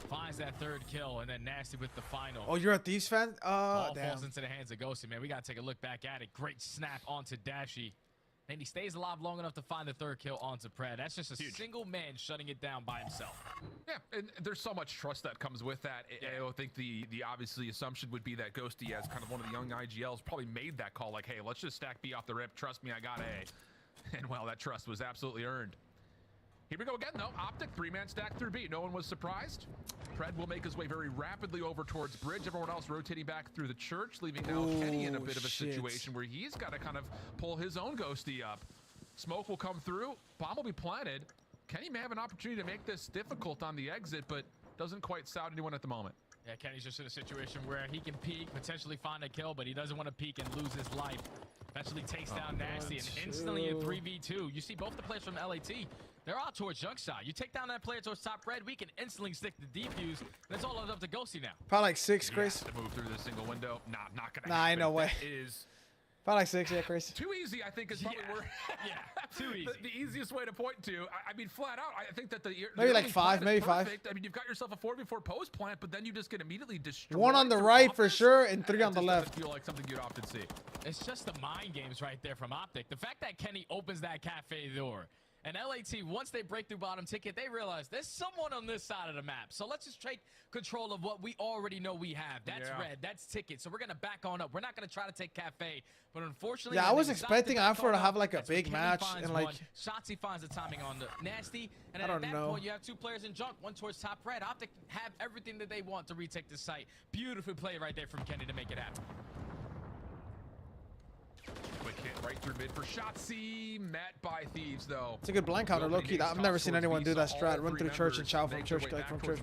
Finds that 3rd kill, and then Nasty with the final. Oh, you're a Thieves fan? Ball Damn. falls into the hands of Ghosty, man. We got to take a look back at it. Great snap onto Dashy. And he stays alive long enough to find the 3rd kill onto Pred. That's just a single man shutting it down by himself. Yeah, and there's so much trust that comes with that. I don't think the obviously assumption would be that Ghosty, as kind of one of the young IGLs, probably made that call like, hey, let's just stack B off the rip. Trust me, I got A. And well, that trust was absolutely earned. Here we go again, though. OpTic, 3-man stack through B. No one was surprised. Pred will make his way very rapidly over towards bridge. Everyone else rotating back through the church, leaving now Kenny in a bit of a situation where he's got to kind of pull his own Ghosty up. Smoke will come through. Bomb will be planted. Kenny may have an opportunity to make this difficult on the exit, but doesn't quite sound anyone at the moment. Yeah, Kenny's just in a situation where he can peek, potentially find a kill, but he doesn't want to peek and lose his life. Eventually takes down Nasty, and instantly in 3v2. You see both the players from LAT, they're all towards junk shot. You take down that player towards top red, we can instantly stick the defuse. That's all up to Ghosty now. Probably like 6, Chris. To move through this single window. Not gonna happen. Nah, ain't no way. That is probably like 6, yeah, Chris. Too easy, I think, is probably where too easy. The easiest way to point to. I mean, flat out, I think that maybe like 5, maybe 5. I mean, you've got yourself a 4v4 post plant, but then you just get immediately destroyed. 1 on the right for sure, and 3 on the left. Feel like something you'd often see. It's just the mind games right there from OpTic. The fact that Kenny opens that cafe door, and LAT, once they break through bottom ticket, they realize there's someone on this side of the map. So let's just take control of what we already know we have. That's red, that's ticket. So we're going to back on up. We're not going to try to take cafe. But unfortunately, I was expecting Afro to have like a big match. And like Shotzzy finds the timing on the Nasty. And then at that point, you have 2 players in junk, 1 towards top red. OpTic have everything that they want to retake the site. Beautiful play right there from Kenny to make it happen. Quick hit right through mid for Shotzzy, met by Thieves though. It's a good blind counter, low key. I've never seen anyone do that strat. Run through church and chow from church, like from church.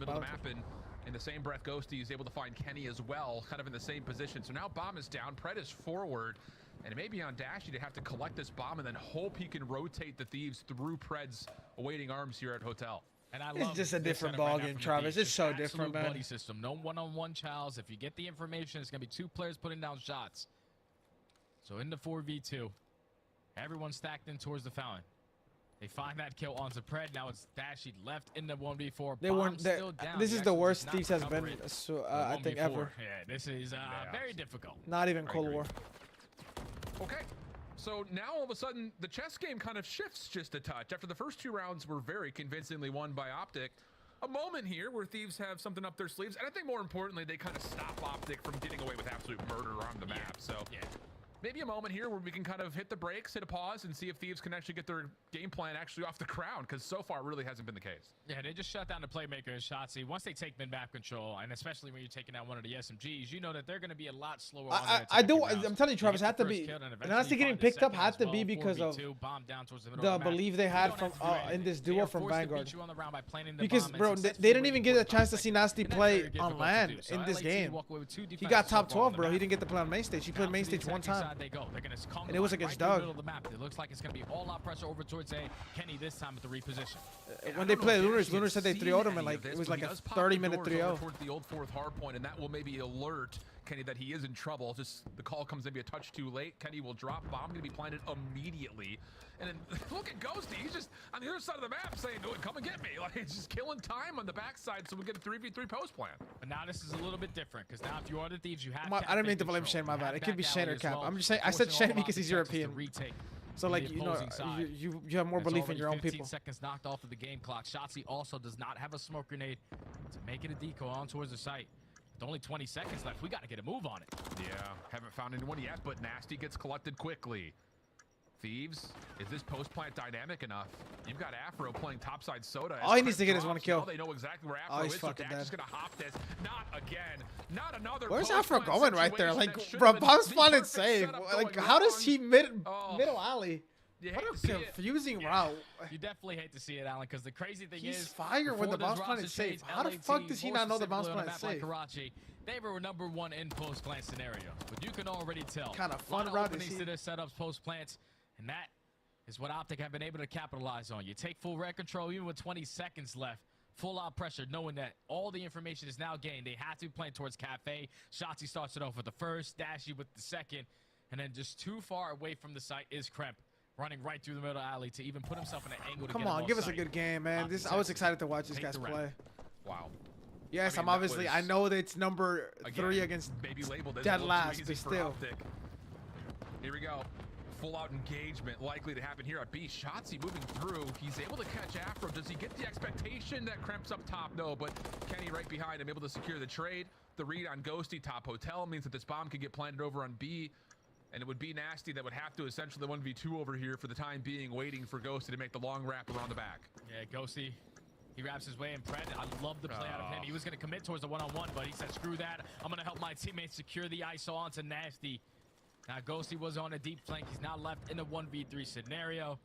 In the same breath, Ghosty is able to find Kenny as well, kind of in the same position. So now bomb is down, Pred is forward, and it may be on Dashy to have to collect this bomb and then hope he can rotate the Thieves through Pred's awaiting arms here at Hotel. And I love it's just a different ballgame, Travis. It's so different, man. Buddy system, no one-on-one chows. If you get the information, it's gonna be 2 players putting down shots. So into 4v2, everyone stacked in towards the fountain. They find that kill onto Pred. Now it's Dashy left in the 1v4. They weren't. This is the worst Thieves has been, I think, ever. Yeah, this is very difficult. Not even Cold War. Okay, so now all of a sudden the chess game kind of shifts just a touch. After the first 2 rounds were very convincingly won by OpTic, a moment here where Thieves have something up their sleeves, and I think more importantly, they kind of stop OpTic from getting away with absolute murder on the map. So maybe a moment here where we can kind of hit the brakes, hit a pause, and see if Thieves can actually get their game plan actually off the ground, because so far it really hasn't been the case. Yeah, they just shut down the playmaker and Shotzzy. Once they take mid-map control, and especially when you're taking out one of the SMGs, you know that they're going to be a lot slower. I'm telling you, Travis, had to be, and honestly getting picked up had to be because of the belief they had from in this duo from Vanguard. Because, bro, they didn't even get a chance to see Nasty play on land in this game. He got top 12, bro. He didn't get to play on main stage. He played main stage 1 time. side they go. They're going to come And it was against right Doug. through the middle of the map. It looks like it's going to be all out pressure over towards Kenny this time with the reposition. When they played Lunar said they 3-0'd him, and like it was like a 30-minute 3-0. Towards the old fourth hard point, and that will maybe alert Kenny that he is in trouble. Just the call comes maybe a touch too late. Kenny will drop. Bomb going to be planted immediately. And then look at Ghosty. He's just on the other side of the map saying, come and get me. Like, it's just killing time on the backside so we get a 3v3 post plan. But now this is a little bit different because now if you are the Thieves, you have I didn't mean to blame Shane, my bad. It could be Shane or Cap. I'm just saying, I said Shane because he's European. So like, you know, you have more belief in your own people. 15 seconds knocked off of the game clock. Shotzzy also does not have a smoke grenade to make it a decoy on towards the site. With only 20 seconds left, we got to get a move on it. Yeah, haven't found anyone yet, but Nasty gets collected quickly. Thieves, is this post plant dynamic enough? You've got Afro playing topside Soda. All he needs to get is one kill. They know exactly where Afro is, so Dak's just gonna hop this. Not again. Not another. Where's Afro going right there? Like, bro, bomb's planted safe. Like, how does he middle alley? What a confusing route. You definitely hate to see it, Alan, because the crazy thing is, he's fire when the bomb's planted safe. How the fuck does he not know the bomb's planted safe? Karachi, they were #1 in post plant scenario, but you can already tell. Kind of fun route to see. To their setups post plants. And that is what OpTic have been able to capitalize on. You take full red control even with 20 seconds left. Full out pressure, knowing that all the information is now gained. They have to be playing towards Cafe. Shotzzy starts it off with the first, Dashy with the second. And then just too far away from the site is Kremp, running right through the middle alley to even put himself in an angle to Come get on, give us a good game, man. I was excited to watch this guys play. Wow. Yes, I'm obviously, I know that it's number 3 against dead last, but still. Here we go. Full out engagement likely to happen here at B. Shotzzy moving through. He's able to catch Afro. Does he get the expectation that Kremp's up top? No, but Kenny right behind him, able to secure the trade. The read on Ghosty top hotel means that this bomb could get planted over on B, and it would be Nasty that would have to essentially 1v2 over here for the time being, waiting for Ghosty to make the long wrap around the back. Yeah, Ghosty, he wraps his way in. Pred, I love the play out of him. He was going to commit towards the one-on-one, but he said, screw that. I'm going to help my teammates secure the ISO onto Nasty. Now, Ghosty was on a deep flank. He's now left in a 1v3 scenario.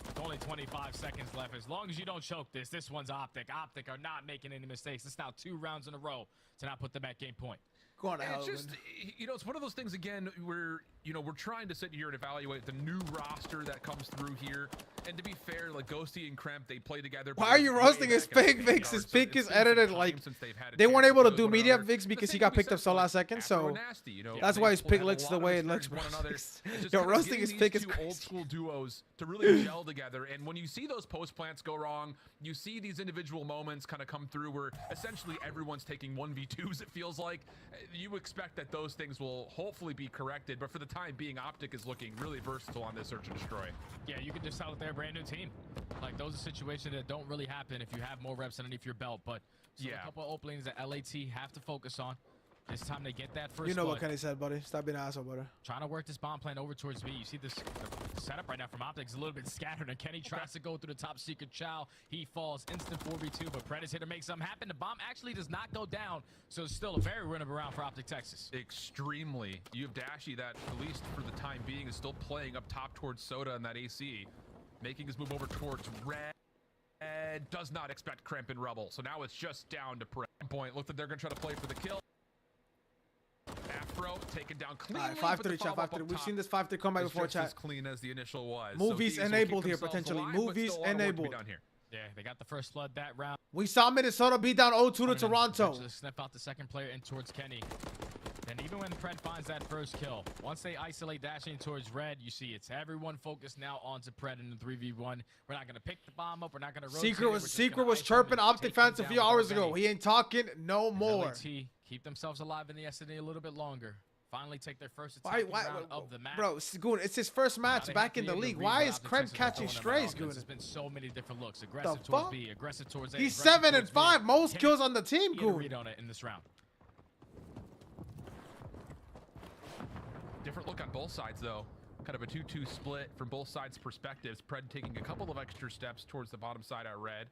With only 25 seconds left. As long as you don't choke this one's OpTic. OpTic are not making any mistakes. It's now 2 rounds in a row to not put them at game point. Go on, it's just, you know, it's one of those things again where, you know, we're trying to sit here and evaluate the new roster that comes through here. And to be fair, like Ghosty and Kremp, they play together. Why are you roasting his pick, Vix? His pick is edited like they weren't able to do media Vix because he got picked up so last second. So that's why his pick looks the way it looks. Yo, roasting his pick is crazy. Old school duos to really gel together. And when you see those post plants go wrong, you see these individual moments kind of come through where essentially everyone's taking 1v2s. It feels like you expect that those things will hopefully be corrected. But for the time being, OpTic is looking really versatile on this search and destroy. Yeah, you can just tell that they're a brand new team. Like, those are situations that don't really happen if you have more reps underneath your belt. But a couple of openings that LAT have to focus on. It's time to get that first. You know what Kenny said, buddy. Stop being an asshole, buddy. Trying to work this bomb plan over towards me. You see this setup right now from OpTic is a little bit scattered, and Kenny tries to go through the top secret chow. He falls instant 4v2, but Pred is here to make something happen. The bomb actually does not go down, so it's still a very winnable round for OpTic Texas. Extremely. You have Dashy that, at least for the time being, is still playing up top towards Soda and that AC, making his move over towards Red. Does not expect Kremp and Rubble, so now it's just down to Pred. Point. Look like they're going to try to play for the kill. Afro taken down cleanly. 5-3 chat, 5-3. We've seen this 5-3 come back before, chat. As clean as the initial was. Movies enabled here, potentially. Movies enabled. Yeah, they got the first blood that round. We saw Minnesota beat down 0-2 to Toronto. Just snap out the second player in towards Kenny. And even when Pred finds that first kill, once they isolate dashing towards Red, you see it's everyone focused now onto Pred in the 3v1. We're not going to pick the bomb up. We're not going to rotate. Secret was chirping OpTic fans a few hours ago. He ain't talking no more. LAT keep themselves alive in the SNA a little bit longer. Finally take their first attack round of the match. Bro, Goon, it's his first match back in the league. Why is Kremp catching strays, Goon? There's been so many different looks. Aggressive towards B, aggressive towards A. He's 7-5. Most kills on the team, Goon. Read on it in this round. Different look on both sides, though. Kind of a 2-2 split from both sides' perspectives. Pred taking a couple of extra steps towards the bottom side at Red.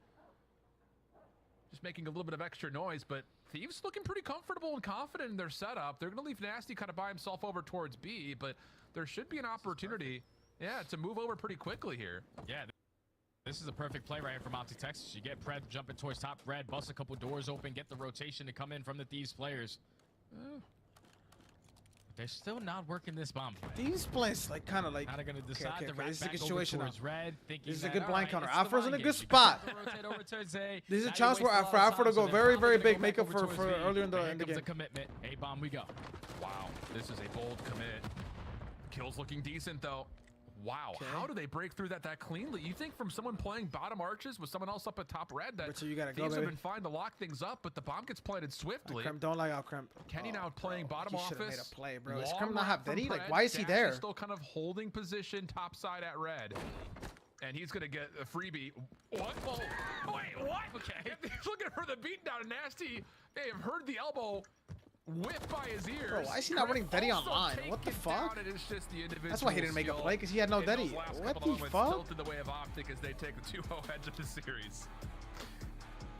Just making a little bit of extra noise, but Thieves looking pretty comfortable and confident in their setup. They're going to leave Nasty kind of by himself over towards B, but there should be an opportunity, to move over pretty quickly here. Yeah, this is a perfect play right here from OpTic Texas. You get Pred jumping towards top Red, bust a couple doors open, get the rotation to come in from the Thieves players. They're still not working this bomb plan. These plans like kind of like. Now they're gonna decide to this is a back good over situation now. towards red, thinking This is a that, good blind all right, counter. it's the Afro's in a line good game. You spot. rotate over towards A. This is a Now chance you for waste a lot of Afro to time, go so they're very, probably very gonna big, go make back up over for towards B. earlier in the Here comes game. the commitment. A bomb, we go. Wow, this is a bold commit. Kills looking decent though. Wow, Okay. how do they break through that cleanly? You think from someone playing bottom arches with someone else up at top red that So you gotta go, Thieves have baby. been fine to lock things up, but the bomb gets planted swiftly. Crimp, don't like out Crimp. Kenny now playing bottom He office. should have made a play, bro. Is Long Crimp not have route from Diddy? Like, Pred. why is he Dash there? still kind of holding position top side at red. And he's gonna get a freebie. What? Oh, wait, what? Okay. He's looking for the beatdown. Nasty. They have heard the elbow whip by his ears. Bro, why is he not running Diddy online? What the fuck? That's why he didn't make a play, because he had no Diddy. What the fuck? Tilted the way of OpTic as they take the 2-0 edge of the series.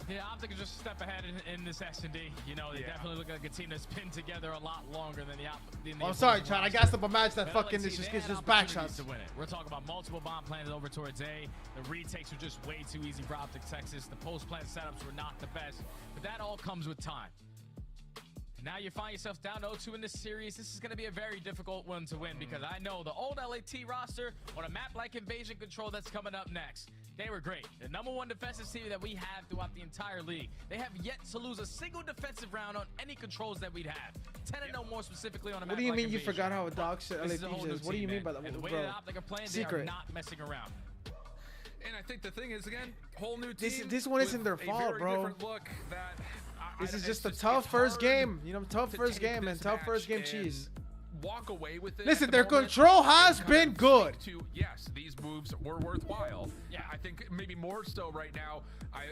Yeah, OpTic is just a step ahead in this S&D. You know, they definitely look like a team that's pinned together a lot longer than the I'm sorry, Chad. I gassed up a match that fucking just back shots. To win it. We're talking about multiple bomb plans over towards A. The retakes were just way too easy for OpTic Texas. The post-plan setups were not the best, but that all comes with time. Now you find yourself down 0-2 in this series. This is going to be a very difficult one to win because I know the old LAT roster on a map like Invasion Control that's coming up next. They were great. The #1 defensive team that we have throughout the entire league. They have yet to lose a single defensive round on any controls that we'd have. 10-0 more specifically on a map What do you like mean you Invasion. forgot how a dog shit LA This is a whole Thieves new is? What do you team, mean by man. that, And the way bro? that OpTic are playing, they Secret. are not messing around. And I think the thing is, again, whole new team. This one isn't their with a fault, very bro. different look that This is just a it's tough first hard game. You know, tough to first take game and this tough first match game cheese. Walk away with it. Listen, at the their moment. control has And been kind of good. speak to, yes, these moves were worthwhile. Yeah, I think maybe more so right now.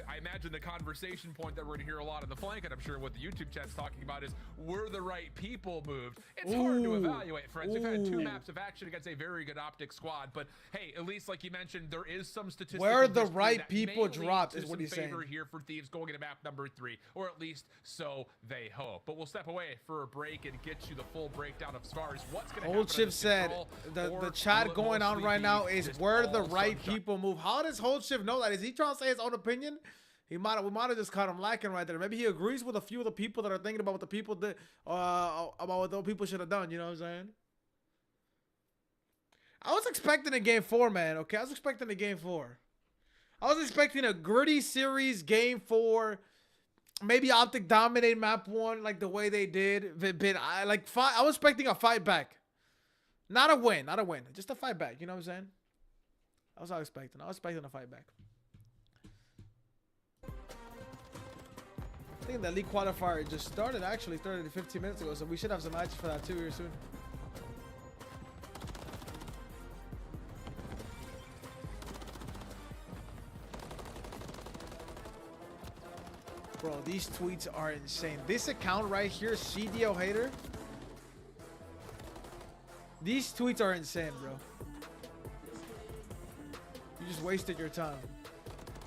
I imagine the conversation point that we're gonna hear a lot on the flank, and I'm sure what the YouTube chat's talking about is, were the right people moved? It's hard to evaluate, friends. We've had 2 maps of action against a very good OpTic squad, but hey, at least like you mentioned, there is some statistical Where the history right that people may lead dropped to is what some he's saying. favor here for Thieves going into map number 3, or at least so they hope. But we'll step away for a break and get you the full breakdown of as far as what's going to happen. Old Shift said the chat going on right now is where the right people move. How does Hold Shift know that? Is he trying to say his own opinion? We might have just caught him lacking right there. Maybe he agrees with a few of the people that are thinking about what the people did, about what the people should have done. You know what I'm saying? I was expecting a game 4, man. Okay, I was expecting a game 4. I was expecting a gritty series game 4. Maybe OpTic dominate map 1 like the way they did. But I was expecting a fight back. Not a win. Just a fight back. You know what I'm saying? That's what I was expecting. I was expecting a fight back. I think the league qualifier just started 15 minutes ago, so we should have some matches for that too here soon. Bro, these tweets are insane. This account right here, CDL Hater. These tweets are insane, bro. You just wasted your time.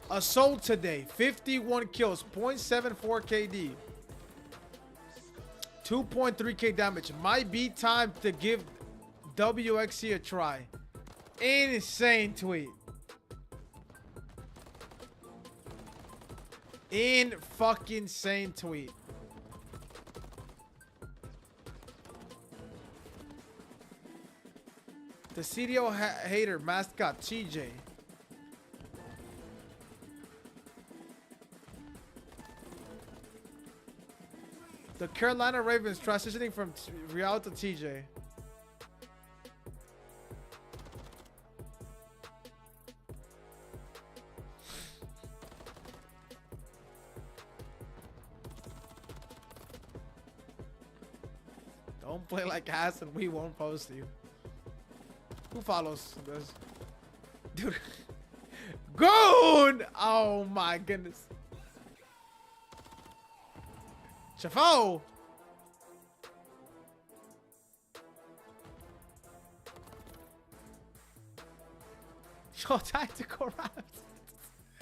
Assault today, 51 kills, 0.74 KD, 2.3k damage. Might be time to give WXC a try. Insane tweet. Fucking sane tweet. The CDO hater mascot TJ. The Carolina Ravens transitioning from Real to TJ. Don't play like ass and we won't post you. Who follows this? Dude. Goon! Oh my goodness. Chafo! Yo, tactical raps.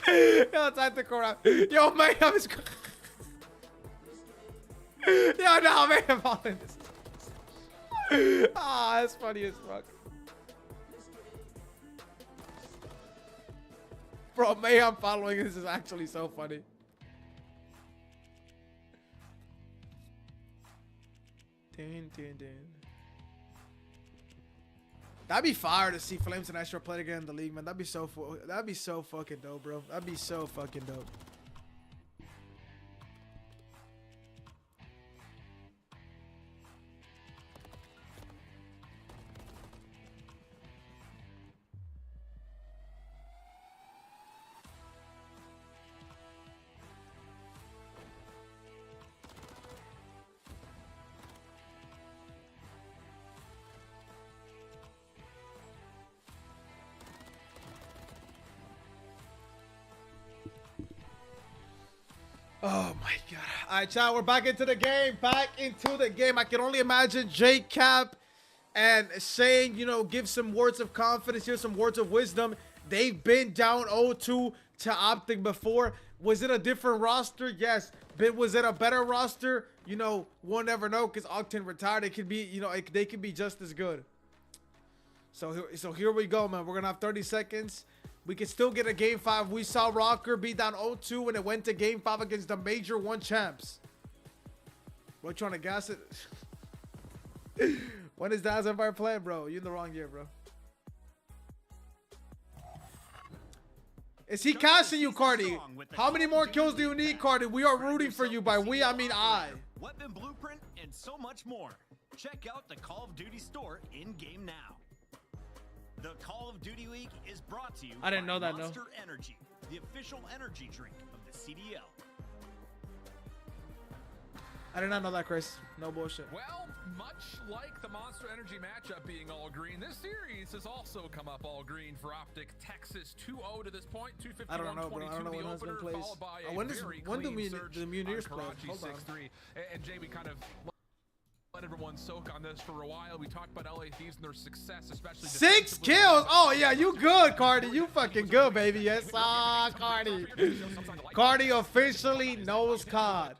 Yo, tactical rap. Yo, Mayhem is. Yo, no, Mayhem following this. Ah, that's funny as fuck. Bro, Mayhem following this is actually so funny. Dun, dun, dun. That'd be fire to see Flames and Astro play again in the league, man. That'd be so fucking dope, bro. That'd be so fucking dope. Oh my god. All right, chat, we're back into the game. I can only imagine J-Cap and saying, you know, give some words of confidence, give some words of wisdom. They've been down 0-2 to OpTic before. Was it a different roster? Yes. But was it a better roster? You know, we'll never know because Octane retired. It could be, you know, they could be just as good. So here we go, man. We're going to have 30 seconds. We can still get a game 5. We saw Rocker be down 0-2 when it went to game 5 against the Major 1 champs. We're trying to gas it. When is Daz Empire playing, bro? You're in the wrong year, bro. Is he casting you, Cardi? How many more kills do you need, Cardi? We are rooting for you. By we, I mean I. Weapon blueprint and so much more. Check out the Call of Duty store in-game now. The Call of Duty Week is brought to you I didn't know that, Monster Energy, the official energy drink of the CDL. I did not know that, Chris. No bullshit. Well, much like the Monster Energy matchup being all green, this series has also come up all green for OpTic. Texas 2-0 to this point. 251-22 I don't know, bro. I don't know when husband plays. When do the Mutineers play? Hold on. And Jay, we kind of let everyone soak on this for a while. We talked about LA Thieves and their success, especially 6 kills. Oh yeah, you good, Cardi. You fucking good, baby. Yes, Cardi. Cardi officially knows COD.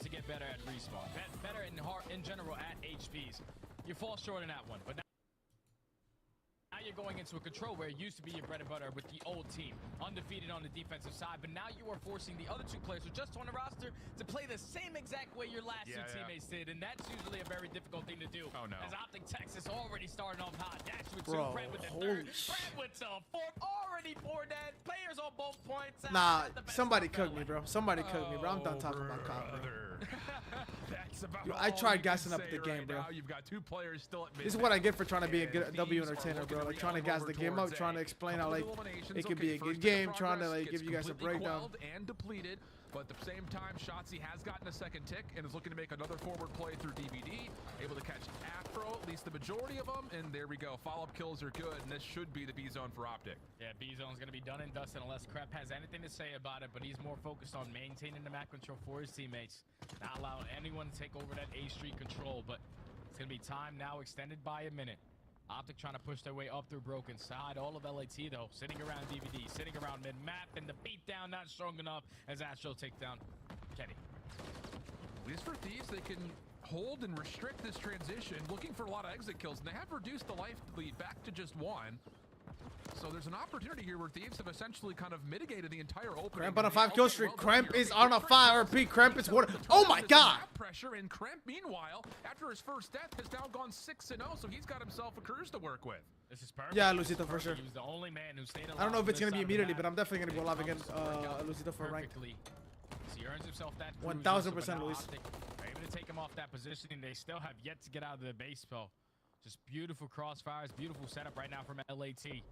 To get better at respawn, better in general at HPs. You fall short in that one, but now you're going into a control where it used to be your bread and butter with the old team, undefeated on the defensive side, but now you are forcing the other 2 players who just on the roster to play the same exact way your last 2 teammates did, and that's usually a very difficult thing to do. Oh no! As OpTic Texas already starting off hot, Dash with 2, Bro, Fred with the 3rd, Fred with the 4th, already 4 dead, players on both points. Nah, somebody cooked me, bro. Somebody cooked me, bro. I'm done talking about COD, bro. I tried gassing up the game, bro. You've got 2 players still at mid. This is what I get for trying to be a good W entertainer, bro. Like trying to gas the game up, trying to explain how like it could be a good game, trying to like give you guys a breakdown. And depleted, but at the same time, Shotzi has gotten a second tick and is looking to make another forward play through DVD. Able to catch Afro, at least the majority of them, and there we go. Follow-up kills are good, and this should be the B zone for OpTic. Yeah, B zone's gonna be done and dusted unless Crep has anything to say about it, but he's more focused on maintaining the map control for his teammates, not allowing anyone to take over that A Street control. But it's gonna be time now extended by a minute. OpTic trying to push their way up through broken side. All of LAT though sitting around DVD, sitting around mid map, and the beatdown not strong enough as Astro takes down Kenny. At least for Thieves, they can hold and restrict this transition, looking for a lot of exit kills, and they have reduced the life lead back to just 1. So there's an opportunity here where Thieves have essentially kind of mitigated the entire opening. Kremp on a 5 kill streak. Kremp is on a 5 RP. Kremp is what? Oh my god! Pressure, and Kremp, meanwhile, after his first death, has now gone 6-0, so he's got himself a cruise to work with. This is perfect. Yeah, Lucito for sure. He was the only man who stayed alive. I don't know if it's gonna be immediately, but I'm definitely gonna go live against Lucito for ranked. So he earns himself that 1000%, Luis. They're able to take him off that positioning. They still have yet to get out of the base spell. Just beautiful crossfires, beautiful setup right now from LAT.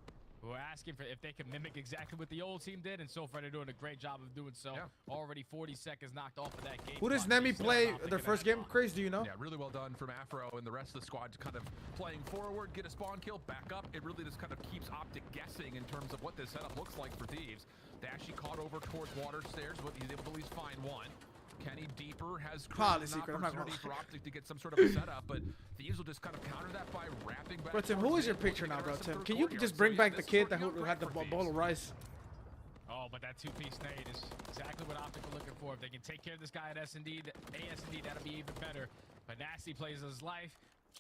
We're asking for if they can mimic exactly what the old team did, and so far they're doing a great job of doing so. Yeah. Already 40 seconds knocked off of that game. Who does Nemi play their first game? Chris, do you know? Yeah, really well done from Afro and the rest of the squad, kind of playing forward, get a spawn kill, back up. It really just kind of keeps OpTic guessing in terms of what this setup looks like for Thieves. Dashy caught over towards water stairs, but he's able to at least find 1. Kenny deeper has created an opportunity for OpTic to get some sort of a setup, but Thieves will just kind of counter that by wrapping back. Bro, Tim, who is your picture now, bro, Tim? Can you just bring back the kid that who had the bowl of rice? Oh, but that 2-piece nade is exactly what OpTic are looking for. If they can take care of this guy at S&D, that'll be even better. But Nasty plays his life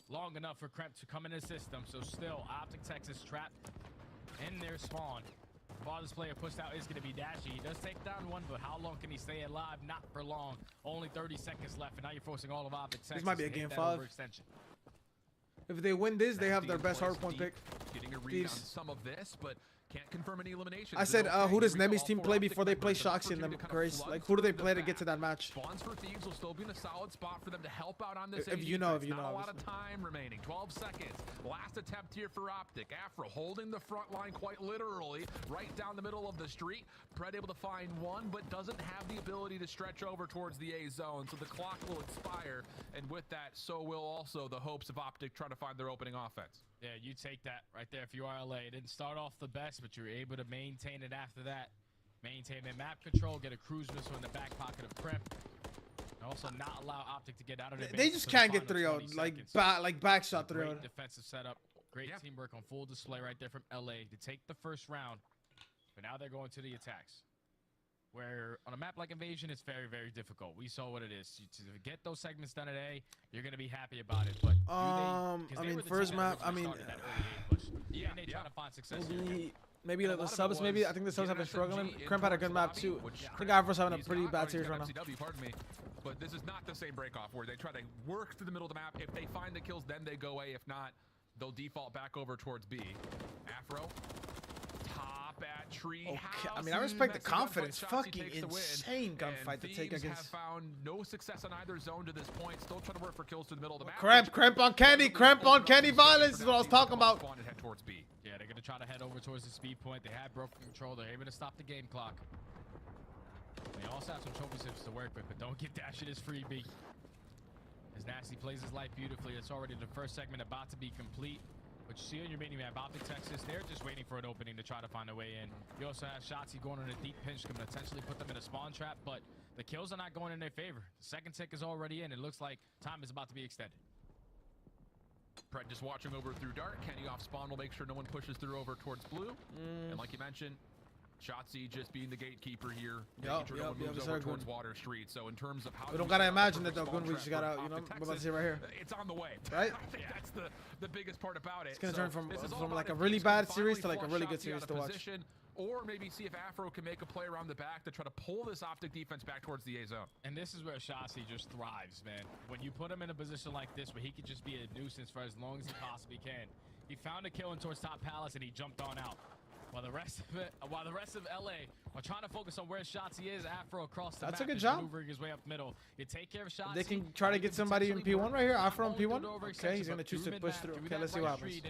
long enough for Kremp to come in his system. So still, OpTic Texas trapped in their spawn. Farthest player pushed out is going to be Dashy. He does take down one, but how long can he stay alive? Not for long. Only 30 seconds left, and now you're forcing all of OpTic. This might be a game 5. If they win this, they have their best hardpoint pick. Getting a read on some of this, but can't confirm any elimination. I said, who does Nemi's team play before they play Shoxy and them, Grace? Like, who do they play to get to that match? Spawns for Thieves will still be in a solid spot for them to help out on this. If you know, not a lot of time remaining. 12 seconds. Last attempt here for OpTic. Afro holding the front line quite literally, right down the middle of the street. Pred able to find one, but doesn't have the ability to stretch over towards the A zone, so the clock will expire. And with that, so will also the hopes of OpTic trying to find their opening offense. Yeah, you take that right there if you are LA. It didn't start off the best, but you were able to maintain it after that. Maintain the map control, get a cruise missile in the back pocket of Crimp. And also not allow OpTic to get out of it. They just can't get 3-0, like back shot 3-0. Great defensive setup. Great teamwork on full display right there from LA to take the first round. But now they're going to the attacks. Where on a map like Invasion, it's very, very difficult. We saw what it is. To get those segments done today, you're going to be happy about it. But I mean, first map, I mean, they trying to find success maybe like the subs, maybe. I think the subs have been struggling. Crimp had a good map too. I think Afro's having a pretty bad series right now. Pardon me. But this is not the same break-off where they try to work through the middle of the map. If they find the kills, then they go A. If not, they'll default back over towards B. Afro. At tree okay. I mean, I respect the confidence. Fucking insane gunfight to take against. Have found no success on either zone to this point. Still trying to work for kills to the middle of the map. Cramp on Kenny. Cramp on Kenny. Violence is what I was talking about. Head towards B. Yeah, they're gonna try to head over towards the speed point. They have broken control. They're able to stop the game clock. They also have some trophy sips to work with, but don't get dashed as freebie. As Nasty plays his life beautifully. It's already the first segment about to be complete. But you see on your mini-map, OpTic Texas, they're just waiting for an opening to try to find a way in. You also have Shotzzy going on a deep pinch, can potentially put them in a spawn trap, but the kills are not going in their favor. The second tick is already in. It looks like time is about to be extended. Pred just watching over through dark. Kenny off spawn will make sure no one pushes through over towards blue. And like you mentioned, Shotzzy just being the gatekeeper here, making sure no one moves over towards Water Street. So in terms of how we don't gotta imagine that though, we just got out. You know, we're about to see right here. It's on the way, right? I think that's the biggest part about it. It's gonna turn from like a really bad series to like a really good series to watch. Or maybe see if Afro can make a play around the back to try to pull this OpTic defense back towards the A zone. And this is where Shotzzy just thrives, man. When you put him in a position like this where he could just be a nuisance for as long as he possibly can. He found a kill in towards top palace and he jumped on out. While the rest of LA are trying to focus on where Shotzzy is, Afro across the map. That's a good job. Maneuvering his way up middle. You take care of Shotzzy. They can try to get somebody in P1 right here. Afro in P1. Okay, he's gonna choose to push through. Okay, let's see what happens.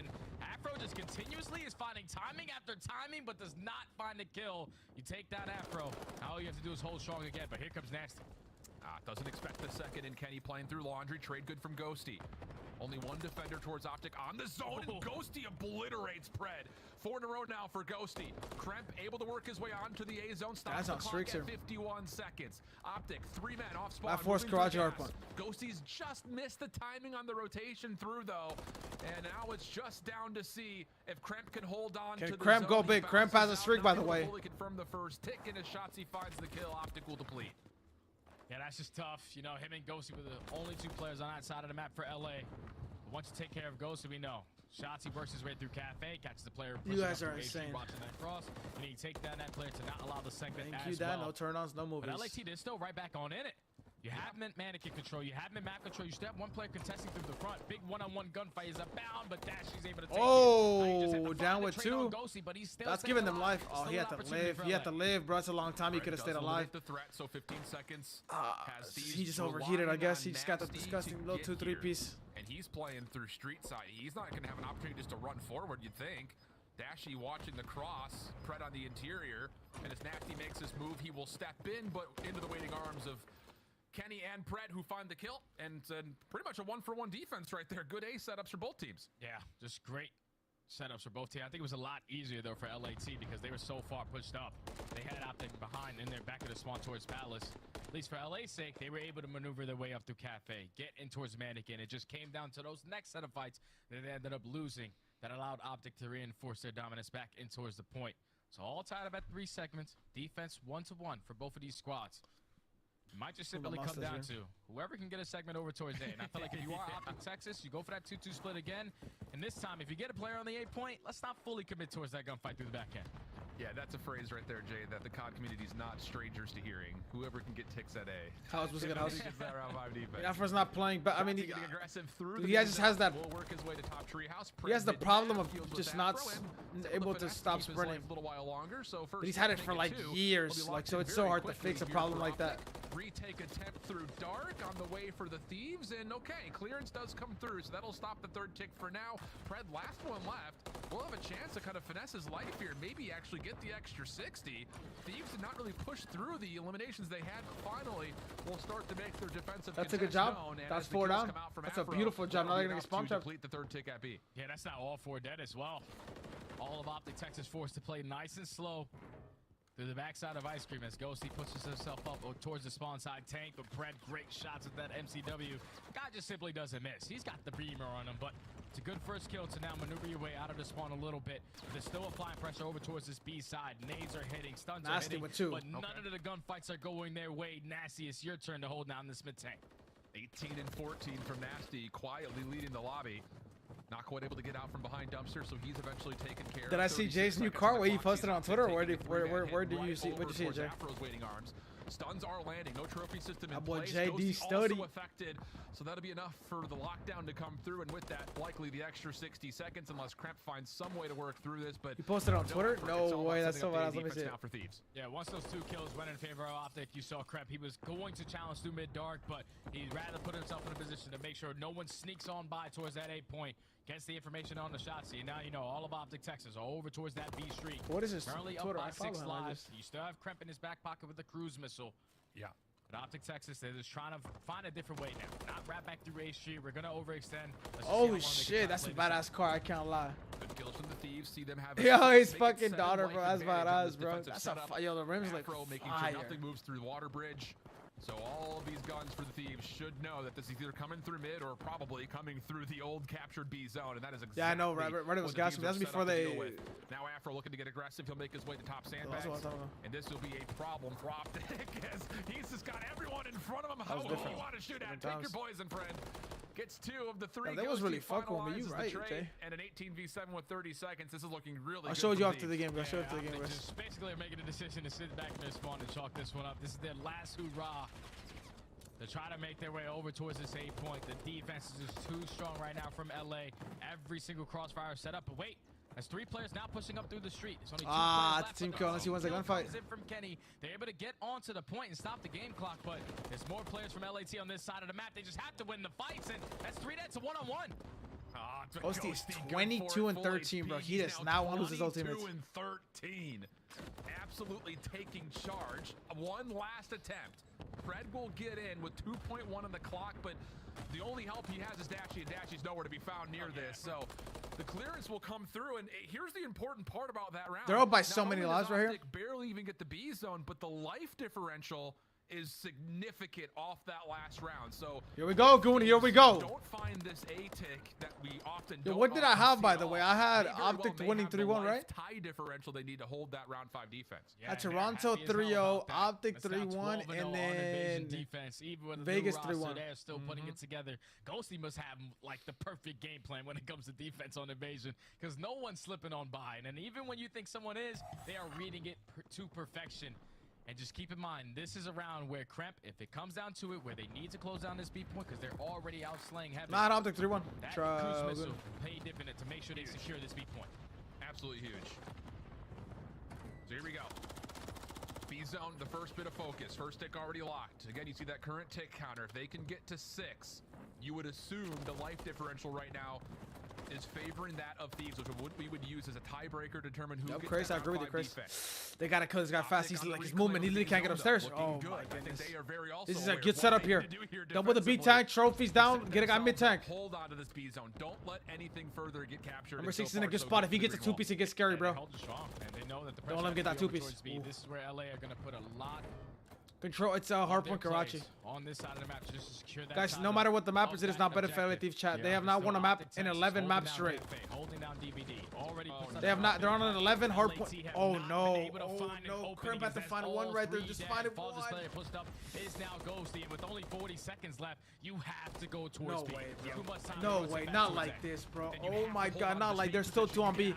Afro just continuously is finding timing after timing, but does not find a kill. You take that Afro. All you have to do is hold strong again, but here comes Nasty. Doesn't expect the second, and Kenny playing through Laundry. Trade good from Ghosty. Only one defender towards OpTic on the zone, and Ghosty obliterates Pred. 4 in a row now for Ghosty. Kremp able to work his way onto the A zone. Stops the clock at 51 seconds. OpTic, 3 men off spawn. That forced Karachi hardpoint. Ghosty's just missed the timing on the rotation through, though. And now it's just down to see if Kremp can hold on to the Kremp zone. Go big. Kremp has a streak, by the way. Fully confirm the first tick, and as Shotzzy finds the kill, OpTic will deplete. Yeah, that's just tough. You know, him and Ghosty were the only 2 players on that side of the map for LA. But once you take care of Ghosty, we know. Shotzzy works his way through Cafe, catches the player. You guys are insane. That cross, and he take down that player to not allow the segment Thank you, Dan. No turn-ons, no movies. But LAT, they're still right back on in it. You have mannequin control. You have map control. You still have one player contesting through the front. Big one-on-one gunfight is abound, but Dashy's able to take it. Down with 2. Ghosty, but he's still that's giving them life. Oh, he had to live. He had to live, bro. It's a long time. He could have stayed alive. The threat, so 15 seconds. He just overheated, I guess. He just got the disgusting little 2-3 piece. And he's playing through street side. He's not going to have an opportunity just to run forward, you'd think. Dashy watching the cross, Pred on the interior, and as Nasty makes this move, he will step in, but into the waiting arms of Kenny and Pred, who find the kill, and pretty much a 1-for-1 defense right there. Good A setups for both teams. Yeah, just great setups for both teams. I think it was a lot easier, though, for LAT because they were so far pushed up. They had OpTic behind, and they're back at the spawn towards Palace. At least for LA's sake, they were able to maneuver their way up through Cafe, get in towards Mannequin. It just came down to those next set of fights that they ended up losing that allowed OpTic to reinforce their dominance back in towards the point. So all tied up at 3 segments. Defense 1-1 for both of these squads. It might just simply come down to whoever can get a segment over towards A. And I feel like if you are OpTic Texas, you go for that 2-2 split again. And this time, if you get a player on the A point, let's not fully commit towards that gunfight through the back end. Yeah, that's a phrase right there, Jay, that the COD community is not strangers to hearing. Whoever can get ticks at A. House was a good house. Round 5 defense. Afro's not playing, but I mean, getting aggressive through he just has that. Will work his way to top tree house. He has the problem of just not able to stop sprinting. A little while longer, so first but he's had it for like years, like so it's so hard to fix a problem like that. Retake attempt through dark on the way for the Thieves, and okay, clearance does come through, so that'll stop the third tick for now. Pred, last one left. We'll have a chance to kind of finesse his life here, maybe actually get the extra 60. Thieves did not really push through the eliminations they had, but finally will start to make their defensive. That's a good job. That's 4 down. That's a beautiful job. Now they're gonna get spawn trapped. Complete the third tick at B. Yeah, that's not all 4 dead as well. All of OpTic Texas forced to play nice and slow through the backside of Ice Cream as Ghosty pushes himself up towards the spawn side tank. But Pred, great shots at that MCW. Guy just simply doesn't miss. He's got the beamer on him, but it's a good first kill to now maneuver your way out of the spawn a little bit. They're still applying pressure over towards this B side. Nades are hitting, stuns are hitting, with 2. but none of the gunfights are going their way. Nasty, it's your turn to hold down this mid tank. 18 and 14 from Nasty, quietly leading the lobby. Not quite able to get out from behind Dumpster, so he's eventually taken care of. Did I see Jay's new car where he posted on Twitter, or where did you see? Where did you see it, Jay? Afro's waiting arms. Stuns are landing. No trophy system in boy place. JD Study also affected, so that'll be enough for the lockdown to come through, and with that, likely the extra 60 seconds, unless Kremp finds some way to work through this. But you posted it on Twitter? No way. That's so bad. Let me see it. For Thieves. Yeah, once those 2 kills went in favor of OpTic, you saw Kremp. He was going to challenge through mid dark, but he'd rather put himself in a position to make sure no one sneaks on by towards that A point. Gets the information on the shot. See, now you know all of OpTic Texas are over towards that B street. What is this? Currently Twitter? up by 6 lives. You still have Kremp in his back pocket with the cruise missile. Yeah. But OpTic Texas, they're just trying to find a different way now. Not wrap back through A Street. We're gonna overextend. Holy shit, that's a badass car. I can't lie. Good kills from the Thieves. See them have. Yo, his fucking daughter, bro. That's badass, bro. That's a yo. The rim's like making fire. sure nothing moves through the water bridge. So all of these guns for the Thieves should know that this is either coming through mid or probably coming through the old captured B zone, and that is exactly. Yeah, I know. Right, was gassing. That's before they. Now Afro looking to get aggressive. He'll make his way to top sandbags, and this will be a problem for OpTic as he's just got everyone in front of him. How do you want to shoot at? Take your poison, friend. Gets 2 of the 3. That was really fucking with me. You right, Jay. And an 18v7 with 30 seconds. This is looking really good. I showed you after the game. I showed you after the game. Just basically making a decision to sit back in their spawn and chalk this one up. This is their last hoorah. They're trying to make their way over towards this A point. The defense is just too strong right now from LA. Every single crossfire set up. But wait, there's 3 players now pushing up through the street. There's only 2 players left. It's team kill unless he wins a gunfight. From Kenny. They're able to get onto the point and stop the game clock, but there's more players from LAT on this side of the map. They just have to win the fights, and that's 3 dead to 1-on-1. Ghosty's 22 and 13, bro. He does not want to lose his ultimates. 22 and 13. Absolutely taking charge. One last attempt. Fred will get in with 2.1 on the clock, but the only help he has is Dashy, and Dashy's nowhere to be found near this. So the clearance will come through, and here's the important part about that round. They're up by so many lives right here. Barely even get the B zone, but the life differential is significant off that last round. So here we go, Goon. Here we go. Don't find this A-tick that we often don't. What did I have, by the way? I had OpTic winning 3-1, right? Tie differential they need to hold that round 5 defense. Yeah, Toronto 3-0, OpTic 3-1, and then defense. Even with Vegas the 3-1. They're still putting it together. Ghosty must have like the perfect game plan when it comes to defense on invasion, because no one's slipping on by, and even when you think someone is, they are reading it to perfection. And just keep in mind, this is a round where Kremp, if it comes down to it, where they need to close down this B point because they're already out slaying heavy. Not OpTic 3-1. That cruise missile paid dip in it to make sure they secure this B point. Absolutely huge. So here we go. B zone, the first bit of focus. First tick already locked. Again, you see that current tick counter. If they can get to 6, you would assume the life differential right now is favoring that of Thieves, which we would use as a tiebreaker to determine who gets Chris, that I agree with you, Chris. defense. They gotta kill this guy fast. He's like his movement. He literally can't get upstairs. Oh my goodness. This is a good setup here. Double the B tank, trophies down, get a guy mid tank. Hold on to this B zone. Don't let anything further get captured. Number 6 is in a good spot. If he gets a 2-piece, it gets scary, bro. Don't let him get that 2-piece. This is where LA are gonna put a lot. Control. It's Hardpoint Karachi. On this side of the map, just to secure that. Guys, no matter what the map is, it is not better for LA Thieves chat. They have not won a map in 11 maps straight. Holding down DVD. Already they have not. They're on an 11 hardpoint. Oh no! Oh no! Kremp at the final one right there. Just find it one. Pushed up is now Ghosty, and with only 40 seconds left, you have to go towards B. No way, not like this, bro. Oh my God, not like. There's still 2 on B.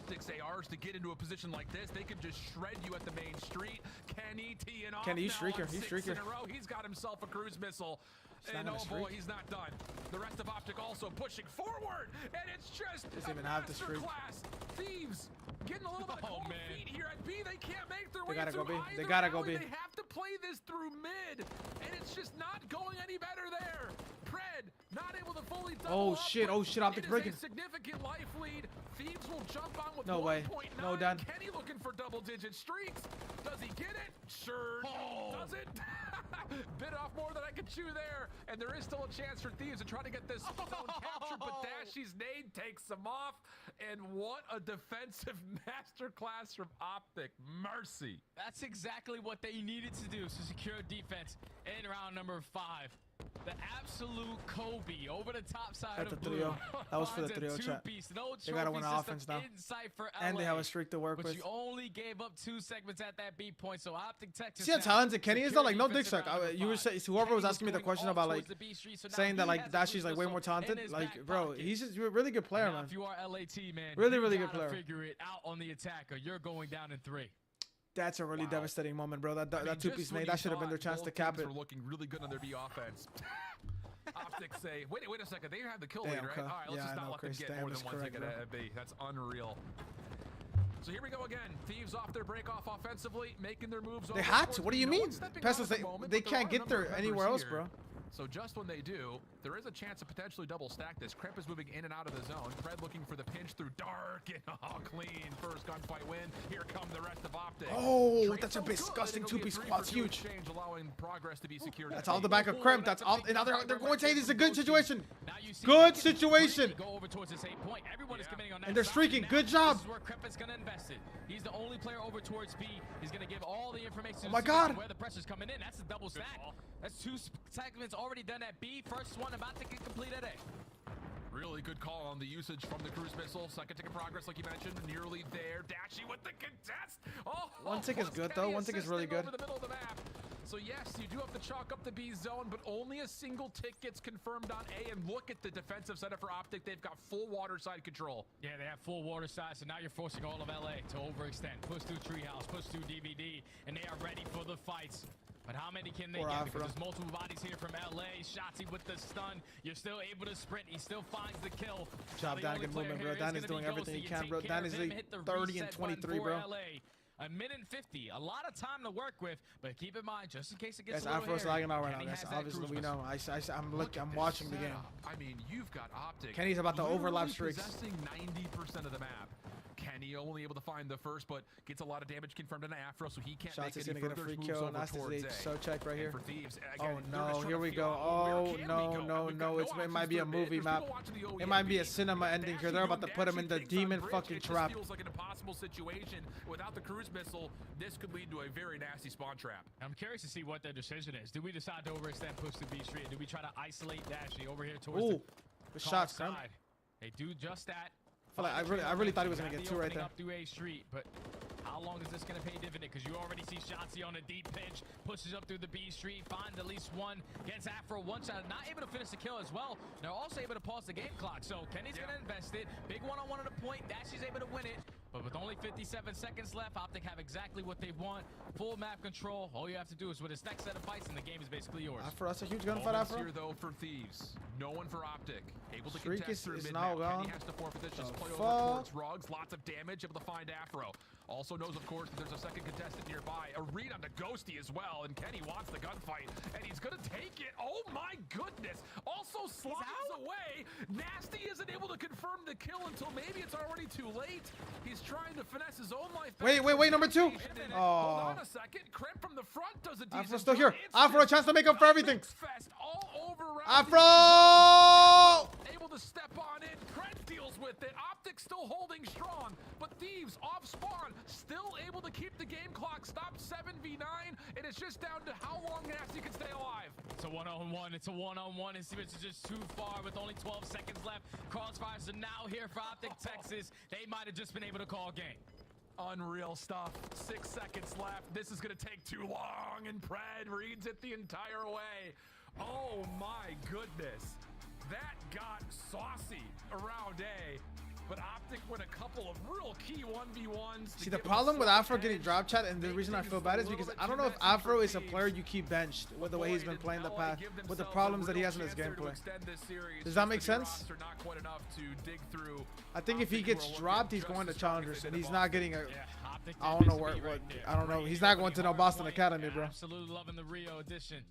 OpTic's ARs to get into a position like this. They could just shred you at the main street. Kenny teeing off. Kenny, he's now streaker. on He's 6 streaker. in a row. He's got himself a cruise missile. And oh boy, he's not done. The rest of OpTic also pushing forward, and it's just doesn't even have the streak. class. Thieves getting a little bit of cold feet here at B. They can't make their way gotta go through B. either They gotta go alley. B. They have to play this through mid, and it's just not going any better there. Pred not able to fully double up, shit. Oh shit. OpTic breaking. a significant life lead. Thieves will jump on with No way. 1.9. No, Dan. Kenny looking for double-digit streaks. Does he get it? Sure does it. Bit off more than I could chew there, and there is still a chance for Thieves to try to get this zone captured, but Dashy's nade takes them off, and what a defensive masterclass from OpTic. Mercy. That's exactly what they needed to do to secure defense in round number 5. The absolute Kobe over the top side At the of blue. trio. That was for the trio chat. No They gotta win trophy offense now. system in sight for LA, And they have a streak to work but with. you only gave up 2 segments at that B point, so OpTic Texas. See how talented Kenny is though? Like no dick suck. You were saying, whoever was asking me the question about like saying that like Dashy's like way more talented. Like bro, he's just a really good player, man. If you are LAT, man, really good player. Figure it out on the attack, or you're going down in 3. That's a really devastating moment, bro. That 2-piece nade, that should have been their chance to cap it. We're looking really good on their B offense. OpTic say, wait a second, they have the kill lead, right? Okay. All right, let's just not let them Chris, get damn, more than that's one correct, ticket bro. at B. That's unreal. So here we go again. Thieves off their break off offensively, making their moves. They had to. What do you mean? Pestos, they can't get there anywhere else, bro. So just when they do, there is a chance to potentially double stack this. Kremp is moving in and out of the zone. Fred looking for the pinch through dark and clean. First gunfight win. Here come the rest of OpTic. Oh, that's a disgusting 2-piece squad. It's huge. Exchange, allowing progress to be secured. That's all the back of Kremp. That's all. And now they're going to say this is a good situation. Good situation. Go over towards this 8 point. Everyone is committing on that And they're side. streaking. Now, Good job. This is where Kremp is going to invest it. He's the only player over towards B. He's going to give all the information. Oh my God. Where the pressure's coming in. That's a double stack. That's 2 segments already done at B. First one about to get complete at A. Really good call on the usage from the cruise missile. Second tick of progress, like you mentioned, nearly there. Dashy with the contest. Oh, one tick is good though. One tick is really good. Over the middle of the map. So yes, you do have to chalk up the B zone, but only a single tick gets confirmed on A. And look at the defensive setup for OpTic. They've got full water side control. Yeah, they have full water side, so now you're forcing all of LA to overextend. Push through Treehouse, push through DVD, and they are ready for the fights. But how many can they get? Because there's multiple bodies here from LA. Shotzi with the stun. You're still able to sprint. He still finds the kill. Good job, Dan. Good movement, bro. Dan is doing everything he can, bro. Dan is 30 and 23, bro. A minute and 50, a lot of time to work with, but keep in mind, just in case it gets Guys, a little Afro's lagging out right now, guys. Obviously, we know. I'm watching the game. I mean, you've got OpTic. Kenny's about to overlap streaks. Possessing 90% of the map. Kenny only able to find the first, but gets a lot of damage confirmed on Afro, so he can't Shots make is any gonna get a further free moves kill. over Nasty towards H. A. So check right here. For Thieves, Oh again, no, here we go. Oh no, it might be a movie map. It might be a cinema ending here. They're about to put him in the demon fucking trap. Feels like an impossible situation. Without the cruise missile, this could lead to a very nasty spawn trap. I'm curious to see what their decision is. Do we decide to overextend, push to B Street? Do we try to isolate Dashy over here towards the shots, side? They do just that. I really thought he was gonna get 2 right there. Up through A Street, but how long is this gonna pay dividend? Because you already see Shotzi on a deep pinch, pushes up through the B Street, finds at least one, gets Afro one shot, not able to finish the kill as well. They're also able to pause the game clock, so Kenny's gonna invest it. Big one-on-one at a point, Dashy's able to win it. But with only 57 seconds left, OpTic have exactly what they want. Full map control. All you have to do is with his next set of fights, and the game is basically yours. Afro, that's a huge gunfight, Afro. Here, though, for Thieves. No one for OpTic. Able to Streak contest through is mid-map. now gone. Kenny has to forfeit this. Just play over towards Ruggs. Lots of damage. Able to find Afro. Also knows, of course, that there's a second contestant nearby. A read on the Ghosty as well, and Kenny wants the gunfight, and he's gonna take it. Oh my goodness! Also slides away. Nasty isn't able to confirm the kill until maybe it's already too late. He's trying to finesse his own life. Wait, number 2. Hold Oh. on a second. Kremp from the front does a decent Afro's still job. here. Afro, a chance to make up for everything. Fest all over Afro! Able to step on in. Kremp deals with it. OpTic still holding strong, but Thieves off spawn still able to keep the game clock stopped 7v9, and it's just down to how long Nasty can stay alive. It's a one-on-one. It's a one-on-one. His teammates are just too far with only 12 seconds left. Crossfires are now here for OpTic Texas. They might have just been able to call game. Unreal stuff. 6 seconds left. This is going to take too long, and Pred reads it the entire way. Oh my goodness. That got saucy around A. but OpTic win a couple of real key 1v1s. See, the problem with Afro getting drop chat, and the reason I feel bad is because I don't know if Afro is a player you keep benched with the way he's been playing the past, with the problems that he has in his gameplay. Does that make sense? I think if he gets dropped, he's going to Challengers, and he's not getting a... I don't know what I don't know. He's not going to no Boston Academy, bro. Absolutely loving the Rio addition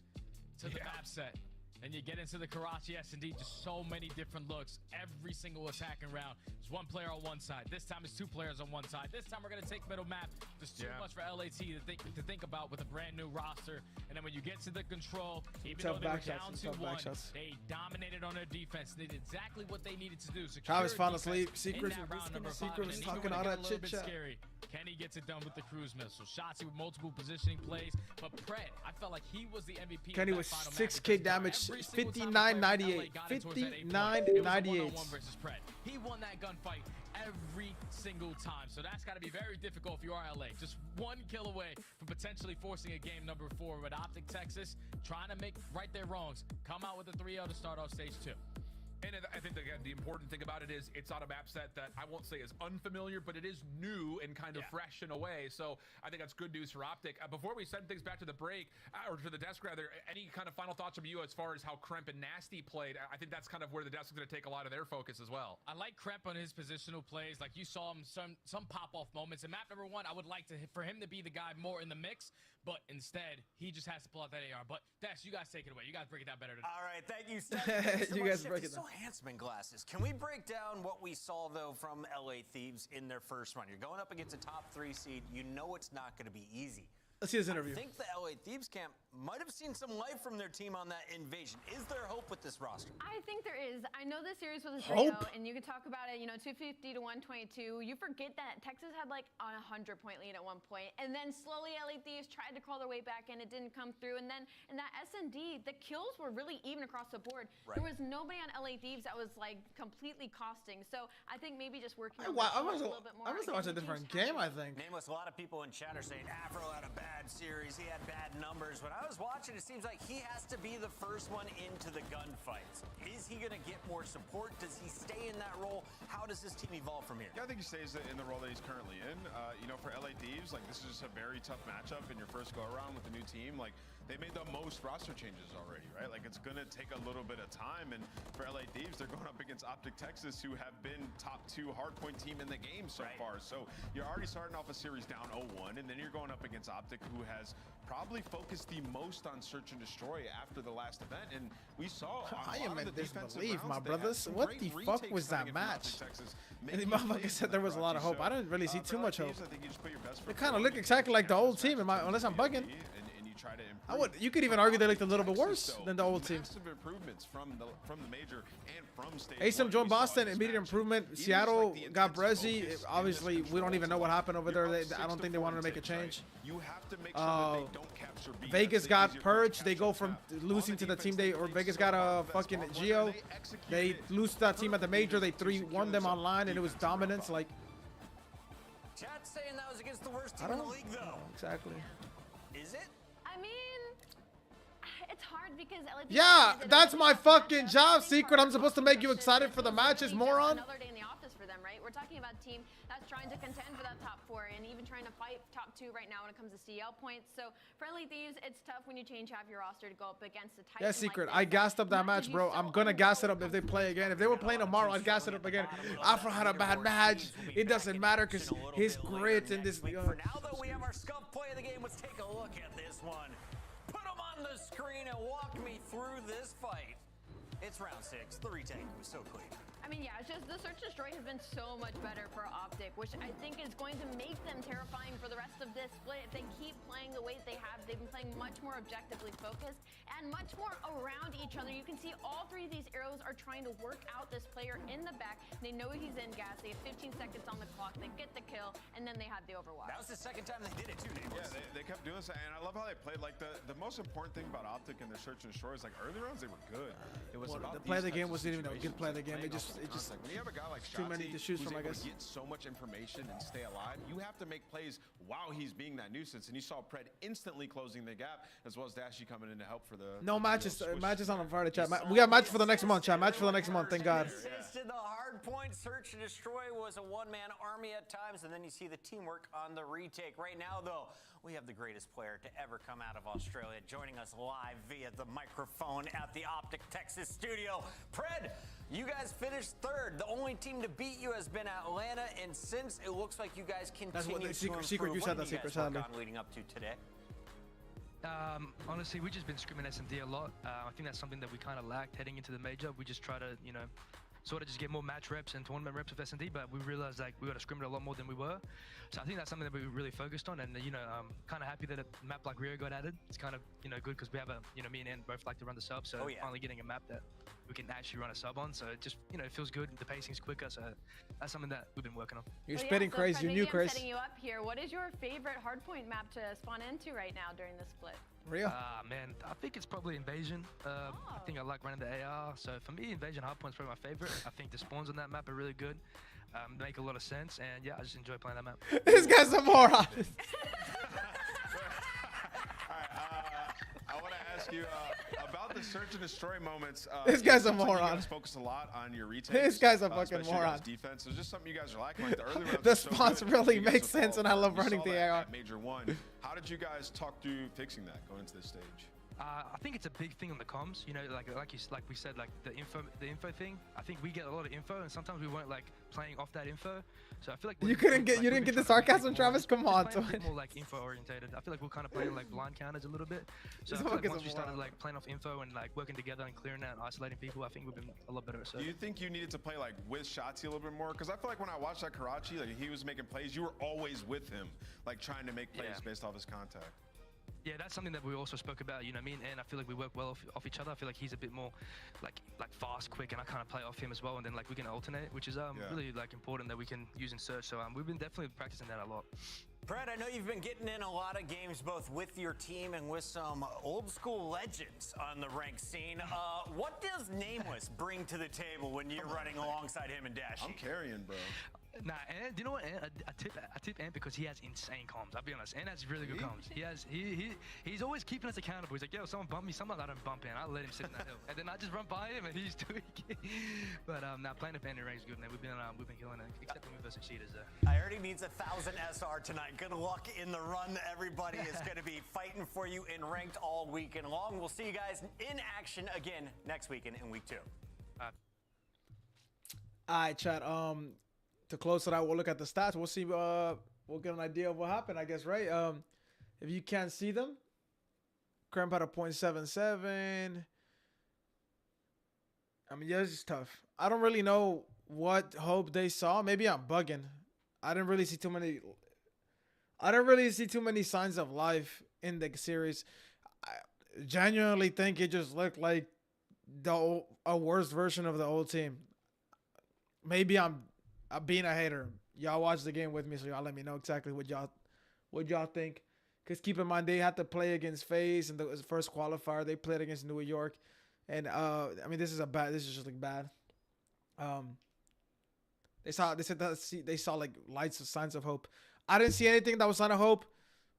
to the map set. And you get into the Karachi S&D, just so many different looks. Every single attacking round. There's one player on one side. This time it's two players on one side. This time we're gonna take middle map. There's too much for LAT to think about with a brand new roster. And then when you get to the control, even though they were down 2-1, they dominated on their defense. They did exactly what they needed to do. Travis found asleep. Secret was talking all that chit chat. Kenny gets it done with the cruise missile. Shotzi with multiple positioning plays, but Pred, I felt like he was the MVP. Kenny was 6K damage, 59.98, 59.98. He won that gunfight every single time, so that's got to be very difficult if you are LA. Just one kill away from potentially forcing a game number 4 with OpTic Texas, trying to make right their wrongs. Come out with a 3-0 to start off stage 2. And I think, again, the important thing about it is it's on a map set that I won't say is unfamiliar, but it is new and kind of fresh in a way. So I think that's good news for OpTic. Before we send things back to the break, or to the desk rather, any kind of final thoughts from you as far as how Kremp and Nasty played? I think that's kind of where the desk is going to take a lot of their focus as well. I like Kremp on his positional plays. Like you saw him some pop-off moments. In map number 1, I would like for him to be the guy more in the mix, but instead, he just has to pull out that AR. But Dex, you guys take it away. You guys break it down better today. All right, thank you, Steph. You guys break it down. Handsome glasses. Can we break down what we saw, though, from LA Thieves in their first run? You're going up against a top 3 seed. You know it's not going to be easy. Let's see his interview. I think the LA Thieves camp might have seen some life from their team on that invasion. Is there hope with this roster? I think there is. I know this series was a Hope? and you could talk about it, 250 to 122. You forget that Texas had like a 100-point lead at one point, and then slowly LA Thieves tried to crawl their way back in. It didn't come through, and then in that S&D, the kills were really even across the board. Right. There was nobody on LA Thieves that was like completely costing. So I think maybe just working on a little bit more. I must have watched a different game, I think. Nameless, a lot of people in chat are saying Afro had a bad series. He had bad numbers. When I was watching, it seems like he has to be the first one into the gunfights. Is he going to get more support? Does he stay in that role? How does this team evolve from here? Yeah, I think he stays in the role that he's currently in. For LA Thieves, like, this is just a very tough matchup in your first go-around with the new team. Like, they made the most roster changes already, right? Like, it's going to take a little bit of time. And for LA Thieves, they're going up against OpTic Texas, who have been top 2 hardpoint team in the game so far. So you're already starting off a series down 0-1, and then you're going up against OpTic, who has probably focused the most on search and destroy after the last event. And we saw I am in disbelief, my brothers. What the fuck was that match? And the motherfucker said there was a lot of hope. I didn't really see too much hope. They kind of look exactly like the old team, unless I'm bugging. You could even argue they looked a little bit worse than the old team. Improvements from the major and from stage. ASIM joined Boston, immediate improvement. Seattle got Brezzy. Obviously, we don't even know what happened over there. I don't think they wanted to make a change. You have to make sure that they don't capture B. Vegas got purged. They go from losing to the team Vegas got a fucking Geo. They lose to that team at the major. They 3-1 them online, and it was dominance. Like, chat's saying that was against the worst team in the league, though. Exactly. Is it? I mean, it's hard because LA yeah, that's my fucking job, Secret. I'm supposed to make you excited for the matches, moron. Another day in the office for them, right? We're talking about a team that's trying to contend for that top 4 and even trying to fight top 2 right now when it comes to CL points. So for LA Thieves, it's tough when you change half your roster to go up against a Titan. Yeah, Secret. I gassed up that match, bro. I'm gonna gas it up if they play again. If they were playing tomorrow, I'd gas it up again. Afro had a bad match. It doesn't matter because his grit and this. For now, though, we have our scuff play of the game. Let's take a look at this one. Put them on the screen and walk me through this fight. It's round 6. The retake was so clean. I mean, yeah, it's just the search and destroy has been so much better for OpTic, which I think is going to make them terrifying for the rest of this split. If they keep playing the way they have, they've been playing much more objectively focused and much more around each other. You can see all 3 of these arrows are trying to work out this player in the back. They know he's in gas. They have 15 seconds on the clock. They get the kill, and then they have the overwatch. That was the second time they did it, too, Nameless. Yeah, they kept doing this, and I love how they played. Like, the most important thing about OpTic and their search and destroy is, like, early rounds, they were good. It was about the play of the game wasn't even a good play of the game. They just just when you have a guy like too many to choose from, I guess. To get so much information and stay alive, you have to make plays while he's being that nuisance. And you saw Pred instantly closing the gap, as well as Dashy coming in to help for the. No matches on the Friday, chat. We got match for the next month, chat. Match for the next month. Thank God. Assisted the hard point. Search and destroy was a one-man army at times, and then you see the teamwork on the retake. Right now, though, we have the greatest player to ever come out of Australia joining us live via the microphone at the OpTic Texas studio. Pred, you guys finished third. The only team to beat you has been Atlanta, and since it looks like you guys continue That's what the to improve, secret. You said that secret, sadly. Leading up to today. Honestly, we've just been scrimming S&D a lot. I think that's something that we kind of lacked heading into the major. We just try to, sort of just get more match reps and tournament reps with S&D, but we realized like we got to scrim it a lot more than we were. So I think that's something that we really focused on, and I'm kind of happy that a map like Rio got added. It's kind of good because we have me and Ann both like to run the sub, so finally getting a map that we can actually run a sub on. So it just it feels good. The pacing's quicker, so that's something that we've been working on. You're spitting crazy. You knew Chris. I'm setting you up here. What is your favorite hardpoint map to spawn into right now during the split? Rio? Man, I think it's probably Invasion. I think I like running the AR. So for me, Invasion hardpoint's probably my favorite. I think the spawns on that map are really good. Make a lot of sense, and yeah, I just enjoy playing that map. This guy's a moron. I want to ask you about the search and destroy moments. This guy's a moron. You guys focus a lot on your retakes. This guy's a fucking moron. Defense. So just something you guys are lacking. Like the early rounds the spawns really make sense, and I love running the AR. Major 1. How did you guys talk through fixing that going into this stage? I think it's a big thing on the comms. Like we said, like the info thing. I think we get a lot of info, and sometimes we weren't like playing off that info. So I feel like you didn't get the sarcasm, Travis. Come on, a bit more like info orientated. I feel like we're kind of playing like blind counters a little bit. So I feel like once we started like playing off info and like working together and clearing out and isolating people, I think we've been a lot better at search. Do you think you needed to play like with Shotzi a little bit more? Because I feel like when I watched that Karachi, like he was making plays, you were always with him, like trying to make plays based off his contact. Yeah, that's something that we also spoke about. Me and Ann, I feel like we work well off each other. I feel like he's a bit more like fast, quick, and I kind of play off him as well. And then like we can alternate, which is really like important that we can use in search. So we've been definitely practicing that a lot. Brad, I know you've been getting in a lot of games both with your team and with some old school legends on the ranked scene. What does Nameless bring to the table when you're running alongside him and Dashy? I'm carrying, bro. Nah, and do you know what? I tip Ant because he has insane comms. I'll be honest. Ant has really good comms. He's always keeping us accountable. He's like, yo, someone bump me. Sometimes I don't bump in. I let him sit in that hill, and then I just run by him, and he's doing it. But now playing up Ant in range is good, man. We've been killing it, except when we versus cheaters there. I already needs 1,000 SR tonight. Good luck in the run. Everybody is going to be fighting for you in ranked all weekend long. We'll see you guys in action again next weekend in week 2. All right, chat. To close it out, we'll look at the stats. We'll see. We'll get an idea of what happened, I guess, right? If you can't see them, Cramp had a .77. I mean, yeah, it's just tough. I don't really know what hope they saw. Maybe I'm bugging. I didn't really see too many signs of life in the series. I genuinely think it just looked like a worse version of the old team. Maybe I'm being a hater. Y'all watch the game with me, so y'all let me know exactly what y'all think. Because keep in mind, they had to play against FaZe in the first qualifier. They played against New York. And, I mean, this is just like bad. They saw like lights of signs of hope. I didn't see anything that was sign of hope,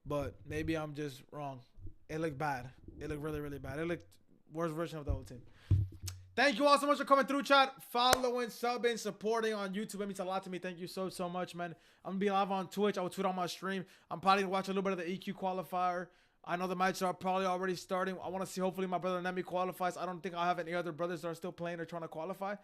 but maybe I'm just wrong. It looked bad. It looked really, really bad. It looked worst version of the old team. Thank you all so much for coming through, chat. Following, subbing, supporting on YouTube. It means a lot to me. Thank you so much, man. I'm going to be live on Twitch. I will tweet on my stream. I'm probably going to watch a little bit of the EQ qualifier. I know the matches are probably already starting. I want to see, hopefully, my brother Nemi qualifies. I don't think I have any other brothers that are still playing or trying to qualify.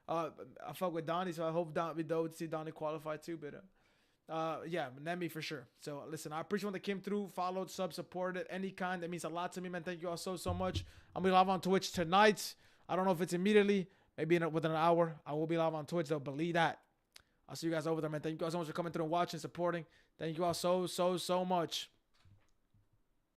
I fuck with Donnie, so I hope we do see Donnie qualify too. But yeah, Nemi for sure. So listen, I appreciate when they came through, followed, sub, supported, any kind. That means a lot to me, man. Thank you all so much. I'm going to be live on Twitch tonight. I don't know if it's immediately, maybe within an hour. I will be live on Twitch, though. Believe that. I'll see you guys over there, man. Thank you all so much for coming through and watching, supporting. Thank you all so much.